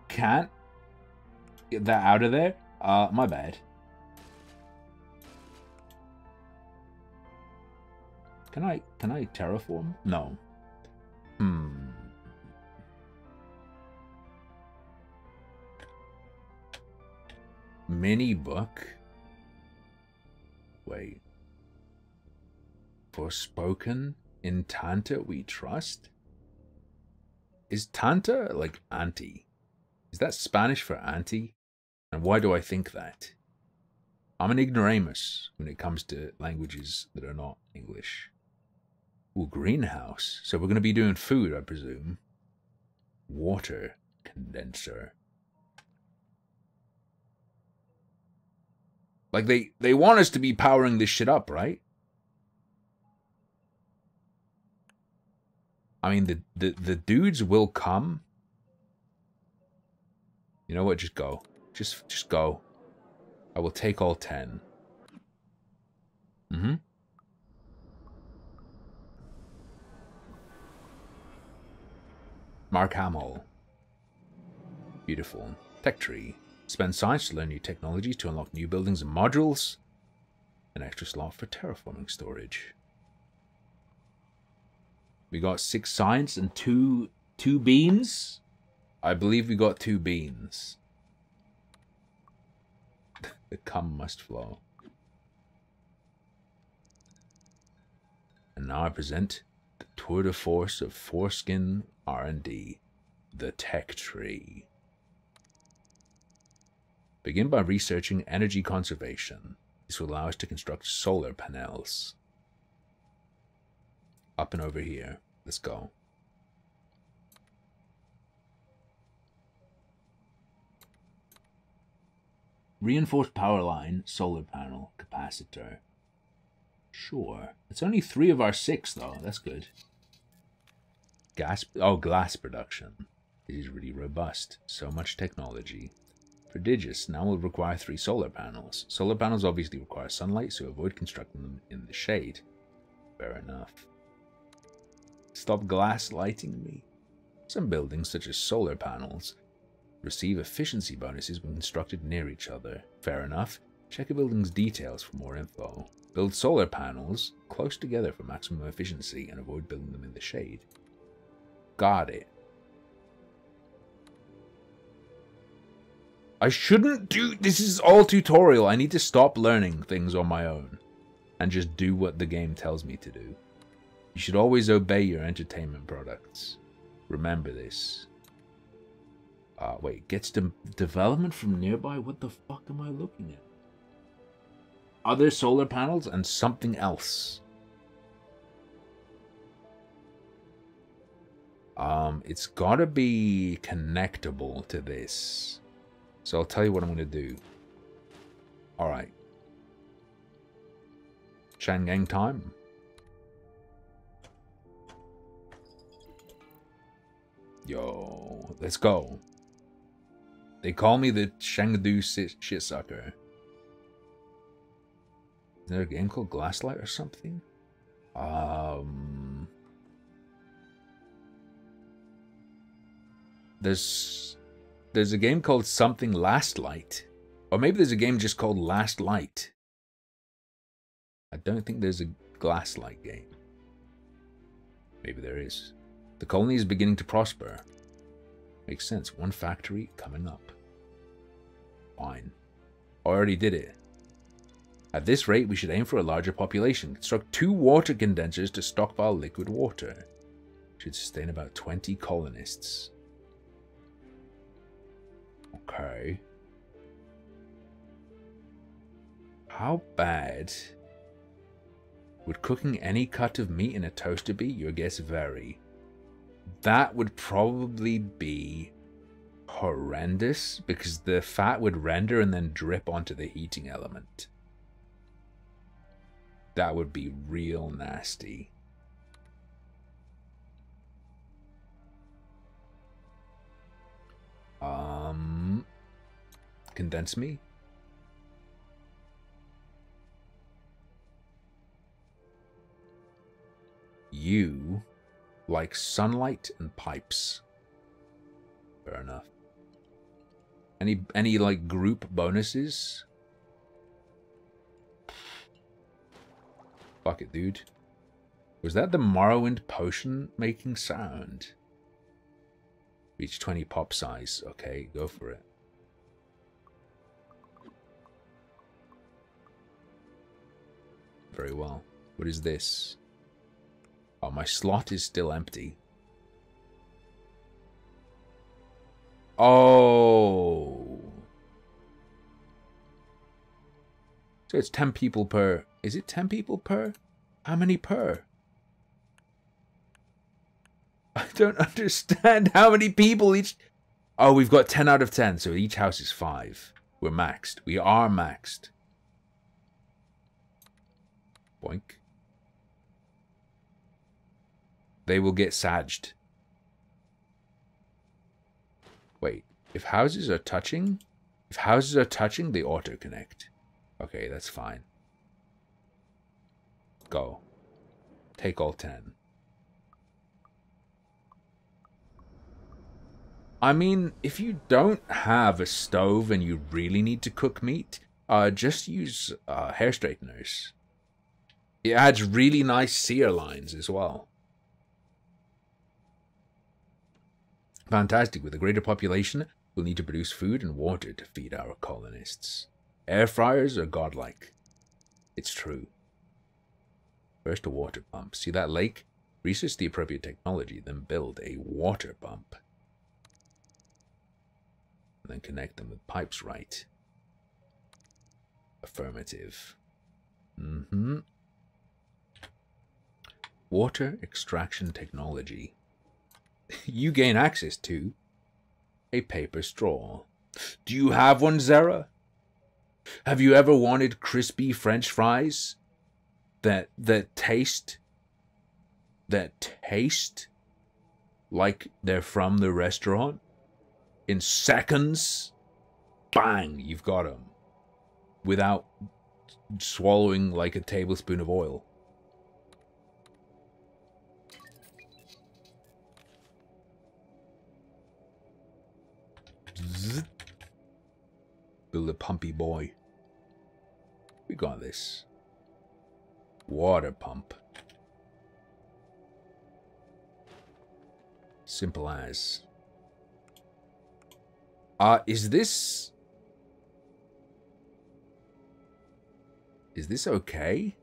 can't get that out of there. My bad. Can I terraform? No. Mini book. Wait. Forspoken in Tanta we trust? Is Tanta like auntie? Is that Spanish for auntie? And why do I think that? I'm an ignoramus when it comes to languages that are not English. Ooh, greenhouse. So we're going to be doing food, I presume. Water condenser. Like, they want us to be powering this shit up, right? I mean, the dudes will come. You know what? Just go. Just go. I will take all 10. Mark Hamill. Beautiful. Tech tree. Spend science to learn new technologies to unlock new buildings and modules. An extra slot for terraforming storage. We got 6 science and 2 beans. I believe we got 2 beans. The cum must flow. And now I present the tour de force of foreskin R&D, the tech tree. Begin by researching energy conservation. This will allow us to construct solar panels. Up and over here. Let's go. Reinforced power line, solar panel, capacitor. Sure. It's only 3 of our 6, though. That's good. Glass production. It is really robust. So much technology. Prodigious. Now we'll require 3 solar panels. Solar panels obviously require sunlight, so avoid constructing them in the shade. Fair enough. Stop glass lighting me. Some buildings, such as solar panels, receive efficiency bonuses when constructed near each other. Fair enough. Check a building's details for more info. Build solar panels close together for maximum efficiency and avoid building them in the shade. Got it. I shouldn't do... This is all tutorial. I need to stop learning things on my own and just do what the game tells me to do. You should always obey your entertainment products. Remember this. Wait, gets development from nearby? What the fuck am I looking at? Other solar panels and something else. It's gotta be connectable to this. So I'll tell you what I'm gonna do. Alright. Shangang time. Yo, let's go. They call me the Shangdu shit sucker. Is there a game called Glasslight or something? There's a game called something Last Light. Or maybe there's a game just called Last Light. I don't think there's a Glasslight game. Maybe there is. The colony is beginning to prosper. Makes sense. 1 factory coming up. Fine. Already did it. At this rate, we should aim for a larger population. Construct 2 water condensers to stockpile liquid water. Should sustain about 20 colonists. Okay. How bad would cooking any cut of meat in a toaster be? Your guess vary. That would probably be horrendous because the fat would render and then drip onto the heating element. That would be real nasty. Condense me? You like sunlight and pipes. Fair enough. Any like group bonuses? Fuck it, dude. Was that the Morrowind potion making sound? Reach 20 pop size. Okay, go for it. Very well. What is this? Oh, my slot is still empty. Oh. So it's 10 people per... Is it 10 people per? How many per? I don't understand how many people each... Oh, we've got 10 out of 10, so each house is 5. We're maxed. We are maxed. Boink. They will get sagged. Wait, if houses are touching? If houses are touching, they auto-connect. Okay, that's fine. Go. Take all 10. I mean, if you don't have a stove and you really need to cook meat, just use hair straighteners. It adds really nice sear lines as well. Fantastic. With a greater population, we'll need to produce food and water to feed our colonists. Air fryers are godlike. It's true. First, a water pump. See that lake? Research the appropriate technology, then build a water pump. And then connect them with pipes right. Affirmative. Water extraction technology. You gain access to a paper straw. Do you have one, Zara? Have you ever wanted crispy French fries that taste like they're from the restaurant? In seconds, bang, you've got them. Without swallowing like a tablespoon of oil. Build a pumpy boy. We got this. Water pump. Simple as. Is this okay?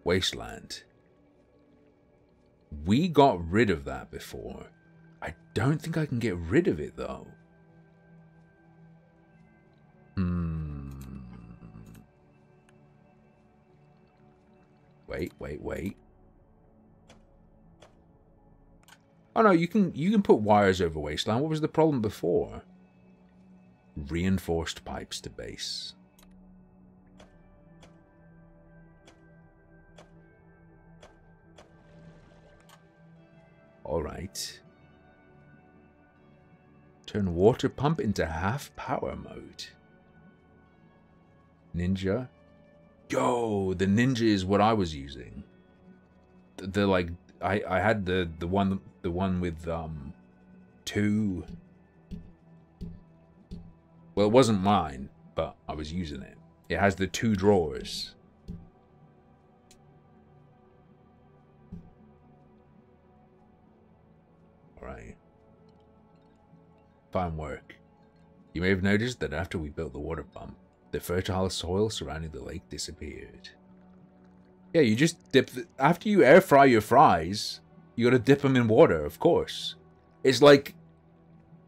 Wasteland. We got rid of that before. I don't think I can get rid of it though. Wait. Oh no, you can put wires over Wasteland. What was the problem before? Reinforced pipes to base. Alright. Turn water pump into half power mode. Ninja. Yo, the Ninja is what I was using. The like I had the one with 2. Well, it wasn't mine, but I was using it. It has the 2 drawers. Alright. Fine work. You may have noticed that after we built the water pump, the fertile soil surrounding the lake disappeared. Yeah, you just dip... After you air fry your fries, you gotta dip them in water, of course. It's like...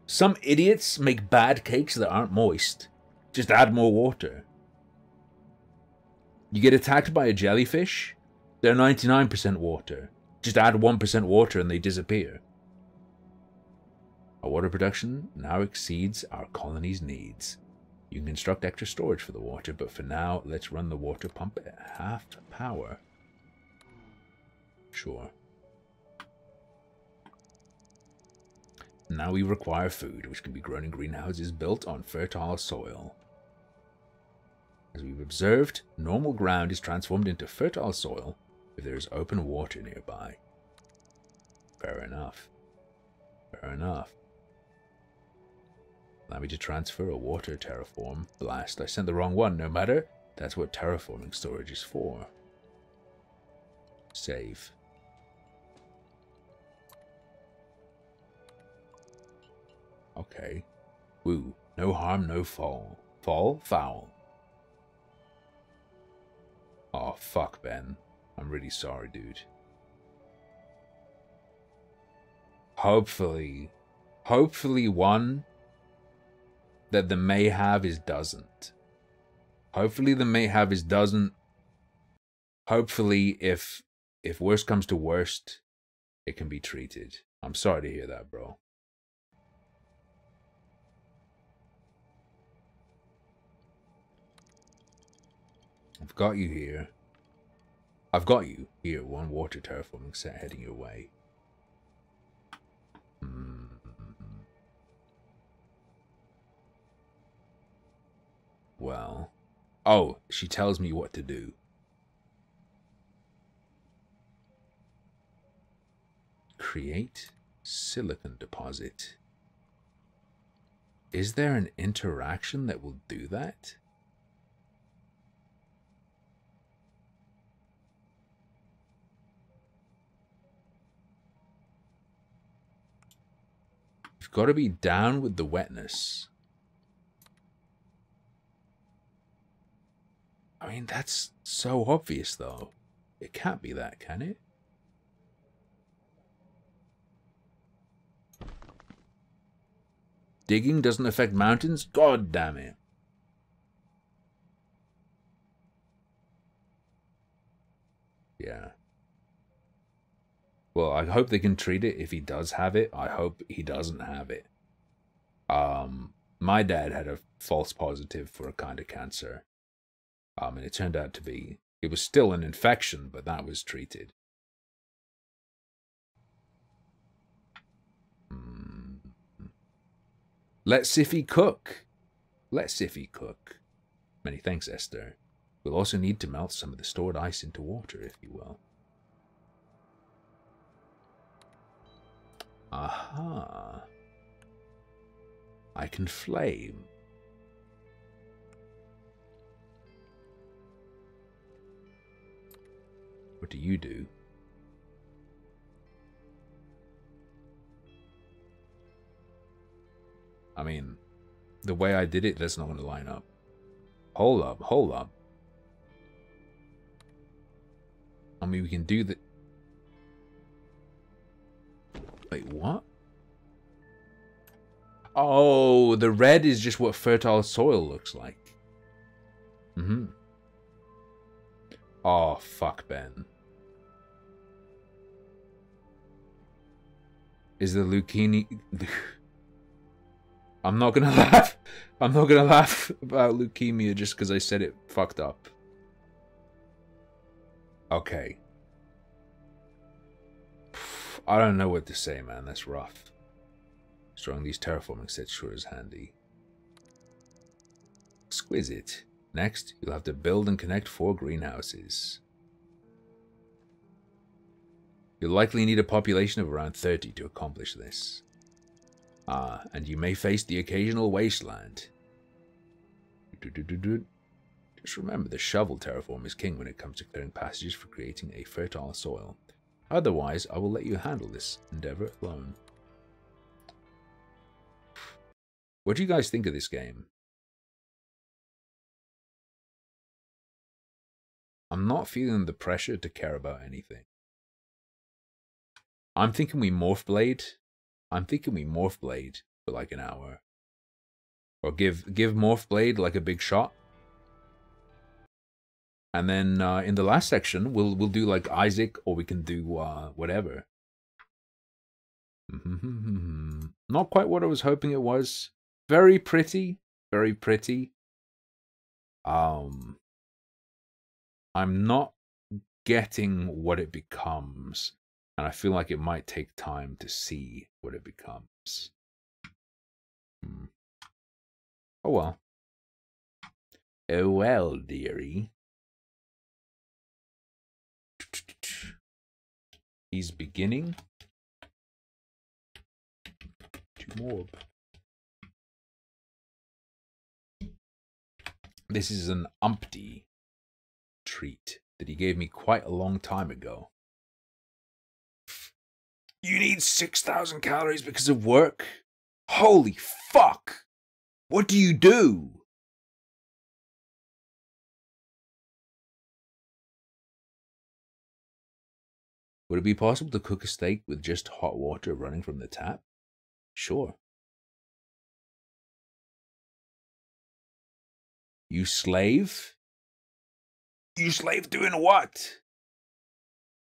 Some idiots make bad cakes that aren't moist. Just add more water. You get attacked by a jellyfish, they're 99% water. Just add 1% water and they disappear. Our water production now exceeds our colony's needs. You can construct extra storage for the water, but for now, let's run the water pump at half power. Sure. Now we require food, which can be grown in greenhouses built on fertile soil. As we've observed, normal ground is transformed into fertile soil if there is open water nearby. Fair enough. Fair enough. Allow me to transfer a water terraform. Blast, I sent the wrong one. No matter, that's what terraforming storage is for. Save. Okay. Woo. No harm, no fall. Fall? Foul. Oh, fuck, Ben. I'm really sorry, dude. Hopefully, one that the may have is doesn't. Hopefully the may have is doesn't. Hopefully, if worst comes to worst, it can be treated. I'm sorry to hear that, bro. I've got you here. I've got you here. One water terraforming set heading your way. Well. Oh, she tells me what to do. Create silicon deposit. Is there an interaction that will do that? You've got to be down with the wetness. I mean, that's so obvious, though. It can't be that, can it? Digging doesn't affect mountains? God damn it. Yeah. Well, I hope they can treat it. If he does have it, I hope he doesn't have it. My dad had a false positive for a kind of cancer. And it turned out to be, it was still an infection, but that was treated. Let Siffy cook. Let Siffy cook. Many thanks, Esther. We'll also need to melt some of the stored ice into water, if you will. Aha. I can flame. What do you do? I mean, the way I did it, that's not going to line up. Hold up, hold up. I mean, we can do the... Wait, what? Oh, the red is just what fertile soil looks like. Oh, fuck, Ben. Is the leukemia... I'm not gonna laugh. I'm not gonna laugh about leukemia just because I said it fucked up. Okay. I don't know what to say, man. That's rough. Storing these terraforming sets sure is handy. Exquisite. Next, you'll have to build and connect 4 greenhouses. You'll likely need a population of around 30 to accomplish this. And you may face the occasional wasteland. Just remember, the shovel terraform is king when it comes to clearing passages for creating a fertile soil. Otherwise, I will let you handle this endeavor alone. What do you guys think of this game? I'm not feeling the pressure to care about anything. I'm thinking we Morph Blade. I'm thinking we Morph Blade for like an hour. Or give Morph Blade like a big shot. And then in the last section, we'll do like Isaac, or we can do whatever. Not quite what I was hoping it was. Very pretty, very pretty. I'm not getting what it becomes, and I feel like it might take time to see what it becomes. Oh well. Oh well, dearie. He's beginning to morb. This is an umpty treat that he gave me quite a long time ago. You need 6,000 calories because of work? Holy fuck! What do you do? Would it be possible to cook a steak with just hot water running from the tap? Sure. You slave? You slave doing what?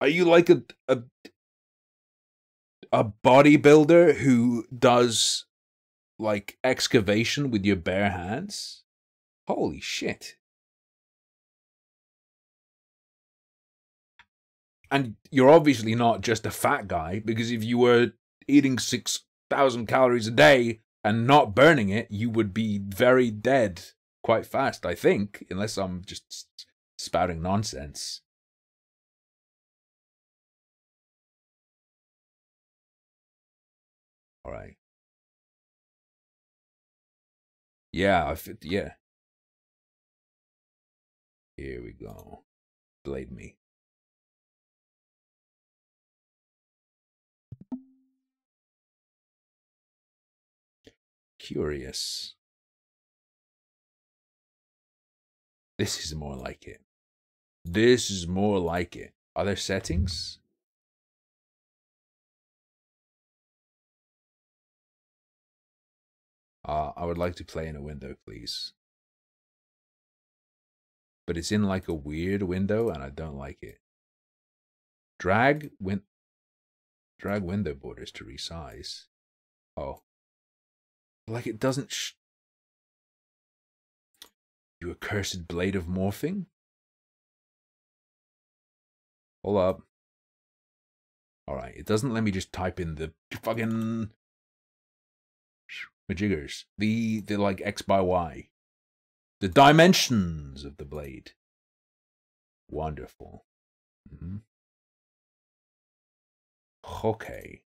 Are you like a bodybuilder who does like excavation with your bare hands? Holy shit. And you're obviously not just a fat guy, because if you were eating 6,000 calories a day and not burning it, you would be very dead quite fast, I think, unless I'm just spouting nonsense. All right. Yeah, yeah. Here we go. Blade me. Curious. This is more like it. This is more like it. Are there settings? I would like to play in a window, please. But it's in like a weird window, and I don't like it. Drag window borders to resize. Oh. Like it doesn't You accursed blade of morphing? Hold up. Alright, it doesn't let me just type in the fucking majiggers. The like X by Y. The dimensions of the blade. Wonderful. Okay.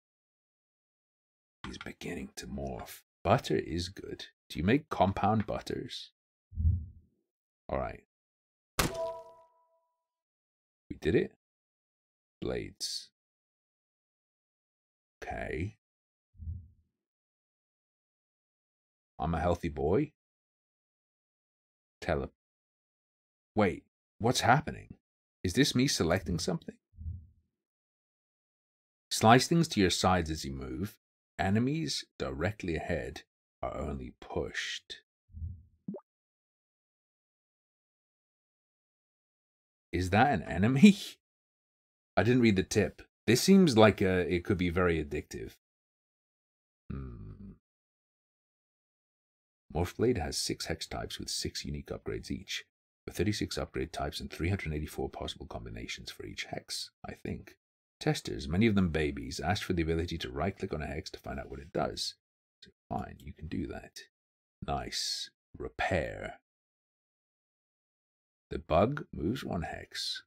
He's beginning to morph. Butter is good. Do you make compound butters? Alright. We did it. Blades. Okay. I'm a healthy boy. Wait, what's happening? Is this me selecting something? Slice things to your sides as you move. Enemies directly ahead are only pushed. Is that an enemy? I didn't read the tip. This seems like it could be very addictive. Morphblade has 6 hex types with 6 unique upgrades each, with 36 upgrade types and 384 possible combinations for each hex, I think. Testers, many of them babies, asked for the ability to right-click on a hex to find out what it does. So fine, you can do that. Nice. Repair. The bug moves 1 hex,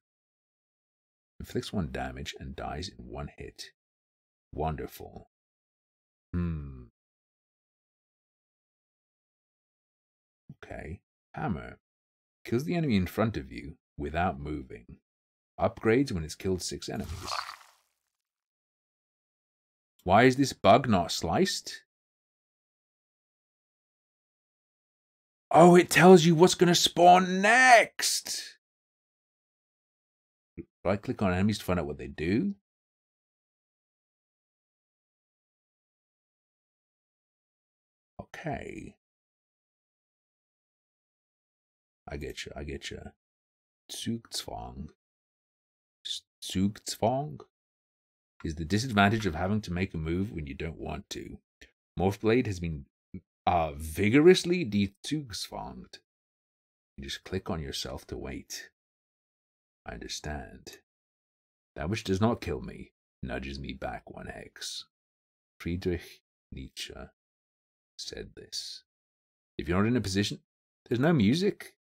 inflicts 1 damage, and dies in 1 hit. Wonderful. Okay. Hammer. Kills the enemy in front of you without moving. Upgrades when it's killed 6 enemies. Why is this bug not sliced? Oh, it tells you what's going to spawn next! Right-click on enemies to find out what they do. Okay. I get you. Zugzwang. Zugzwang is the disadvantage of having to make a move when you don't want to. Morphblade has been vigorously dezugzwanged. You just click on yourself to wait. I understand. That which does not kill me nudges me back 1 hex. Friedrich Nietzsche said this. If you're not in a position, there's no music.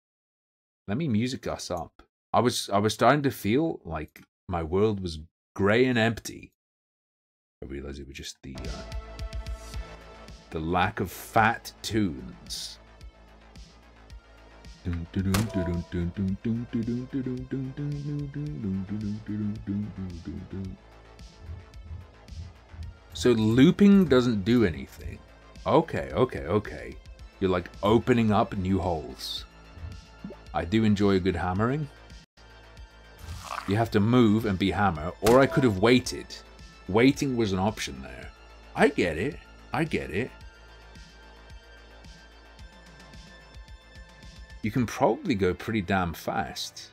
Let me music us up. I was starting to feel like my world was grey and empty. I realized it was just the lack of fat tunes. So looping doesn't do anything. Okay. You're like opening up new holes. I do enjoy a good hammering. You have to move and be hammer, or I could have waited. Waiting was an option there. I get it. You can probably go pretty damn fast.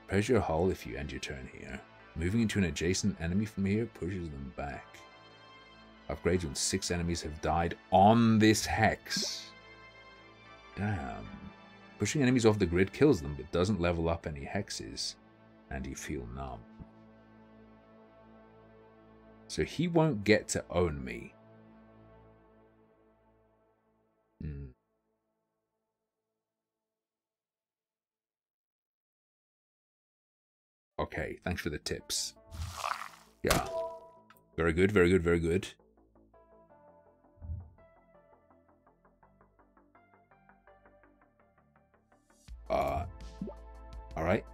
Pressure hull if you end your turn here. Moving into an adjacent enemy from here pushes them back. Upgrades when 6 enemies have died on this hex. Damn. Pushing enemies off the grid kills them, but doesn't level up any hexes. And you feel numb. So he won't get to own me. Okay, thanks for the tips. Yeah. Very good. Alright.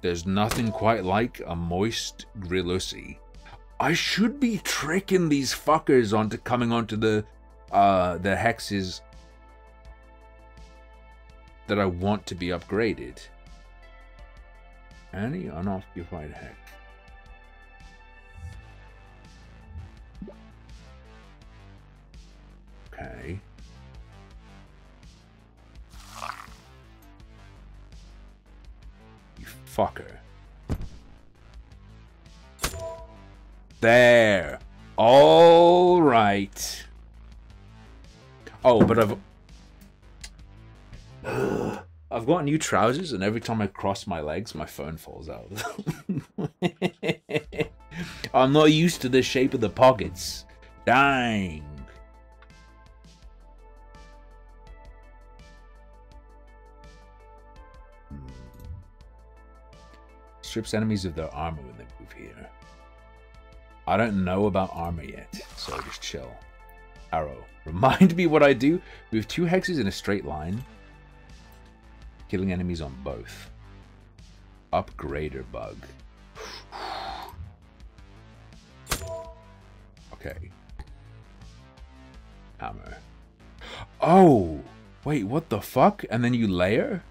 There's nothing quite like a moist Grillusi. I should be tricking these fuckers onto coming onto the hexes that I want to be upgraded. Any unoccupied hex. Okay. You fucker. There. All right. Oh, but I've got new trousers, and every time I cross my legs, my phone falls out. I'm not used to the shape of the pockets. Dang. Strips enemies of their armor when they move here. I don't know about armor yet, so just chill. Arrow. Remind me what I do. We have 2 hexes in a straight line. Killing enemies on both. Upgrader bug. Okay. Hammer. Oh! Wait, what the fuck? And then you layer?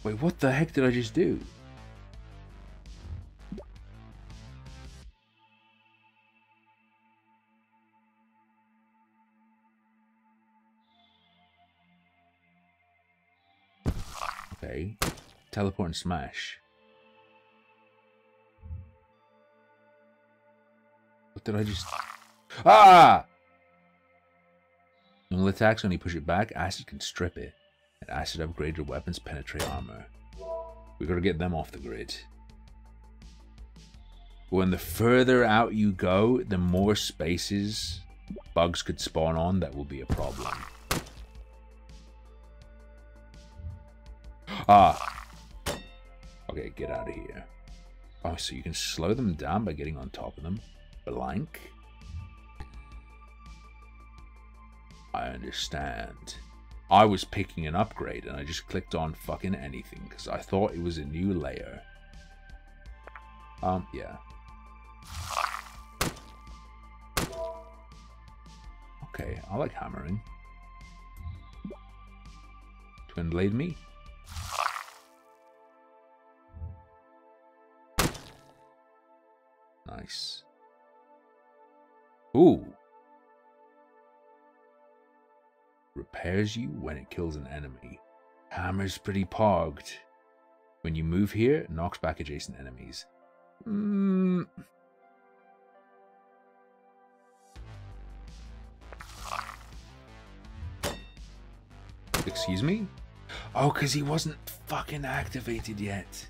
Wait, what the heck did I just do? Okay. Teleport and smash. What did I just... Ah! Normal attacks, when you push it back, acid can strip it. And acid upgrade your weapons, penetrate armor. We gotta get them off the grid. When the further out you go, the more spaces bugs could spawn on. That will be a problem. Ah. Okay, get out of here. Oh, so you can slow them down by getting on top of them. Blank. I understand. I was picking an upgrade and I just clicked on fucking anything because I thought it was a new layer. Yeah. Okay, I like hammering. Twin blade me. Nice. Ooh. Repairs you when it kills an enemy. Hammer's pretty pogged. When you move here, it knocks back adjacent enemies. Excuse me? Oh, because he wasn't fucking activated yet.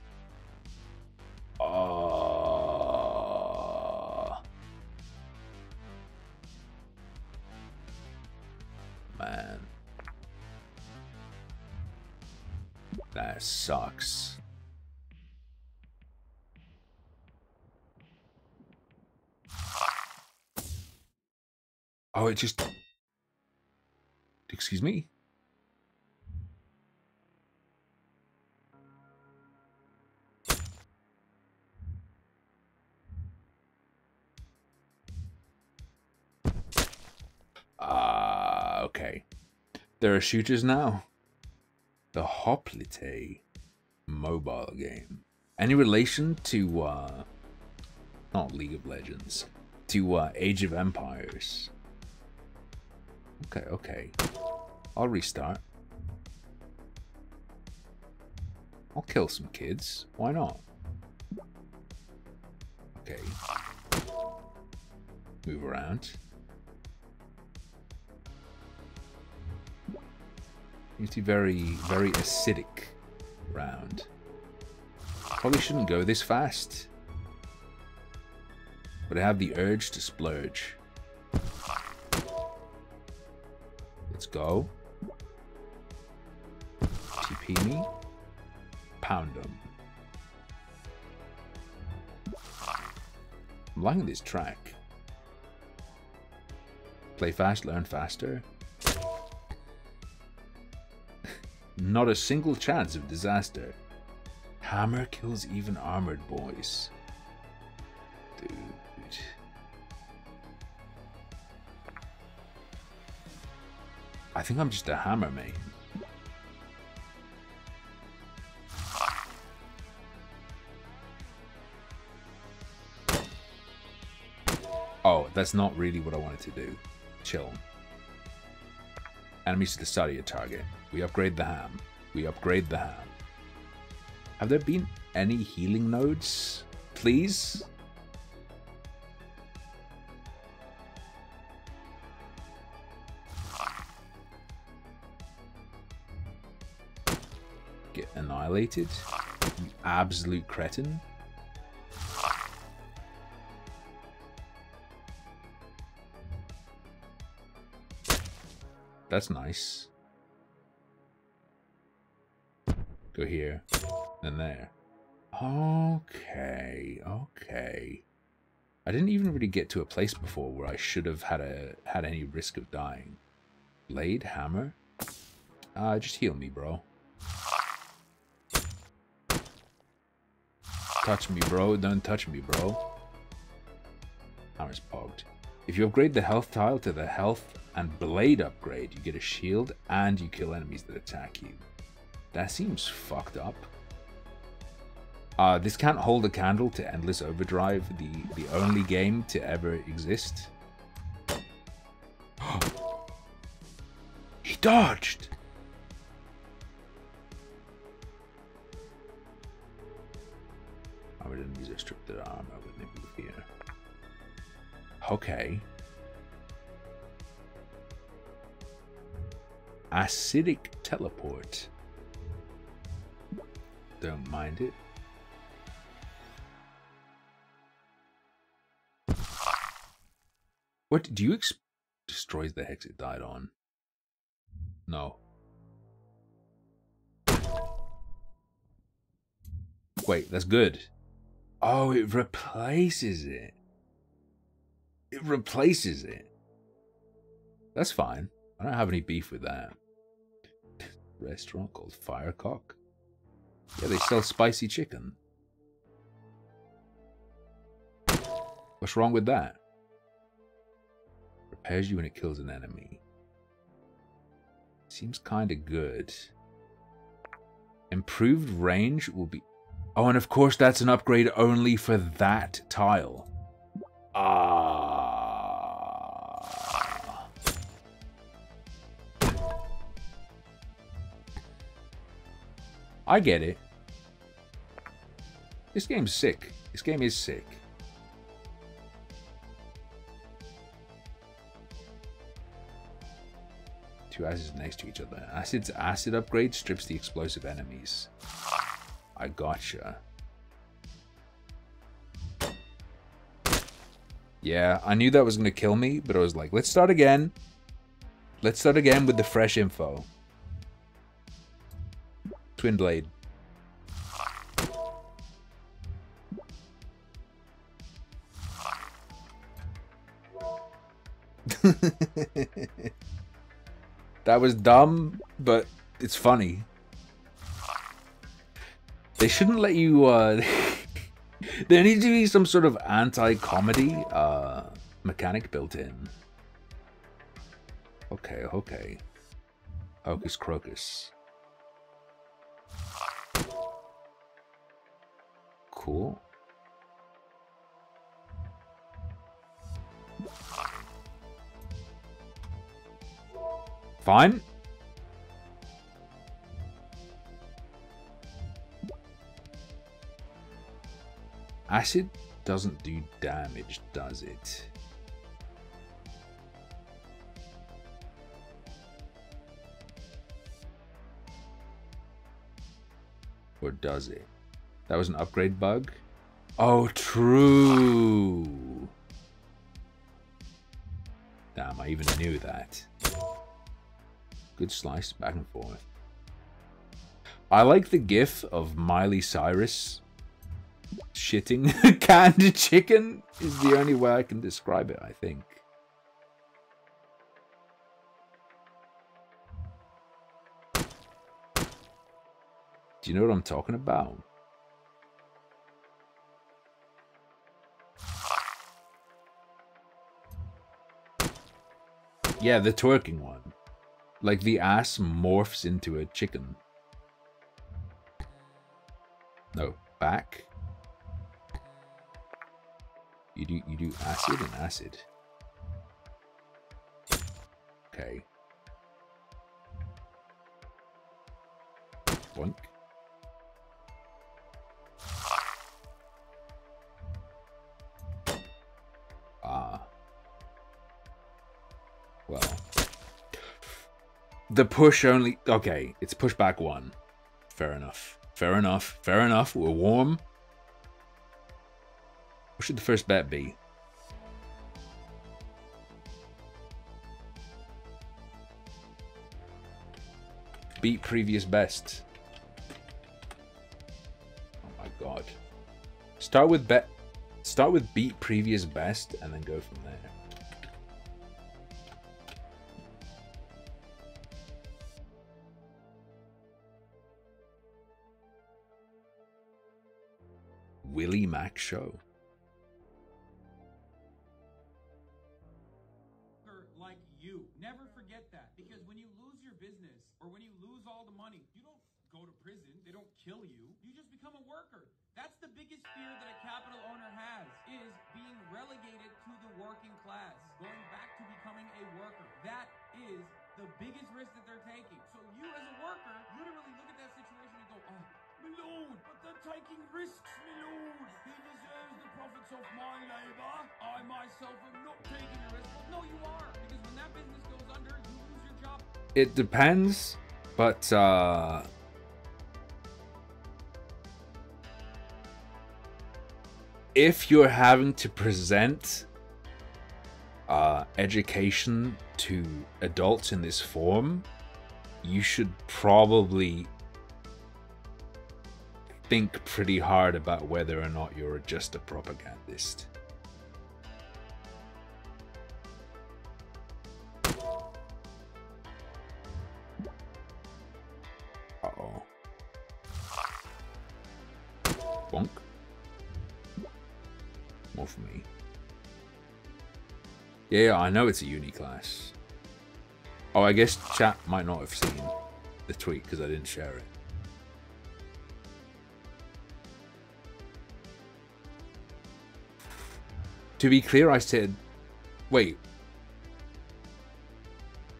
Oh. Man. That sucks. Oh, it just... Excuse me? Okay. There are shooters now. The Hoplite mobile game. Any relation to, not League of Legends, to Age of Empires? Okay. I'll restart. I'll kill some kids. Why not? Okay. Move around. Seems to be very, very acidic round. Probably shouldn't go this fast. But I have the urge to splurge. Let's go. TP me. Pound them. I'm liking this track. Play fast, learn faster. Not a single chance of disaster. Hammer kills even armored boys. Dude. I think I'm just a hammer main. Oh, that's not really what I wanted to do. Chill. Enemies to the side of your target. We upgrade the ham. We upgrade the ham. Have there been any healing nodes? Please? Get annihilated? You absolute cretin. That's nice. Go here, then there. Okay. I didn't even really get to a place before where I should have had any risk of dying. Blade, hammer. Just heal me, bro. Touch me, bro. Don't touch me, bro. Hammer's pogged. If you upgrade the health tile to the health and blade upgrade, you get a shield and you kill enemies that attack you. That seems fucked up. This can't hold a candle to Endless Overdrive, the only game to ever exist. He dodged! Armored enemies are stripped their armor when they move here. Okay. Acidic teleport. Don't mind it. What do you destroys the hex it died on? No. Wait, that's good. Oh, it replaces it. It replaces it. That's fine. I don't have any beef with that. Restaurant called Firecock. Yeah, they sell spicy chicken. What's wrong with that? Repairs you when it kills an enemy. Seems kind of good. Improved range will be... Oh, and of course that's an upgrade only for that tile. I get it. This game's sick. This game is sick. Two acids next to each other. Acid upgrade strips the explosive enemies. I gotcha. Yeah, I knew that was going to kill me, but I was like, let's start again. Let's start again with the fresh info. Twin blade. That was dumb, but it's funny. They shouldn't let you, there needs to be some sort of anti-comedy mechanic built in. Okay, okay. Hocus Crocus. Cool. Fine. Acid doesn't do damage, does it? Or does it? That was an upgrade bug? Oh, true. Damn, I even knew that. Good slice, back and forth. I like the gif of Miley Cyrus shitting canned chicken is the only way I can describe it, I think. Do you know what I'm talking about? Yeah, the twerking one. Like the ass morphs into a chicken. No, back. You do acid and acid. Okay. Boink. Ah. Well. The push only... Okay, it's pushback 1. Fair enough. Fair enough. Fair enough. We're warm. What should the first bet be? Beat previous best. Oh my god. Start with beat previous best and then go from there. Willie Mac Show. Like you. Never forget that. Because when you lose your business or when you lose all the money, you don't go to prison. They don't kill you. You just become a worker. That's the biggest fear that a capital owner has, is being relegated to the working class, going back to becoming a worker. That is the biggest risk that they're taking. So you as a worker literally look at that situation and go, oh, my lord, but they're taking risks, my lord. He deserves the profits of my labor. I myself am not taking a risk. No, you are. Because when that business goes under, you lose your job. It depends, but if you're having to present education to adults in this form, you should probably think pretty hard about whether or not you're just a propagandist. Uh-oh. Bonk. More for me. Yeah, I know it's a uni class. Oh, I guess chat might not have seen the tweet because I didn't share it. To be clear, I said... Wait.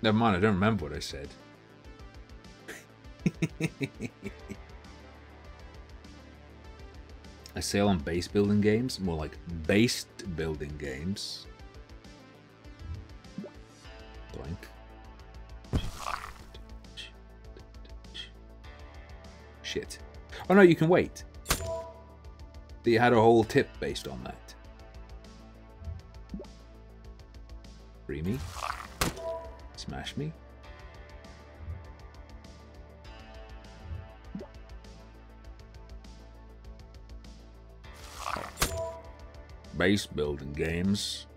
Never mind, I don't remember what I said. A sale on base building games? More like based building games. Blank. Shit. Oh no, you can wait. They had a whole tip based on that. Free me. Smash me. Base building games.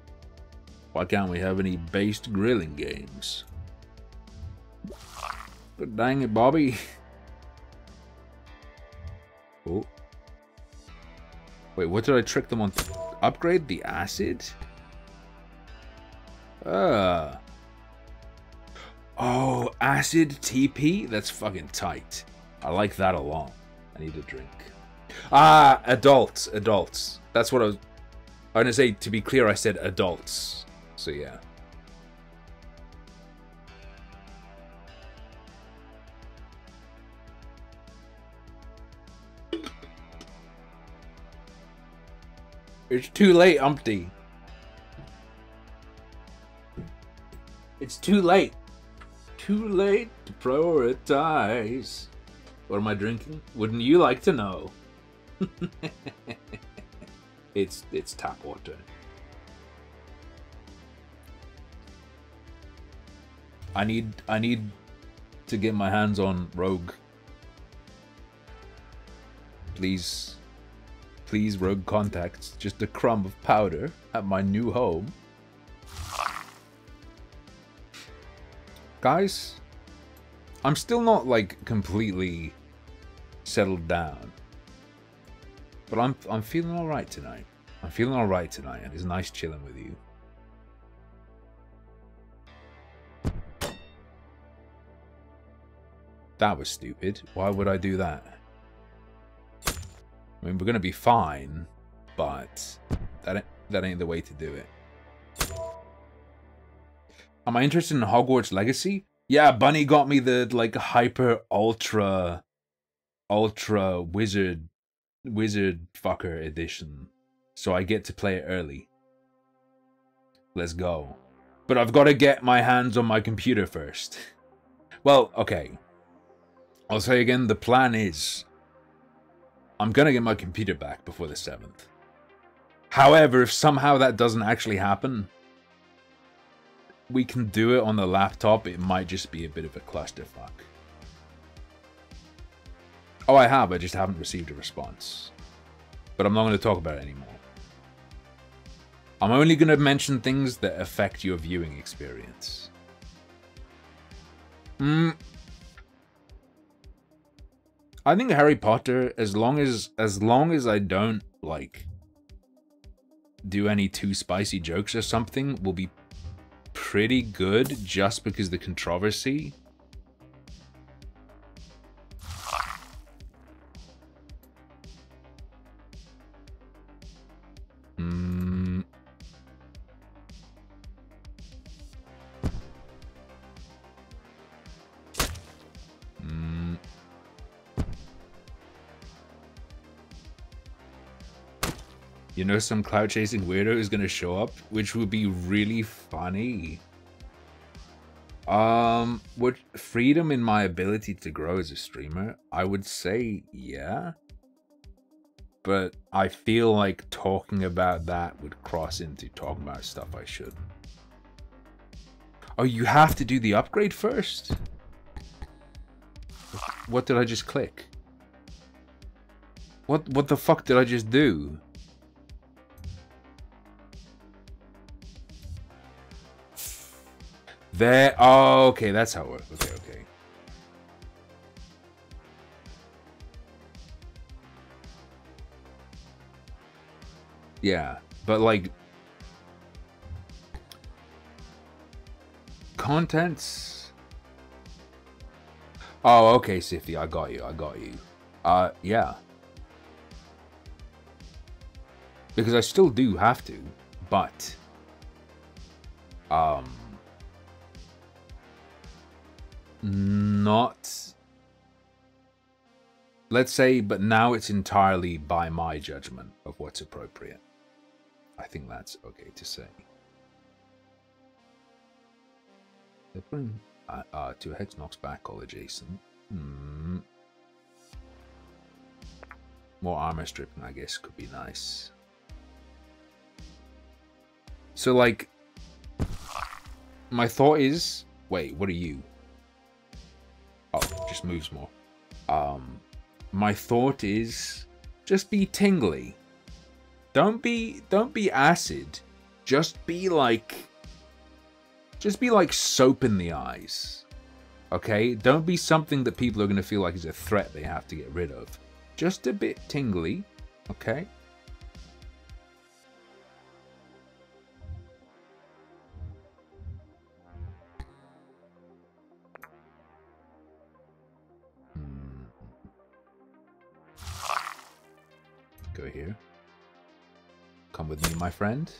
Why can't we have any based grilling games? But dang it, Bobby. Oh. Wait, what did I trick them on? Upgrade the acid? Oh, acid TP? That's fucking tight. I like that a lot. I need a drink. Ah, adults. That's what I was gonna say. To be clear, I said adults. So yeah. It's too late, Umpty. It's too late. Too late to prioritize. What am I drinking? Wouldn't you like to know? It's tap water. I need to get my hands on Rogue. Please, Rogue contacts. Just a crumb of powder at my new home. Guys, I'm still not like completely settled down, but I'm feeling all right tonight. I'm feeling all right tonight, and it's nice chilling with you. That was stupid. Why would I do that? I mean, we're gonna be fine, but that ain't the way to do it. Am I interested in Hogwarts Legacy? Yeah, Bunny got me the like hyper ultra wizard fucker edition, so I get to play it early. Let's go. But I've got to get my hands on my computer first. Well, okay. I'll say again, the plan is I'm gonna get my computer back before the 7th. However, if somehow that doesn't actually happen, we can do it on the laptop. It might just be a bit of a clusterfuck. Oh, I just haven't received a response. But I'm not going to talk about it anymore. I'm only going to mention things that affect your viewing experience. I think Harry Potter, as long as I don't like do any too spicy jokes or something, will be pretty good, just because the controversy. You know, some cloud chasing weirdo is gonna show up, which would be really funny. Would freedom in my ability to grow as a streamer? I would say yeah. But I feel like talking about that would cross into talking about stuff I shouldn't. Oh, you have to do the upgrade first? What did I just click? What the fuck did I just do? There. Oh, okay, that's how it works. Okay. Yeah, but like contents. Oh, okay, Sifty, I got you. Yeah. Because I still do have to, but not let's say, but now it's entirely by my judgment of what's appropriate. I think that's okay to say. They're putting 2 hex knocks back all adjacent. More armor stripping, I guess, could be nice. So, like, my thought is, wait, what are you? Oh, just moves more. My thought is, just be tingly. Don't be acid. Just be like soap in the eyes. Okay? Don't be something that people are going to feel like is a threat they have to get rid of. Just a bit tingly. Okay? Go here. Come with me, my friend,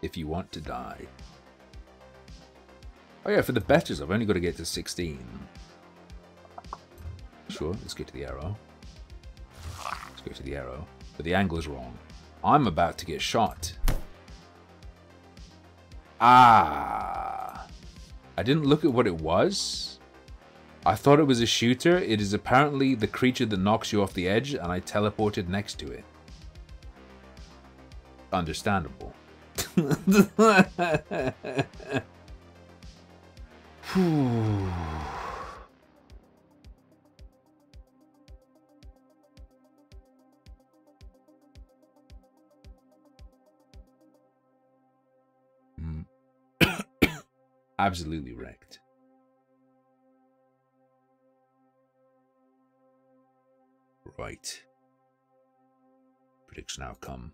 if you want to die. Oh yeah, for the betches, I've only got to get to 16. Sure, let's get to the arrow. Let's go to the arrow. But the angle is wrong. I'm about to get shot. Ah! I didn't look at what it was. I thought it was a shooter. It is apparently the creature that knocks you off the edge, and I teleported next to it. Understandable. Absolutely wrecked. Right. Prediction outcome.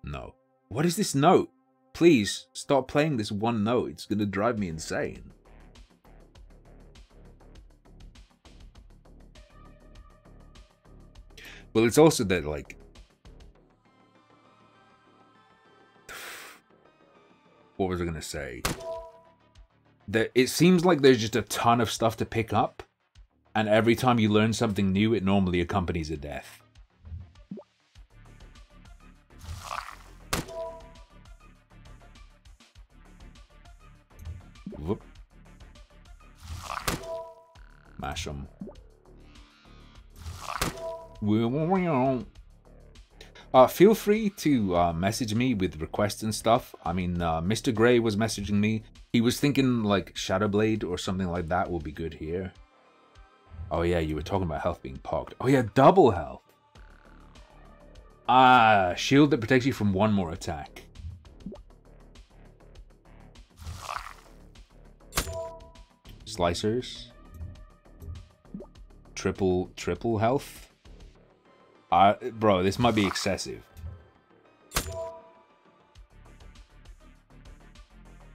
No. What is this note? Please, stop playing this one note. It's gonna drive me insane. Well, it's also that, like... What was I gonna say? That it seems like there's just a ton of stuff to pick up. And every time you learn something new, it normally accompanies a death. Whoop. Mash them. Feel free to message me with requests and stuff. I mean, Mr. Gray was messaging me. He was thinking like Shadowblade or something like that will be good here. Oh yeah, you were talking about health being pogged. Oh yeah, double health. Ah, shield that protects you from one more attack. Slicers. Triple health. Bro, this might be excessive.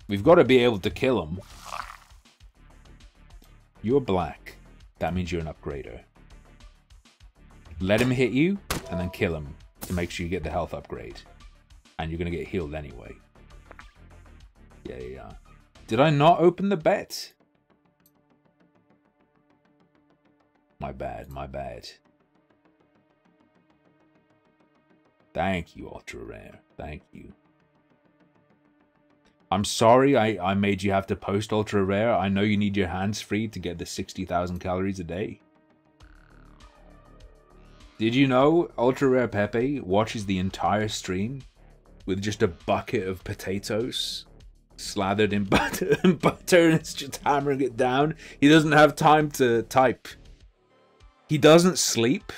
We've got to be able to kill him. You're black. That means you're an upgrader. Let him hit you, and then kill him to make sure you get the health upgrade. And you're going to get healed anyway. Yeah. Did I not open the bet? My bad. Thank you, Ultra Rare. Thank you. I'm sorry I made you have to post Ultra Rare. I know you need your hands free to get the 60,000 calories a day. Did you know Ultra Rare Pepe watches the entire stream with just a bucket of potatoes slathered in butter and is just hammering it down? He doesn't have time to type. He doesn't sleep.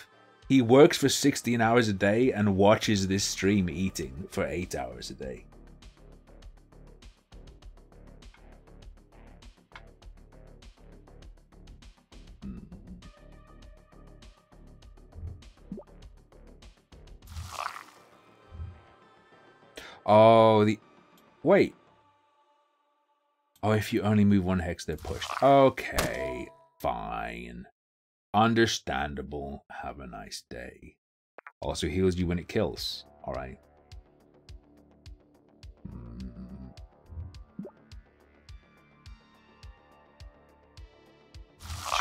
He works for 16 hours a day and watches this stream eating for 8 hours a day. Oh, wait. Oh, if you only move one hex, they're pushed. Okay, fine. Understandable. Have a nice day. Also heals you when it kills. Alright.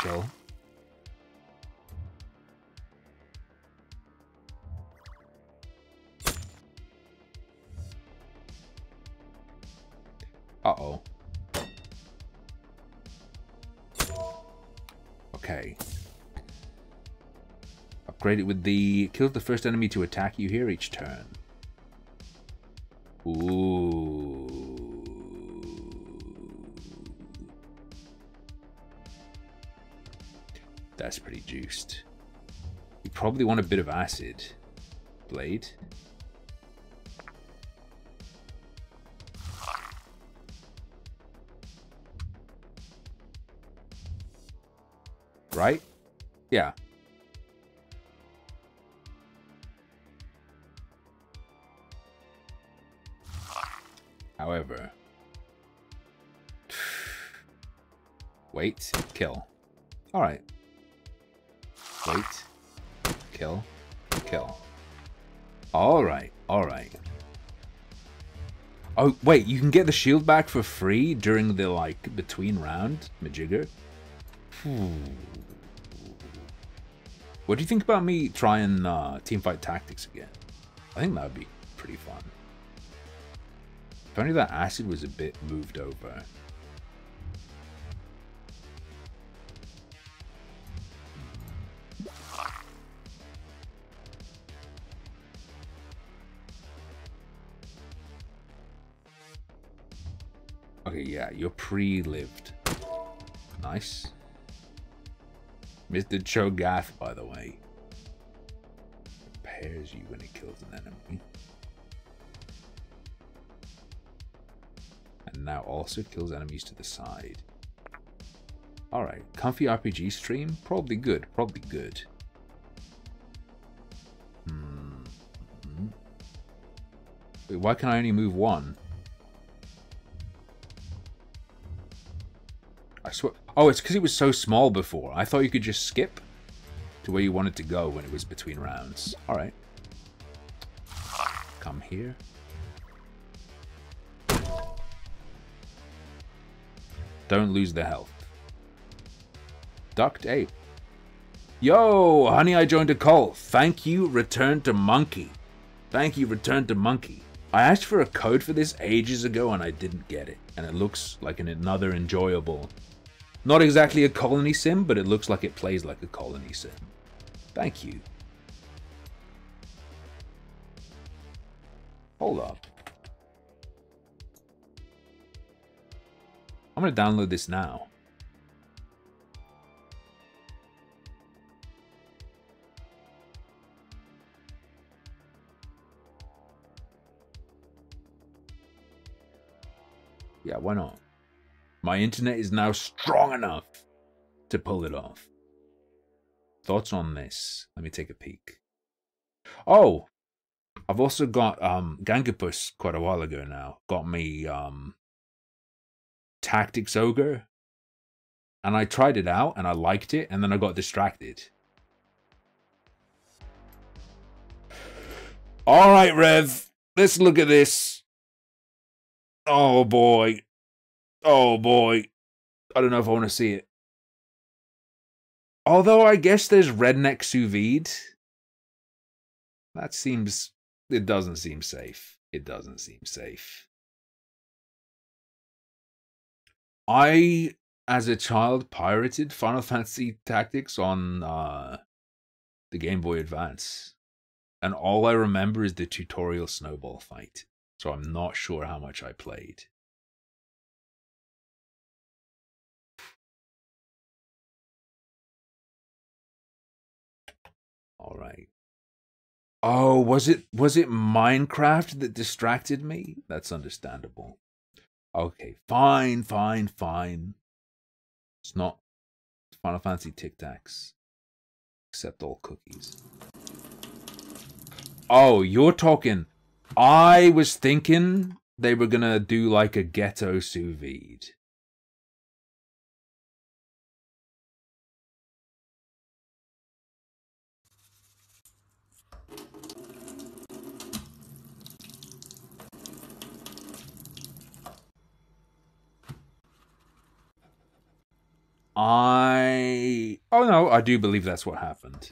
Chill. Uh-oh. Okay. Upgrade it with the... Kills the first enemy to attack you here each turn. Ooh. That's pretty juiced. You probably want a bit of acid. Blade. Right? Yeah. However. Wait. Kill. Alright. Wait. Kill. Kill. Alright. Alright. Oh, wait. You can get the shield back for free during the, like, between round majigger? What do you think about me trying Teamfight Tactics again? I think that would be pretty fun. If only that acid was a bit moved over. Okay, yeah, you're pre-lived. Nice. Mr. Cho'Gath, by the way. Repairs you when it kills an enemy. And now also kills enemies to the side. Alright, comfy RPG stream? Probably good, probably good. Wait, why can I only move one? I swear. Oh, it's because it was so small before. I thought you could just skip to where you wanted to go when it was between rounds. Alright. Come here. Don't lose the health. Ducked ape. Yo, honey, I joined a call. Thank you, Return to Monkey. Thank you, Return to Monkey. I asked for a code for this ages ago and I didn't get it. And it looks like another enjoyable... Not exactly a colony sim, but it looks like it plays like a colony sim. Thank you. Hold up. I'm gonna download this now. Yeah, why not? My internet is now strong enough to pull it off. Thoughts on this? Let me take a peek. Oh! I've also got Gangapus quite a while ago now. Got me Tactics Ogre. And I tried it out and I liked it and then I got distracted. Alright, Rev. Let's look at this. Oh boy. Oh boy. I don't know if I want to see it. Although I guess there's Redneck Sous Vide. That seems... It doesn't seem safe. It doesn't seem safe. I, as a child, pirated Final Fantasy Tactics on the Game Boy Advance. And all I remember is the tutorial snowball fight. So I'm not sure how much I played. All right. Oh, was it Minecraft that distracted me? That's understandable. Okay, fine. It's not Final Fantasy Tic Tacs. Accept all cookies. Oh, you're talking... I was thinking they were gonna do like a ghetto sous vide. Oh no, I do believe that's what happened.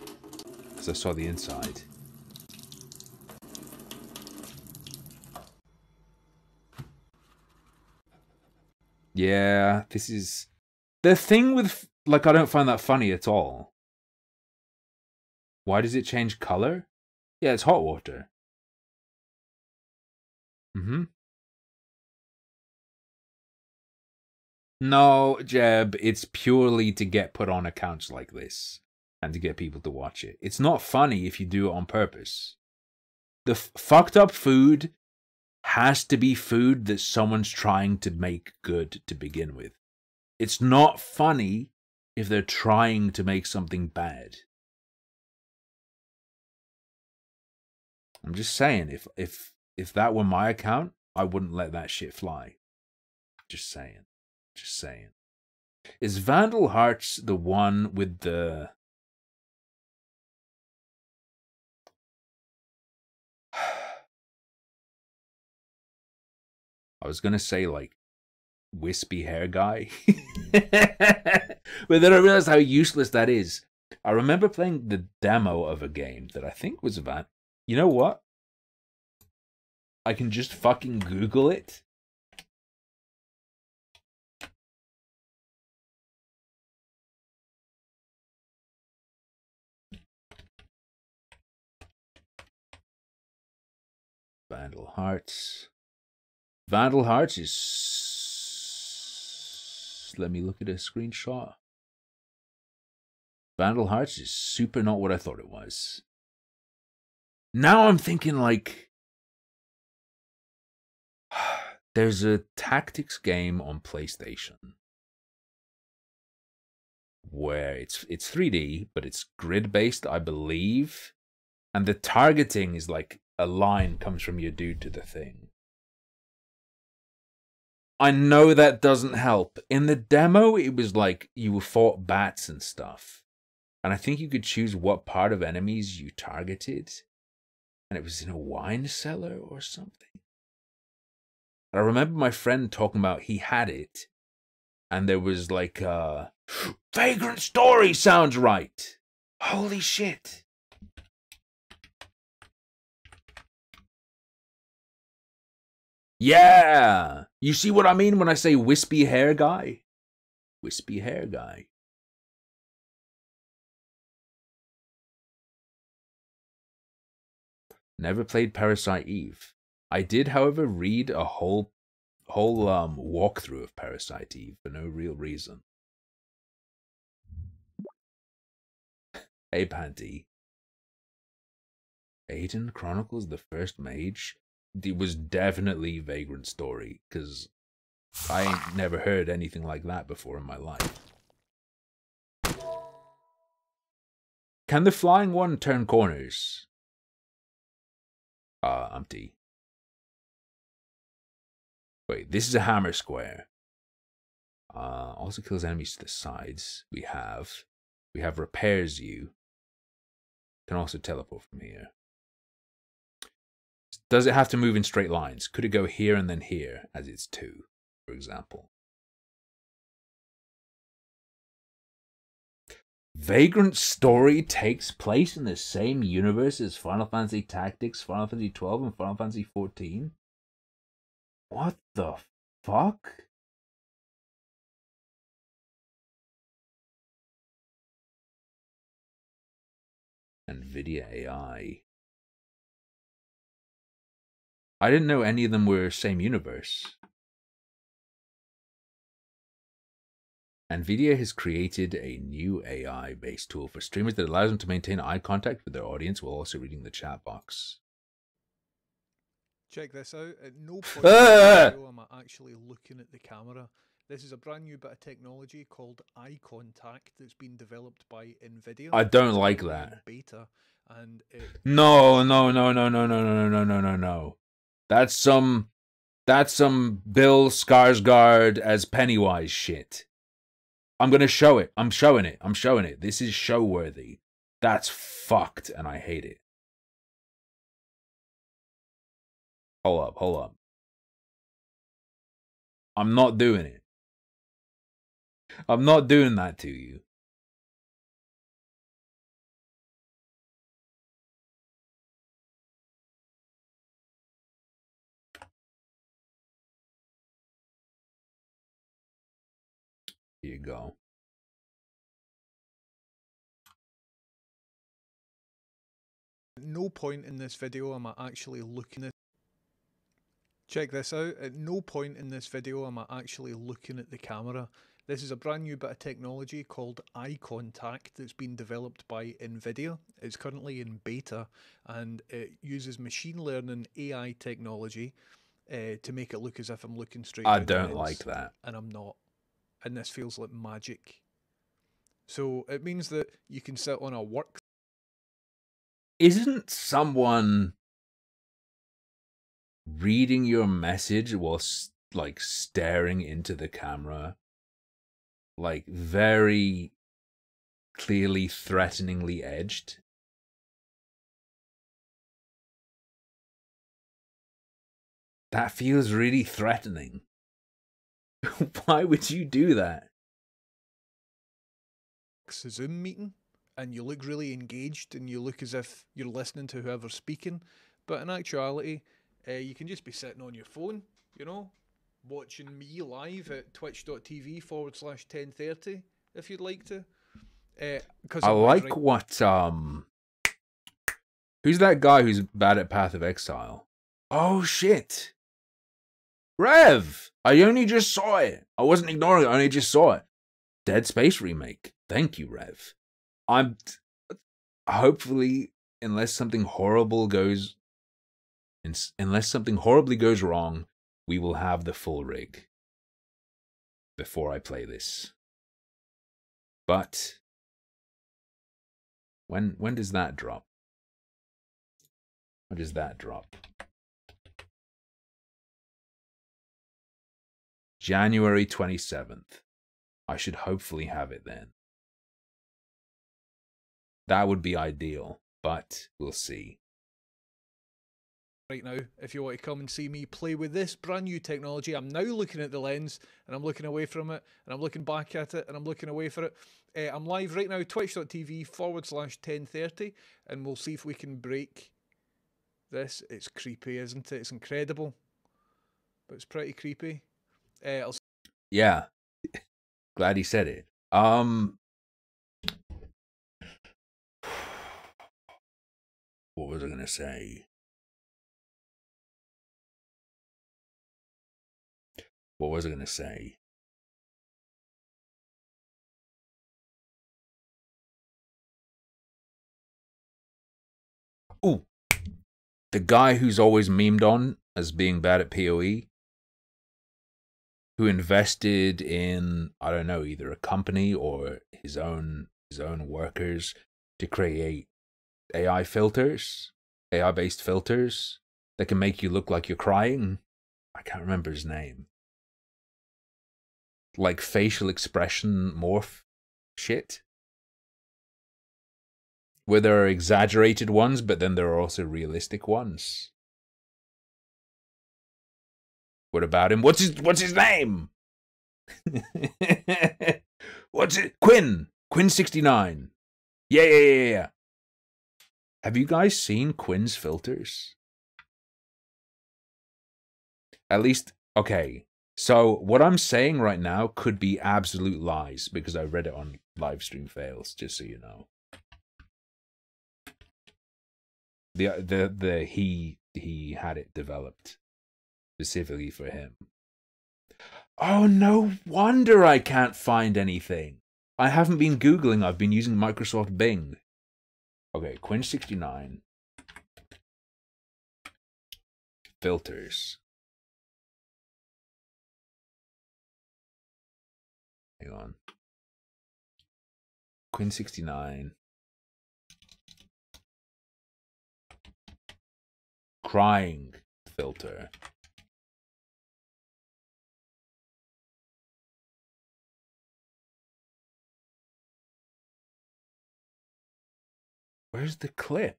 Because I saw the inside. Yeah, this is... The thing with... Like, I don't find that funny at all. Why does it change color? Yeah, it's hot water. Mm-hmm. No, Jeb, it's purely to get put on accounts like this. And to get people to watch it. It's not funny if you do it on purpose. The fucked up food has to be food that someone's trying to make good to begin with. It's not funny if they're trying to make something bad. I'm just saying, if that were my account, I wouldn't let that shit fly. Just saying. Just saying. Is Vandal Hearts the one with the... I was gonna say, like, wispy hair guy. But then I realized how useless that is. I remember playing the demo of a game that I think was about... You know what? I can just fucking Google it. Vandal Hearts. Vandal Hearts is... Let me look at a screenshot. Vandal Hearts is super not what I thought it was. Now I'm thinking, like... There's a tactics game on PlayStation. Where it's 3D, but it's grid-based, I believe. And the targeting is like a line comes from your dude to the thing. I know that doesn't help. In the demo, it was like you fought bats and stuff. And I think you could choose what part of enemies you targeted. And it was in a wine cellar or something. I remember my friend talking about he had it. And there was like, Vagrant Story sounds right. Holy shit. Yeah! You see what I mean when I say wispy hair guy? Wispy hair guy. Never played Parasite Eve. I did, however, read a whole walkthrough of Parasite Eve for no real reason. Hey, Panty. Aiden Chronicles the First Mage? It was definitely Vagrant Story, because I ain't never heard anything like that before in my life. Can the flying one turn corners? Empty. Wait, this is a hammer square. Also kills enemies to the sides. We have repairs you. Can also teleport from here. Does it have to move in straight lines? Could it go here and then here, as it's 2, for example? Vagrant Story takes place in the same universe as Final Fantasy Tactics, Final Fantasy 12, and Final Fantasy 14? What the fuck? NVIDIA AI. I didn't know any of them were same universe. NVIDIA has created a new AI-based tool for streamers that allows them to maintain eye contact with their audience while also reading the chat box. Check this out. At no point in the video am I actually looking at the camera. This is a brand new bit of technology called eye contact that's been developed by NVIDIA. I don't like that. Beta, and No. That's some Bill Skarsgård as Pennywise shit. I'm gonna show it. I'm showing it. This is show worthy. That's fucked, and I hate it. Hold up. I'm not doing it. I'm not doing that to you. Here you go. At no point in this video am I actually looking at... Check this out. At no point in this video am I actually looking at the camera. This is a brand new bit of technology called eye contact that's been developed by NVIDIA. It's currently in beta and it uses machine learning AI technology to make it look as if I'm looking straight I down the don't lens, like that. and I'm not. And this feels like magic. So it means that you can sit on a work... Isn't someone reading your message while like staring into the camera? Like very clearly threateningly edged? That feels really threatening. Why would you do that? It's a Zoom meeting and you look really engaged and you look as if you're listening to whoever's speaking, but in actuality you can just be sitting on your phone, you know, watching me live at twitch.tv/1030 if you'd like to. I like what who's that guy who's bad at Path of Exile? Oh shit, Rev! I only just saw it. I wasn't ignoring it, I only just saw it. Dead Space remake. Thank you, Rev. I'm hopefully, unless something horribly goes wrong, we will have the full rig before I play this. But when does that drop? When does that drop? January 27th. I should hopefully have it then. That would be ideal, but we'll see. Right now, if you want to come and see me play with this brand new technology, I'm now looking at the lens and I'm looking away from it and I'm looking back at it and I'm looking away from it. I'm live right now, twitch.tv/1030, and we'll see if we can break this. It's creepy, isn't it? It's incredible, but it's pretty creepy. Yeah, glad he said it. What was I gonna say? What was I gonna say? Ooh, the guy who's always memed on as being bad at PoE, who invested in, I don't know, either a company or his own workers to create AI filters, AI-based filters that can make you look like you're crying. I can't remember his name. Like facial expression morph shit. Where there are exaggerated ones, but then there are also realistic ones. What about him? What's his name? What's it? Quinn 69. Yeah. Have you guys seen Quinn's filters? At least, okay. So what I'm saying right now could be absolute lies because I read it on Livestream Fails, just so you know. He had it developed specifically for him. Oh, no wonder I can't find anything. I haven't been Googling, I've been using Microsoft Bing. Okay, Quinn69. Filters. Hang on. Quinn69. Crying filter. Where's the clip?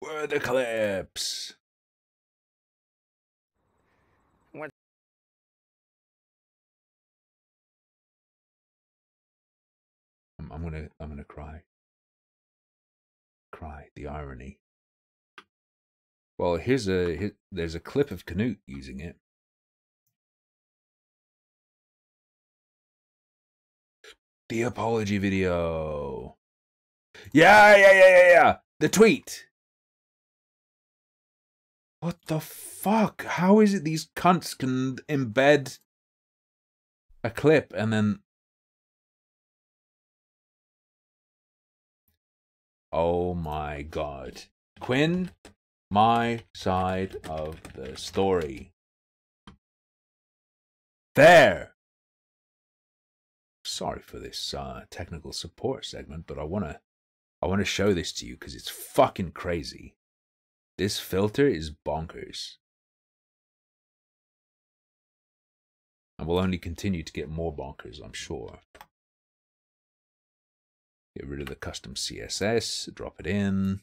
Where are the clips? What? I'm gonna cry. Cry. The irony. Well, there's a clip of Canute using it. The apology video. Yeah. The tweet. What the fuck? How is it these cunts can embed a clip and then... Oh my god. Quinn, my side of the story. There! Sorry for this technical support segment, but I wanna show this to you because it's fucking crazy. This filter is bonkers. And will only continue to get more bonkers, I'm sure. Get rid of the custom CSS, drop it in.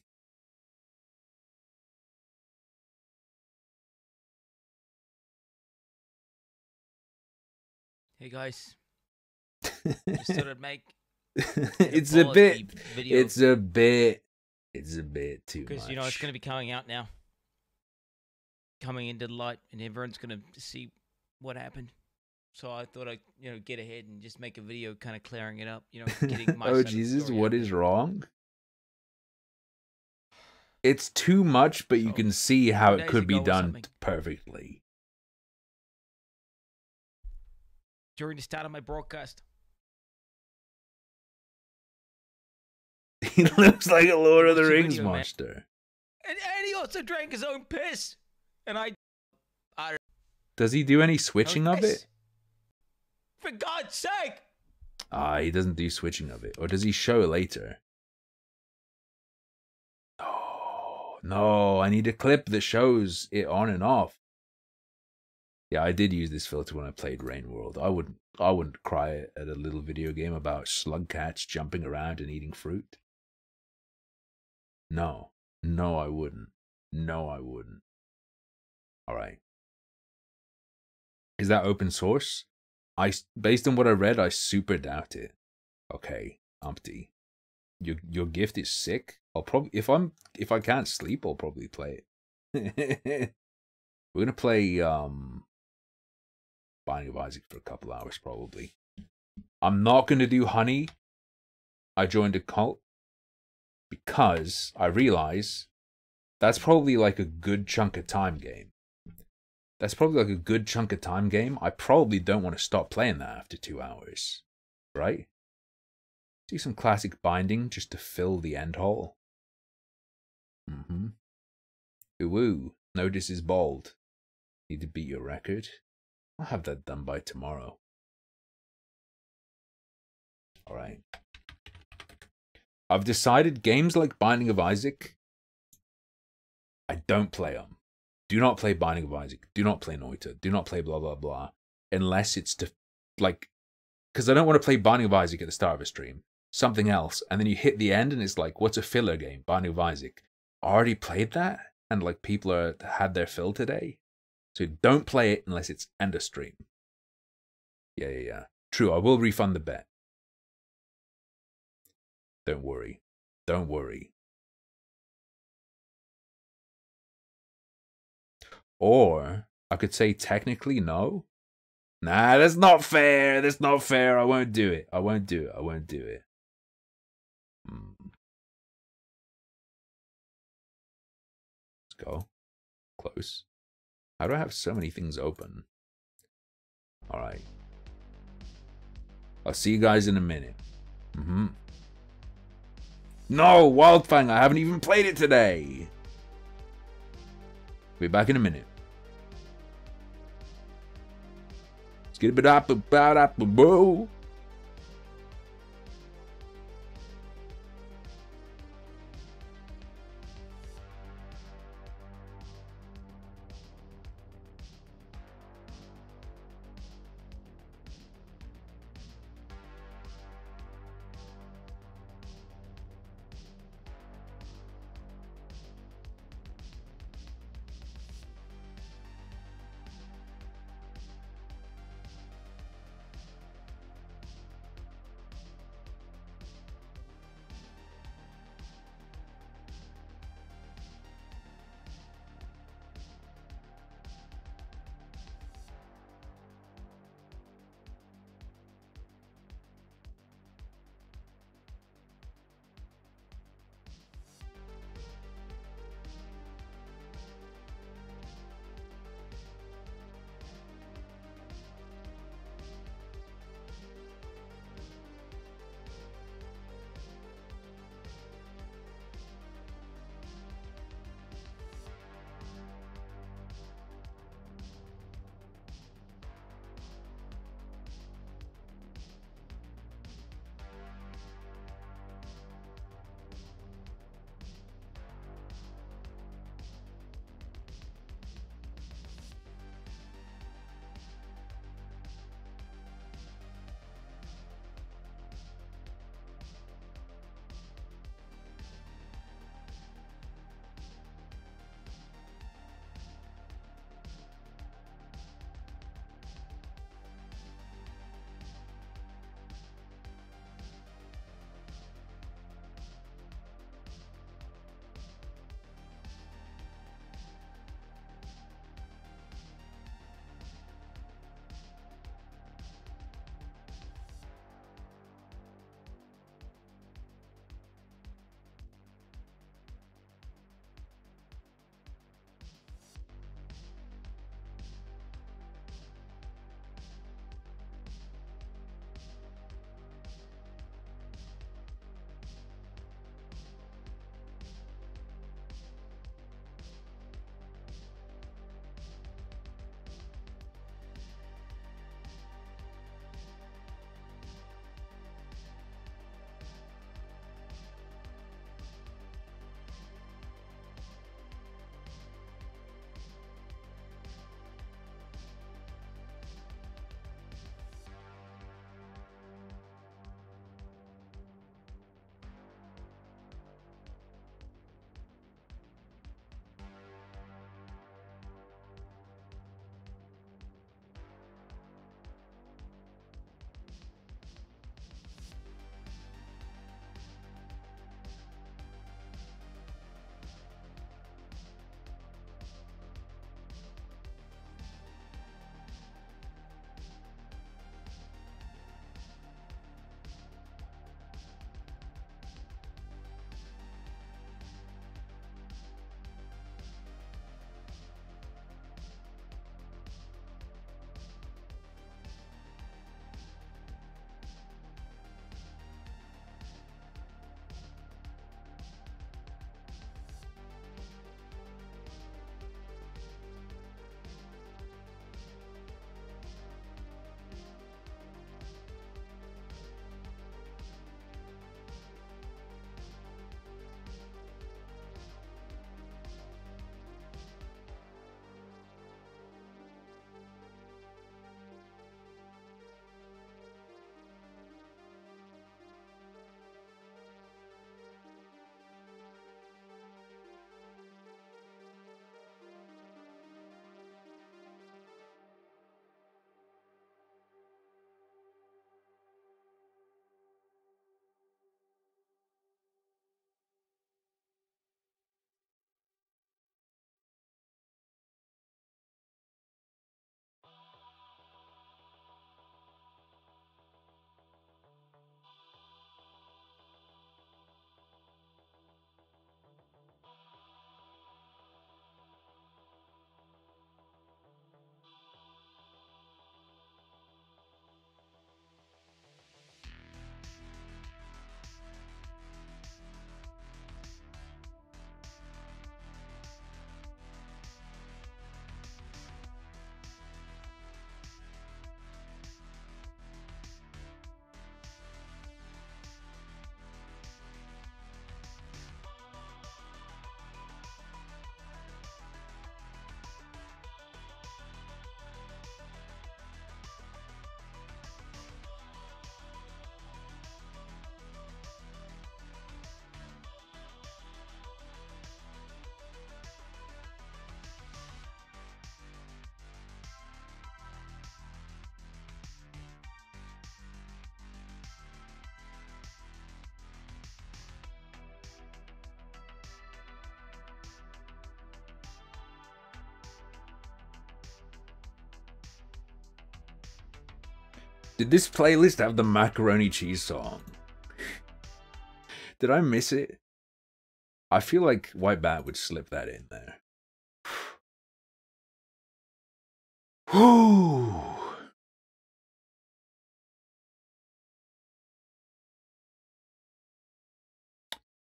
Hey guys. Just thought I'd make It's a bit too much. Because, you know, it's going to be coming out now. Coming into the light, and everyone's going to see what happened. So I thought I'd, you know, get ahead and just make a video kind of clearing it up, you know, getting my Oh, side of the Jesus, story what out is there. wrong? It's too much, but you can see how it days could be ago or done something. perfectly. During the start of my broadcast. He looks like a Lord of the What's your Rings video, man? monster. And he also drank his own piss. And I Does he do any switching of it? for God's sake. He doesn't do switching of it. Or does he show later? No, I need a clip that shows it on and off. Yeah, I did use this filter when I played Rain World. I wouldn't cry at a little video game about slug cats jumping around and eating fruit. No, I wouldn't. No, I wouldn't. All right. Is that open source? Based on what I read, I super doubt it. Okay, Umpty, your gift is sick. I'll probably if I can't sleep, I'll probably play it. We're gonna play Binding of Isaac for a couple hours probably. I'm not gonna do Honey. I joined a cult because I realize that's probably like a good chunk of time game. That's probably like a good chunk of time game. I probably don't want to stop playing that after 2 hours. Right? Do some classic binding just to fill the end hole. Ooh, notice is bold. Need to beat your record. I'll have that done by tomorrow. Alright. I've decided games like Binding of Isaac, I don't play them. Do not play Binding of Isaac. Do not play Noita. Do not play blah, blah, blah. Unless it's to, like, because I don't want to play Binding of Isaac at the start of a stream. Something else. And then you hit the end and it's like, what's a filler game? Binding of Isaac. I already played that. And, like, people had their fill today. So don't play it unless it's end of stream. Yeah. True, I will refund the bet. Don't worry. Don't worry. Or I could say technically no. Nah, that's not fair. That's not fair. I won't do it. I won't do it. Let's go. Close. How do I have so many things open? Alright. I'll see you guys in a minute. No, Wildfang, I haven't even played it today. Be back in a minute. Let's get a bit up about bro. Did this playlist have the macaroni cheese song? Did I miss it? I feel like White Bat would slip that in there. Whew.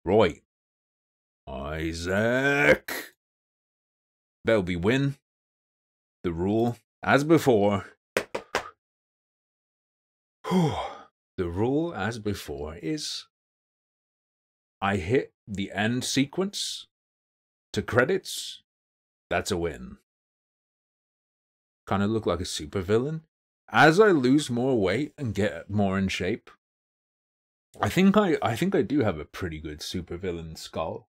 Right. Isaac. Belby win. The rule, as before. The rule, as before, is I hit the end sequence to credits. That's a win. Kind of look like a supervillain. As I lose more weight and get more in shape, I think I do have a pretty good supervillain skull.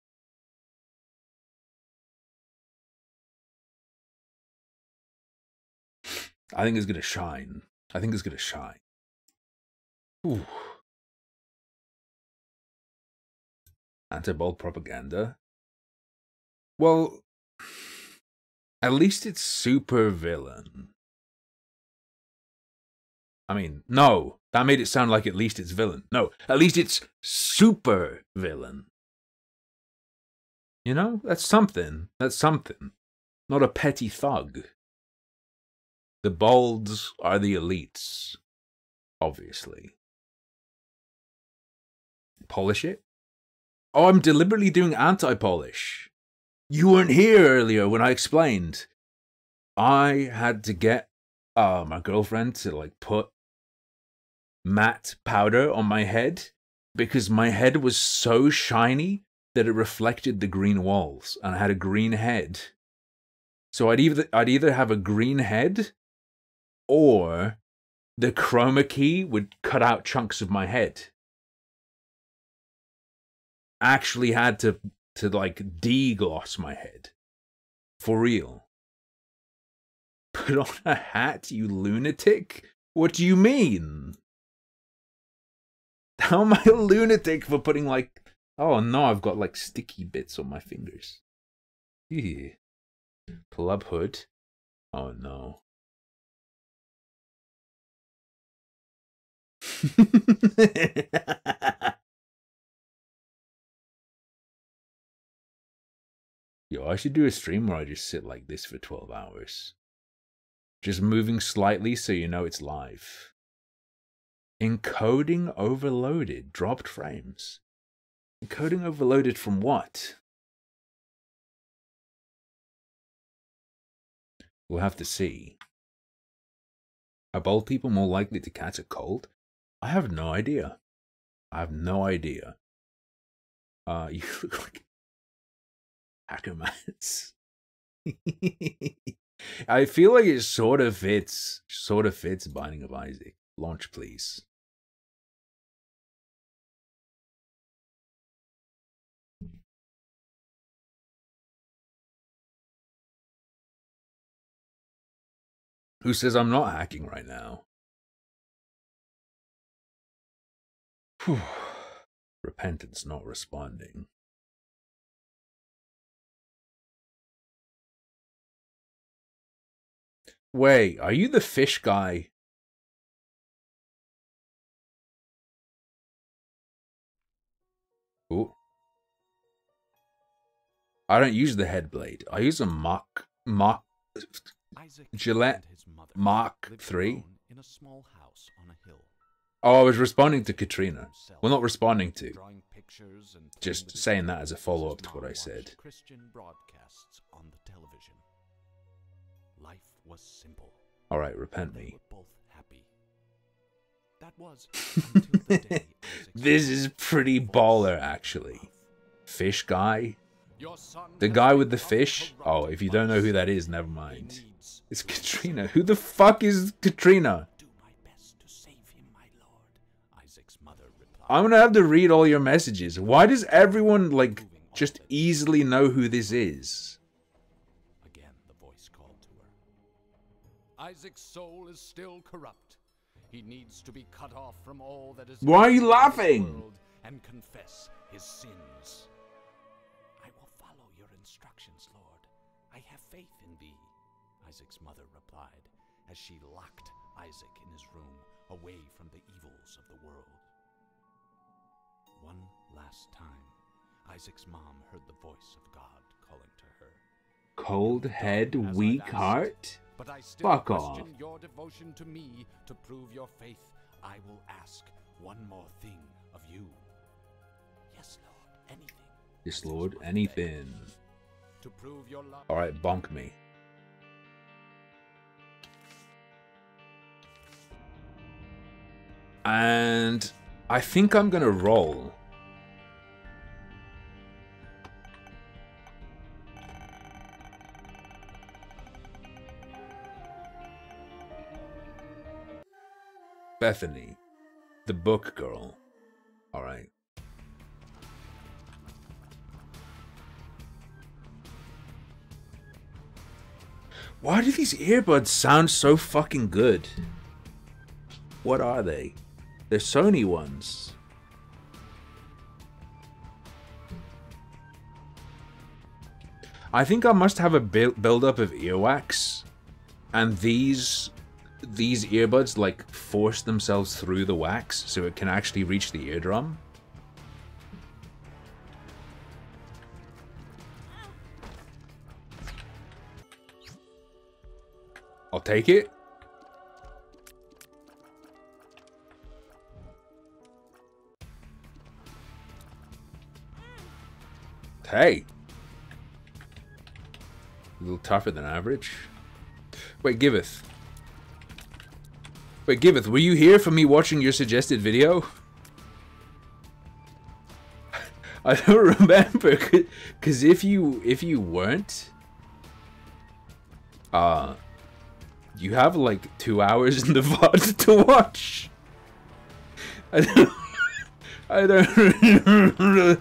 I think it's gonna shine. I think it's gonna shine. Ooh. Anti-Bold propaganda. Well, at least it's supervillain. I mean, no, that made it sound like at least it's villain. No, at least it's super villain. You know, that's something. That's something. Not a petty thug. The bolds are the elites, obviously. Polish it? Oh, I'm deliberately doing anti-polish. You weren't here earlier when I explained. I had to get my girlfriend to like put matte powder on my head because my head was so shiny that it reflected the green walls and I had a green head. So I'd either have a green head or the chroma key would cut out chunks of my head. Actually had to like degloss my head. For real. Put on a hat, you lunatic? What do you mean? How am I a lunatic for putting like... Oh no, I've got like sticky bits on my fingers. Ew. Pull up hood. Oh no. Yo, I should do a stream where I just sit like this for 12 hours. Just moving slightly so you know it's live. Encoding overloaded. Dropped frames. Encoding overloaded from what? We'll have to see. Are bald people more likely to catch a cold? I have no idea. I have no idea. You look like Hackermans. I feel like it sort of fits Binding of Isaac. Launch, please. Who says I'm not hacking right now? Whew. Repentance not responding. Wait, are you the fish guy? Ooh. I don't use the head blade. I use a Gillette Mark 3. In a small house on a hill. Oh, I was responding to Katrina. Well, not responding to. Just saying that as a follow-up to what I said. Christian broadcasts on the television. Life was simple. All right, repent me. Both happy. That was until the day This is pretty baller, actually. Fish guy. The guy with the fish. Oh, if you don't know who that is, never mind. It's Katrina. Who the fuck is Katrina? I'm gonna have to read all your messages. Why does everyone, like, just easily know who this is? Again, the voice called to her. Isaac's soul is still corrupt. He needs to be cut off from all that is. Why are you laughing? And confess his sins. I will follow your instructions, Lord. I have faith in thee. Isaac's mother replied as she locked Isaac in his room away from the evils of the world. One last time, Isaac's mom heard the voice of God calling to her. Cold head, weak heart? But I still Fuck question off. your devotion to me. To prove your faith, I will ask one more thing of you. Yes, Lord, anything. Yes, Lord, anything. To prove your love. Alright, bonk me. And I think I'm gonna roll. Bethany, the book girl. Alright. Why do these earbuds sound so fucking good? What are they? They're Sony ones. I think I must have a build-up of earwax, and these earbuds like force themselves through the wax so it can actually reach the eardrum. I'll take it. Hey. A little tougher than average. Wait, Giveth. Wait, Giveth, were you here for me watching your suggested video? I don't remember, cause if you weren't, you have like 2 hours in the VOD to watch. I don't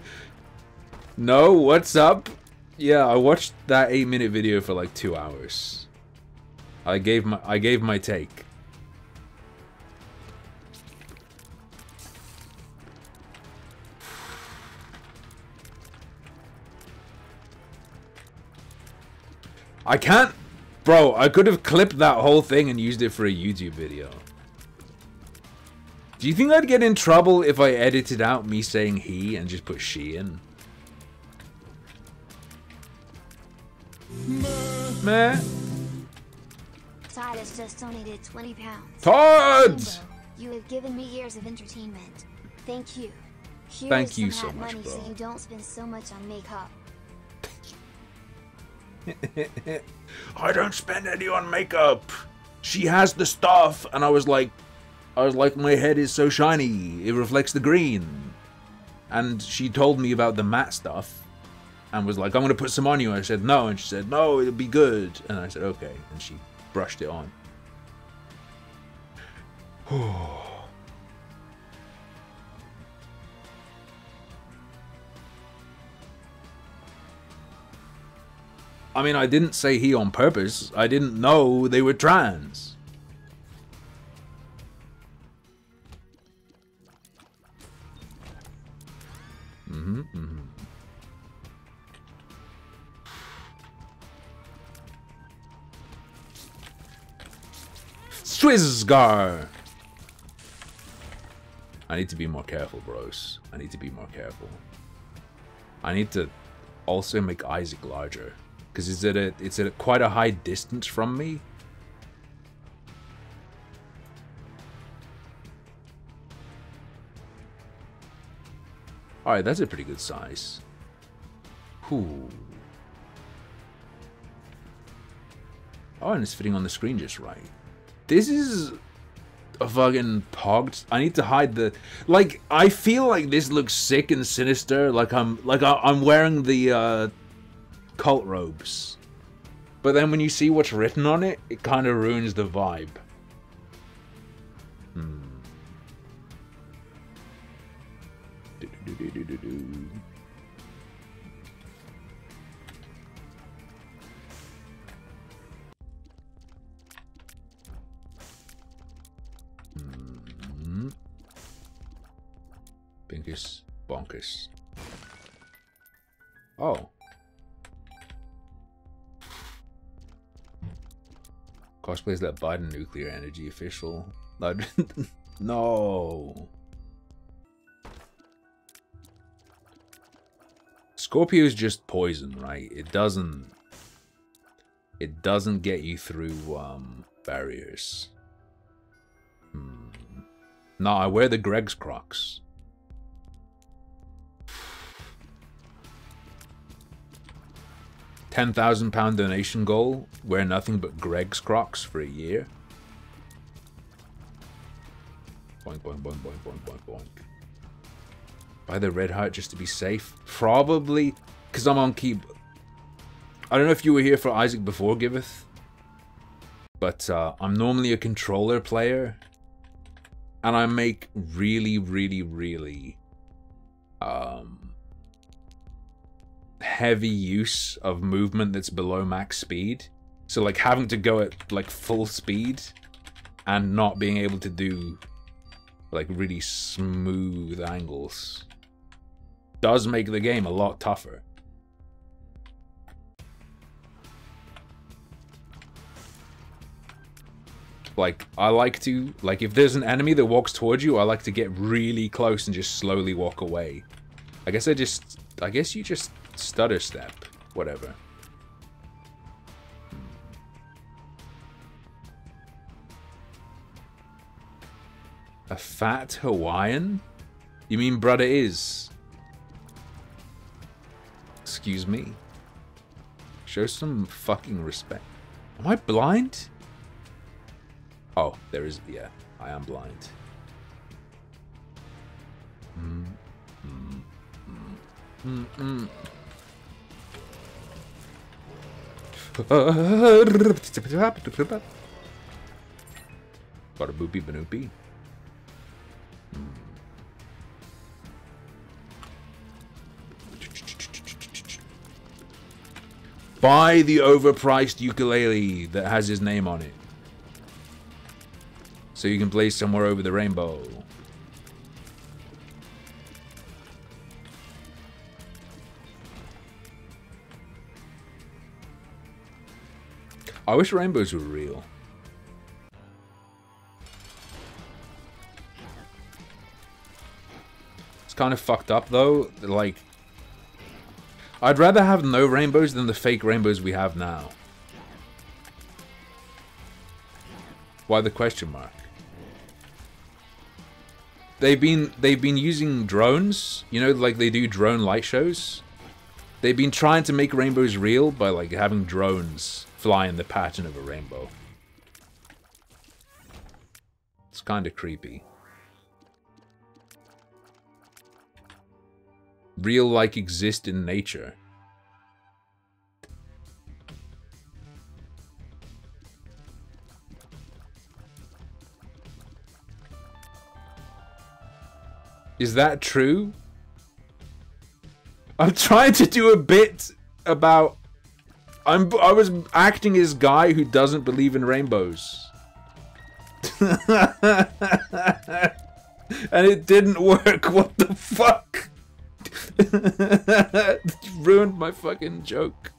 No, what's up? Yeah, I watched that 8-minute video for like 2 hours. I gave my take. I can't... Bro, I could have clipped that whole thing and used it for a YouTube video. Do you think I'd get in trouble if I edited out me saying he and just put she in? Meh. Todd has just donated 20 pounds. Todd! You have given me years of entertainment. Thank you. Here Thank is you some so much, money bro. so you don't spend so much on makeup. I don't spend any on makeup. She has the stuff, and I was like, my head is so shiny, it reflects the green. And she told me about the matte stuff, and was like, I'm gonna put some on you. I said no, and she said no, it'll be good. And I said okay, and she brushed it on. I mean, I didn't say he on purpose. I didn't know they were trans. Swizgar! I need to be more careful, bros. I need to be more careful. I need to also make Isaac larger. Because it's at quite a high distance from me. Alright, that's a pretty good size. Whew. Oh, and it's fitting on the screen just right. This is a fucking pogged. I need to hide the... Like, I feel like this looks sick and sinister. Like I'm wearing the cult robes. But then when you see what's written on it, it kind of ruins the vibe. Binkus, bonkers. Oh. Cosplays that Biden nuclear energy official. No. Scorpio is just poison, right? It doesn't get you through barriers. No, I wear the Greg's Crocs. £10,000 donation goal. Wear nothing but Greg's Crocs for a year. Boink, boink, boink, boink, boink, boink, boink. Buy the Red Heart just to be safe? Probably, because I'm on key. I don't know if you were here for Isaac before, Giveth. But I'm normally a controller player. And I make really, really, really heavy use of movement that's below max speed. So like having to go at like full speed and not being able to do like really smooth angles does make the game a lot tougher. Like, I like to, like, if there's an enemy that walks towards you, I like to get really close and just slowly walk away. I guess you just stutter step. Whatever. A fat Hawaiian? You mean brother is? Excuse me. Show some fucking respect. Am I blind? Oh, there is, yeah, I am blind. Bada boopy banoopy. Buy the overpriced ukulele that has his name on it, so you can play somewhere over the rainbow. I wish rainbows were real. It's kind of fucked up though. Like, I'd rather have no rainbows than the fake rainbows we have now. Why the question mark? They've been using drones, you know, like they do drone light shows. They've been trying to make rainbows real by like having drones fly in the pattern of a rainbow. It's kind of creepy. Real like exist in nature. Is that true? I'm trying to do a bit about... I was acting as a guy who doesn't believe in rainbows. And it didn't work. What the fuck? Ruined my fucking joke.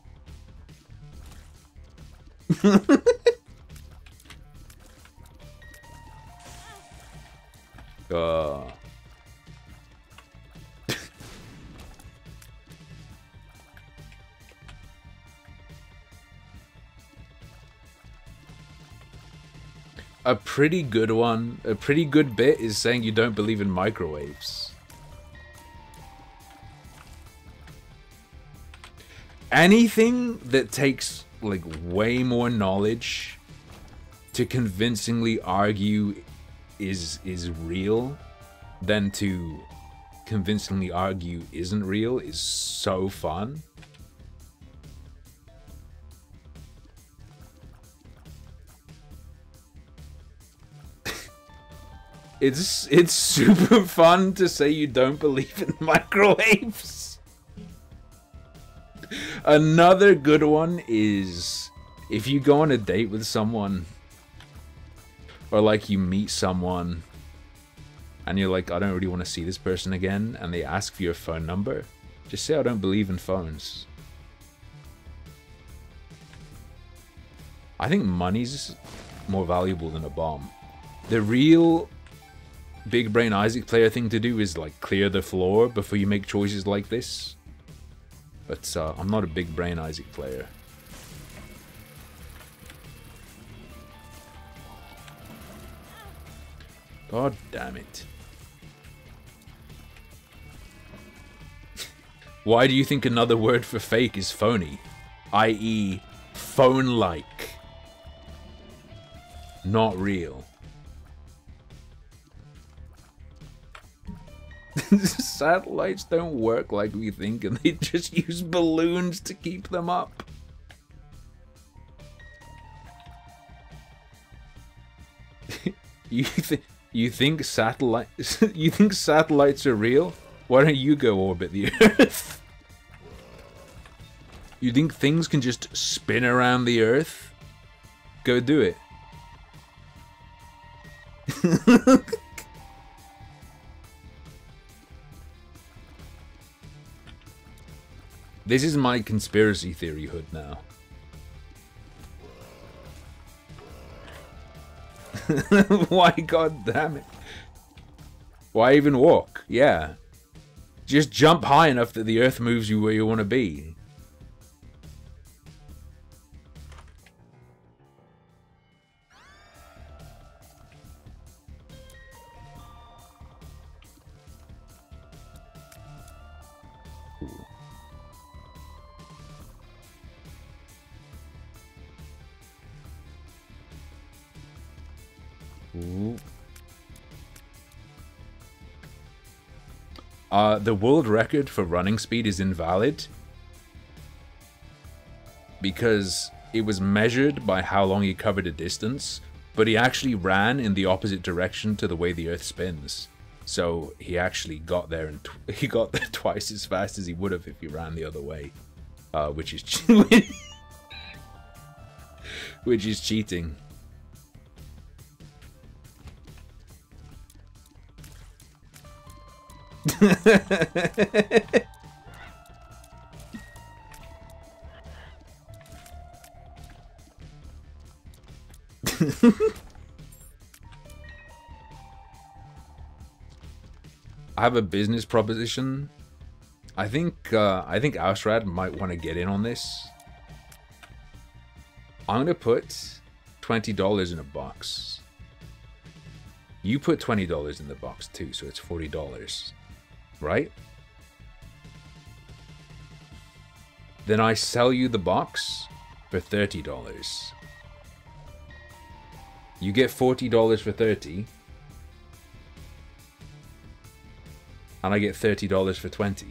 A pretty good one, a pretty good bit is saying you don't believe in microwaves. Anything that takes like way more knowledge to convincingly argue is real than to convincingly argue isn't real is so fun. It's super fun to say you don't believe in microwaves. Another good one is if you go on a date with someone, or like you meet someone and you're like, I don't really want to see this person again, and they ask for your phone number, just say I don't believe in phones. I think money's more valuable than a bomb. The real Big Brain Isaac player thing to do is like clear the floor before you make choices like this. But I'm not a Big Brain Isaac player. God damn it. Why do you think another word for fake is phony? I.e. phone-like. Not real. Satellites don't work like we think, and they just use balloons to keep them up. You think satellites you think satellites are real? Why don't you go orbit the Earth? You think things can just spin around the Earth? Go do it. This is my conspiracy theory hood now. Why, god damn it? Why even walk? Yeah. Just jump high enough that the Earth moves you where you want to be. The world record for running speed is invalid because it was measured by how long he covered a distance, but he actually ran in the opposite direction to the way the Earth spins. So he actually got there, and he got there twice as fast as he would have if he ran the other way, which is which is cheating. I have a business proposition. I think Ausrad might want to get in on this. I'm gonna put $20 in a box. You put $20 in the box too, so it's $40, right? Then I sell you the box for $30. You get $40 for 30, and I get $30 for 20.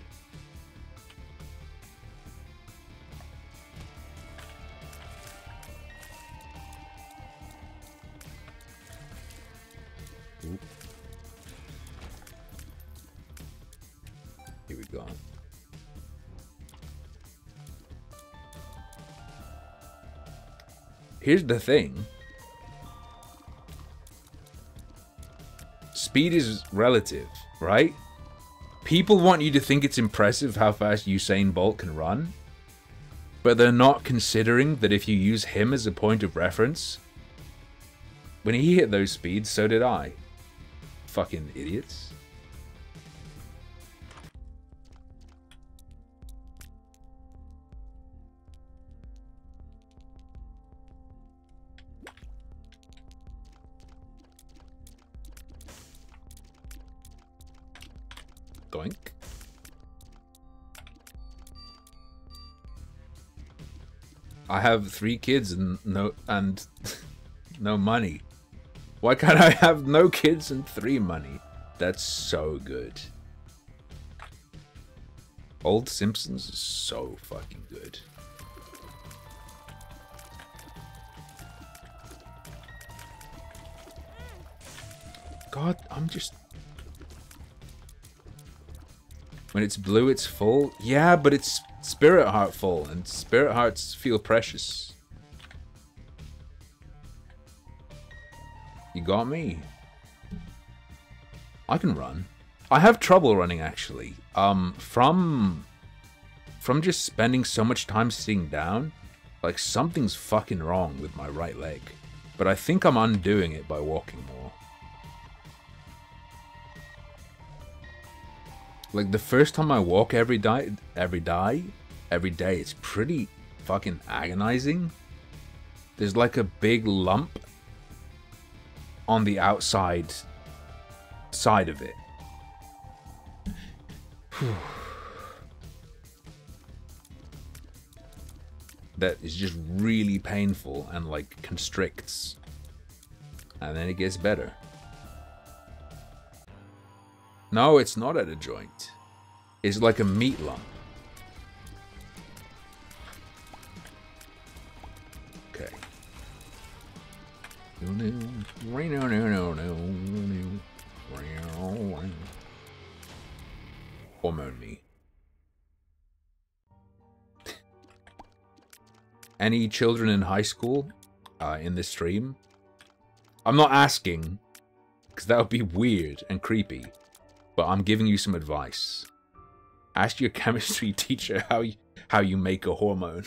Here we go. Here's the thing. Speed is relative, right? People want you to think it's impressive how fast Usain Bolt can run, but they're not considering that if you use him as a point of reference, when he hit those speeds, so did I. Fucking idiots. Doink. I have 3 kids and no money. Why can't I have no kids and 3 money? That's so good. Old Simpsons is so fucking good. God, I'm just... When it's blue, it's full. Yeah, but it's Spirit Heart full, and Spirit Hearts feel precious. You got me. I can run. I have trouble running, actually. From just spending so much time sitting down, like something's fucking wrong with my right leg. But I think I'm undoing it by walking more. Like the first time I walk every day, it's pretty fucking agonizing. There's like a big lump on the outside side of it. That is just really painful and like constricts. And then it gets better. No, it's not at a joint. It's like a meat lump. Okay. Hormone me. Any children in high school in this stream? I'm not asking, because that would be weird and creepy, but I'm giving you some advice. Ask your chemistry teacher how you make a hormone.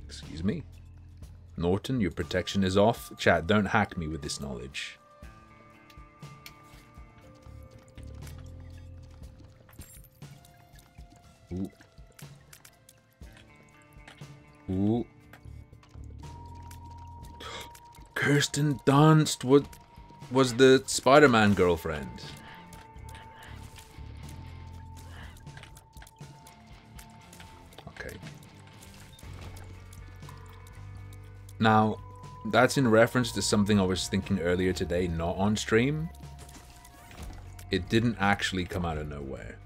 Excuse me. Norton, your protection is off. Chat, don't hack me with this knowledge. Ooh. Ooh. Kirsten Dunst was the Spider-Man girlfriend. Okay. Now, that's in reference to something I was thinking earlier today, not on stream. It didn't actually come out of nowhere.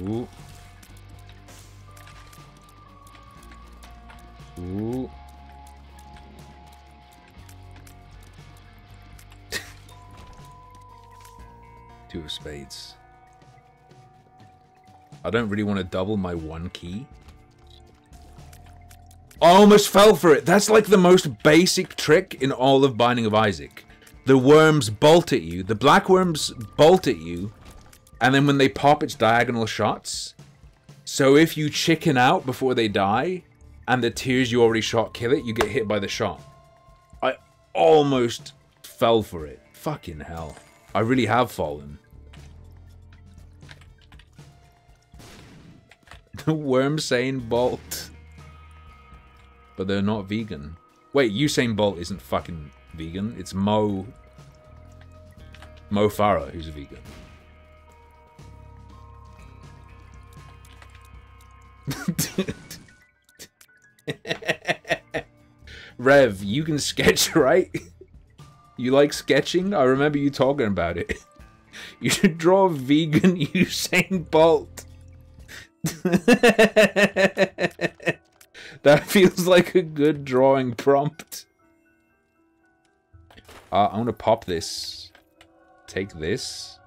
Ooh. Ooh. Two of spades. I don't really want to double my one key. I almost fell for it. That's like the most basic trick in all of Binding of Isaac. The worms bolt at you. The black worms bolt at you. And then when they pop, it's diagonal shots. So if you chicken out before they die, and the tears you already shot kill it, you get hit by the shot. I almost fell for it. Fucking hell. I really have fallen. The Wormsane Bolt. But they're not vegan. Wait, Usain Bolt isn't fucking vegan. It's Mo Farah who's a vegan. Rev, you can sketch, right? You like sketching? I remember you talking about it. You should draw a vegan Usain Bolt. That feels like a good drawing prompt. I'm gonna pop this. Take this.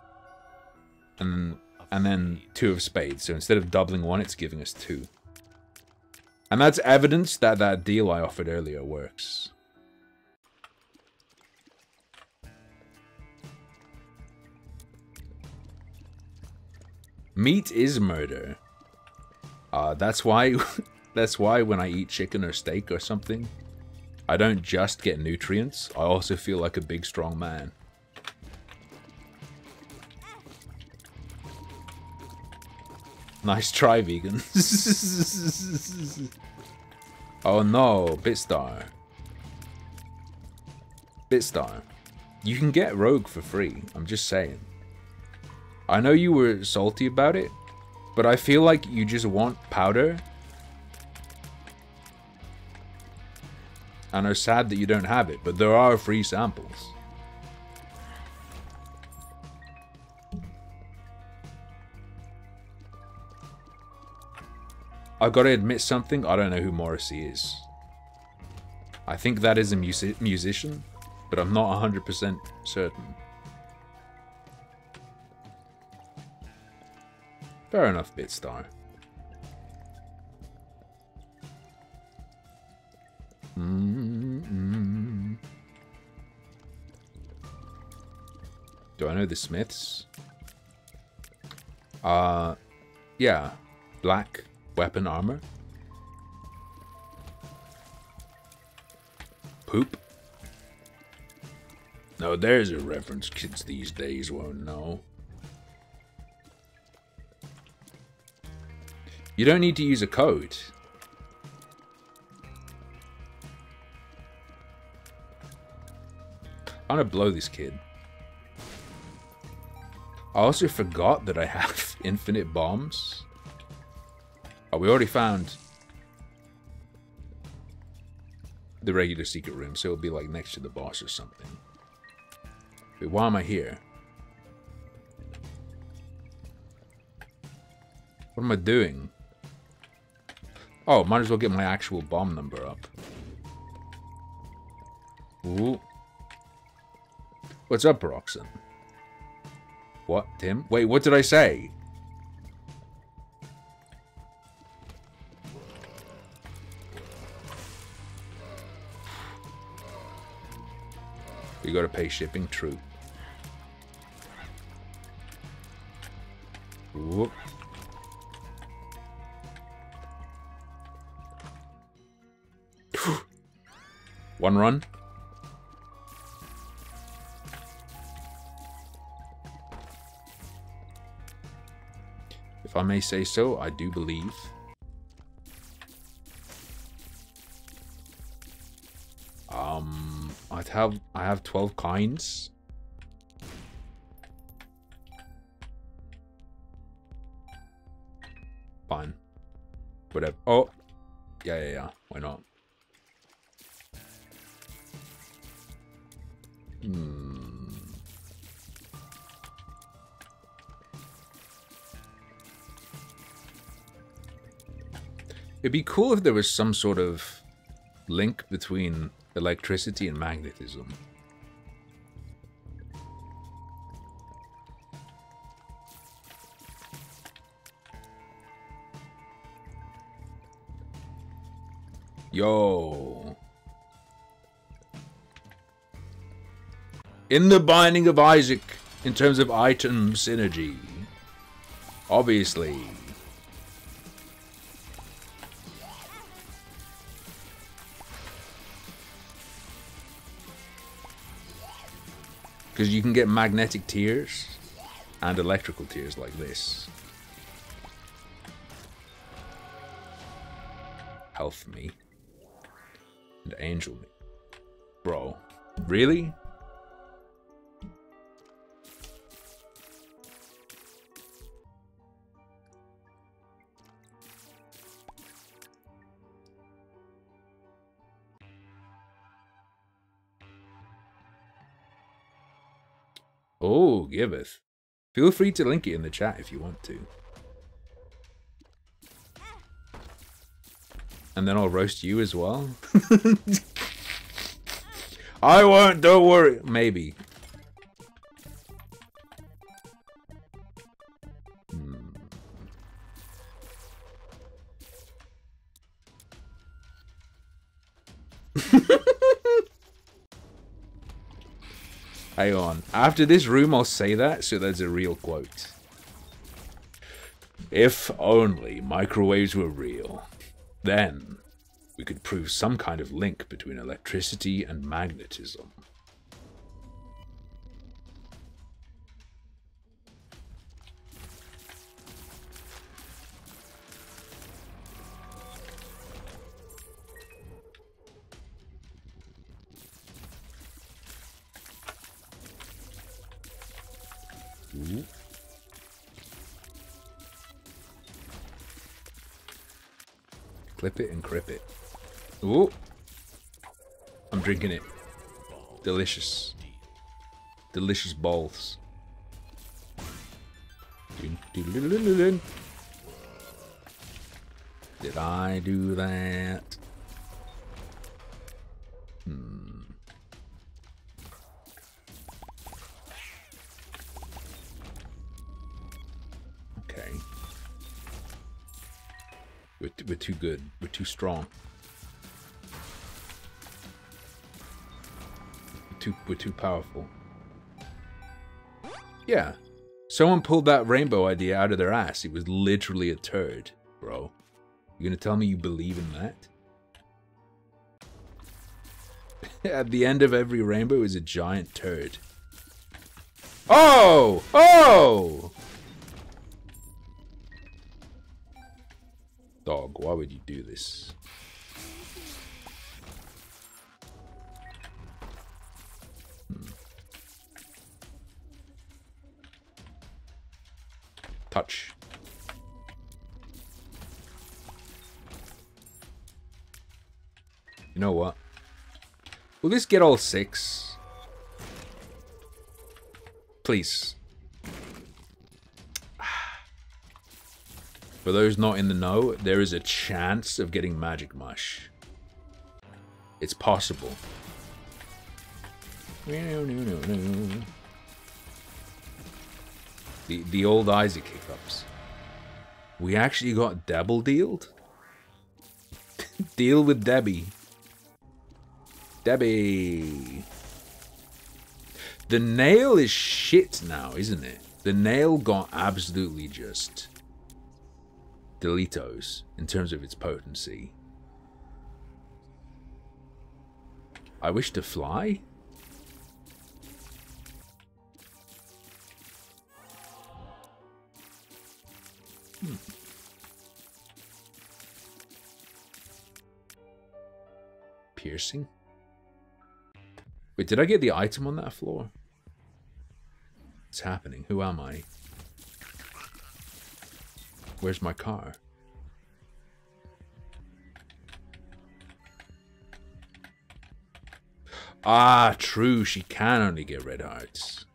And then two of spades. So instead of doubling one, it's giving us two. And that's evidence that that deal I offered earlier works. Meat is murder. That's why when I eat chicken or steak or something, I don't just get nutrients, I also feel like a big strong man. Nice try, vegan. Oh no, Bitstar. Bitstar. You can get Rogue for free, I'm just saying. I know you were salty about it, but I feel like you just want powder. And are sad that you don't have it, but there are free samples. I gotta admit something, I don't know who Morrissey is. I think that is a musician, but I'm not 100% certain. Fair enough, Bitstar. Do I know the Smiths? Yeah. Black weapon armor. Poop. No, there's a reference kids these days won't know. You don't need to use a code. I'm gonna blow this kid. I also forgot that I have infinite bombs. Oh, we already found the regular secret room, so it'll be like next to the boss or something. Wait, why am I here? What am I doing? Oh, might as well get my actual bomb number up. Ooh. What's up, Roxanne? What, Tim? Wait, what did I say? You gotta pay shipping, true. Whoop. One run. If I may say so, I do believe. I have 12 kinds. Fine. Whatever. Oh. Yeah. Why not? It'd be cool if there was some sort of link between electricity and magnetism. Yo. In the Binding of Isaac, in terms of item synergy, obviously. Because you can get magnetic tears and electrical tears like this. Health me. And angel me. Bro. Really? Oh, giveth. Feel free to link it in the chat if you want to. And then I'll roast you as well. I won't, don't worry. Maybe. Hang on. After this room, I'll say that, so that's a real quote. If only microwaves were real, then we could prove some kind of link between electricity and magnetism. Ooh. Clip it and crip it. Ooh. I'm drinking it. Delicious. Delicious balls. Did I do that? Okay. We're too good. We're too strong. We're too powerful. Yeah. Someone pulled that rainbow idea out of their ass. It was literally a turd, bro. You gonna tell me you believe in that? At the end of every rainbow is a giant turd. Oh! Oh! Dog, why would you do this? Touch. You know what? Will this get all 6? Please. For those not in the know, there is a chance of getting Magic Mush. It's possible. The old Isaac hiccups. We actually got double dealed? Deal with Debbie. Debbie. The nail is shit now, isn't it? The nail got absolutely just deletos in terms of its potency. I wish to fly? Piercing? Wait, did I get the item on that floor? What's happening? Who am I? Where's my car? Ah, true. She can only get red hearts.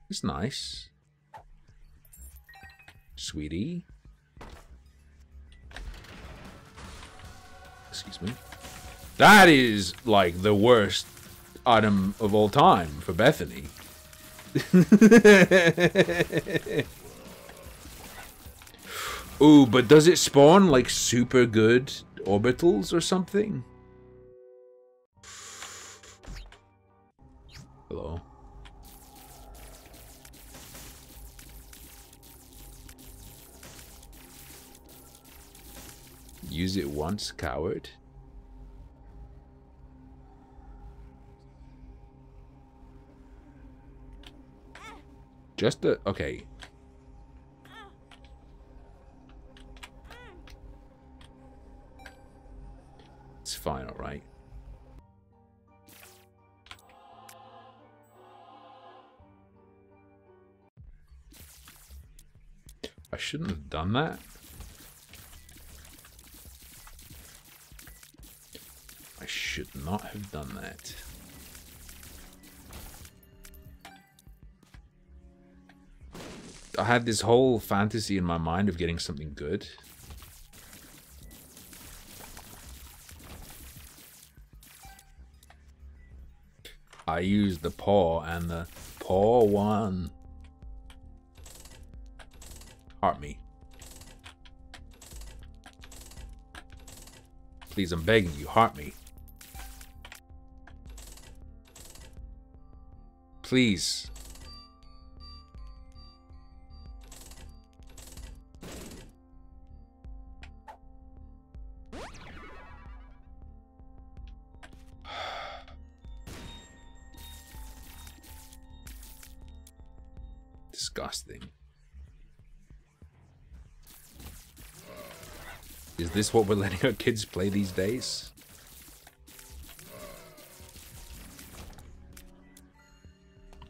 It's nice. Sweetie. Excuse me. That is, like, the worst item of all time for Bethany. Ooh, but does it spawn, like, super good orbitals or something? Hello. Use it once, coward. Just the... okay. It's fine, alright. I shouldn't have done that. I should not have done that. I had this whole fantasy in my mind of getting something good. I used the paw and the paw one. Heart me. Please, I'm begging you, heart me. Please. Disgusting. Is this what we're letting our kids play these days?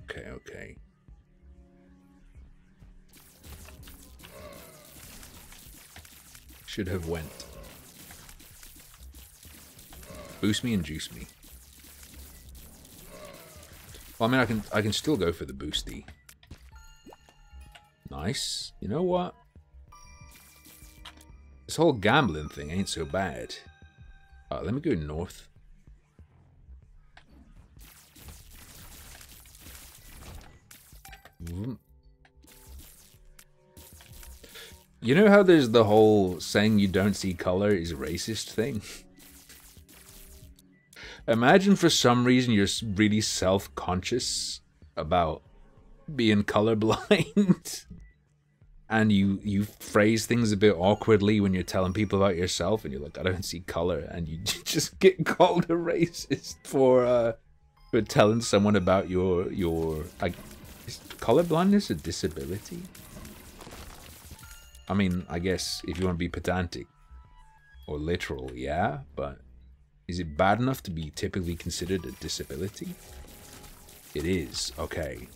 Okay, okay. Should have went. Boost me and juice me. Well, I mean, I can still go for the boosty. Nice. You know what? This whole gambling thing ain't so bad. Let me go north. You know how there's the whole saying you don't see color is racist thing? Imagine for some reason you're really self-conscious about being colorblind. And you phrase things a bit awkwardly when you're telling people about yourself, and you're like, I don't see color, and you just get called a racist for telling someone about your is colorblindness a disability? I mean, I guess if you want to be pedantic or literal, yeah, but is it bad enough to be typically considered a disability? It is, okay.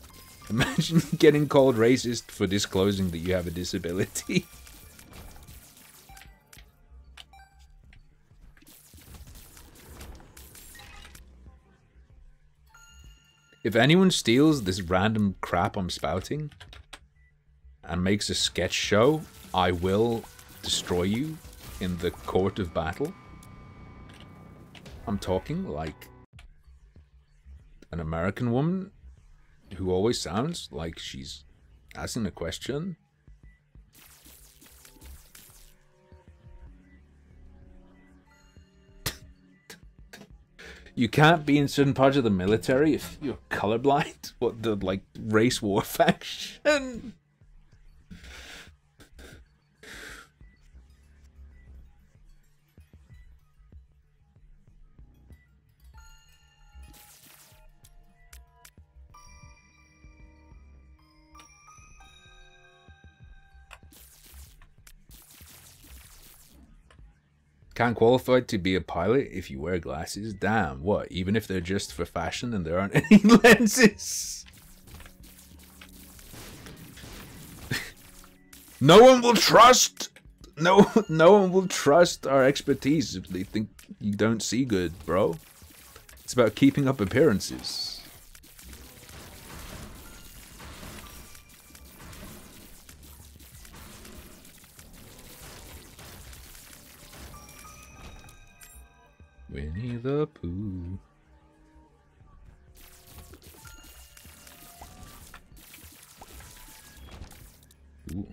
Imagine getting called racist for disclosing that you have a disability. If anyone steals this random crap I'm spouting and makes a sketch show, I will destroy you in the court of battle. I'm talking like an American woman who always sounds like she's asking a question. You can't be in certain parts of the military if you're colorblind. What, the, like, race war faction? Can't qualify to be a pilot if you wear glasses? Damn, what? Even if they're just for fashion and there aren't any lenses? No one will trust! No one will trust our expertise if they think you don't see good, bro. It's about keeping up appearances. Winnie the Pooh. Ooh.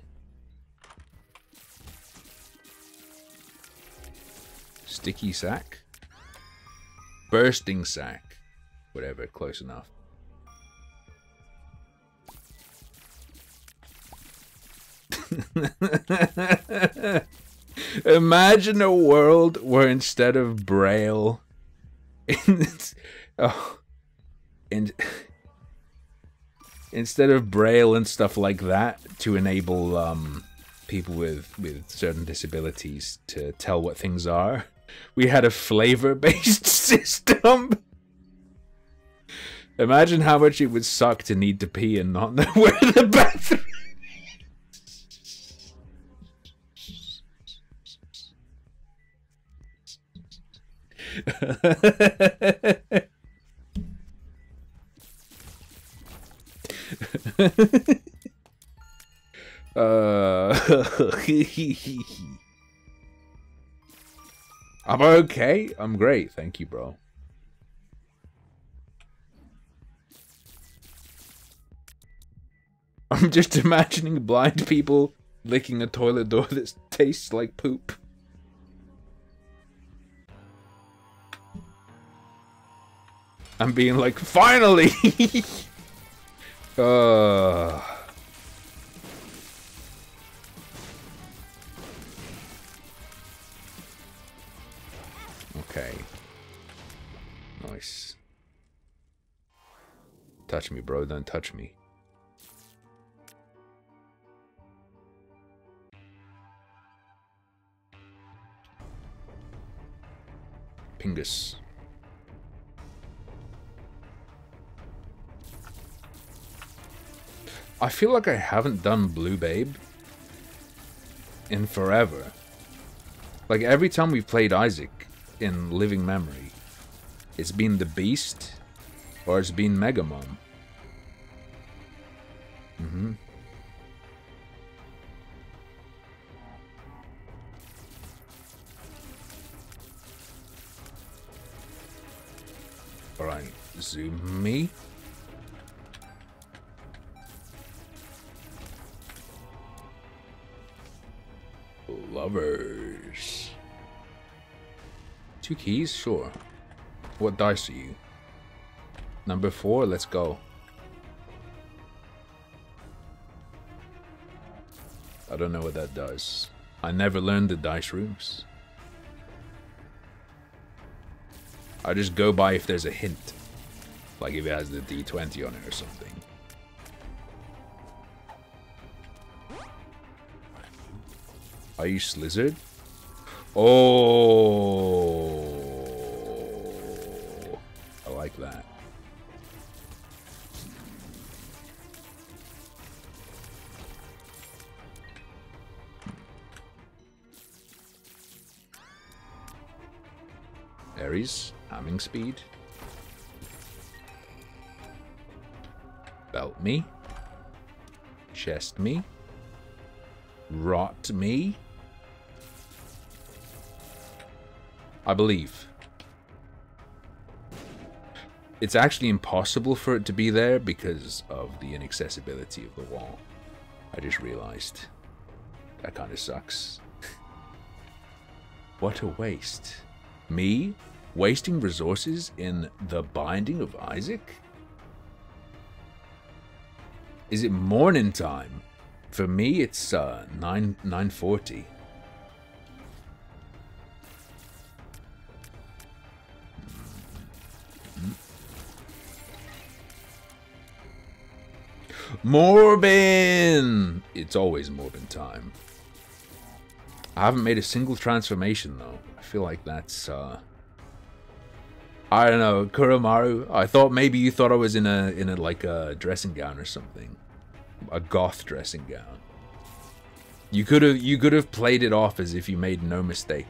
Sticky sack? Bursting sack. Whatever, close enough. Imagine a world where instead of Braille, instead of Braille and stuff like that to enable people with certain disabilities to tell what things are, we had a flavor-based system. Imagine how much it would suck to need to pee and not know where the bathroom. I'm okay. I'm great. Thank you, bro. I'm just imagining blind people licking a toilet door that tastes like poop. I'm being like, finally! Okay. Nice. Touch me, bro. Don't touch me. Pingus. I feel like I haven't done Blue Babe in forever. Like, every time we've played Isaac in living memory, it's been the Beast or it's been Mega Mom. Alright, zoom me. Lovers. 2 keys? Sure. What dice are you? Number 4, let's go. I don't know what that does. I never learned the dice rooms. I just go by if there's a hint. Like if it has the D20 on it or something. Are you Slizzard? Oh, I like that. Ares, hamming speed. Belt me. Chest me. Rot me. I believe. It's actually impossible for it to be there because of the inaccessibility of the wall. I just realized. That kind of sucks. What a waste. Me? Wasting resources in the Binding of Isaac? Is it morning time? For me, it's 9:40. Morbin! It's always Morbin time. I haven't made a single transformation though. I feel like that's I don't know, Kuromaru. I thought maybe you thought I was in a like a dressing gown or something. A goth dressing gown. You could have played it off as if you made no mistake.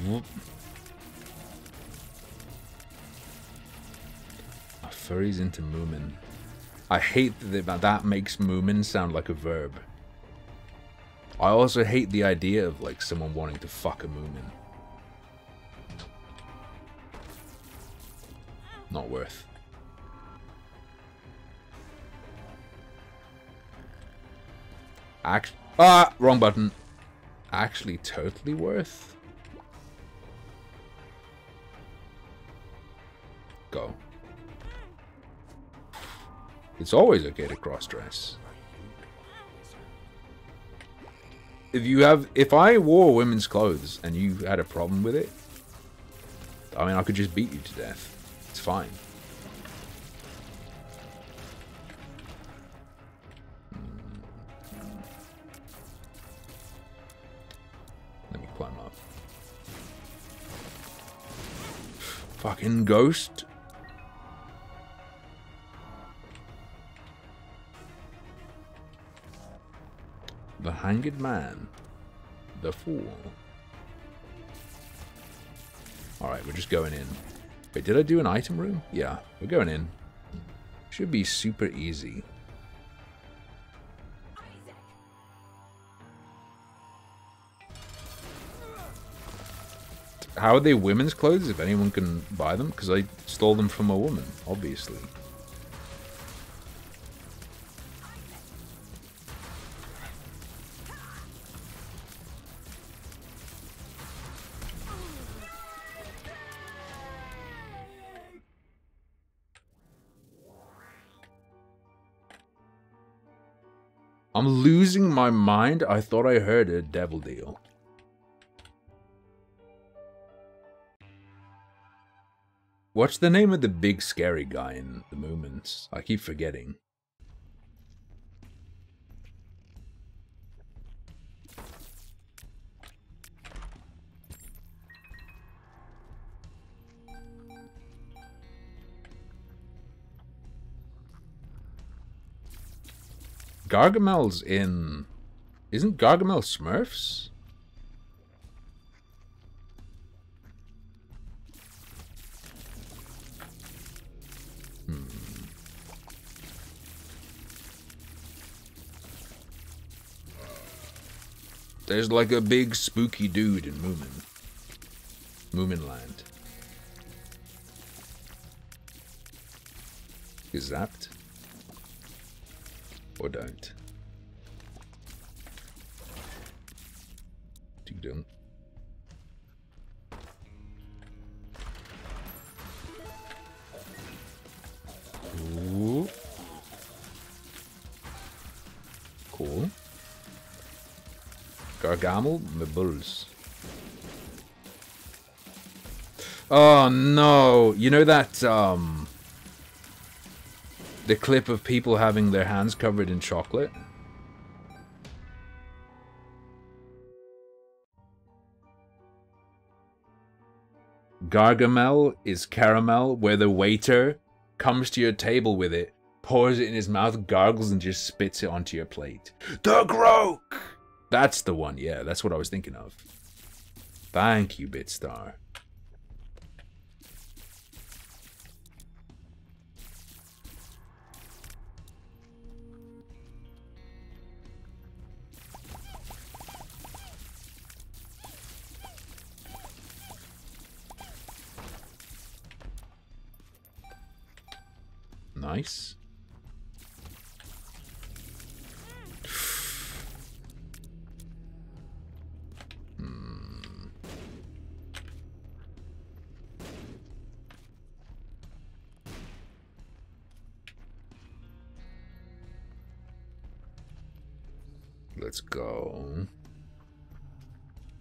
Whoop. Furry's into Moomin. I hate that makes Moomin sound like a verb. I also hate the idea of like someone wanting to fuck a Moomin. Not worth. Wrong button. Actually totally worth. Go. It's always okay to cross-dress. If I wore women's clothes and you had a problem with it, I mean, I could just beat you to death. It's fine. Let me climb up. Fucking ghost. The Hanged Man. The Fool. Alright, we're just going in. Wait, did I do an item room? Yeah, we're going in. Should be super easy. How are they women's clothes if anyone can buy them? Because I stole them from a woman, obviously. I'm losing my mind. I thought I heard a devil deal. What's the name of the big scary guy in the Moomins? I keep forgetting. Gargamel's in... Isn't Gargamel Smurfs? There's like a big spooky dude in Moomin. Moominland. Get zapped? Or don't. You don't. Gargamel, my bulls. Oh no! You know that the clip of people having their hands covered in chocolate? Gargamel is caramel, where the waiter comes to your table with it, pours it in his mouth, gargles, and just spits it onto your plate. The Groke! That's the one, yeah, that's what I was thinking of. Thank you, Bitstar. Nice. Let's go.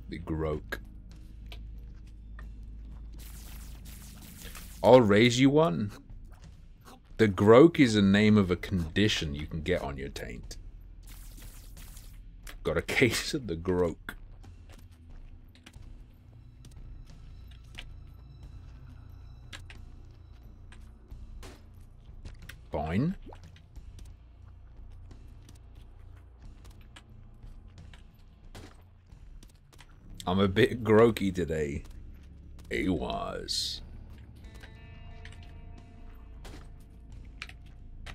The Groke. I'll raise you one. The Groke is a name of a condition you can get on your taint. Got a case of the Groke. Fine. I'm a bit grokey today. He was.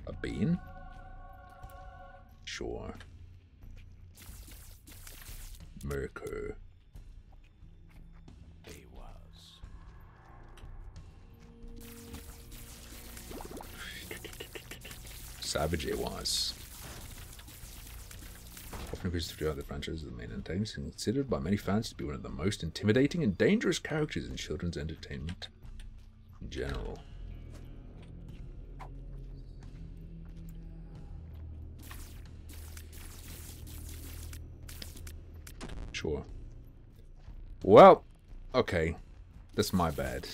A bean? Sure. Merkur. He was. Savage it was. Often agrees to the franchise of the main antagonist and considered by many fans to be one of the most intimidating and dangerous characters in children's entertainment in general. Sure. Well, okay. That's my bad.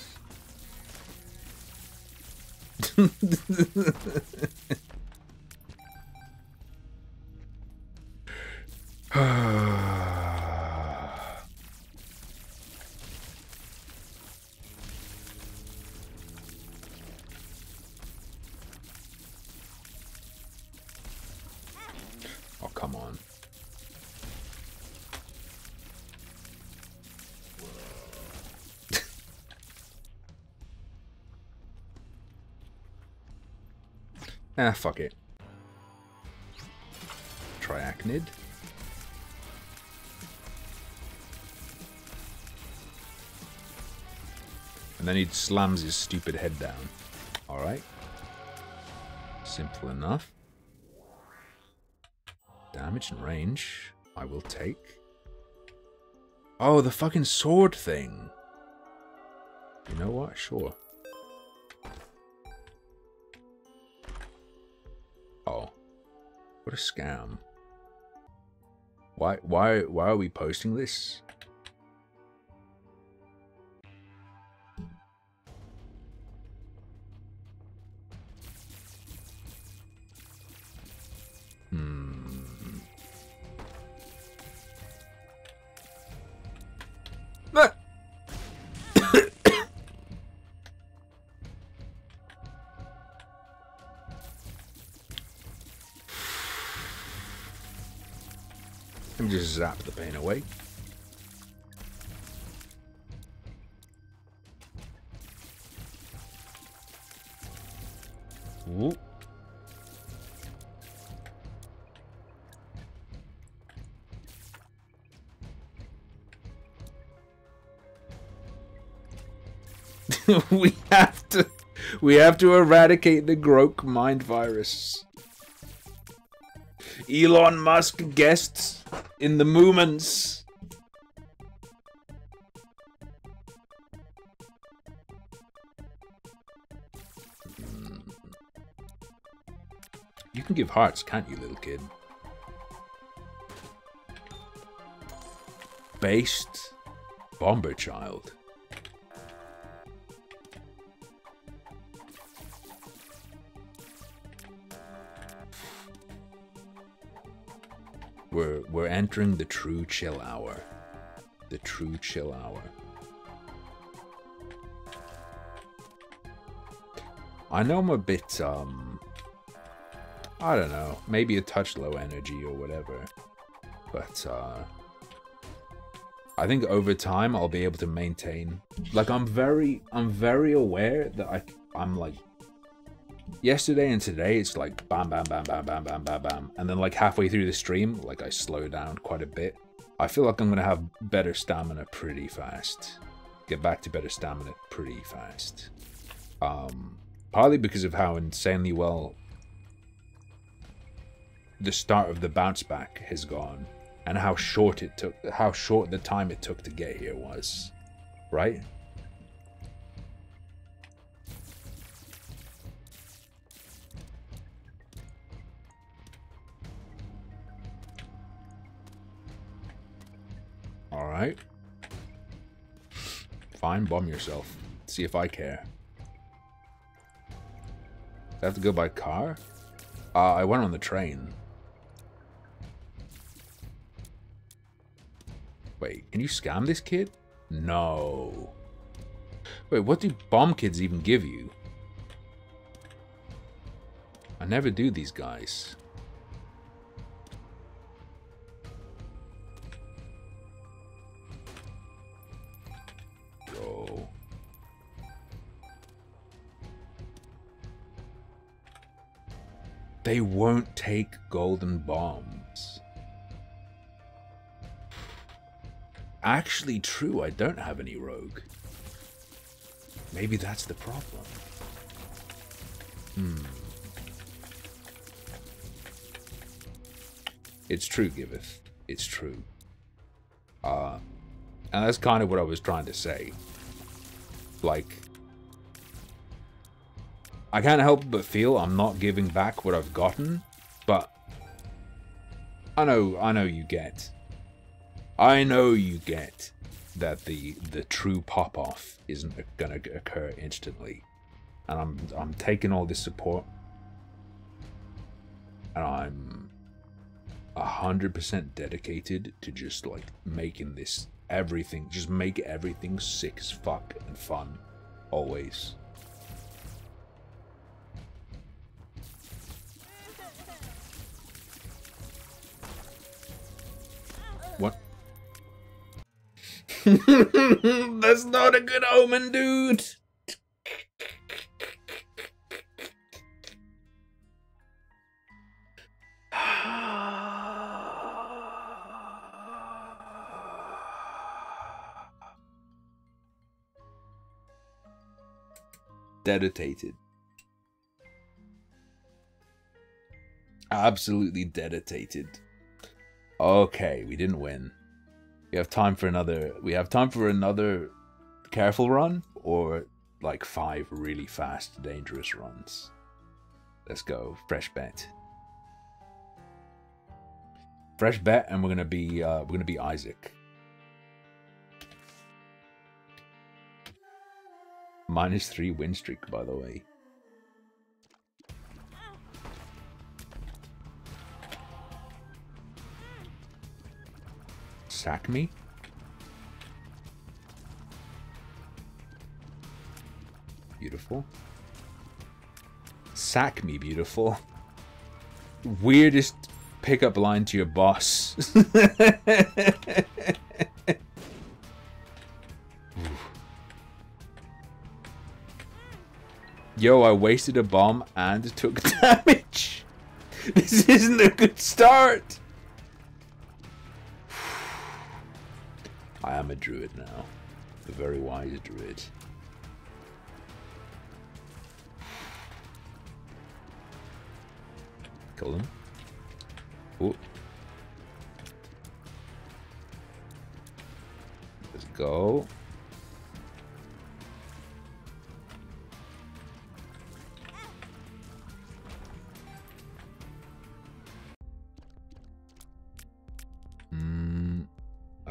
Oh, come on. Ah, fuck it. Triachnid. And then he slams his stupid head down. Alright. Simple enough. Damage and range, I will take. Oh, the fucking sword thing. You know what? Sure. Oh. What a scam. Why are we posting this? Ah! Let me just zap the pain away. Whoop. we have to eradicate the Groke mind virus. Elon Musk guests in the Moomans. You can give hearts, can't you, little kid? based Bomber Child. We're entering the true chill hour. The true chill hour. I know I'm a bit I don't know, maybe a touch low energy or whatever. But I think over time I'll be able to maintain, like, I'm very aware that I'm like, yesterday and today it's like bam bam bam bam bam bam bam bam, and then like halfway through the stream, like, I slow down quite a bit. I feel like I'm gonna have better stamina pretty fast. Get back to better stamina pretty fast. Partly because of how insanely well the start of the bounce back has gone, and how short the time it took to get here was, right? All right. Fine, bomb yourself. See if I care. I have to go by car? I went on the train. Wait, can you scam this kid? No. Wait, what do bomb kids even give you? I never do these guys. Go. They won't take golden bombs. Actually true, I don't have any rogue. Maybe that's the problem. It's true, Giveth. It's true. And that's kind of what I was trying to say. Like, I can't help but feel I'm not giving back what I've gotten, but I know you get. I know you get that the true pop-off isn't gonna occur instantly. And I'm taking all this support, and I'm 100% dedicated to just like making this everything, just make everything sick as fuck and fun, always. What? That's not a good omen, dude. Dedicated. Absolutely dedicated. Okay, we didn't win. We have time for another. We have time for another careful run, or like 5 really fast, dangerous runs. Let's go. Fresh bet. Fresh bet, and we're gonna be Isaac. -3 win streak, by the way. Sack me? Beautiful. Sack me, beautiful. Weirdest pickup line to your boss. Yo, I wasted a bomb and took damage. This isn't a good start. I am a druid now. A very wise druid. Kill him. Ooh. Let's go.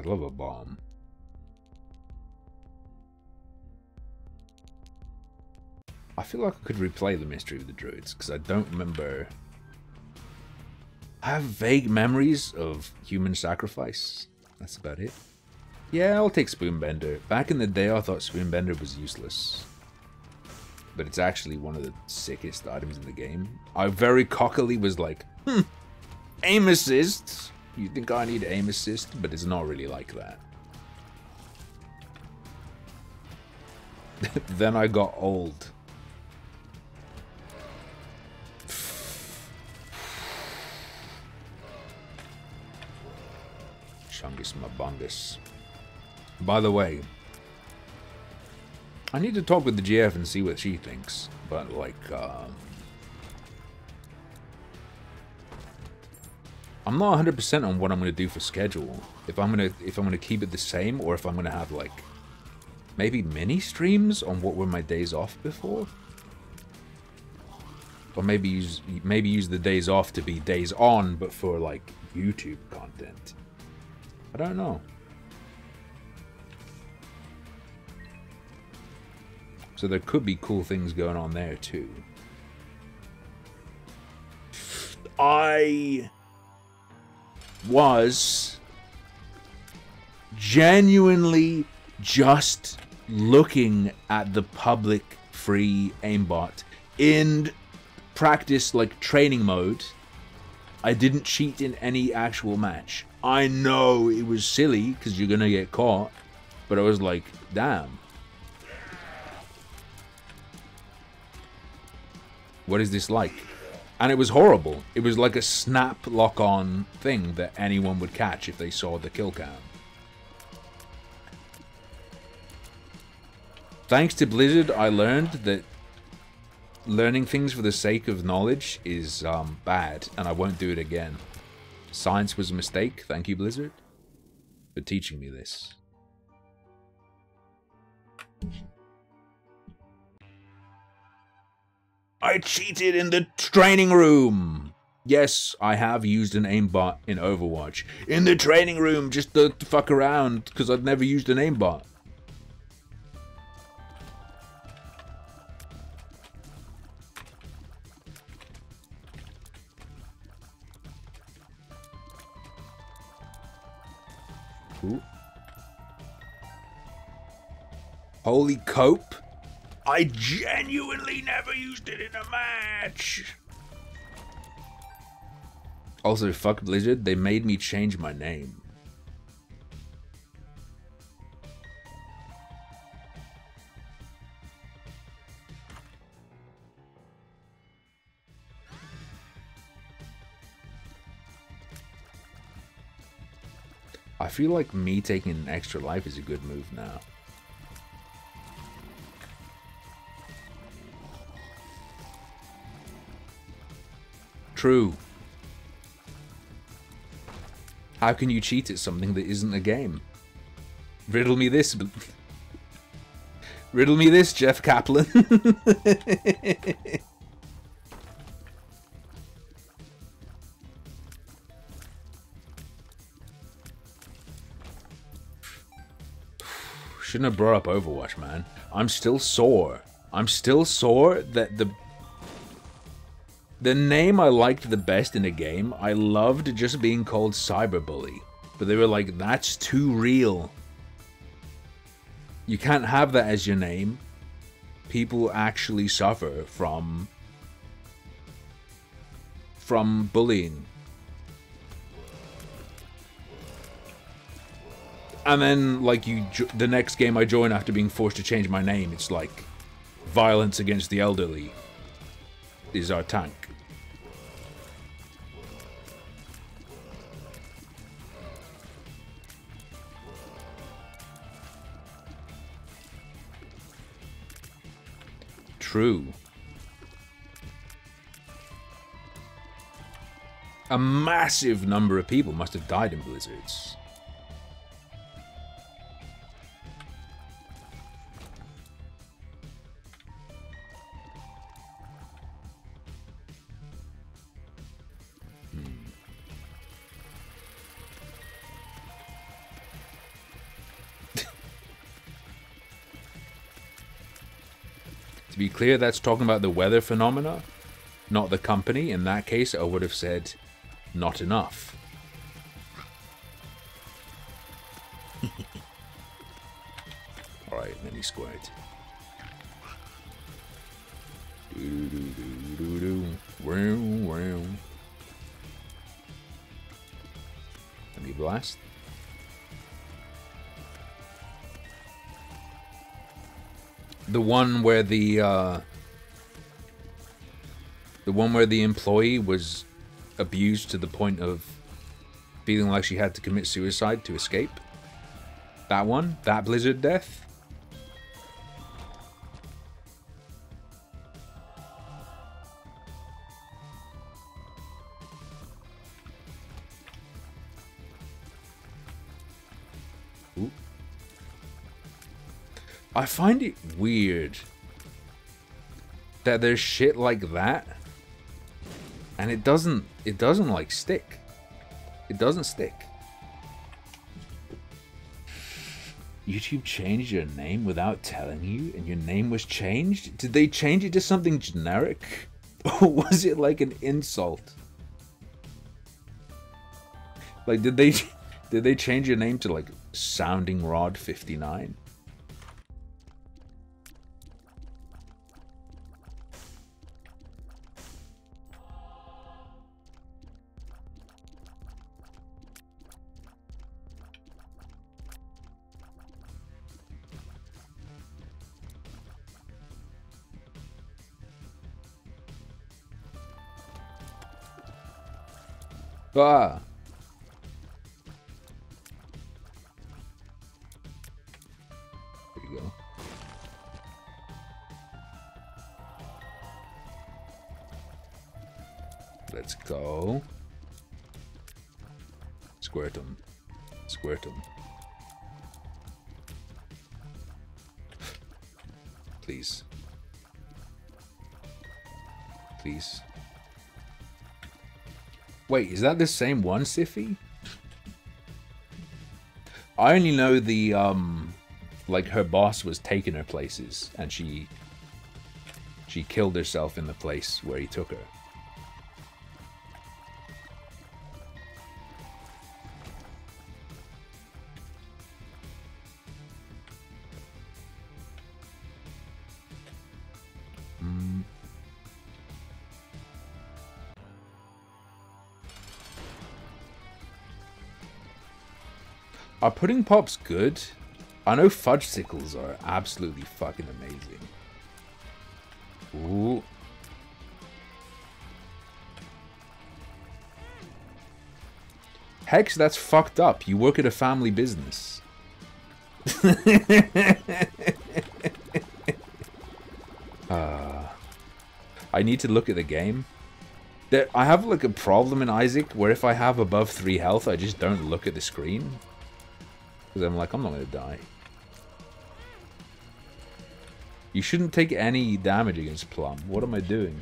I'd love a bomb. I feel like I could replay the Mystery of the Druids, because I don't remember... I have vague memories of human sacrifice. That's about it. Yeah, I'll take Spoonbender. Back in the day, I thought Spoonbender was useless. But it's actually one of the sickest items in the game. I very cockily was like, aim assist? You think I need aim assist? But it's not really like that. Then I got old. Chungus Mabungus. By the way, I need to talk with the GF and see what she thinks. But like, I'm not 100% on what I'm gonna do for schedule. If I'm gonna keep it the same, or if I'm gonna have like maybe mini streams on what were my days off before, or maybe use the days off to be days on, but for like YouTube content. I don't know. So there could be cool things going on there too. I was genuinely just looking at the public free aimbot in practice, like training mode. I didn't cheat in any actual match. I know it was silly because you're gonna get caught, but I was like, damn. What is this like? And it was horrible. It was like a snap lock-on thing that anyone would catch if they saw the kill cam. Thanks to Blizzard, I learned that learning things for the sake of knowledge is bad, and I won't do it again. Science was a mistake. Thank you, Blizzard, for teaching me this. I cheated in the training room! Yes, I have used an aimbot in Overwatch. In the training room, just to fuck around, because I'd never used an aimbot. Ooh. Holy cope. I genuinely never used it in a match. Also, fuck Blizzard, they made me change my name. I feel like me taking an extra life is a good move now. True. How can you cheat at something that isn't a game? Riddle me this. Riddle me this, Jeff Kaplan. Shouldn't have brought up Overwatch, man. I'm still sore. I'm still sore that the name I liked the best in a game, I loved just being called Cyberbully. But they were like, that's too real. You can't have that as your name. People actually suffer from bullying. And then, like, the next game I join after being forced to change my name, it's like, violence against the elderly is our tank. True. A massive number of people must have died in blizzards. be clear, that's talking about the weather phenomena, not the company. In that case, I would have said not enough. Alright, mini squirt. Let me blast. The one where the employee was abused to the point of feeling like she had to commit suicide to escape. That one, that blizzard death. Ooh. I find it weird that there's shit like that and it doesn't like stick. It doesn't stick. YouTube changed your name without telling you, and your name was changed? Did they change it to something generic? Or was it like an insult? Like, did they change your name to like Sounding Rod 59? Ah. There you go. Let's go. Squirt 'em. Squirt 'em. Please. Please. Wait, is that the same one, Siffy? I only know the, like her boss was taking her places, and she killed herself in the place where he took her. Are pudding pops good? I know fudgesicles are absolutely fucking amazing. Ooh. Hex, that's fucked up. You work at a family business. I need to look at the game. I have like a problem in Isaac where if I have above 3 health, I just don't look at the screen. Because I'm like, I'm not going to die. You shouldn't take any damage against Plum. What am I doing?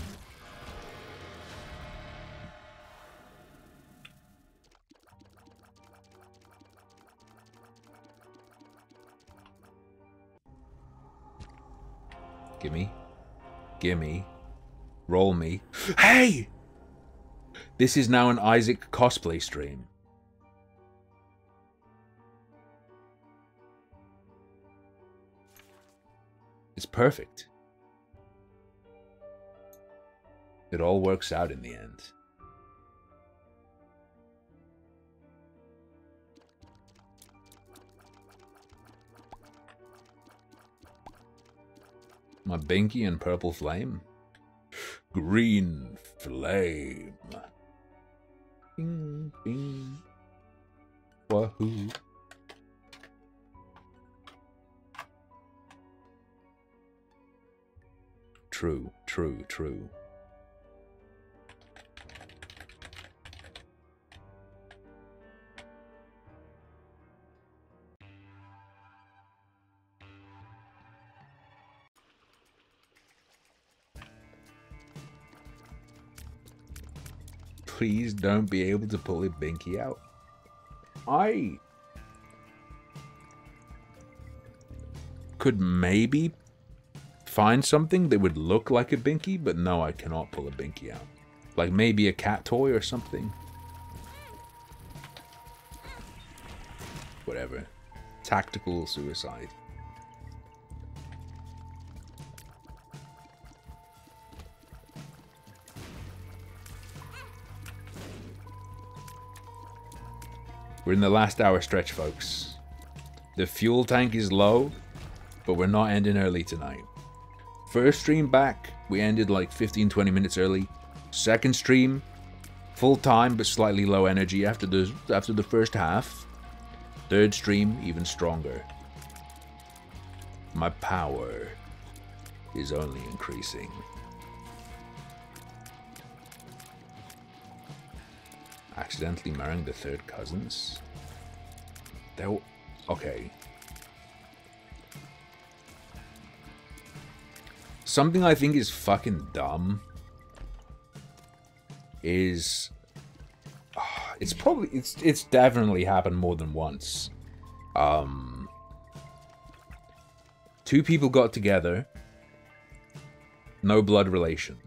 Gimme. Gimme. Roll me. Hey! This is now an Isaac cosplay stream. It's perfect. It all works out in the end. My Binky and Purple Flame? Green Flame. Bing, bing. Wahoo. True, true, true. Please don't be able to pull a Binky out. I could maybe find something that would look like a Binky, but no, I cannot pull a Binky out. Like maybe a cat toy or something. Whatever. Tactical suicide. We're in the last hour stretch, folks. The fuel tank is low, but we're not ending early tonight. First stream back, we ended like 15-20 minutes early. Second stream, full time but slightly low energy after the first half. Third stream, even stronger. My power is only increasing. Accidentally marrying the third cousins? Okay. Something I think is fucking dumb is... It's definitely happened more than once. Two people got together. No blood relation.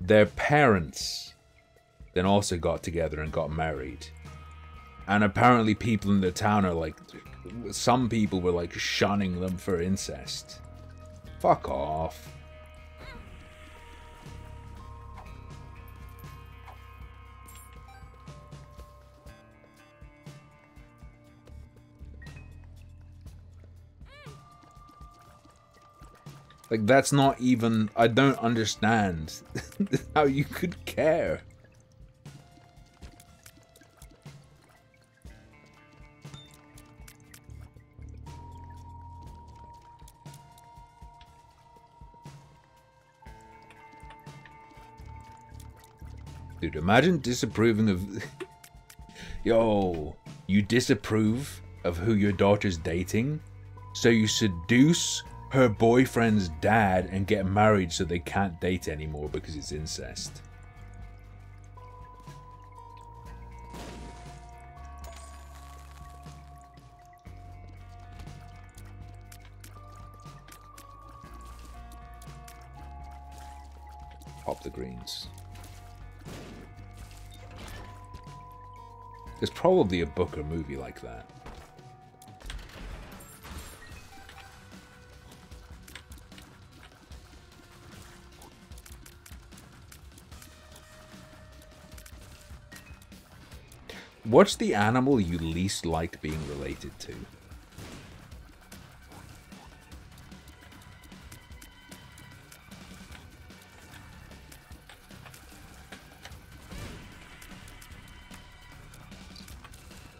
Their parents then also got together and got married. And apparently people in the town are like... Some people were like shunning them for incest. Fuck off. Like, that's not even... I don't understand how you could care. Dude, imagine disapproving of... Yo, you disapprove of who your daughter's dating, so you seduce her boyfriend's dad and get married so they can't date anymore because it's incest. Pop the greens. There's probably a book or movie like that. What's the animal you least like being related to?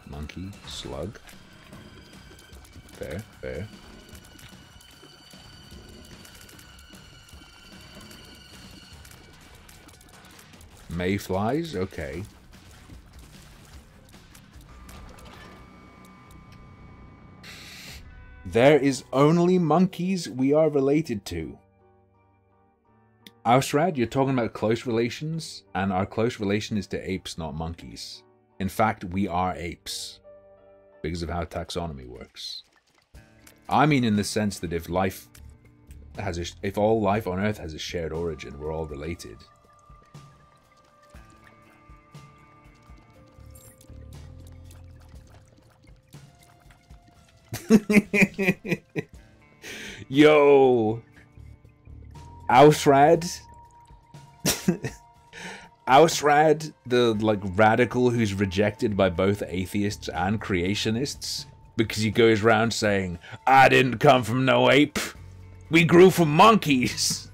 Monkey, slug. Fair, fair. Mayflies, okay. There is only monkeys we are related to. Ausrad, you're talking about close relations, and our close relation is to apes, not monkeys. In fact, we are apes, because of how taxonomy works. I mean in the sense that if all life on Earth has a shared origin, we're all related. Yo, Ausrad, Ausrad, the like radical who's rejected by both atheists and creationists because he goes around saying, "I didn't come from no ape, we grew from monkeys."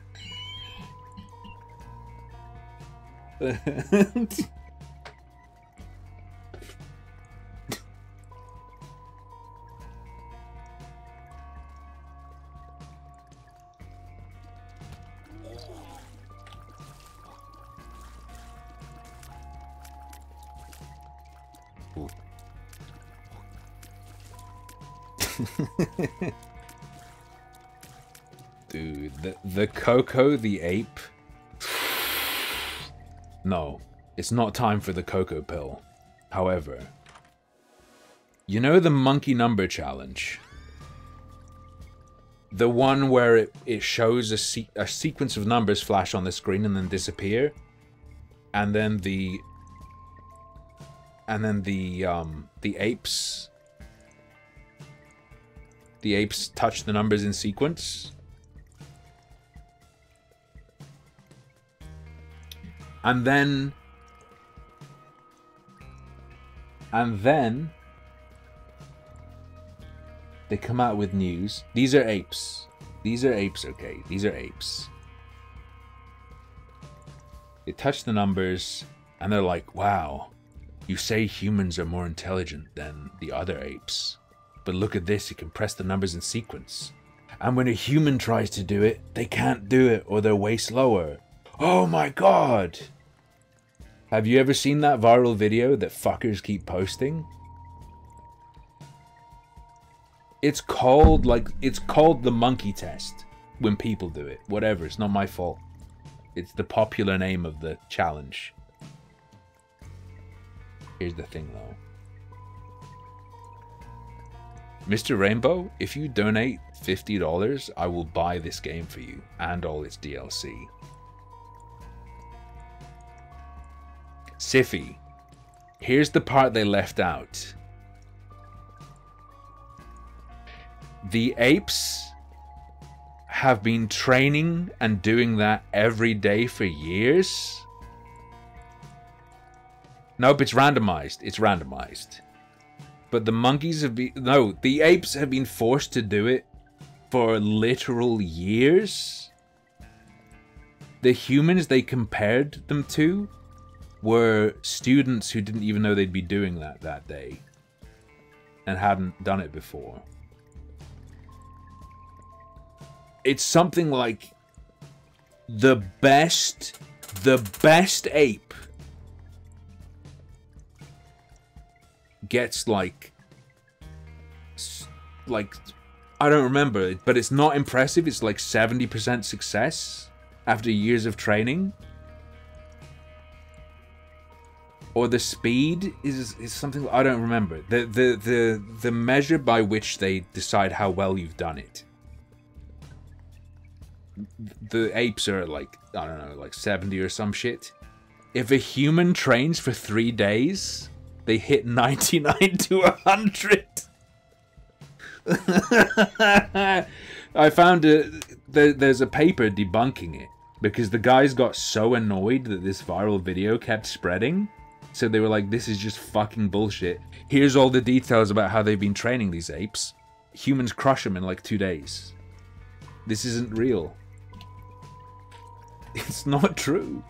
Dude, the Coco the ape. No, it's not time for the Coco pill. However, you know the monkey number challenge? The one where it shows a sequence of numbers flash on the screen and then disappear, and then the apes touch the numbers in sequence. And then they come out with news. These are apes. These are apes, okay. These are apes. They touch the numbers, and they're like, wow, you say humans are more intelligent than the other apes. But look at this, you can press the numbers in sequence. And when a human tries to do it, they can't do it, or they're way slower. Oh my god! Have you ever seen that viral video that fuckers keep posting? It's called the monkey test when people do it. Whatever, it's not my fault. It's the popular name of the challenge. Here's the thing though. Mr. Rainbow, if you donate $50, I will buy this game for you and all its DLC. Siffy, here's the part they left out. The apes have been training and doing that every day for years. Nope, it's randomized. It's randomized. But the monkeys have been... No, the apes have been forced to do it for literal years. The humans they compared them to were students who didn't even know they'd be doing that day. And hadn't done it before. It's something like the best ape gets like I don't remember, but it's not impressive. It's like 70% success after years of training. Or the speed is something I don't remember. The measure by which they decide how well you've done it. The apes are like, I don't know, like 70 or some shit. If a human trains for 3 days, they hit 99 to 100. I found there's a paper debunking it because the guys got so annoyed that this viral video kept spreading. So they were like, this is just fucking bullshit. Here's all the details about how they've been training these apes. Humans crush them in like 2 days. This isn't real. It's not true.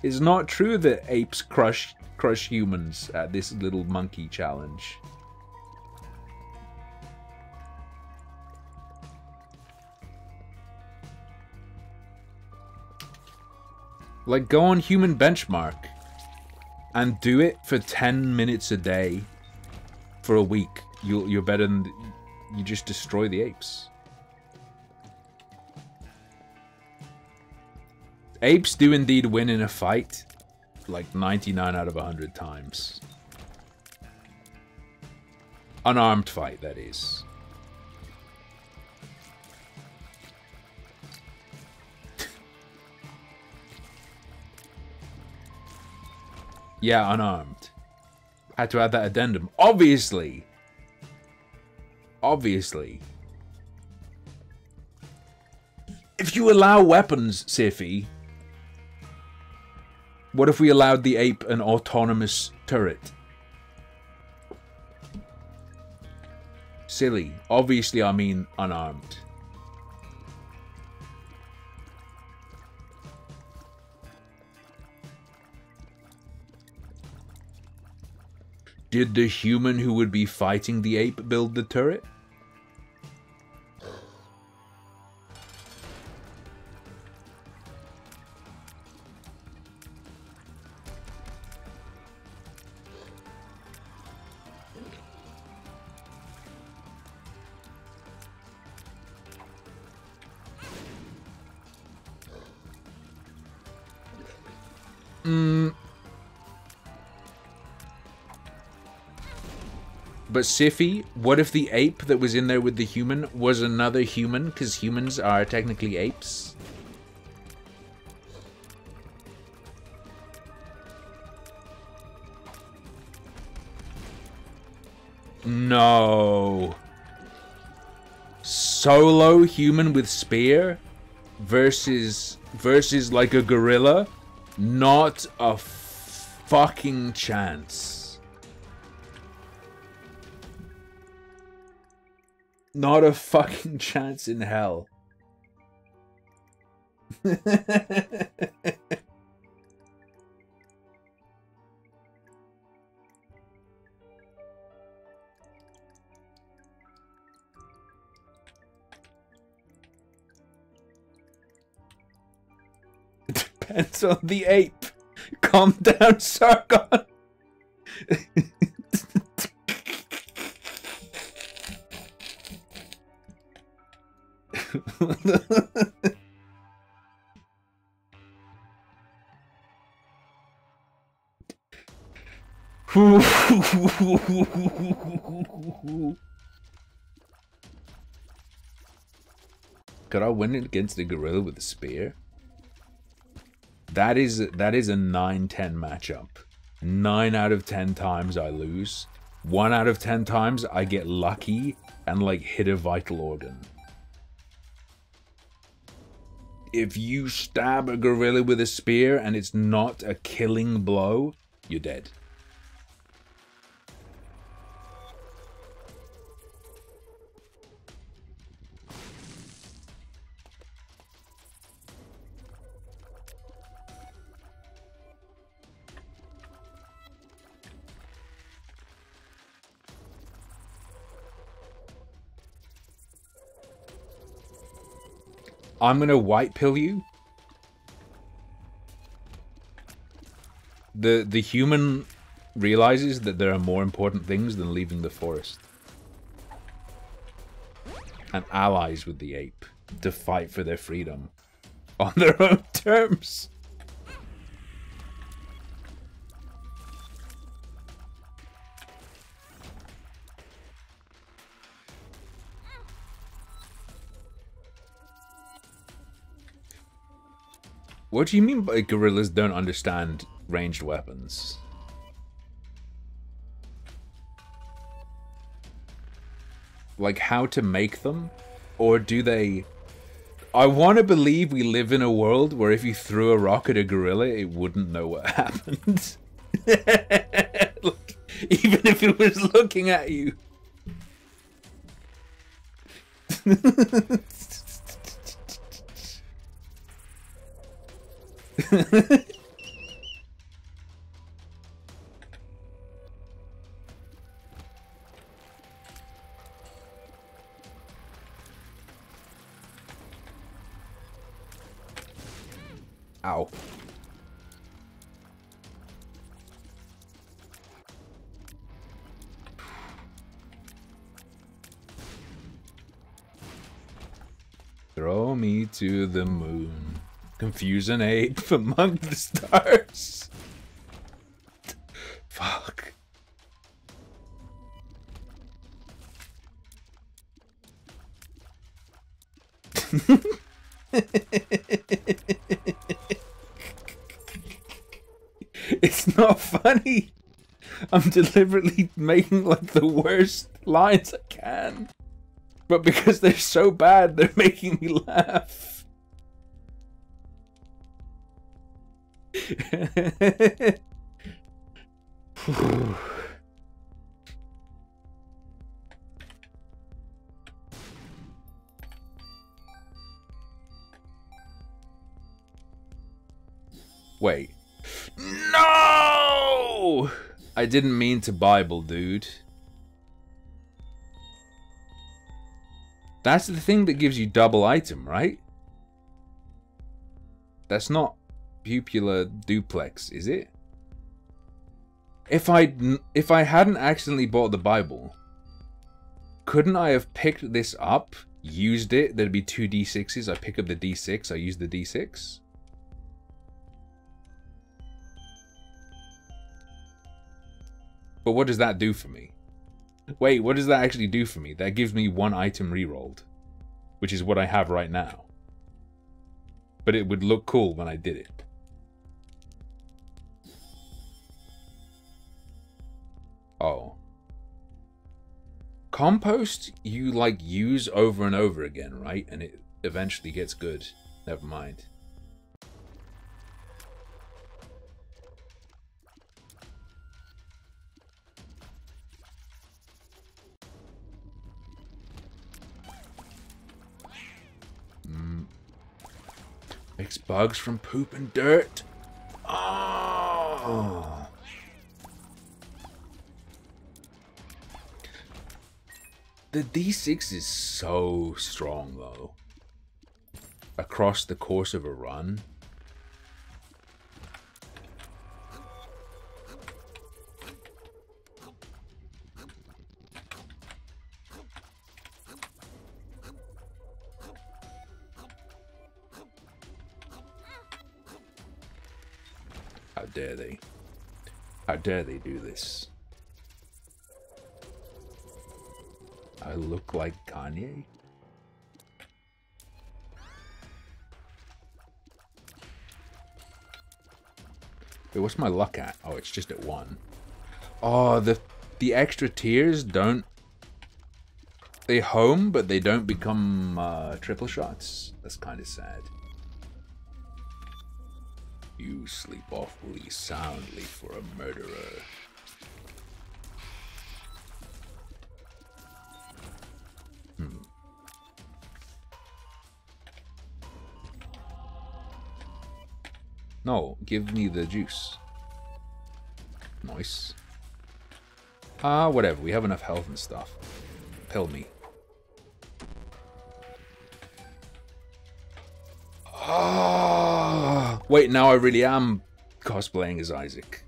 It's not true that apes crush humans at this little monkey challenge. Like, go on Human Benchmark and do it for 10 minutes a day for a week. You're better than... You just destroy the apes. Apes do indeed win in a fight, like 99 out of 100 times. Unarmed fight, that is. Yeah, unarmed. Had to add that addendum. Obviously! Obviously. If you allow weapons, Siffy, what if we allowed the ape an autonomous turret? Silly. Obviously, I mean unarmed. Did the human who would be fighting the ape build the turret? But Siffy, what if the ape that was in there with the human was another human? Because humans are technically apes. No. Solo human with spear versus like a gorilla? Not a fucking chance. Not a fucking chance in hell. Depends on the ape. Calm down, Sargon. Could I win it against a gorilla with a spear? That is a 9-10 matchup. 9 out of 10 times I lose. 1 out of 10 times I get lucky and like hit a vital organ. If you stab a gorilla with a spear and it's not a killing blow, you're dead. I'm gonna white pill you. The human realizes that there are more important things than leaving the forest. And allies with the ape to fight for their freedom on their own terms. What do you mean by gorillas don't understand ranged weapons? Like how to make them? Or do they... I want to believe we live in a world where if you threw a rock at a gorilla, it wouldn't know what happened. Like, even if it was looking at you. Ow. Throw me to the moon. Confuse an ape among the stars. Fuck. It's not funny. I'm deliberately making like the worst lines I can. But because they're so bad, they're making me laugh. Wait. No! I didn't mean to Bible, dude. That's the thing that gives you double item, right? That's not Pupula Duplex, is it? If I hadn't accidentally bought the Bible, couldn't I have picked this up, used it? There'd be 2 D6s. I pick up the D6, I use the D6. But what does that do for me? Wait, what does that actually do for me? That gives me 1 item rerolled, which is what I have right now. But it would look cool when I did it. Oh. Compost you like use over and over again, right? And it eventually gets good. Never mind. Makes bugs from poop and dirt. Oh. The D6 is so strong though. Across the course of a run. How dare they? How dare they do this? I look like Kanye? Wait, what's my luck at? Oh, it's just at 1. Oh, the extra tiers don't... They home, but they don't become triple shots. That's kind of sad. You sleep awfully soundly for a murderer. No, give me the juice. Nice. Whatever. We have enough health and stuff. Pill me. Wait, now I really am cosplaying as Isaac.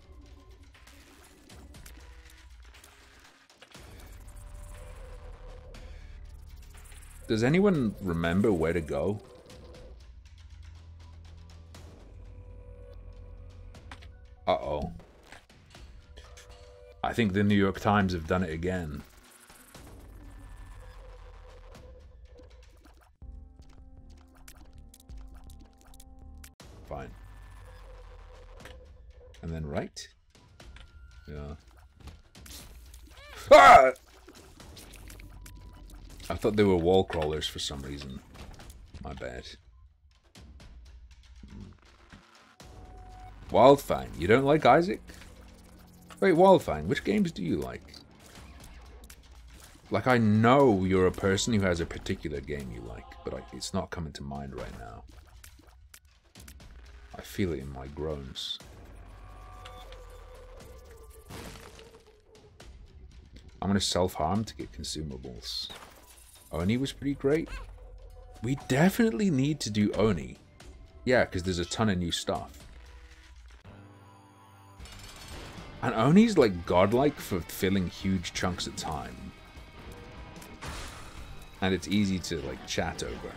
Does anyone remember where to go? Uh-oh. I think the New York Times have done it again. Fine. And then right? Yeah. Ah! I thought they were wall crawlers for some reason. My bad. Wildfang, you don't like Isaac? Wait, Wildfang, which games do you like? Like, I know you're a person who has a particular game you like, but it's not coming to mind right now. I feel it in my groans. I'm gonna self-harm to get consumables. Oni was pretty great. We definitely need to do Oni. Yeah, because there's a ton of new stuff. And Oni's like godlike for filling huge chunks of time. And it's easy to like chat over.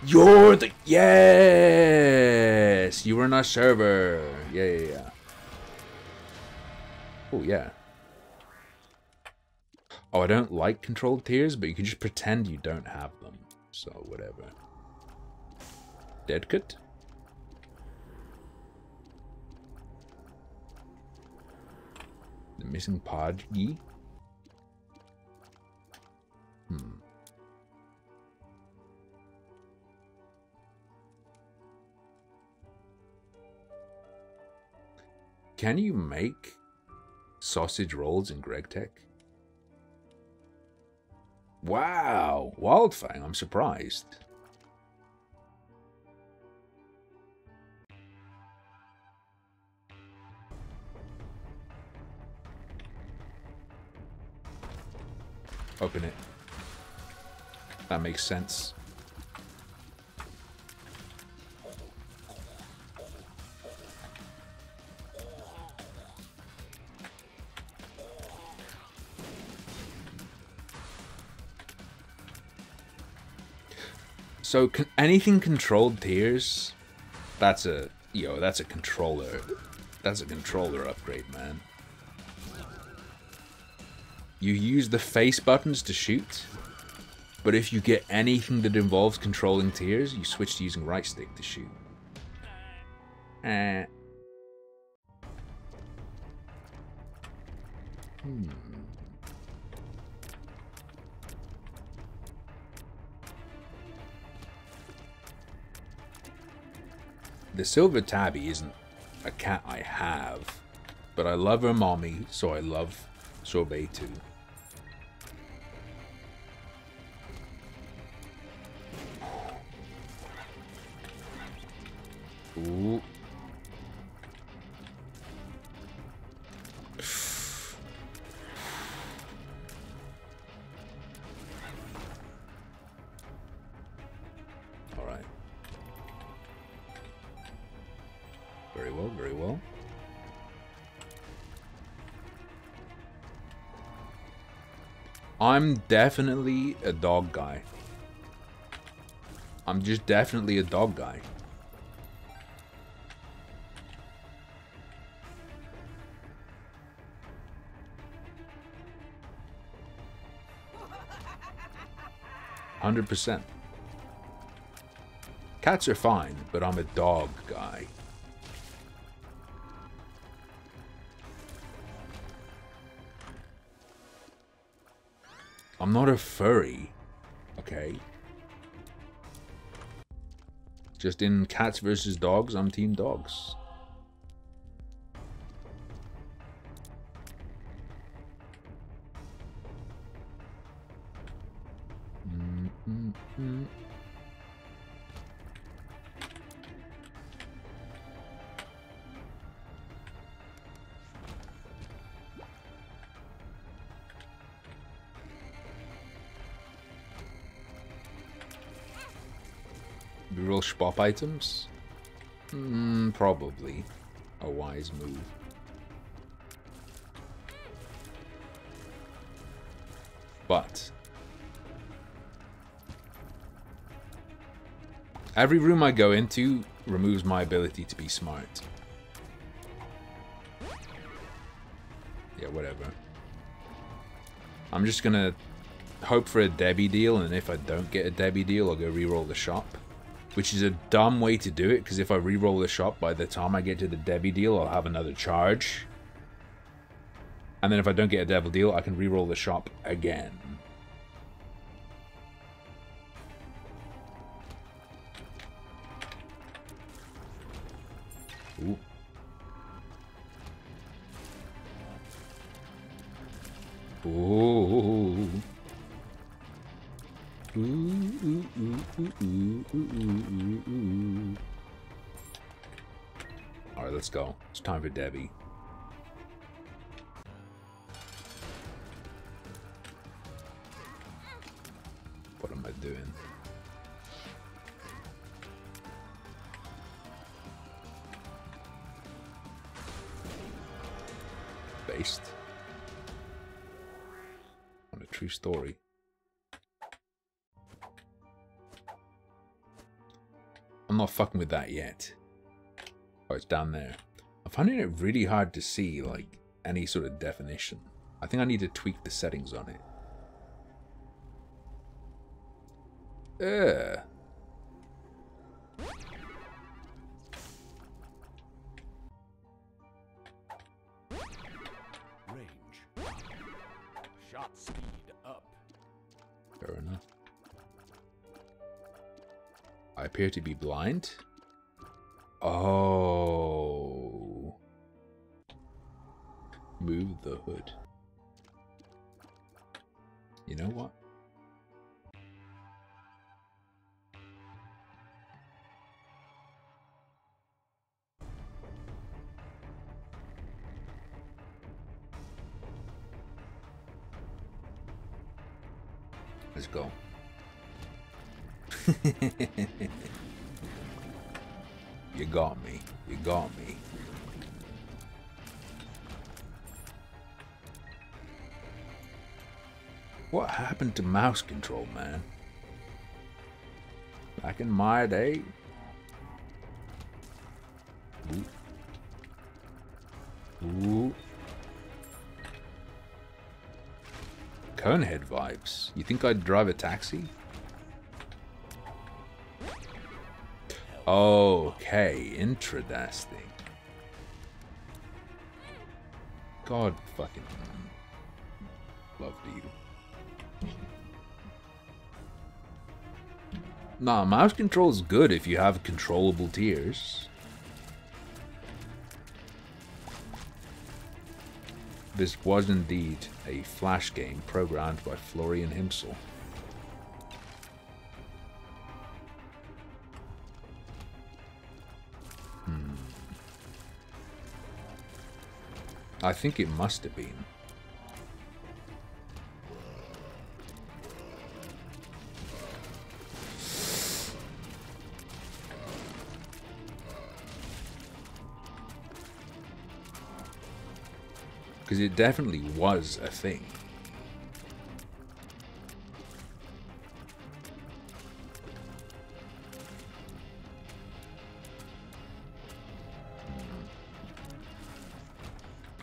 You're the... Yes! You were in our server. Yeah. Oh, yeah. Oh, I don't like controlled tiers, but you can just pretend you don't have them. So, whatever. Dead cut? The missing Podgy? Can you make sausage rolls in GregTech? Wow! Wildfang, I'm surprised. Open it. That makes sense. So anything controlled tiers, that's a controller That's a controller upgrade, man. You use the face buttons to shoot, but if you get anything that involves controlling tears, you switch to using right stick to shoot. The silver tabby isn't a cat I have, but I love her mommy, so I love Sorbet too. Ooh. All right. Very well, very well. I'm definitely a dog guy. I'm just definitely a dog guy. %. Cats are fine, but I'm a dog guy. I'm not a furry, okay? Just in cats versus dogs, I'm team dogs. Reroll shop items? Probably a wise move. But every room I go into removes my ability to be smart. Yeah, whatever. I'm just gonna hope for a Debbie deal, and if I don't get a Debbie deal, I'll go reroll the shop. Which is a dumb way to do it, because if I reroll the shop, by the time I get to the Debbie deal, I'll have another charge. And then if I don't get a devil deal, I can reroll the shop again. Ooh. Ooh. Alright, let's go. It's time for Debbie. What am I doing? Based on a true story. I'm not fucking with that yet. Oh, it's down there. I'm finding it really hard to see, like, any sort of definition. I think I need to tweak the settings on it. Range. Shot speed up. Fair enough. I appear to be blind. Oh. Move the hood. You know what? Let's go. You got me. You got me. What happened to mouse control, man? Back in my day. Ooh. Conehead vibes. You think I'd drive a taxi? Okay, interesting. God fucking love you. Nah, mouse control's good if you have controllable tiers. This was indeed a Flash game programmed by Florian Himsel. I think it must have been. Because it definitely was a thing.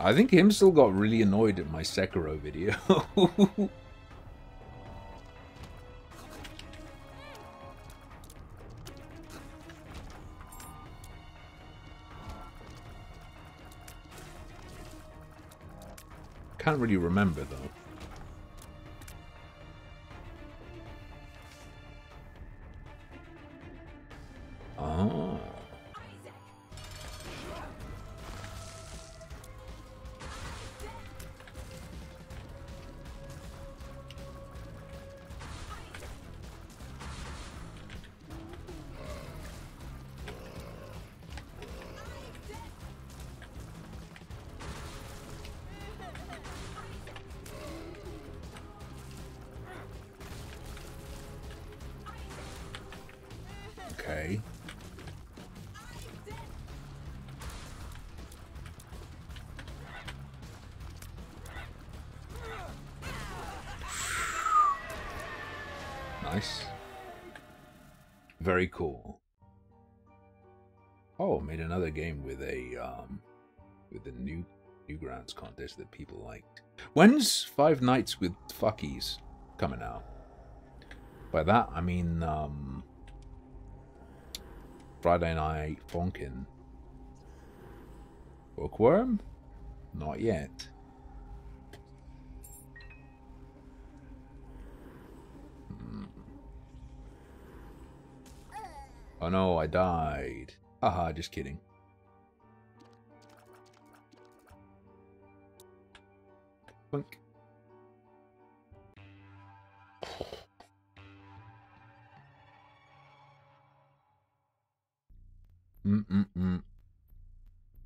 I think him still got really annoyed at my Sekiro video. Can't really remember though. Oh. Okay. Nice. Very cool. Oh, made another game with a new Newgrounds contest that people liked. When's Five Nights with Fuckies coming out? By that I mean Friday Night Funkin'. Bookworm? Not yet. Oh no, I died. Haha, just kidding. Blink.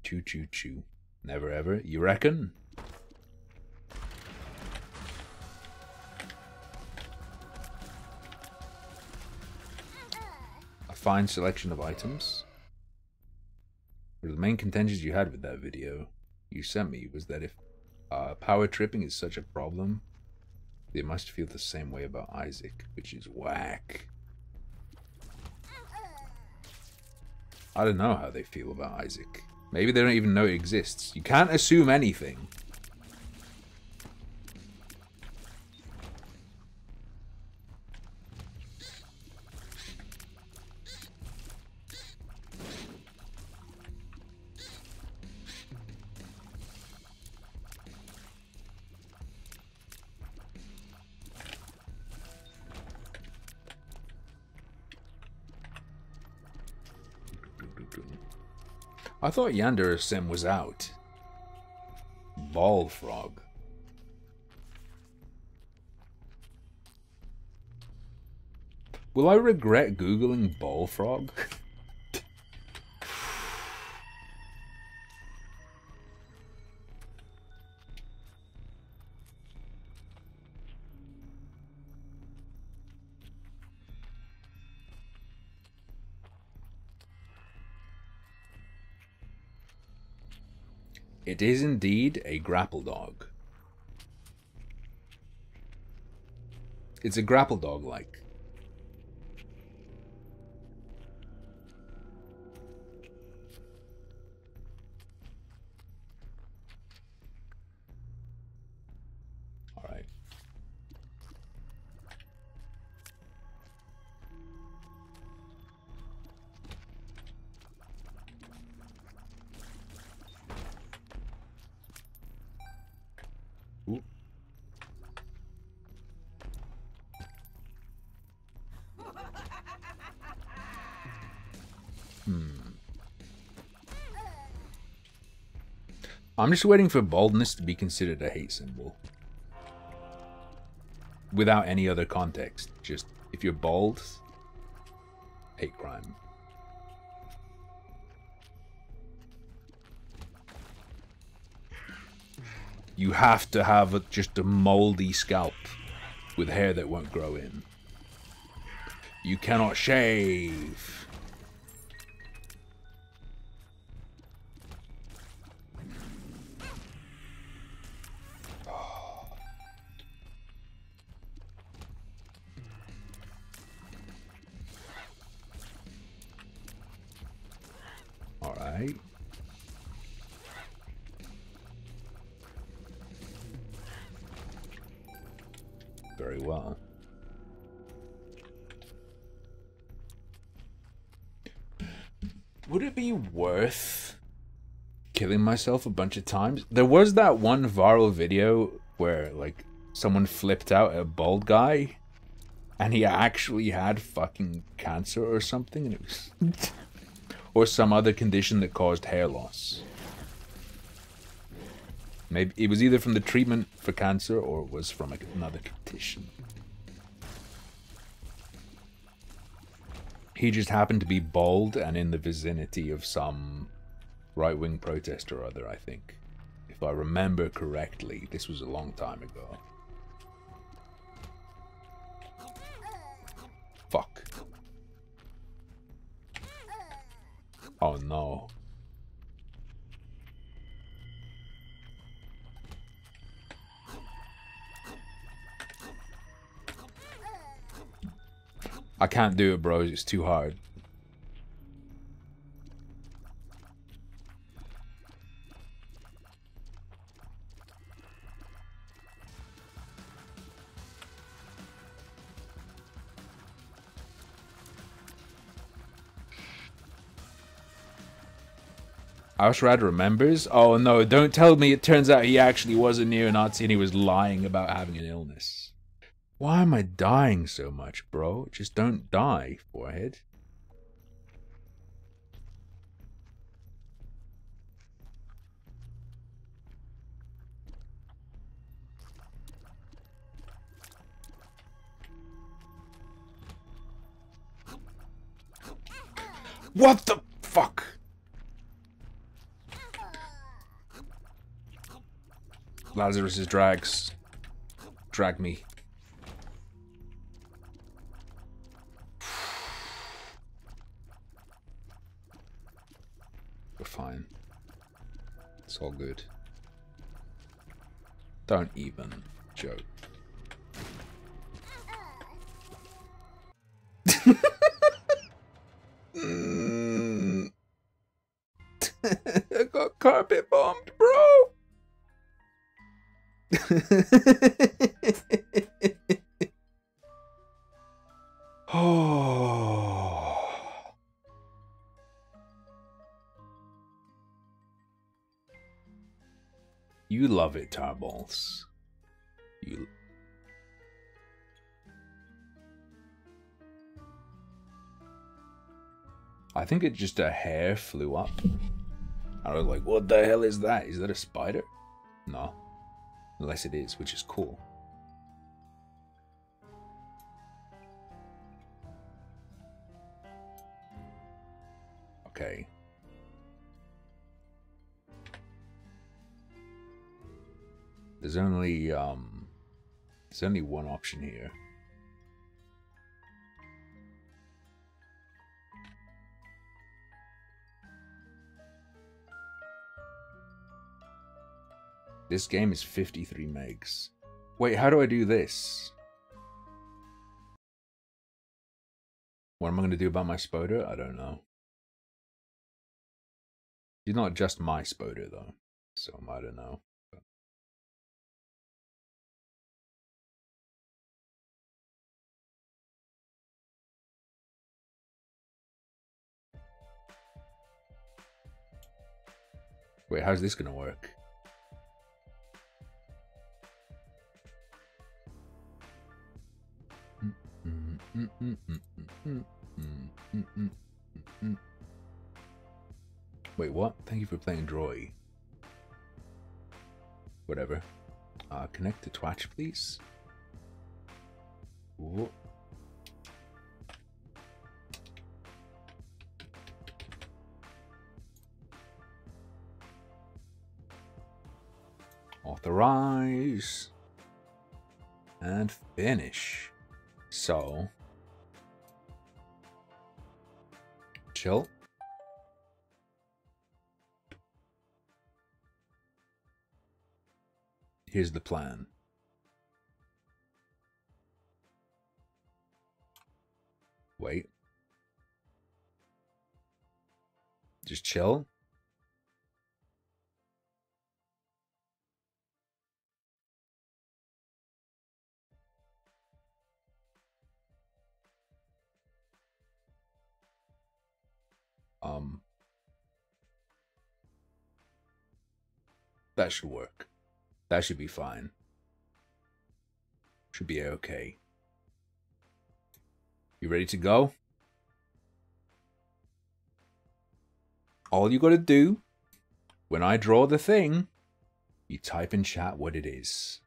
Choo choo choo. Never ever, you reckon? A fine selection of items. One of the main contentions you had with that video you sent me was that if power tripping is such a problem, they must feel the same way about Isaac, which is whack. I don't know how they feel about Isaac. Maybe they don't even know it exists. You can't assume anything. I thought Yandere Sim was out. Ballfrog. Will I regret Googling Ballfrog? It is indeed a grapple dog. It's a grapple dog like. Alright. I'm just waiting for boldness to be considered a hate symbol. Without any other context. Just, if you're bold, hate crime. You have to have just a moldy scalp with hair that won't grow in. You cannot shave. All right. Very well. Would it be worth killing myself a bunch of times? There was that one viral video where, like, someone flipped out at a bald guy and he actually had fucking cancer or something, and it was or some other condition that caused hair loss. Maybe it was either from the treatment for cancer or it was from another condition. He just happened to be bald and in the vicinity of some right-wing protest or other, I think. If I remember correctly, this was a long time ago. Fuck. Oh no. I can't do it, bro. It's too hard. Aushrad remembers? Oh no, don't tell me it turns out he actually was a neo-Nazi and he was lying about having an illness. Why am I dying so much, bro? Just don't die, forehead. What the fuck? Lazarus's drags. Drag me. We're fine. It's all good. Don't even joke. I got carpet bombed, bro. Oh. You love it, Tarballs. You. I think it just a hair flew up. I was like, what the hell is that? Is that a spider? No. Unless it is, which is cool. Okay. There's only one option here. This game is 53 megs. Wait, how do I do this? What am I going to do about my spoder? I don't know. He's not just my spoder, though. So I don't know. Wait, how's this going to work? Wait, what? Thank you for playing Droy. Whatever. Connect to Twitch, please. Whoa. Authorize. And finish. So. Chill. Here's the plan. Wait. Just chill. That should work. That should be fine. Should be okay. You ready to go? All you gotta do, when I draw the thing, you type in chat what it is.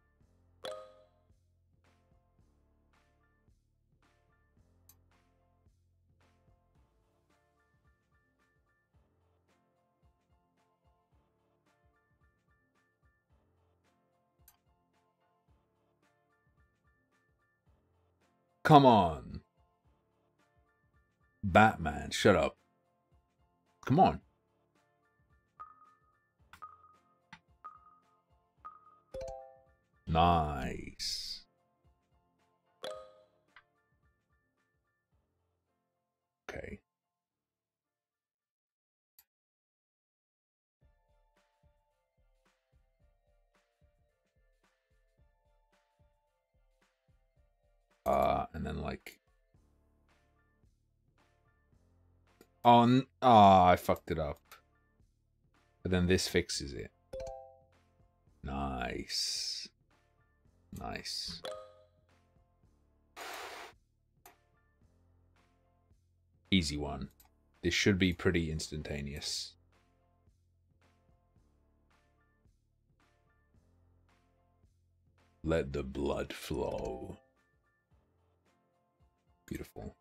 Come on. Batman, shut up. Come on. Nice. Okay. And then like on I fucked it up. But then this fixes it. Nice. Nice. Easy one. This should be pretty instantaneous. Let the blood flow. Beautiful.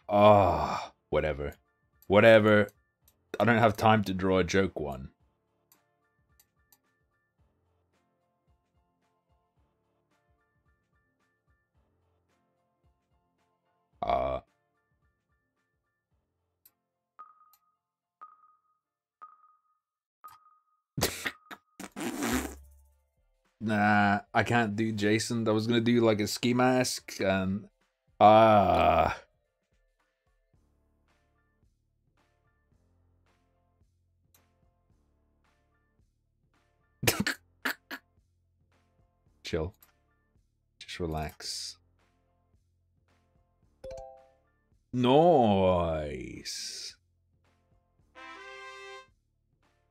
Ah, whatever. Whatever. I don't have time to draw a joke one. Nah, I can't do Jason. I was gonna do like a ski mask and chill. Just relax. Nice.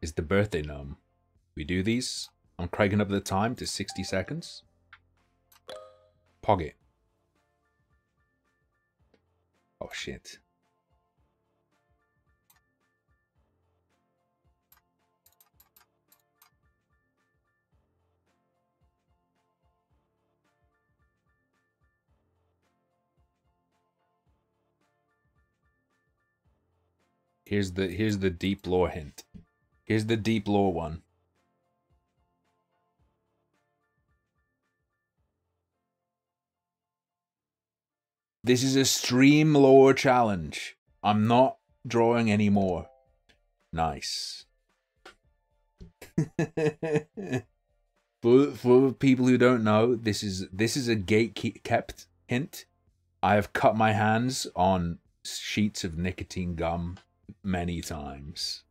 Is the birthday gnome. We do these. I'm cranking up the time to 60 seconds. Pog it. Oh shit. Here's the deep lore hint. Here's the deep lore one. This is a stream lore challenge. I'm not drawing anymore. Nice. For people who don't know, this is a gate-kept hint. I have cut my hands on sheets of nicotine gum many times.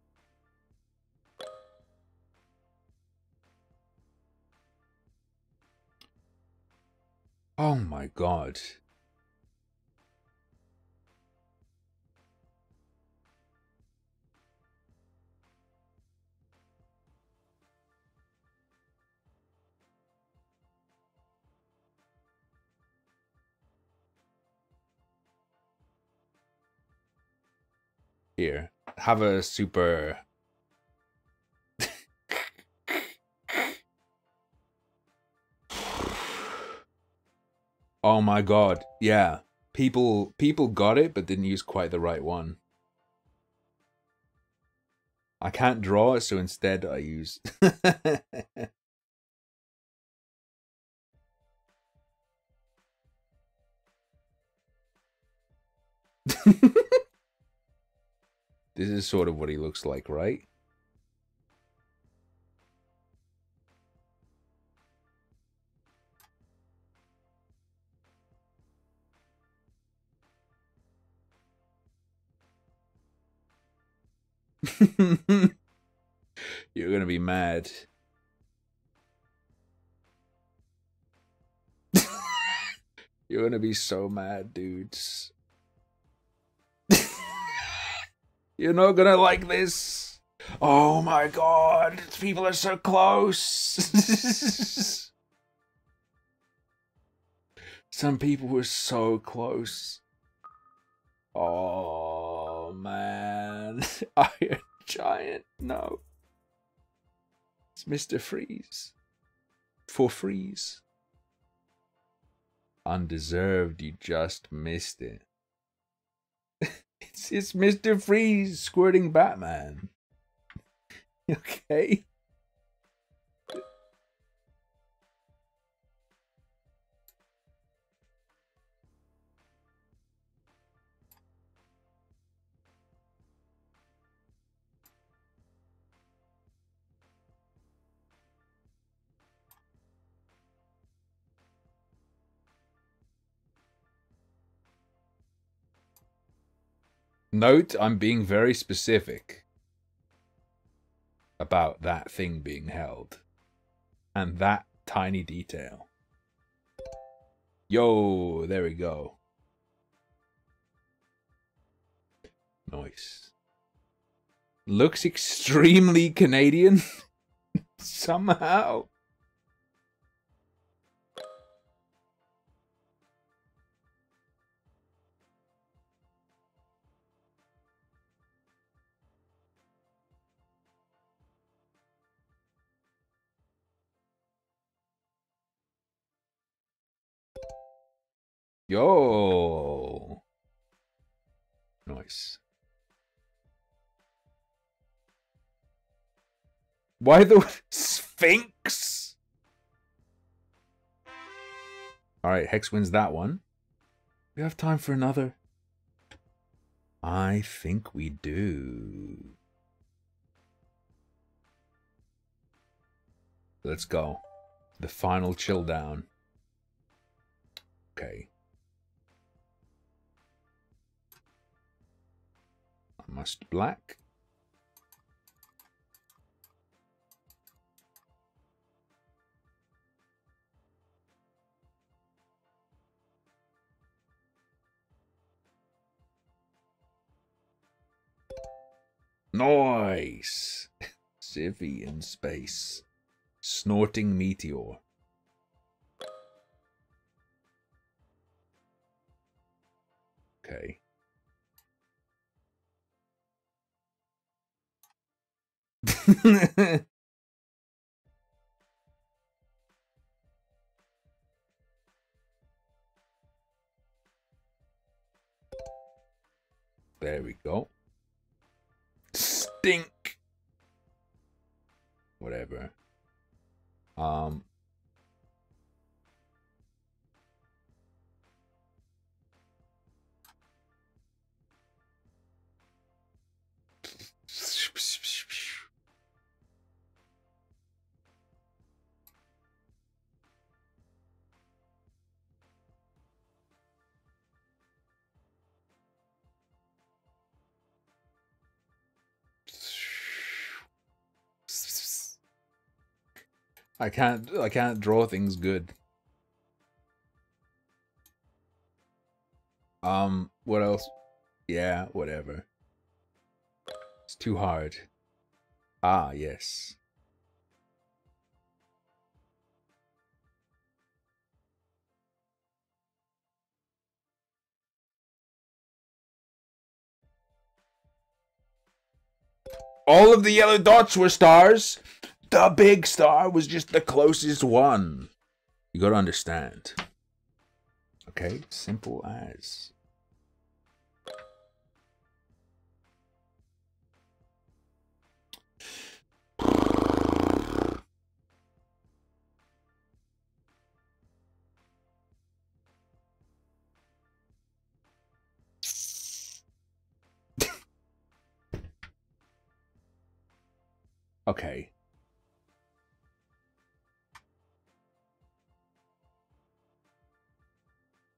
Oh my god. Here, have a super. Oh my god, yeah. People got it, but didn't use quite the right one. I can't draw it, so instead I use... This is sort of what he looks like, right? You're gonna be mad. You're gonna be so mad, dudes. You're not gonna like this. Oh my god, people are so close. Some people were so close. Oh man. Iron Giant, no. It's Mr. Freeze. For Freeze. Undeserved, you just missed it. It's Mr. Freeze squirting Batman. Okay. Note, I'm being very specific about that thing being held. And that tiny detail. Yo, there we go. Nice. Looks extremely Canadian. Somehow. Yo. Nice. Why the Sphinx? Alright, Hex wins that one. We have time for another. I think we do. Let's go. The final chill down. Okay. Must black. Nice. Civvy in space. Snorting meteor. Okay. There we go. Stink. Whatever. I can't draw things good. What else? Yeah, whatever. It's too hard. Ah, yes. All of the yellow dots were stars. The big star was just the closest one. You gotta understand. Okay, simple as. Okay.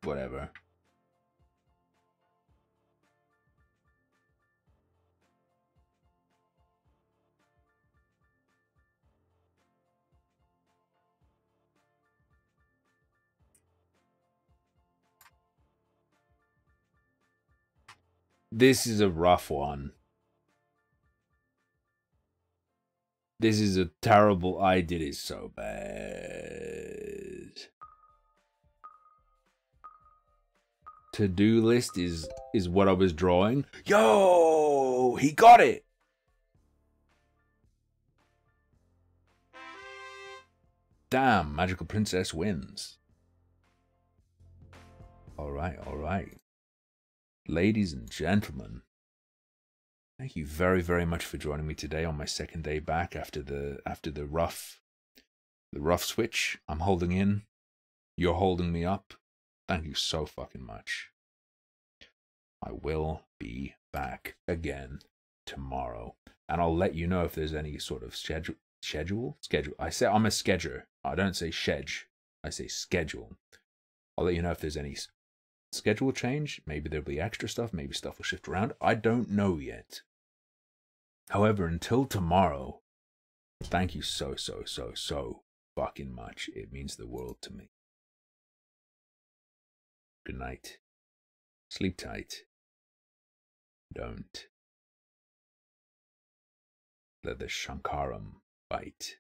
Whatever. This is a rough one. This is a terrible. I did it so bad. To-do list is what I was drawing. Yo, he got it. Damn, Magical Princess wins. All right, all right. Ladies and gentlemen, thank you very, very much for joining me today on my second day back after the rough switch. I'm holding in. You're holding me up. Thank you so fucking much. I will be back again tomorrow, and I'll let you know if there's any sort of schedule. I say I'm a scheduler. I don't say schedule. I say schedule. I'll let you know if there's any schedule change. Maybe there'll be extra stuff. Maybe stuff will shift around. I don't know yet. However, until tomorrow, thank you so fucking much. It means the world to me. Good night. Sleep tight. Don't let the Shankaram bite.